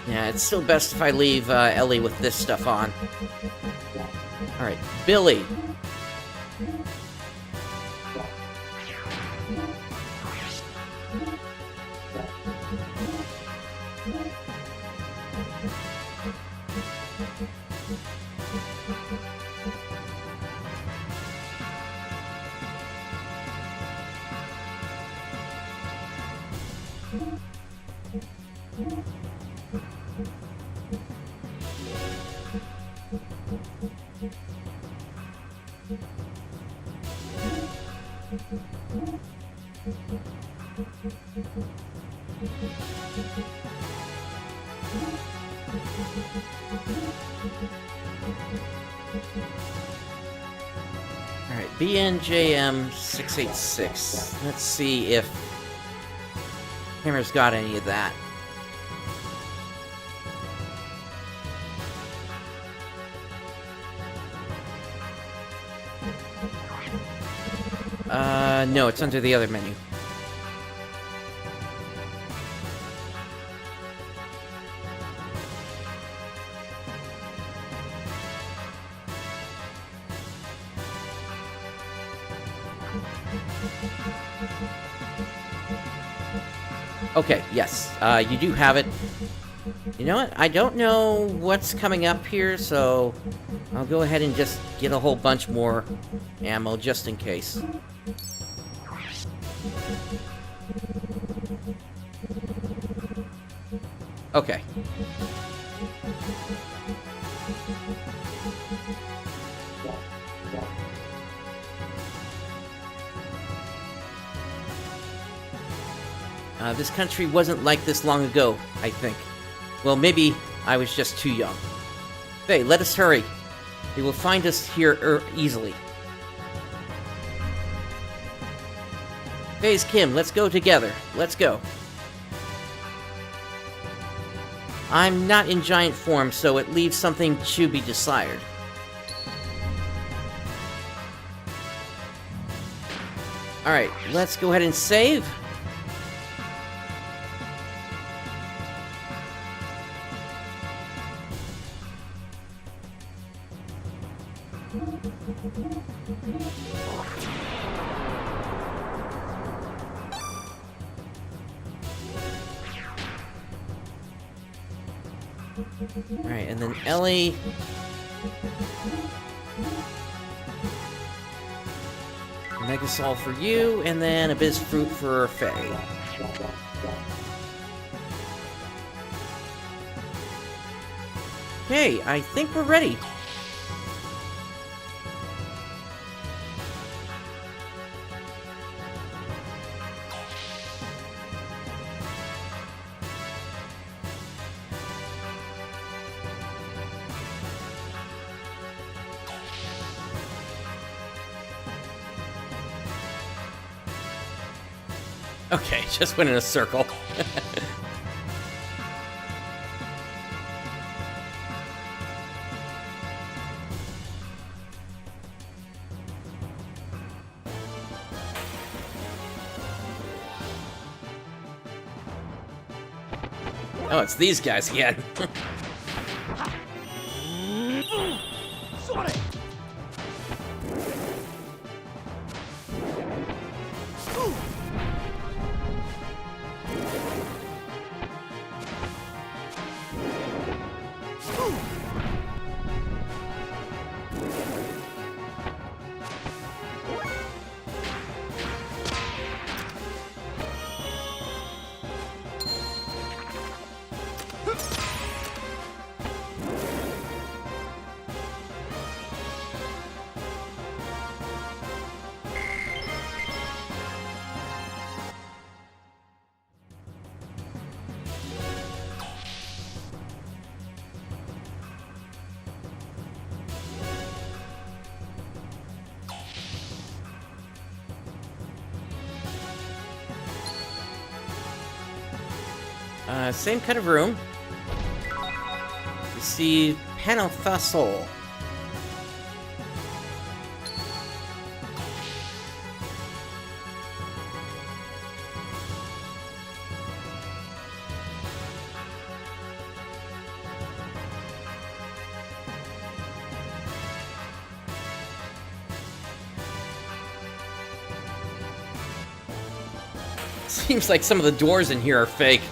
yeah, it's still best if I leave Ellie with this stuff on. Alright, Billy. Alright, BNJM 686. Let's see if Hammer's got any of that. No, it's under the other menu. Okay, yes, you do have it. You know what? I don't know what's coming up here, so I'll go ahead and just get a whole bunch more ammo just in case. Okay. This country wasn't like this long ago, I think. Well, maybe I was just too young. Hey, let us hurry. They will find us here easily. Phase Kim, let's go together. Let's go. I'm not in giant form, so it leaves something to be desired. Alright, let's go ahead and save. Alright, and then Ellie. Megasol for you, and then Abyss Fruit for Faye. Okay, I think we're ready. Okay, just went in a circle. Oh, it's these guys again. Same kind of room. We see Panophassol. Seems like some of the doors in here are fake.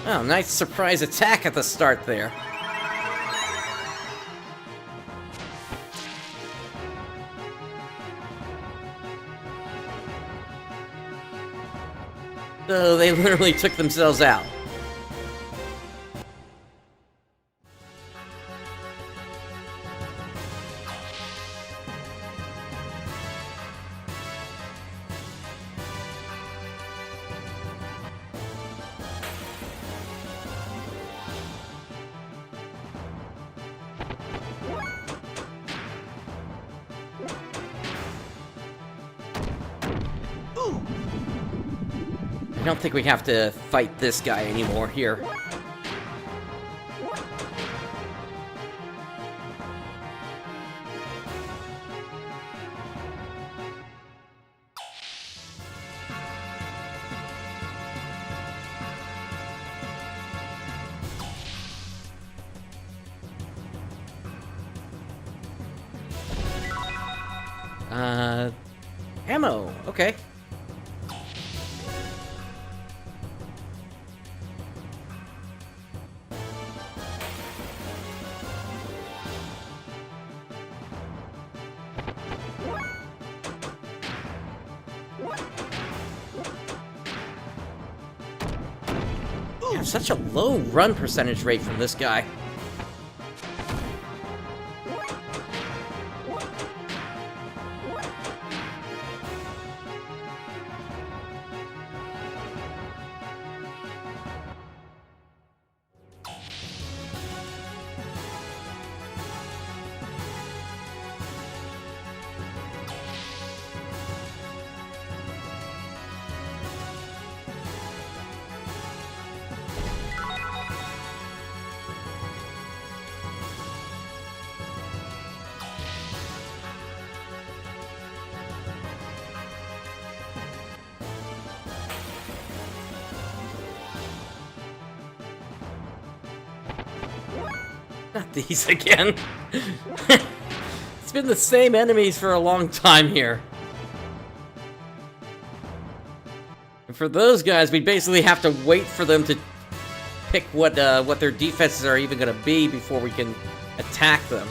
Oh, nice surprise attack at the start there. So they literally took themselves out. I don't think we have to fight this guy anymore here. Ammo, okay. Damn, such a low run percentage rate from this guy. Not these again. It's been the same enemies for a long time here. And for those guys, we basically have to wait for them to pick what their defenses are even going to be before we can attack them.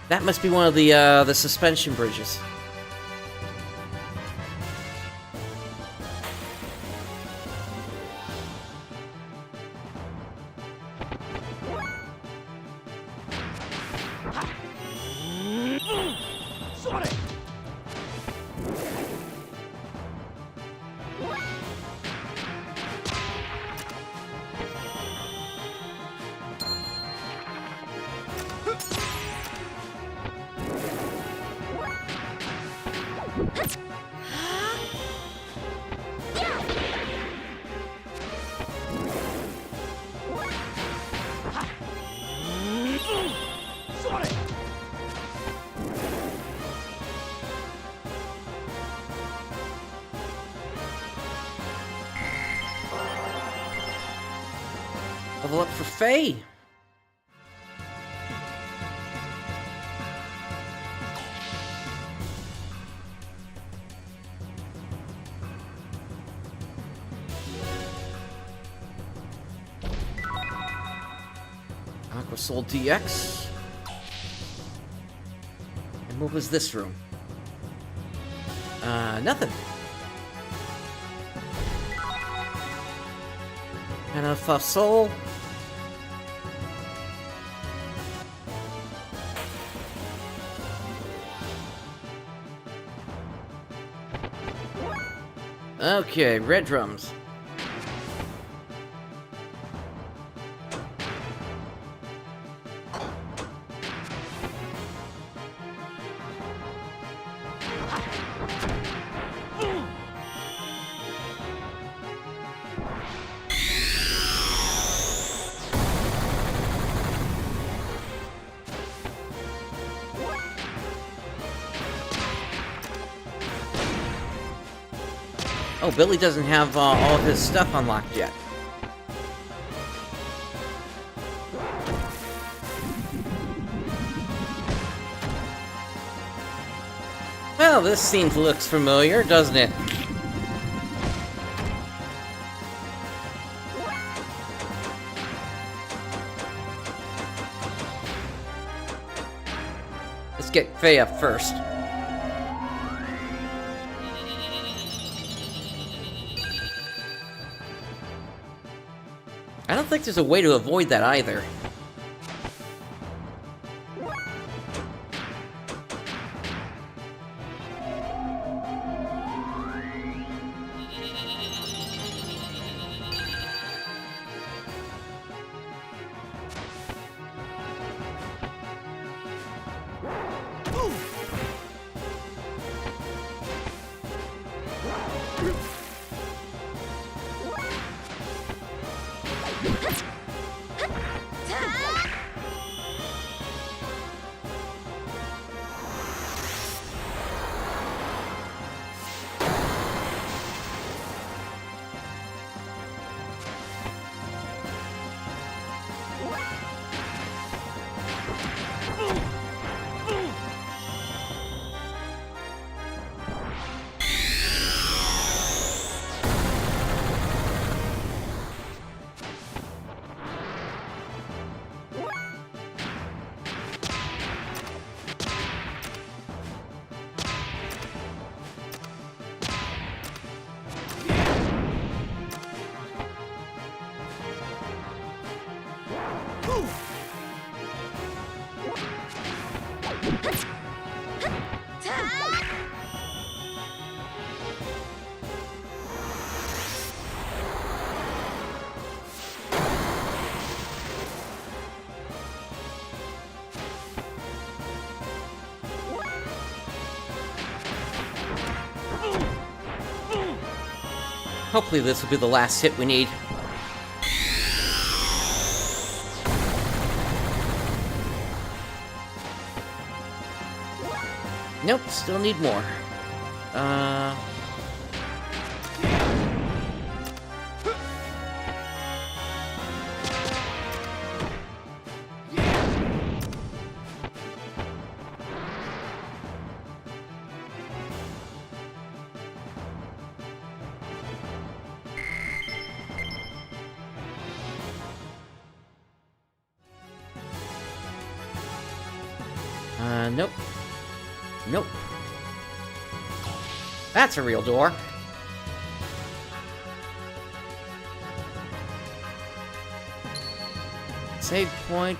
That must be one of the suspension bridges. Level up for Faye. Aqua Soul DX. And what was this room? Nothing. And a soul. Okay, red drums. Oh, Billy doesn't have all of his stuff unlocked yet. Well, this scene looks familiar, doesn't it? Let's get Faye up first. I don't think there's a way to avoid that either. Hopefully this will be the last hit we need. Nope, still need more. Nope. Nope. That's a real door. Save point.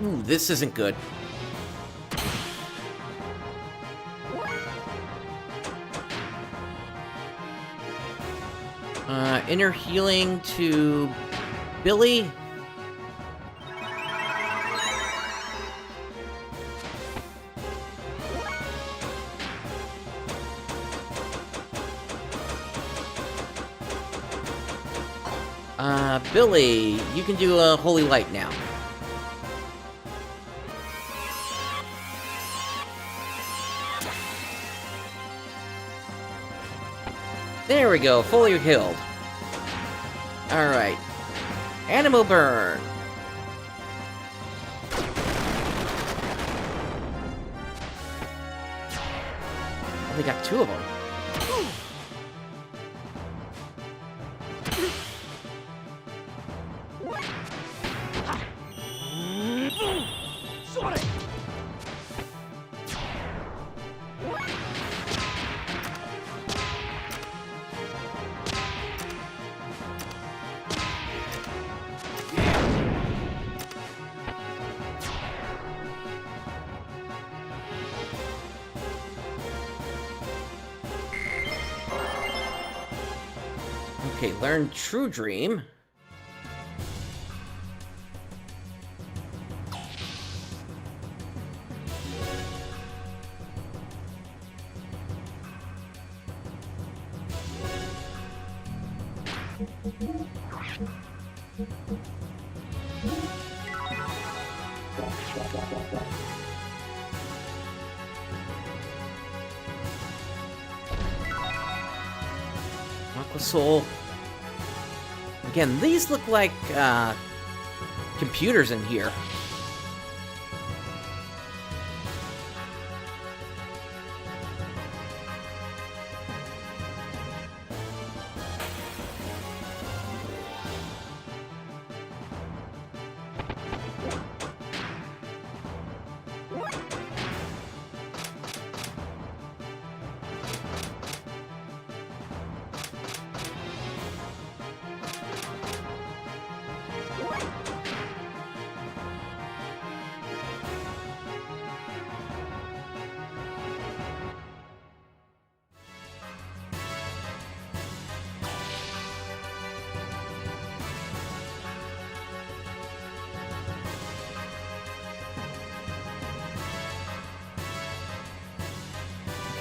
Ooh, this isn't good. Inner healing to Billy. Billy, you can do a Holy Light now. There we go, fully healed. Alright. Animal Burn. Only got 2 of them. Okay, learn True Dream. Aqua Soul. Again, these look like computers in here.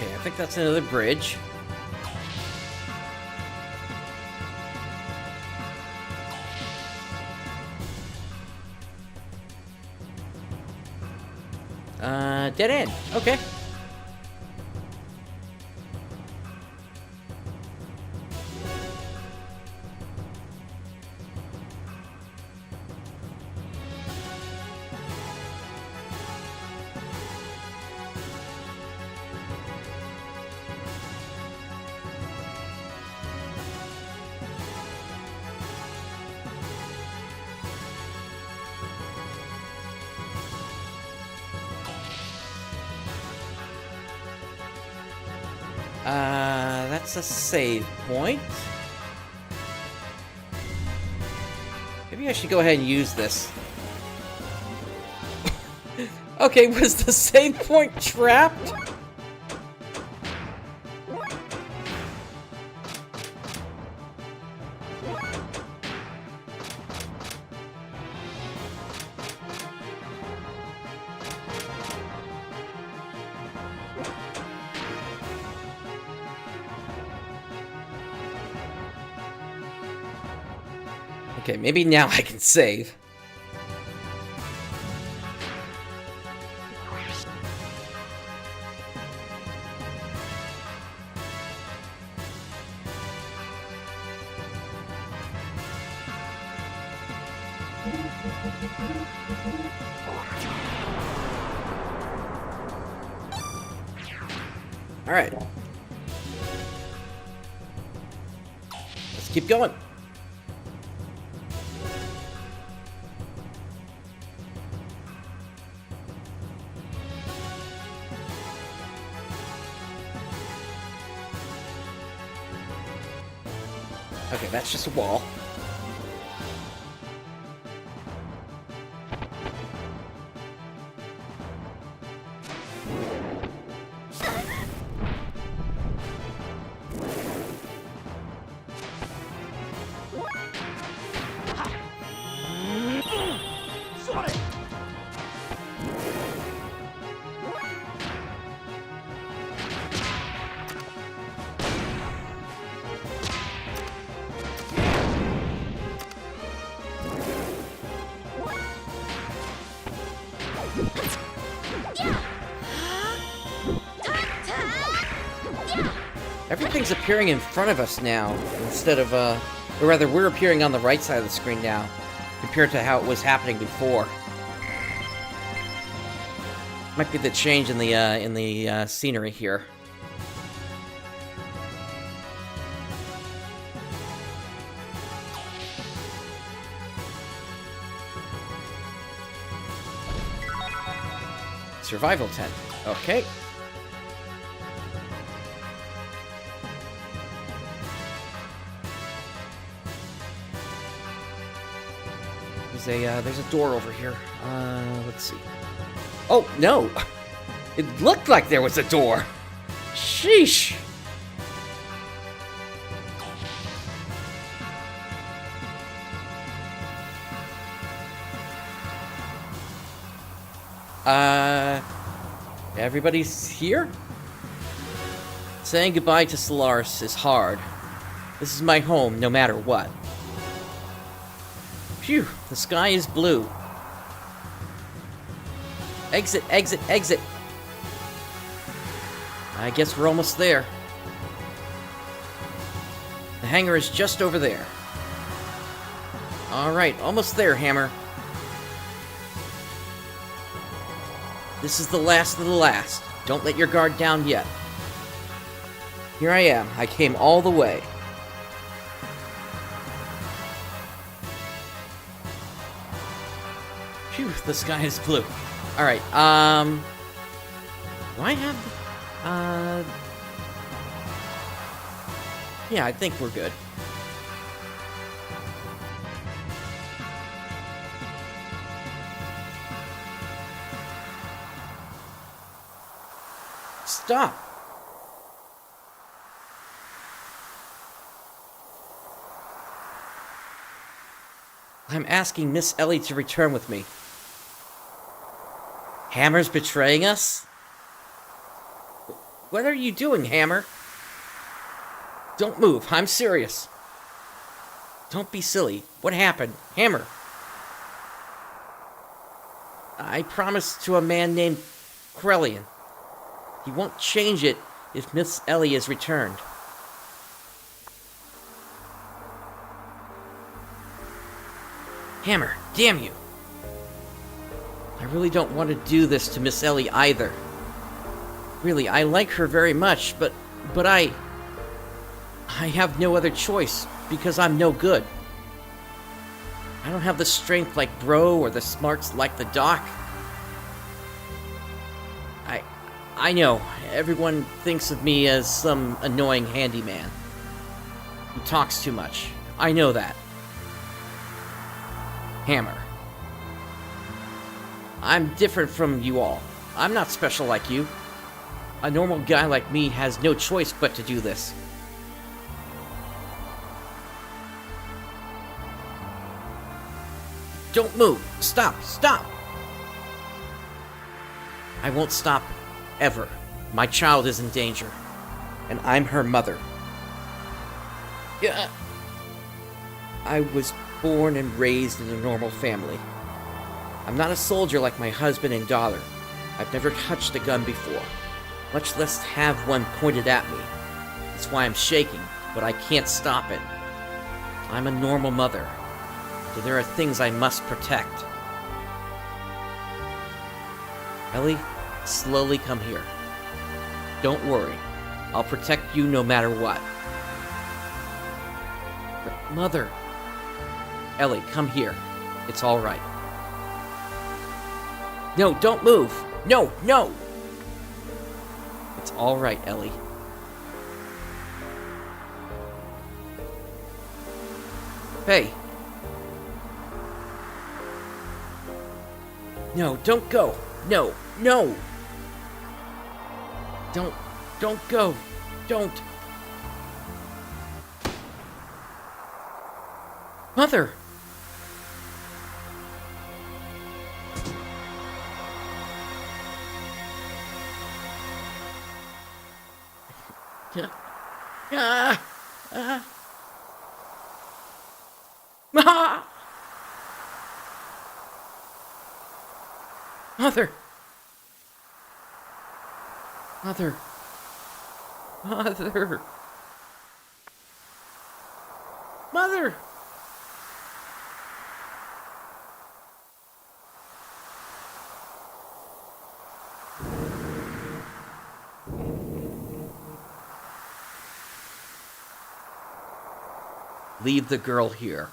Okay, I think that's another bridge. Dead end. Okay. That's a save point. Maybe I should go ahead and use this. Okay, was the save point trapped? Okay, maybe now I can save. All right. Let's keep going. Okay, that's just a wall. Everything's appearing in front of us now, instead of, or rather, we're appearing on the right side of the screen now, compared to how it was happening before. Might be the change in the scenery here. Survival tent. Okay. There's a door over here. Let's see. Oh, no! It looked like there was a door! Sheesh! Everybody's here? Saying goodbye to Solaris is hard. This is my home, no matter what. Phew, the sky is blue. Exit, exit, exit. I guess we're almost there. hangar is just over there. Alright, almost there, Hammer. This is the last of the last. Don't let your guard down yet. Here I am. I came all the way. Phew, the sky is blue. Alright, do I have... Yeah, I think we're good. Stop! I'm asking Miss Ellie to return with me. Hammer's betraying us? What are you doing, Hammer? Don't move, I'm serious. Don't be silly. What happened? Hammer! I promised to a man named Krellian. He won't change it if Miss Ellie is returned. Hammer, damn you! I really don't want to do this to Miss Ellie either. Really, I like her very much, but I have no other choice, because I'm no good. I don't have the strength like Bro or the smarts like the Doc. I know, everyone thinks of me as some annoying handyman who talks too much. I know that. Hammer. I'm different from you all. I'm not special like you. A normal guy like me has no choice but to do this. Don't move! Stop! Stop! I won't stop. Ever. My child is in danger. And I'm her mother. Yeah. I was born and raised in a normal family. I'm not a soldier like my husband and daughter. I've never touched a gun before, much less have one pointed at me. That's why I'm shaking, but I can't stop it. I'm a normal mother, so there are things I must protect. Ellie, slowly come here. Don't worry. I'll protect you no matter what. But Mother... Ellie, come here. It's all right. No, don't move! No, no! It's all right, Ellie. Hey. No, don't go. No, no! Don't go. Don't. Mother! Mother! Mother! Mother! Mother! Leave the girl here.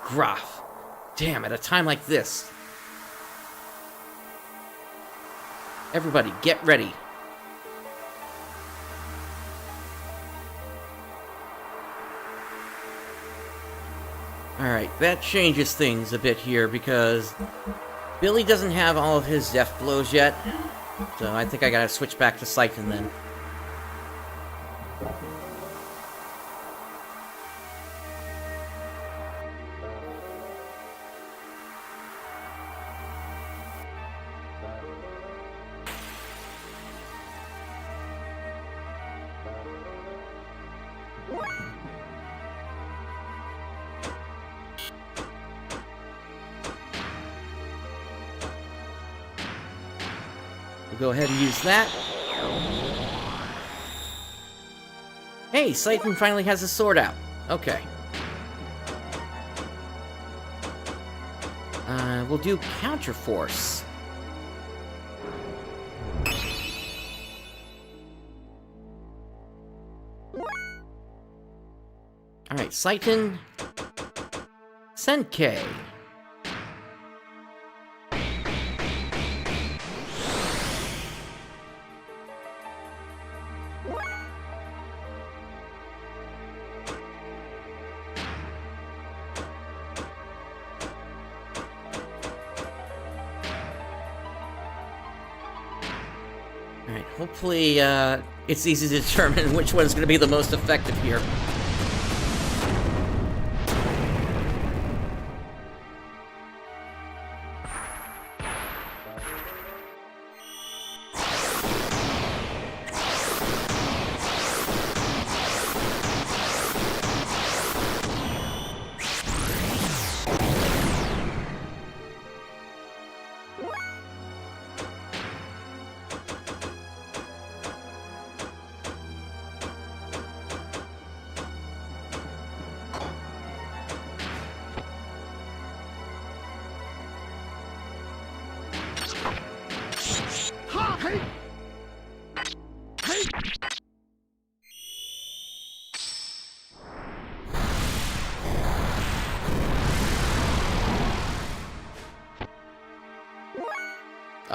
Gruff. Damn, at a time like this. Everybody, get ready. Alright, that changes things a bit here because Billy doesn't have all of his death blows yet. So I think I gotta switch back to Siphon then. We'll go ahead and use that. Hey, Satan finally has his sword out. Okay. We'll do Counterforce. Alright, Satan. Senkei. Alright, hopefully, it's easy to determine which one's going to be the most effective here.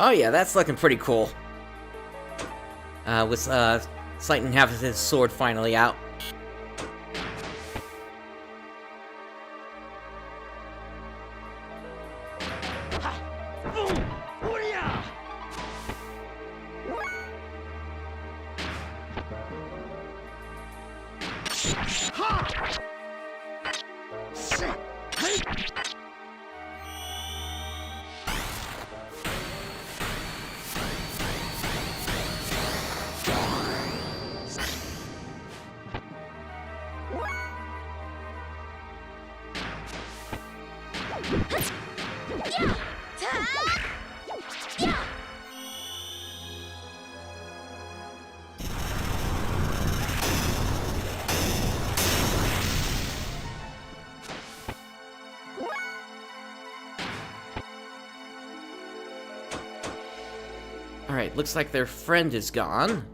Oh yeah, that's looking pretty cool. With Satan having his sword finally out. Alright, looks like their friend is gone.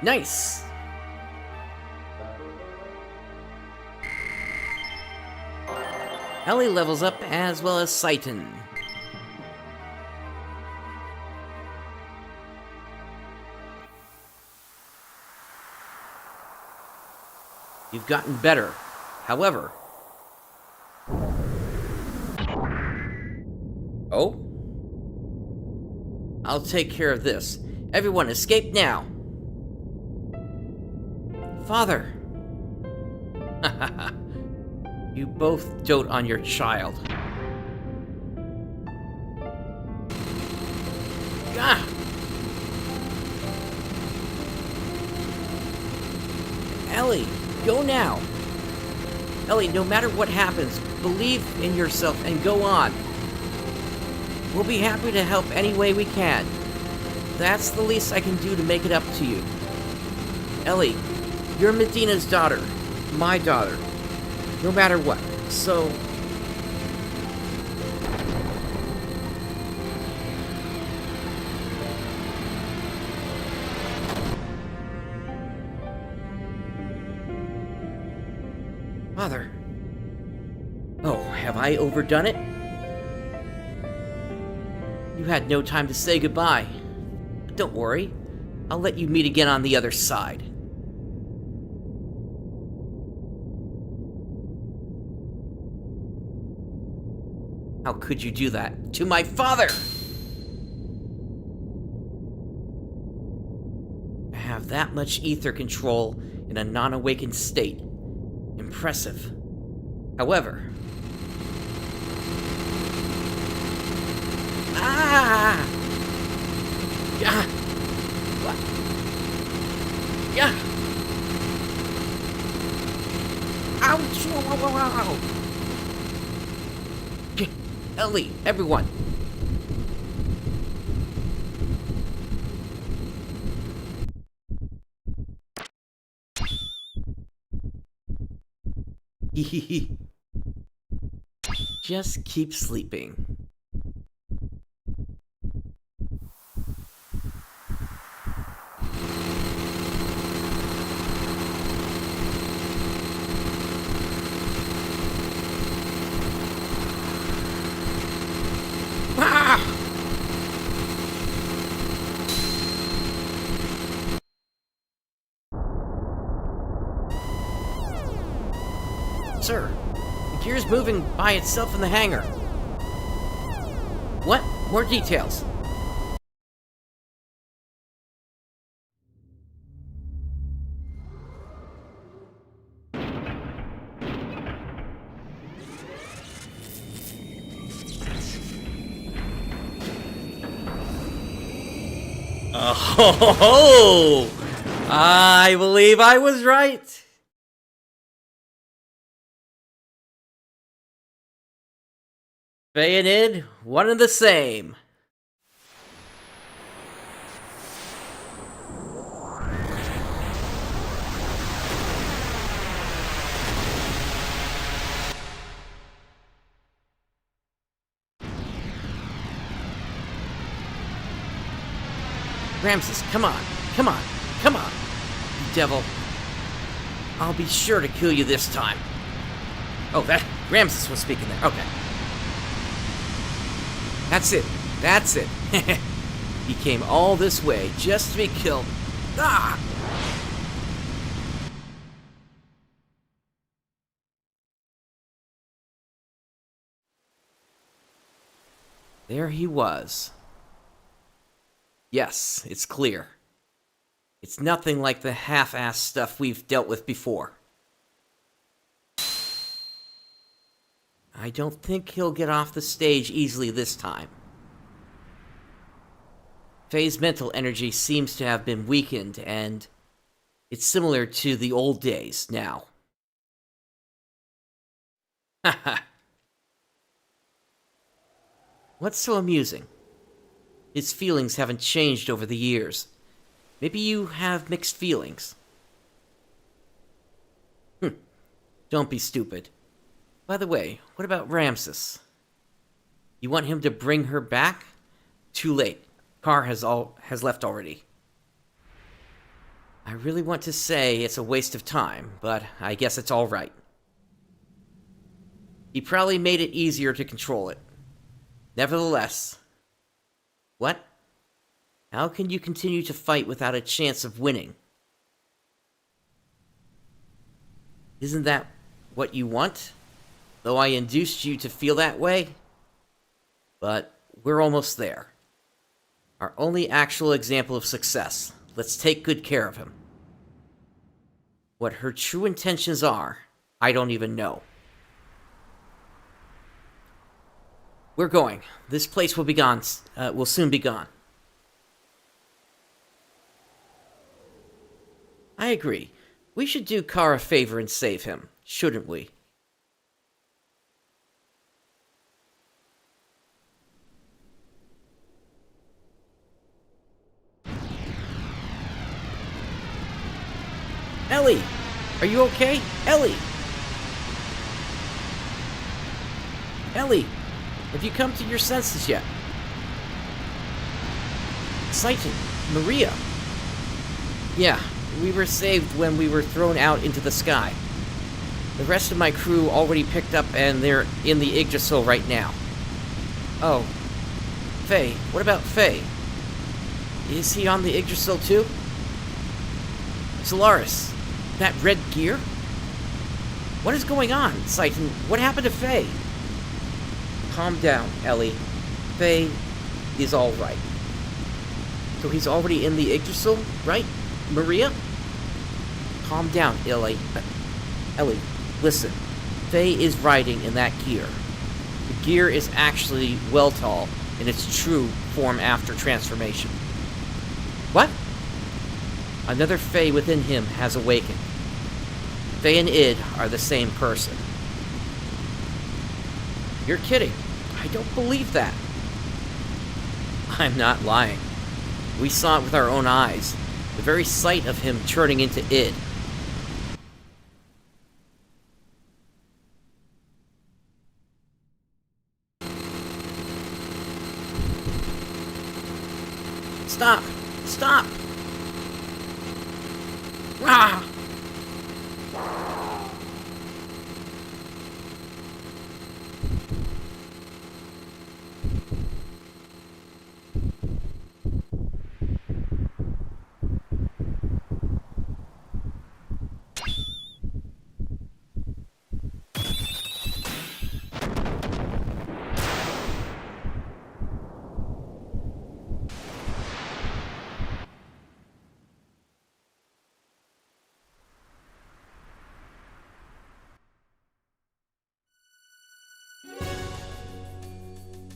Nice! Ellie levels up as well as Satan. You've gotten better. However... Oh? I'll take care of this. Everyone, escape now! Father! You both dote on your child. Ah! Ellie, go now! Ellie, no matter what happens, believe in yourself and go on. We'll be happy to help any way we can. That's the least I can do to make it up to you. Ellie, you're Medina's daughter. My daughter. No matter what. So... Father. Oh, have I overdone it? You had no time to say goodbye. But don't worry. I'll let you meet again on the other side. How could you do that to my father? I have that much ether control in a non-awakened state. Impressive. However... Ah! Yeah! What? Yeah! Ouch! Wow, wow, wow, wow. Ellie, everyone! Just keep sleeping. Ah! Sir, the gear's moving by itself in the hangar. What? More details. Oh, I believe I was right. Faye and Id, one and the same. Ramses, come on, come on, come on, you devil. I'll be sure to kill you this time. Oh, that Ramses was speaking there. Okay. That's it. That's it. He came all this way just to be killed. Ah! There he was. Yes, it's clear. It's nothing like the half-assed stuff we've dealt with before. I don't think he'll get off the stage easily this time. Faye's mental energy seems to have been weakened, and it's similar to the old days now. Haha. What's so amusing? His feelings haven't changed over the years. Maybe you have mixed feelings. Don't be stupid. By the way, what about Ramses? You want him to bring her back? Too late. Car has left already. I really want to say it's a waste of time, but I guess it's all right. He probably made it easier to control it. Nevertheless... What? How can you continue to fight without a chance of winning? Isn't that what you want? Though I induced you to feel that way? But we're almost there. Our only actual example of success. Let's take good care of him. What her true intentions are, I don't even know. We're going. This place will be gone. Will soon be gone. I agree. We should do Carr a favor and save him, shouldn't we? Ellie! Are you okay? Ellie! Ellie! Have you come to your senses yet? Sighton, Maria. Yeah, we were saved when we were thrown out into the sky. The rest of my crew already picked up and they're in the Yggdrasil right now. Oh. Faye, what about Faye? Is he on the Yggdrasil too? Solaris, that red gear? What is going on, Sighton? What happened to Faye? Calm down, Ellie. Faye is alright. So he's already in the Yggdrasil, right? Maria? Calm down, Ellie. Ellie, listen. Faye is riding in that gear. The gear is actually Weltall in its true form after transformation. What? Another Faye within him has awakened. Faye and Id are the same person. You're kidding. I don't believe that. I'm not lying. We saw it with our own eyes. The very sight of him turning into Id. Stop! Stop! Rah!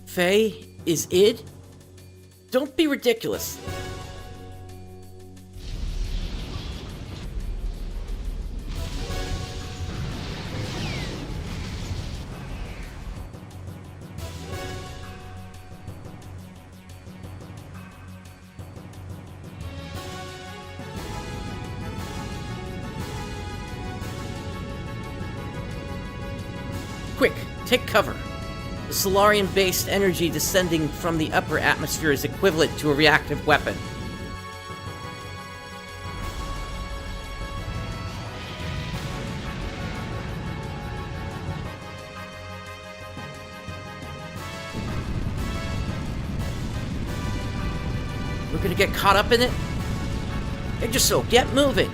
Faye is Id? Don't be ridiculous. Quick, take cover. The Solarian-based energy descending from the upper atmosphere is equivalent to a reactive weapon. We're gonna get caught up in it? Yggdrasil, get moving!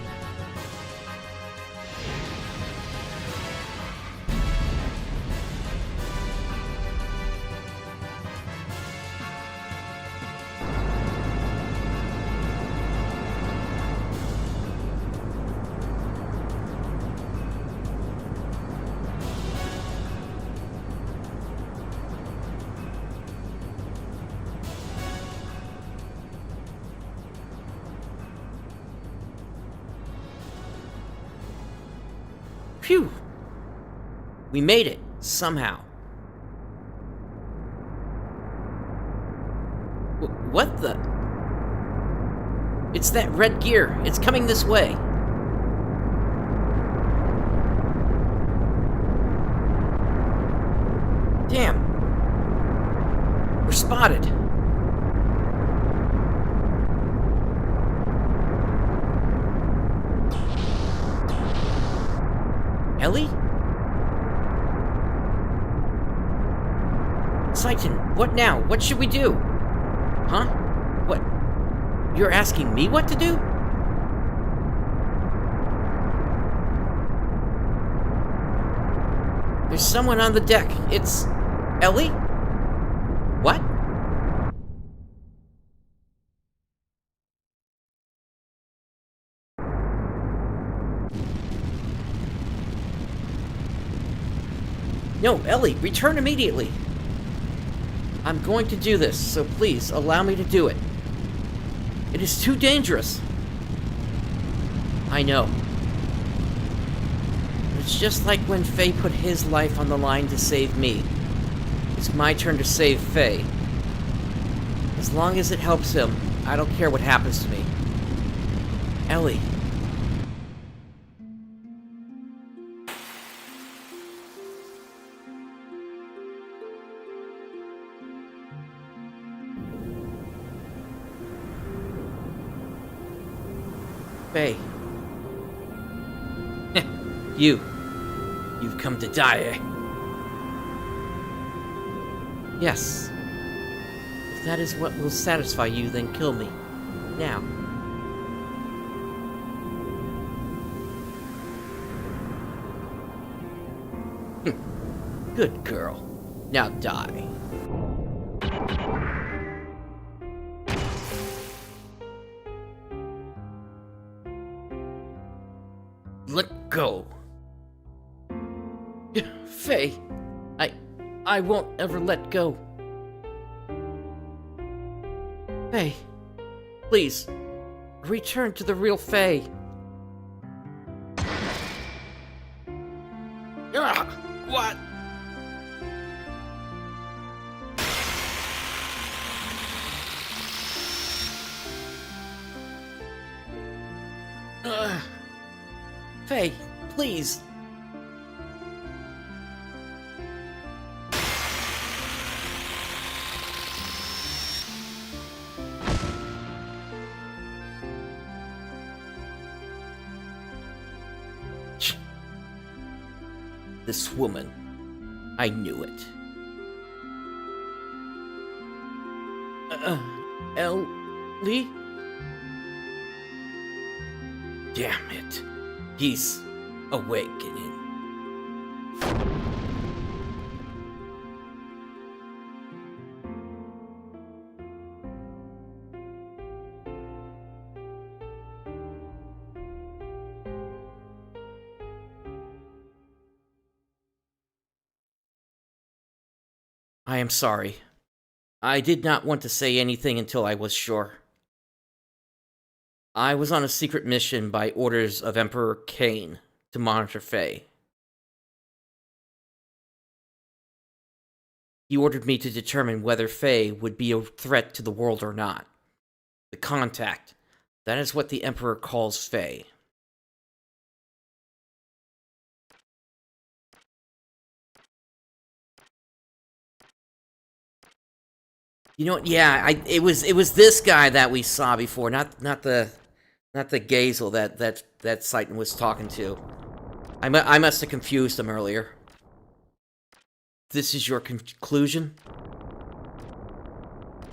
Phew! We made it, somehow. What the? It's that red gear. It's coming this way. Damn. We're spotted. Ellie? Sighton, what now? What should we do? Huh? What? You're asking me what to do? There's someone on the deck. It's... Ellie? What? No, Ellie, return immediately! I'm going to do this, so please, allow me to do it. It is too dangerous. I know. It's just like when Faye put his life on the line to save me. It's my turn to save Faye. As long as it helps him, I don't care what happens to me. Ellie. Faye. You've come to die, eh? Yes. If that is what will satisfy you, then kill me. Now. Good girl. Now die. Let go. Faye, I won't ever let go. Faye, please, return to the real Faye. What? Faye, please. This woman. I knew it. Ellie? Damn it. He's awakening. I am sorry. I did not want to say anything until I was sure. I was on a secret mission by orders of Emperor Cain to monitor Faye. He ordered me to determine whether Faye would be a threat to the world or not. The contact. That is what the Emperor calls Faye. You know what? Yeah, it was this guy that we saw before, not the Gazel that Satan was talking to. I must have confused him earlier. This is your conclusion?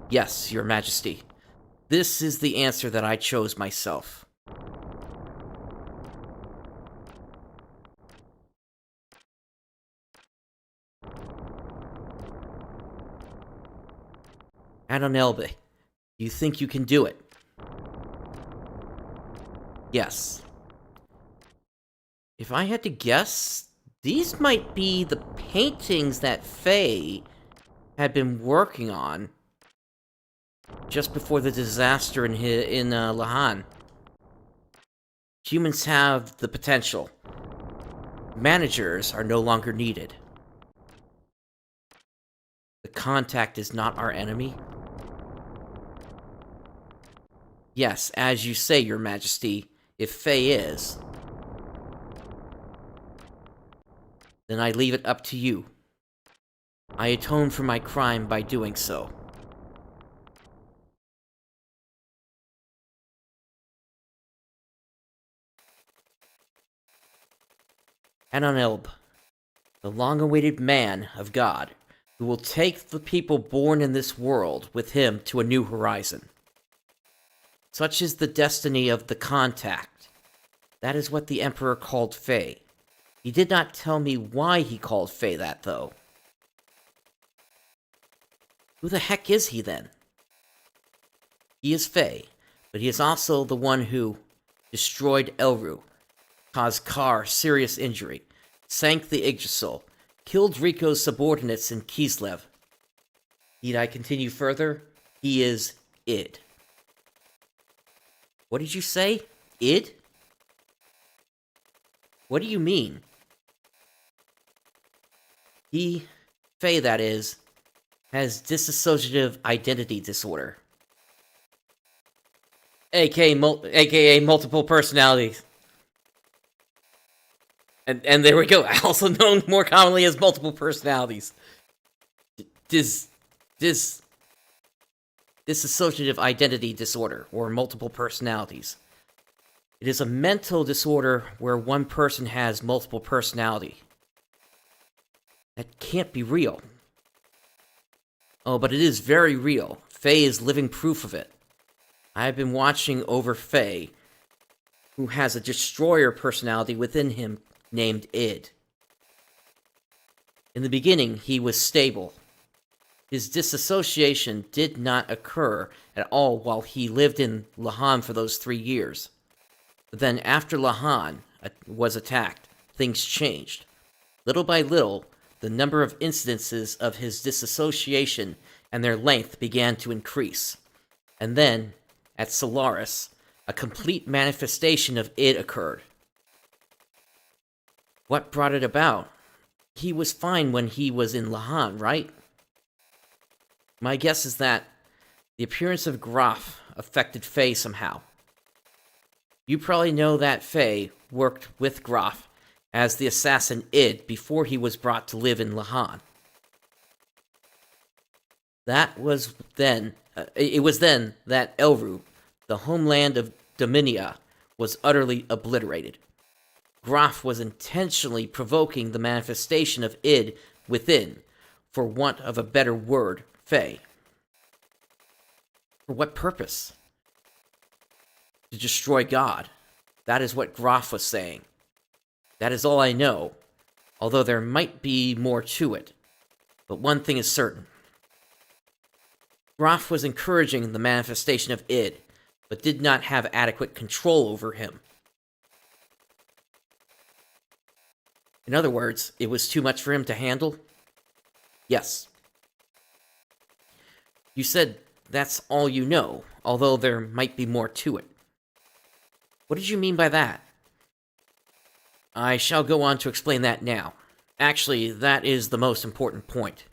Yes, Your Majesty. This is the answer that I chose myself. Adonelbe, you think you can do it? Yes. If I had to guess, these might be the paintings that Faye had been working on just before the disaster in Lahan. Humans have the potential. Managers are no longer needed. The contact is not our enemy. Yes, as you say, Your Majesty, if Faye is, then I leave it up to you. I atone for my crime by doing so. Adonelbe, the long-awaited man of God, who will take the people born in this world with him to a new horizon. Such is the destiny of the contact. That is what the Emperor called Faye. He did not tell me why he called Faye that, though. Who the heck is he, then? He is Faye, but he is also the one who destroyed Elru, caused Kar serious injury, sank the Yggdrasil, killed Rico's subordinates in Kislev. Need I continue further? He is id. What did you say? Id? What do you mean? He, Faye that is, has dissociative identity disorder. AKA multiple personalities. And there we go, also known more commonly as multiple personalities. Dissociative identity disorder, or multiple personalities. It is a mental disorder where one person has multiple personality. That can't be real. Oh, but it is very real. Faye is living proof of it. I have been watching over Faye, who has a destroyer personality within him named Id. In the beginning, he was stable. His disassociation did not occur at all while he lived in Lahan for those 3 years. But then after Lahan was attacked, things changed. Little by little, the number of incidences of his disassociation and their length began to increase. And then, at Solaris, a complete manifestation of id occurred. What brought it about? He was fine when he was in Lahan, right? My guess is that the appearance of Graf affected Faye somehow. You probably know that Faye worked with Graf as the assassin Id before he was brought to live in Lahan. It was then that Elru, the homeland of Dominia, was utterly obliterated. Graf was intentionally provoking the manifestation of id within, for want of a better word, Faye. For what purpose? To destroy God. That is what Graf was saying. That is all I know, although there might be more to it. But one thing is certain. Graf was encouraging the manifestation of id, but did not have adequate control over him. In other words, it was too much for him to handle? Yes. You said that's all you know, although there might be more to it. What did you mean by that? I shall go on to explain that now. Actually, that is the most important point.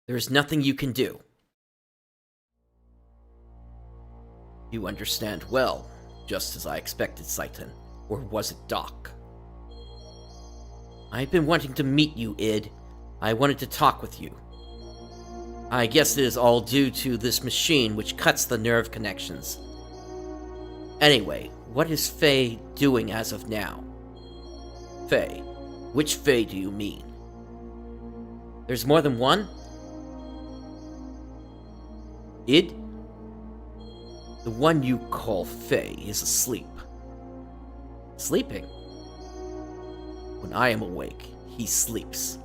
There is nothing you can do. You understand well, just as I expected, Saitan. Or was it Doc? I've been wanting to meet you, Id. I wanted to talk with you. I guess it is all due to this machine which cuts the nerve connections. Anyway, what is Faye doing as of now? Faye? Which Faye do you mean? There's more than one? Id? The one you call Faye is asleep. Sleeping? When I am awake, he sleeps.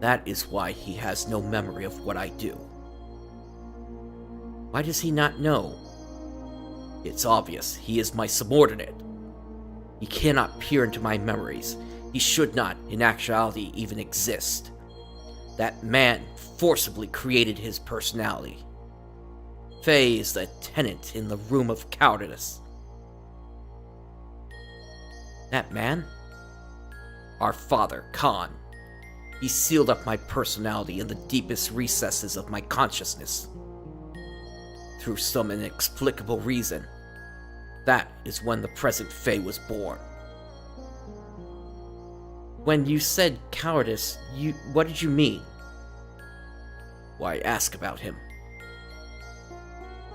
That is why he has no memory of what I do. Why does he not know? It's obvious. He is my subordinate. He cannot peer into my memories. He should not, in actuality, even exist. That man forcibly created his personality. Faye is the tenant in the room of cowardice. That man? Our father, Khan. He sealed up my personality in the deepest recesses of my consciousness. Through some inexplicable reason. That is when the present Faye was born. When you said cowardice, what did you mean? Why ask about him?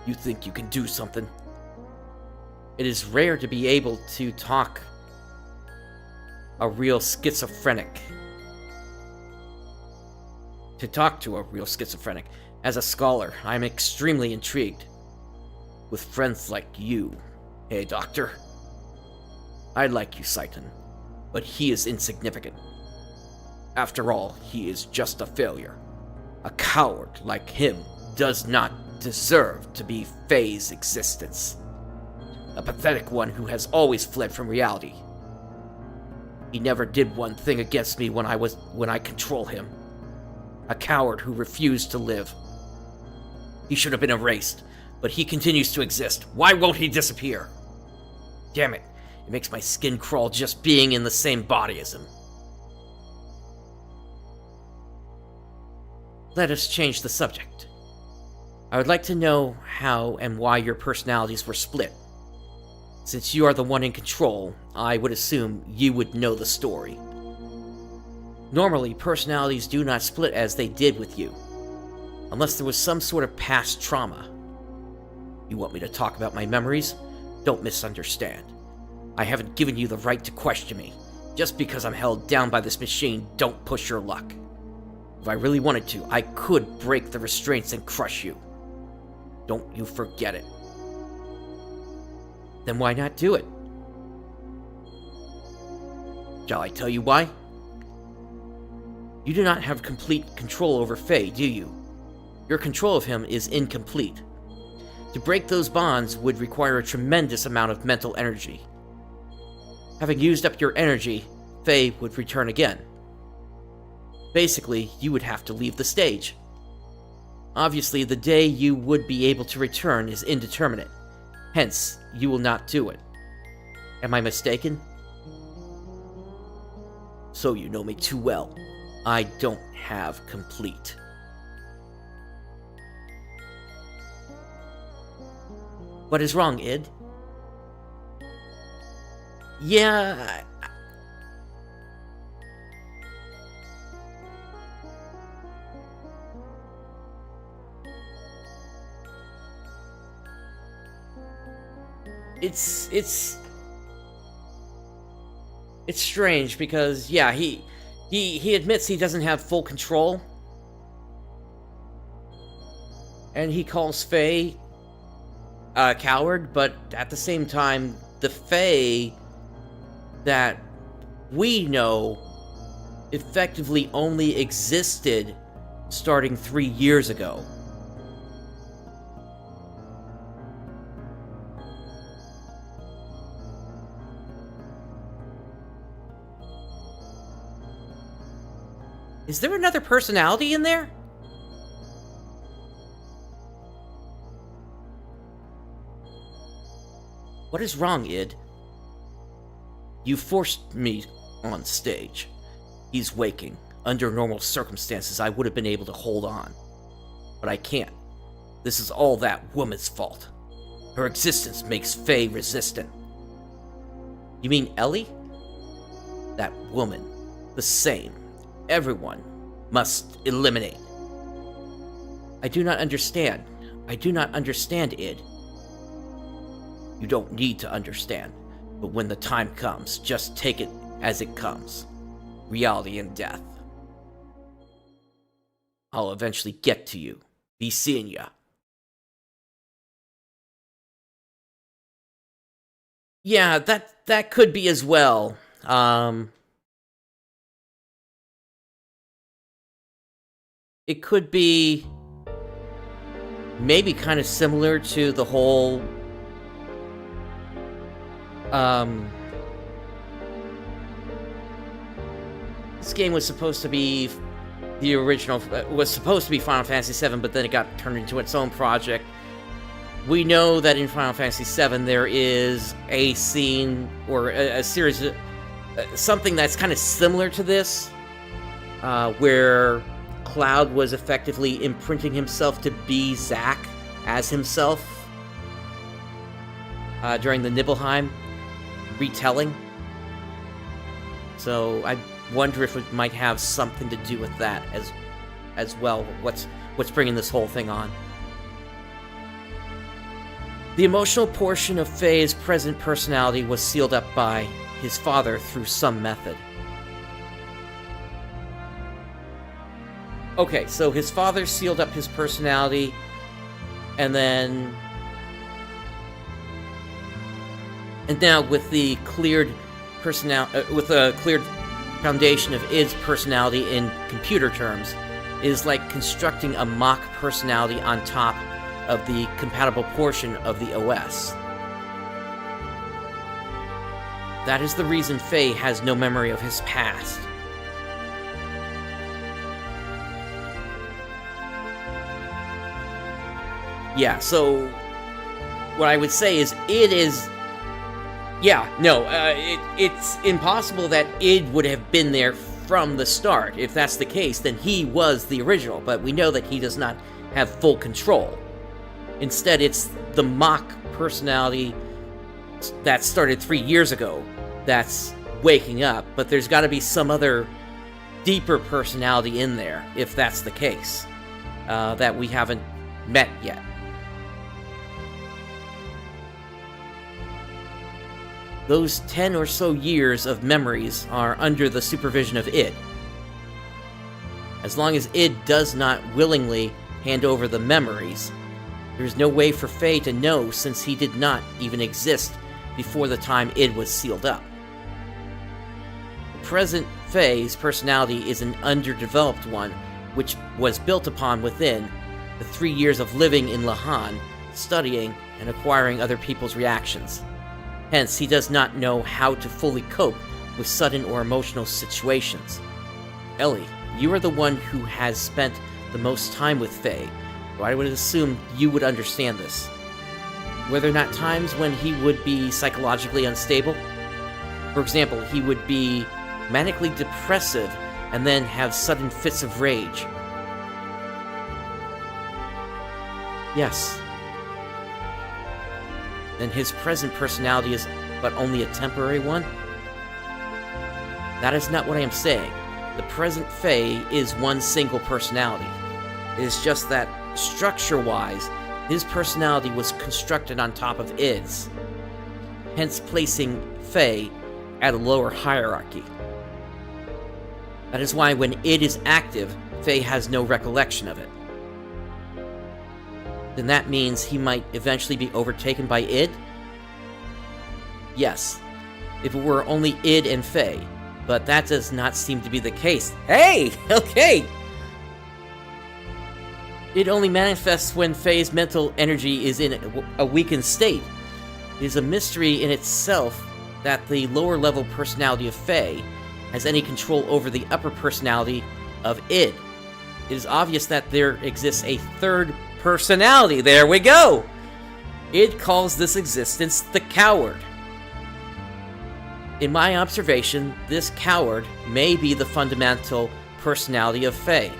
You think you can do something? It is rare to be able to talk a real schizophrenic. To talk to a real schizophrenic. As a scholar, I am extremely intrigued. With friends like you. Hey, Doctor. I like you, Saitan, but he is insignificant. After all, he is just a failure. A coward like him does not deserve to be Faye's existence. A pathetic one who has always fled from reality. He never did one thing against me when I control him. A coward who refused to live. He should have been erased, but he continues to exist. Why won't he disappear? Damn it. It makes my skin crawl just being in the same body as him. Let us change the subject. I would like to know how and why your personalities were split. Since you are the one in control, I would assume you would know the story. Normally, personalities do not split as they did with you, unless there was some sort of past trauma. You want me to talk about my memories? Don't misunderstand. I haven't given you the right to question me. Just because I'm held down by this machine, don't push your luck. If I really wanted to, I could break the restraints and crush you. Don't you forget it. Then why not do it? Shall I tell you why? You do not have complete control over Faye, do you? Your control of him is incomplete. To break those bonds would require a tremendous amount of mental energy. Having used up your energy, Faye would return again. Basically, you would have to leave the stage. Obviously, the day you would be able to return is indeterminate. Hence, you will not do it. Am I mistaken? So you know me too well. I don't have complete. What is wrong, Id? Yeah... It's strange because, yeah, he admits he doesn't have full control. And he calls Faye a coward, but at the same time, the Faye that we know effectively only existed starting 3 years ago. Is there another personality in there? What is wrong, Id? You forced me on stage. He's waking. Under normal circumstances, I would have been able to hold on. But I can't. This is all that woman's fault. Her existence makes Faye resistant. You mean Ellie? That woman. The same. Everyone must eliminate. I do not understand. I do not understand, Id. You don't need to understand, but when the time comes, just take it as it comes. Reality and death. I'll eventually get to you. Be seeing ya. Yeah, that could be as well. It could be maybe kind of similar to the whole this game was supposed to be the original, was supposed to be Final Fantasy VII, but then it got turned into its own project. We know that in Final Fantasy VII there is a scene or a series of something that's kind of similar to this, where Cloud was effectively imprinting himself to be Zack as himself during the Nibelheim retelling. So I wonder if it might have something to do with that as well. What's bringing this whole thing on? The emotional portion of Faye's present personality was sealed up by his father through some method. Okay, so his father sealed up his personality, and now with the cleared cleared foundation of Id's personality in computer terms, is like constructing a mock personality on top of the compatible portion of the OS. That is the reason Faye has no memory of his past. Yeah, so what I would say is it's impossible that Id would have been there from the start. If that's the case, then he was the original, but we know that he does not have full control. Instead, it's the mock personality that started 3 years ago that's waking up, but there's got to be some other deeper personality in there, if that's the case, that we haven't met yet. Those 10 or so years of memories are under the supervision of Id. As long as Id does not willingly hand over the memories, there's no way for Faye to know, since he did not even exist before the time Id was sealed up. The present Faye's personality is an underdeveloped one, which was built upon within the 3 years of living in Lahan, studying and acquiring other people's reactions. Hence, he does not know how to fully cope with sudden or emotional situations. Ellie, you are the one who has spent the most time with Faye, so I would assume you would understand this. Were there not times when he would be psychologically unstable? For example, he would be manically depressive and then have sudden fits of rage. Yes. Then his present personality is but only a temporary one? That is not what I am saying. The present Faye is one single personality. It is just that, structure-wise, his personality was constructed on top of Id's, hence placing Faye at a lower hierarchy. That is why when Id is active, Faye has no recollection of it. Then that means he might eventually be overtaken by Id? Yes, if it were only Id and Faye, but that does not seem to be the case. Hey! Okay! It only manifests when Faye's mental energy is in a weakened state. It is a mystery in itself that the lower-level personality of Faye has any control over the upper personality of Id. It is obvious that there exists a third personality. There we go! Id calls this existence the coward. In my observation, this coward may be the fundamental personality of Faye.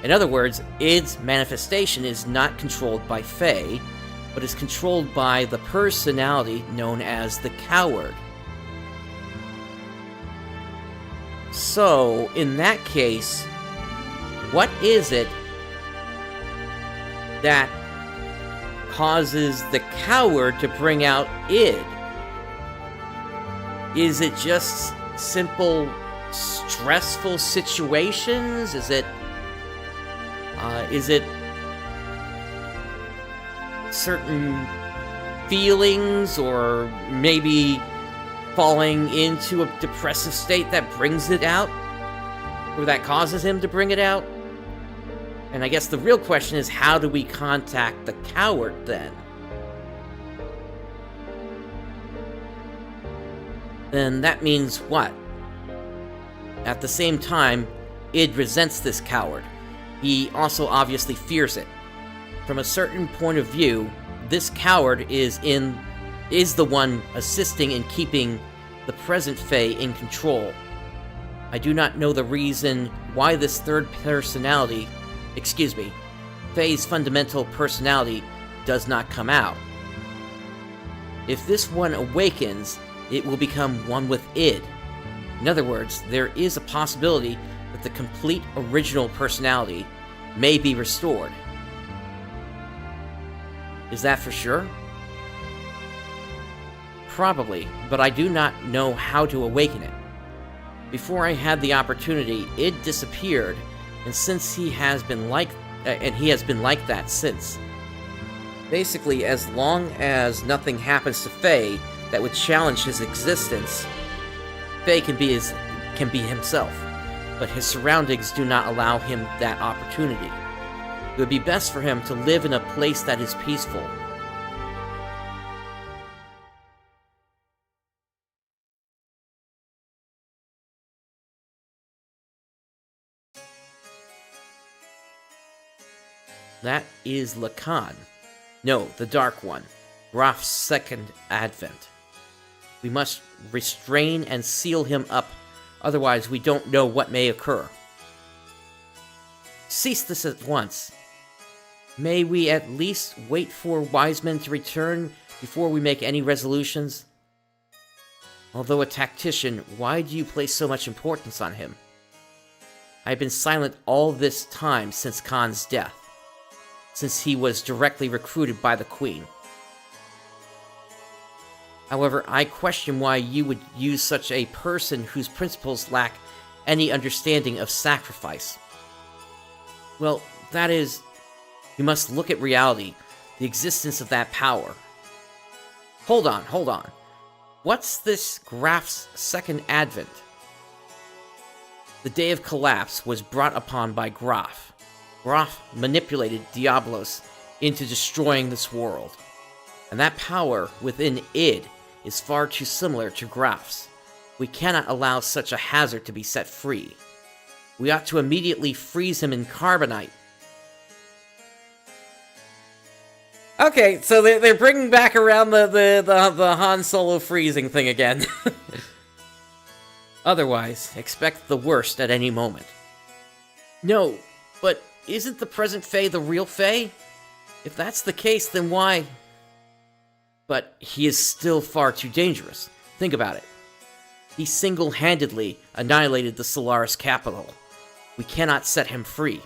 In other words, Id's manifestation is not controlled by Faye, but is controlled by the personality known as the coward. So, in that case, what is it that causes the coward to bring out Id? Is it just simple stressful situations? Is it certain feelings, or maybe falling into a depressive state that brings it out? Or that causes him to bring it out? And I guess the real question is, how do we contact the coward then? Then that means what? At the same time, Id resents this coward. He also obviously fears it. From a certain point of view, this coward is the one assisting in keeping the present Faye in control. I do not know the reason why this third personality, Faye's fundamental personality, does not come out. If this one awakens, it will become one with Id. In other words, there is a possibility that the complete original personality may be restored. Is that for sure? Probably, but I do not know how to awaken it. Before I had the opportunity, Id disappeared, and he has been like that since. Basically, as long as nothing happens to Faye that would challenge his existence, Faye can be himself, but his surroundings do not allow him that opportunity. It would be best for him to live in a place that is peaceful, That is Lacan. No, the Dark One. Graf's second advent. We must restrain and seal him up, otherwise we don't know what may occur. Cease this at once. May we at least wait for wise men to return before we make any resolutions? Although a tactician, why do you place so much importance on him? I have been silent all this time since Khan's death, since he was directly recruited by the Queen. However, I question why you would use such a person whose principles lack any understanding of sacrifice. Well, that is, you must look at reality, the existence of that power. Hold on. What's this Graf's second advent? The day of collapse was brought upon by Graf. Graf manipulated Diablos into destroying this world. And that power within id is far too similar to Graf's. We cannot allow such a hazard to be set free. We ought to immediately freeze him in carbonite. Okay, so they're bringing back around the Han Solo freezing thing again. Otherwise, expect the worst at any moment. No, but isn't the present Fae the real Fae? If that's the case, then why? But he is still far too dangerous. Think about it. He single-handedly annihilated the Solaris capital. We cannot set him free.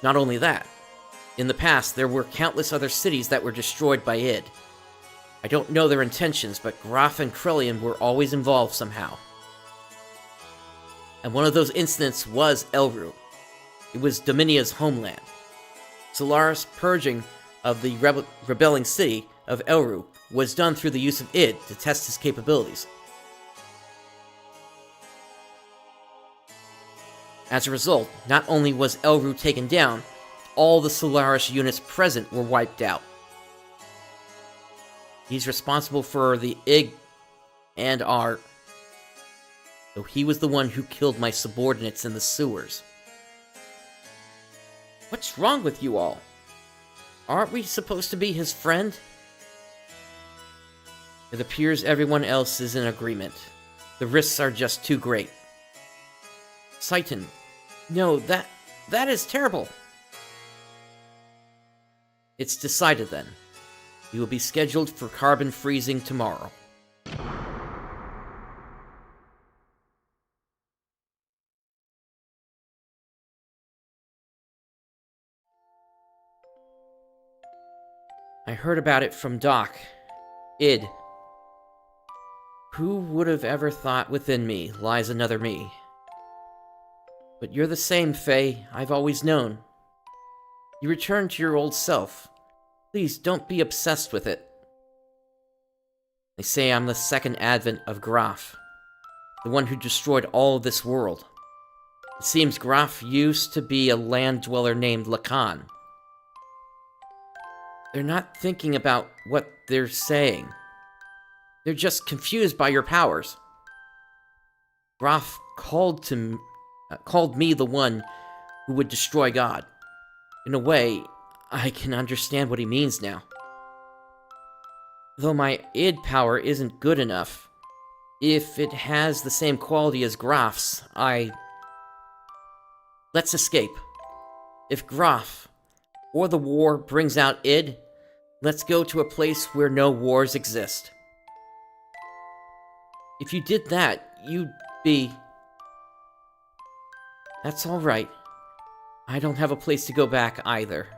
Not only that, in the past there were countless other cities that were destroyed by id. I don't know their intentions, but Graf and Krelian were always involved somehow. And one of those incidents was Elru. It was Dominia's homeland. Solaris' purging of the rebelling city of Elru was done through the use of id to test his capabilities. As a result, not only was Elru taken down, all the Solaris units present were wiped out. He's responsible for the id and our... though he was the one who killed my subordinates in the sewers. What's wrong with you all? Aren't we supposed to be his friend? It appears everyone else is in agreement. The risks are just too great. Seitan, no, that is terrible. It's decided then. You will be scheduled for carbon freezing tomorrow. I heard about it from Doc. Id. Who would have ever thought within me lies another me? But you're the same, Faye, I've always known. You return to your old self. Please don't be obsessed with it. They say I'm the second advent of Graf, the one who destroyed all of this world. It seems Graf used to be a land dweller named Lacan. They're not thinking about what they're saying. They're just confused by your powers. Graf called me the one who would destroy God. In a way, I can understand what he means now. Though my id power isn't good enough, if it has the same quality as Graf's, Let's escape. If Graf or the war brings out id, let's go to a place where no wars exist. If you did that, you'd be... That's all right. I don't have a place to go back either.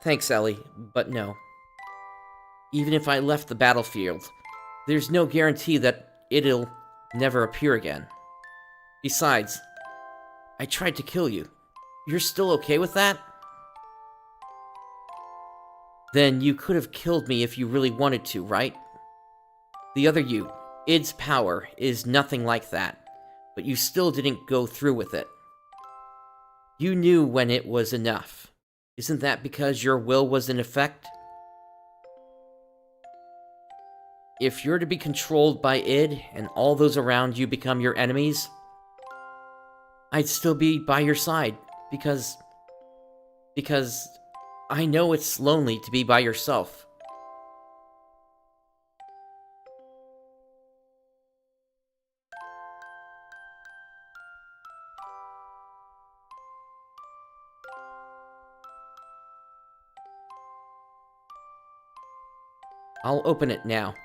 Thanks, Ellie, but no. Even if I left the battlefield, there's no guarantee that it'll never appear again. Besides, I tried to kill you. You're still okay with that? Then you could have killed me if you really wanted to, right? The other you, id's power, is nothing like that, but you still didn't go through with it. You knew when it was enough. Isn't that because your will was in effect? If you're to be controlled by id, and all those around you become your enemies, I'd still be by your side, because I know it's lonely to be by yourself. I'll open it now.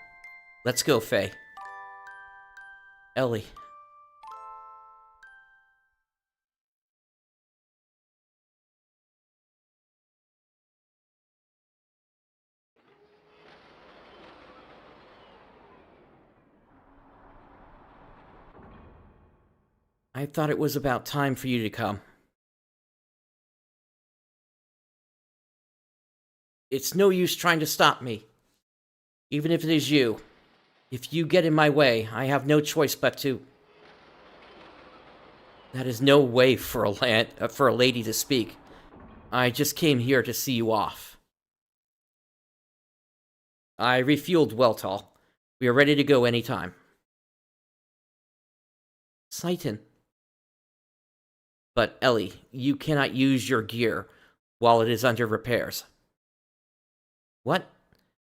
Let's go, Faye. Ellie. I thought it was about time for you to come. It's no use trying to stop me. Even if it is you. If you get in my way, I have no choice but to... That is no way for a lady to speak. I just came here to see you off. I refueled Weltall. We are ready to go anytime. Saitan. But, Ellie, you cannot use your gear while it is under repairs. What?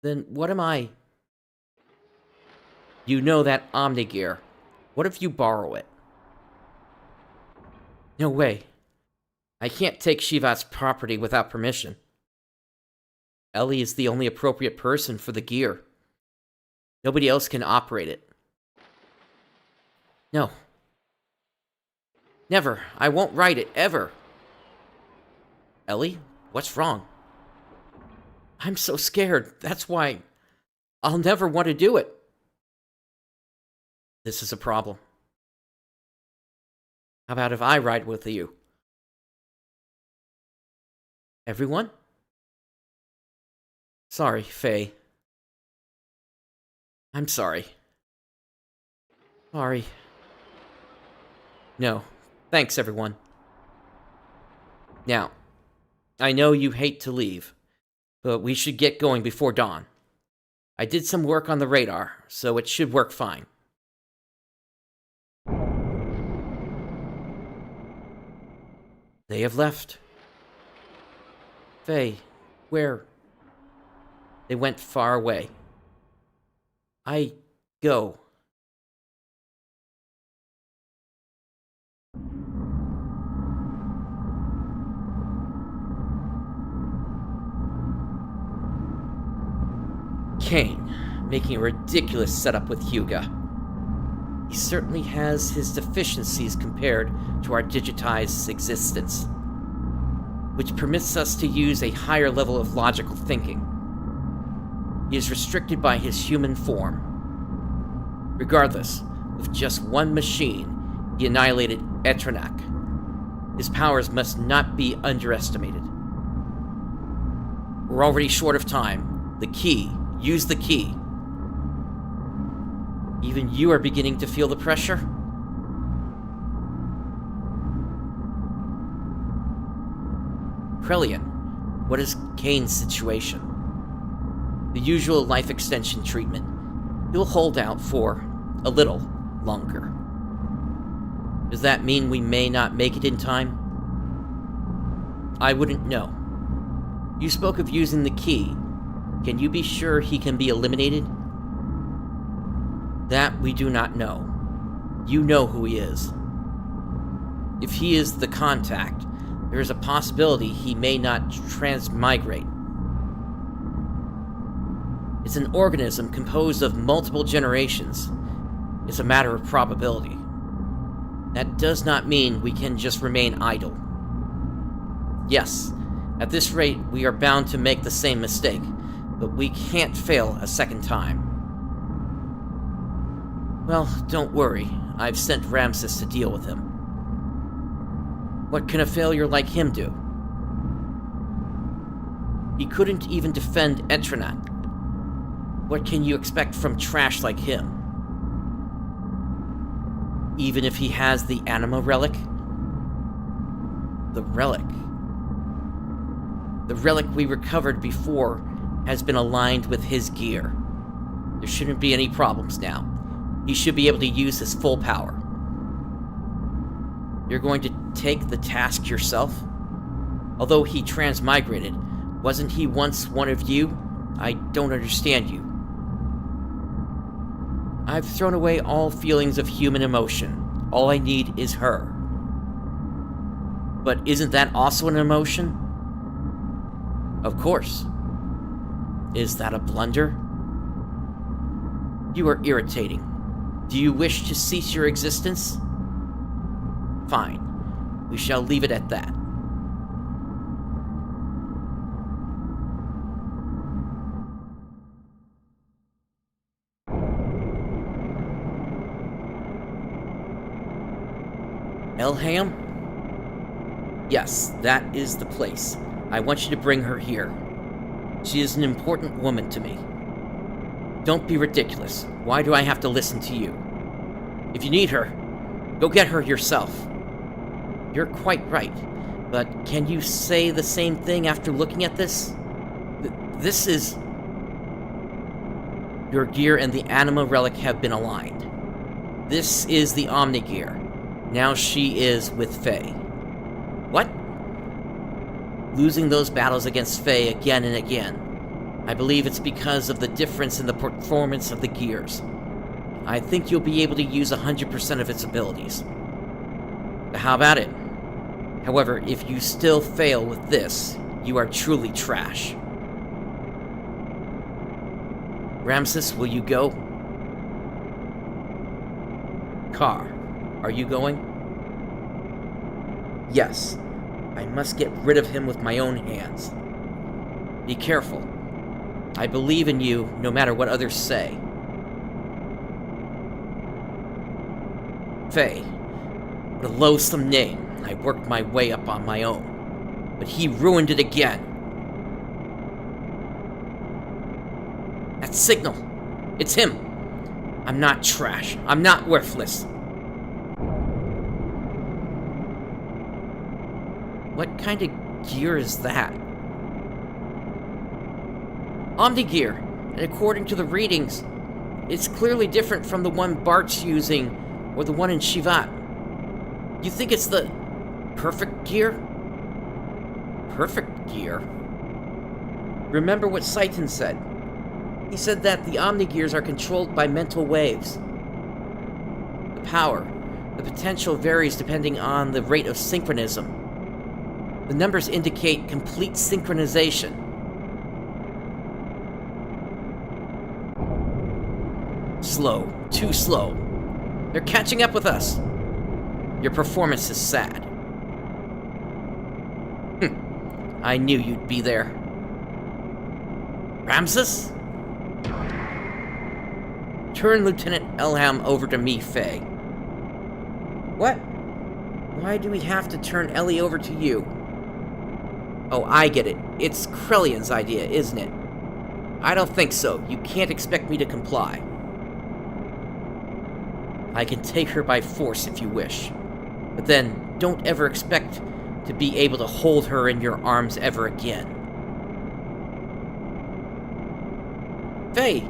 Then what am I? You know that Omni-gear. What if you borrow it? No way. I can't take Shivat's property without permission. Ellie is the only appropriate person for the gear. Nobody else can operate it. No. Never. I won't ride it, ever. Ellie, what's wrong? I'm so scared. That's why I'll never want to do it. This is a problem. How about if I ride with you? Everyone? Sorry, Faye. I'm sorry. Sorry. No. Thanks, everyone. Now, I know you hate to leave, but we should get going before dawn. I did some work on the radar, so it should work fine. They have left. Faye, where? They went far away. I go. Kane, making a ridiculous setup with Hyuga. He certainly has his deficiencies compared to our digitized existence, which permits us to use a higher level of logical thinking. He is restricted by his human form. Regardless, with just one machine, he annihilated Etranak. His powers must not be underestimated. We're already short of time. The key. Use the key. Even you are beginning to feel the pressure? Krelian, what is Kane's situation? The usual life extension treatment. He'll hold out for a little longer. Does that mean we may not make it in time? I wouldn't know. You spoke of using the key. Can you be sure he can be eliminated? That we do not know. You know who he is. If he is the contact, there is a possibility he may not transmigrate. It's an organism composed of multiple generations. It's a matter of probability. That does not mean we can just remain idle. Yes, at this rate, we are bound to make the same mistake, but we can't fail a second time. Well, don't worry. I've sent Ramses to deal with him. What can a failure like him do? He couldn't even defend Etranat. What can you expect from trash like him? Even if he has the Anima Relic? The Relic. The relic we recovered before has been aligned with his gear. There shouldn't be any problems now. He should be able to use his full power. You're going to take the task yourself? Although he transmigrated, wasn't he once one of you? I don't understand you. I've thrown away all feelings of human emotion. All I need is her. But isn't that also an emotion? Of course. Is that a blunder? You are irritating. Do you wish to cease your existence? Fine. We shall leave it at that. Elham? Yes, that is the place. I want you to bring her here. She is an important woman to me. Don't be ridiculous. Why do I have to listen to you? If you need her, go get her yourself. You're quite right, but can you say the same thing after looking at this? This is... Your gear and the anima relic have been aligned. This is the Omni gear. Now she is with Faye. What? Losing those battles against Faye again and again. I believe it's because of the difference in the performance of the gears. I think you'll be able to use 100% of its abilities. How about it? However, if you still fail with this, you are truly trash. Ramses, will you go? Car, are you going? Yes. I must get rid of him with my own hands. Be careful. I believe in you, no matter what others say. Faye. What a loathsome name. I worked my way up on my own. But he ruined it again. That signal. It's him. I'm not trash. I'm not worthless. What kind of gear is that? Omni gear, and according to the readings, it's clearly different from the one Bart's using or the one in Shivat. You think it's the perfect gear? Perfect gear? Remember what Saitan said. He said that the Omni gears are controlled by mental waves. The power, the potential varies depending on the rate of synchronism. The numbers indicate complete synchronization. Slow. Too slow. They're catching up with us. Your performance is sad. I knew you'd be there. Ramses? Turn Lieutenant Elham over to me, Faye. What? Why do we have to turn Ellie over to you? Oh, I get it. It's Krellian's idea, isn't it? I don't think so. You can't expect me to comply. I can take her by force if you wish. But then, don't ever expect to be able to hold her in your arms ever again. Faye!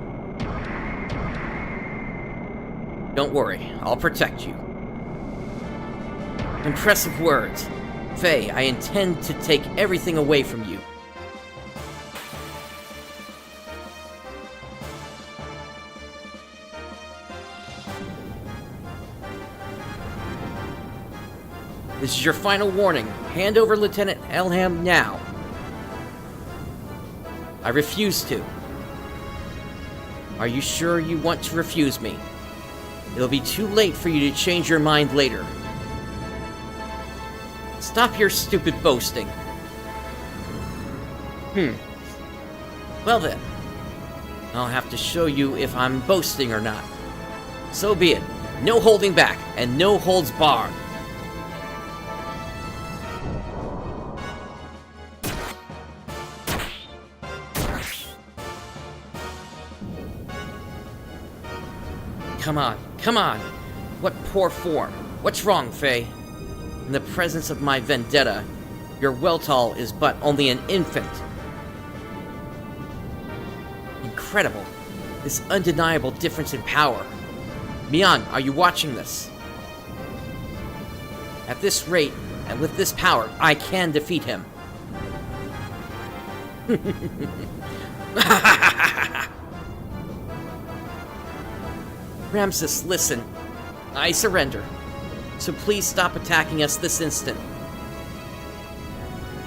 Don't worry, I'll protect you. Impressive words. Faye, I intend to take everything away from you. This is your final warning. Hand over Lieutenant Elham now. I refuse to. Are you sure you want to refuse me? It'll be too late for you to change your mind later. Stop your stupid boasting. Well then. I'll have to show you if I'm boasting or not. So be it. No holding back, and no holds barred. Come on, come on! What poor form! What's wrong, Faye? In the presence of my vendetta, your Weltall is but only an infant. Incredible. This undeniable difference in power. Mian, are you watching this? At this rate, and with this power, I can defeat him. Ramses, listen. I surrender. So please stop attacking us this instant.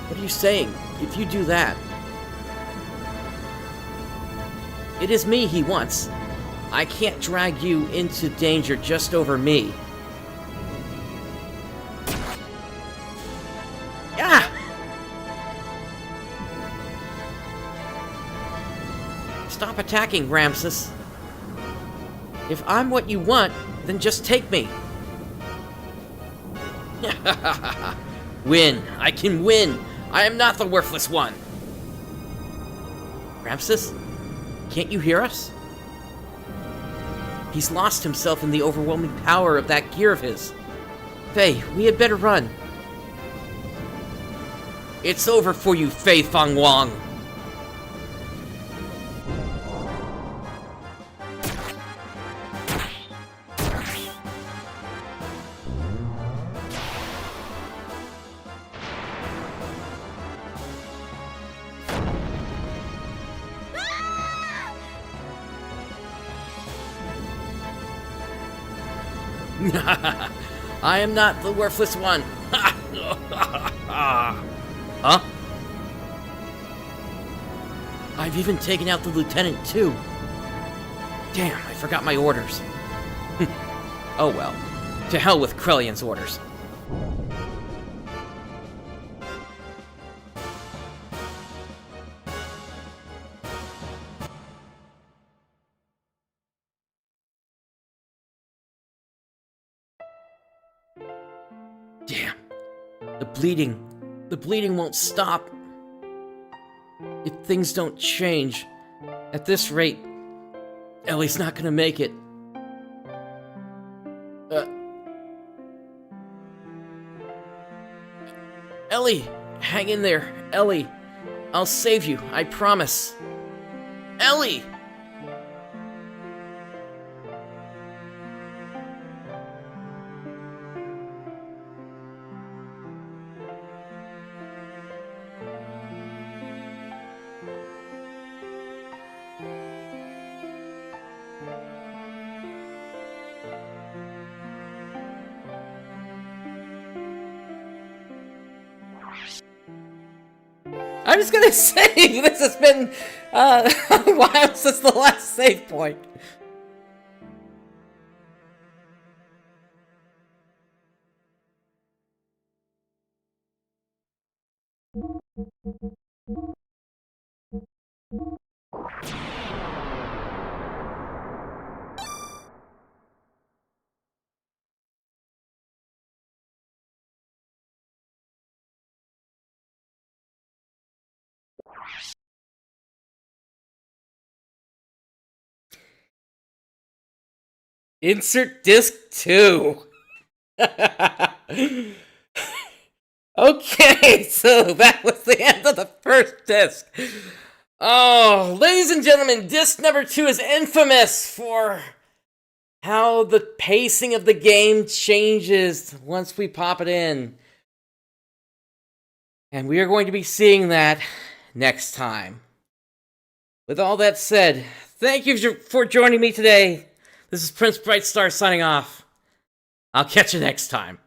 What are you saying? If you do that... It is me he wants. I can't drag you into danger just over me. Ah! Stop attacking, Ramses. If I'm what you want, then just take me. Win. I can win. I am not the worthless one. Ramses? Can't you hear us? He's lost himself in the overwhelming power of that gear of his. Fei, we had better run. It's over for you, Fei Fang Wang. I am not the worthless one. Huh? I've even taken out the lieutenant too. Damn, I forgot my orders. Oh well. To hell with Krellion's orders. Damn. The bleeding won't stop. If things don't change, at this rate, Ellie's not gonna make it. Ellie, hang in there, Ellie. I'll save you, I promise. Ellie! I'm just gonna say, this has been a while since the last save point. Insert disc 2. Okay, so that was the end of the first disc. Oh, ladies and gentlemen, disc number 2 is infamous for how the pacing of the game changes once we pop it in. And we are going to be seeing that next time. With all that said, thank you for joining me today. This is PrinceBrightstar signing off. I'll catch you next time.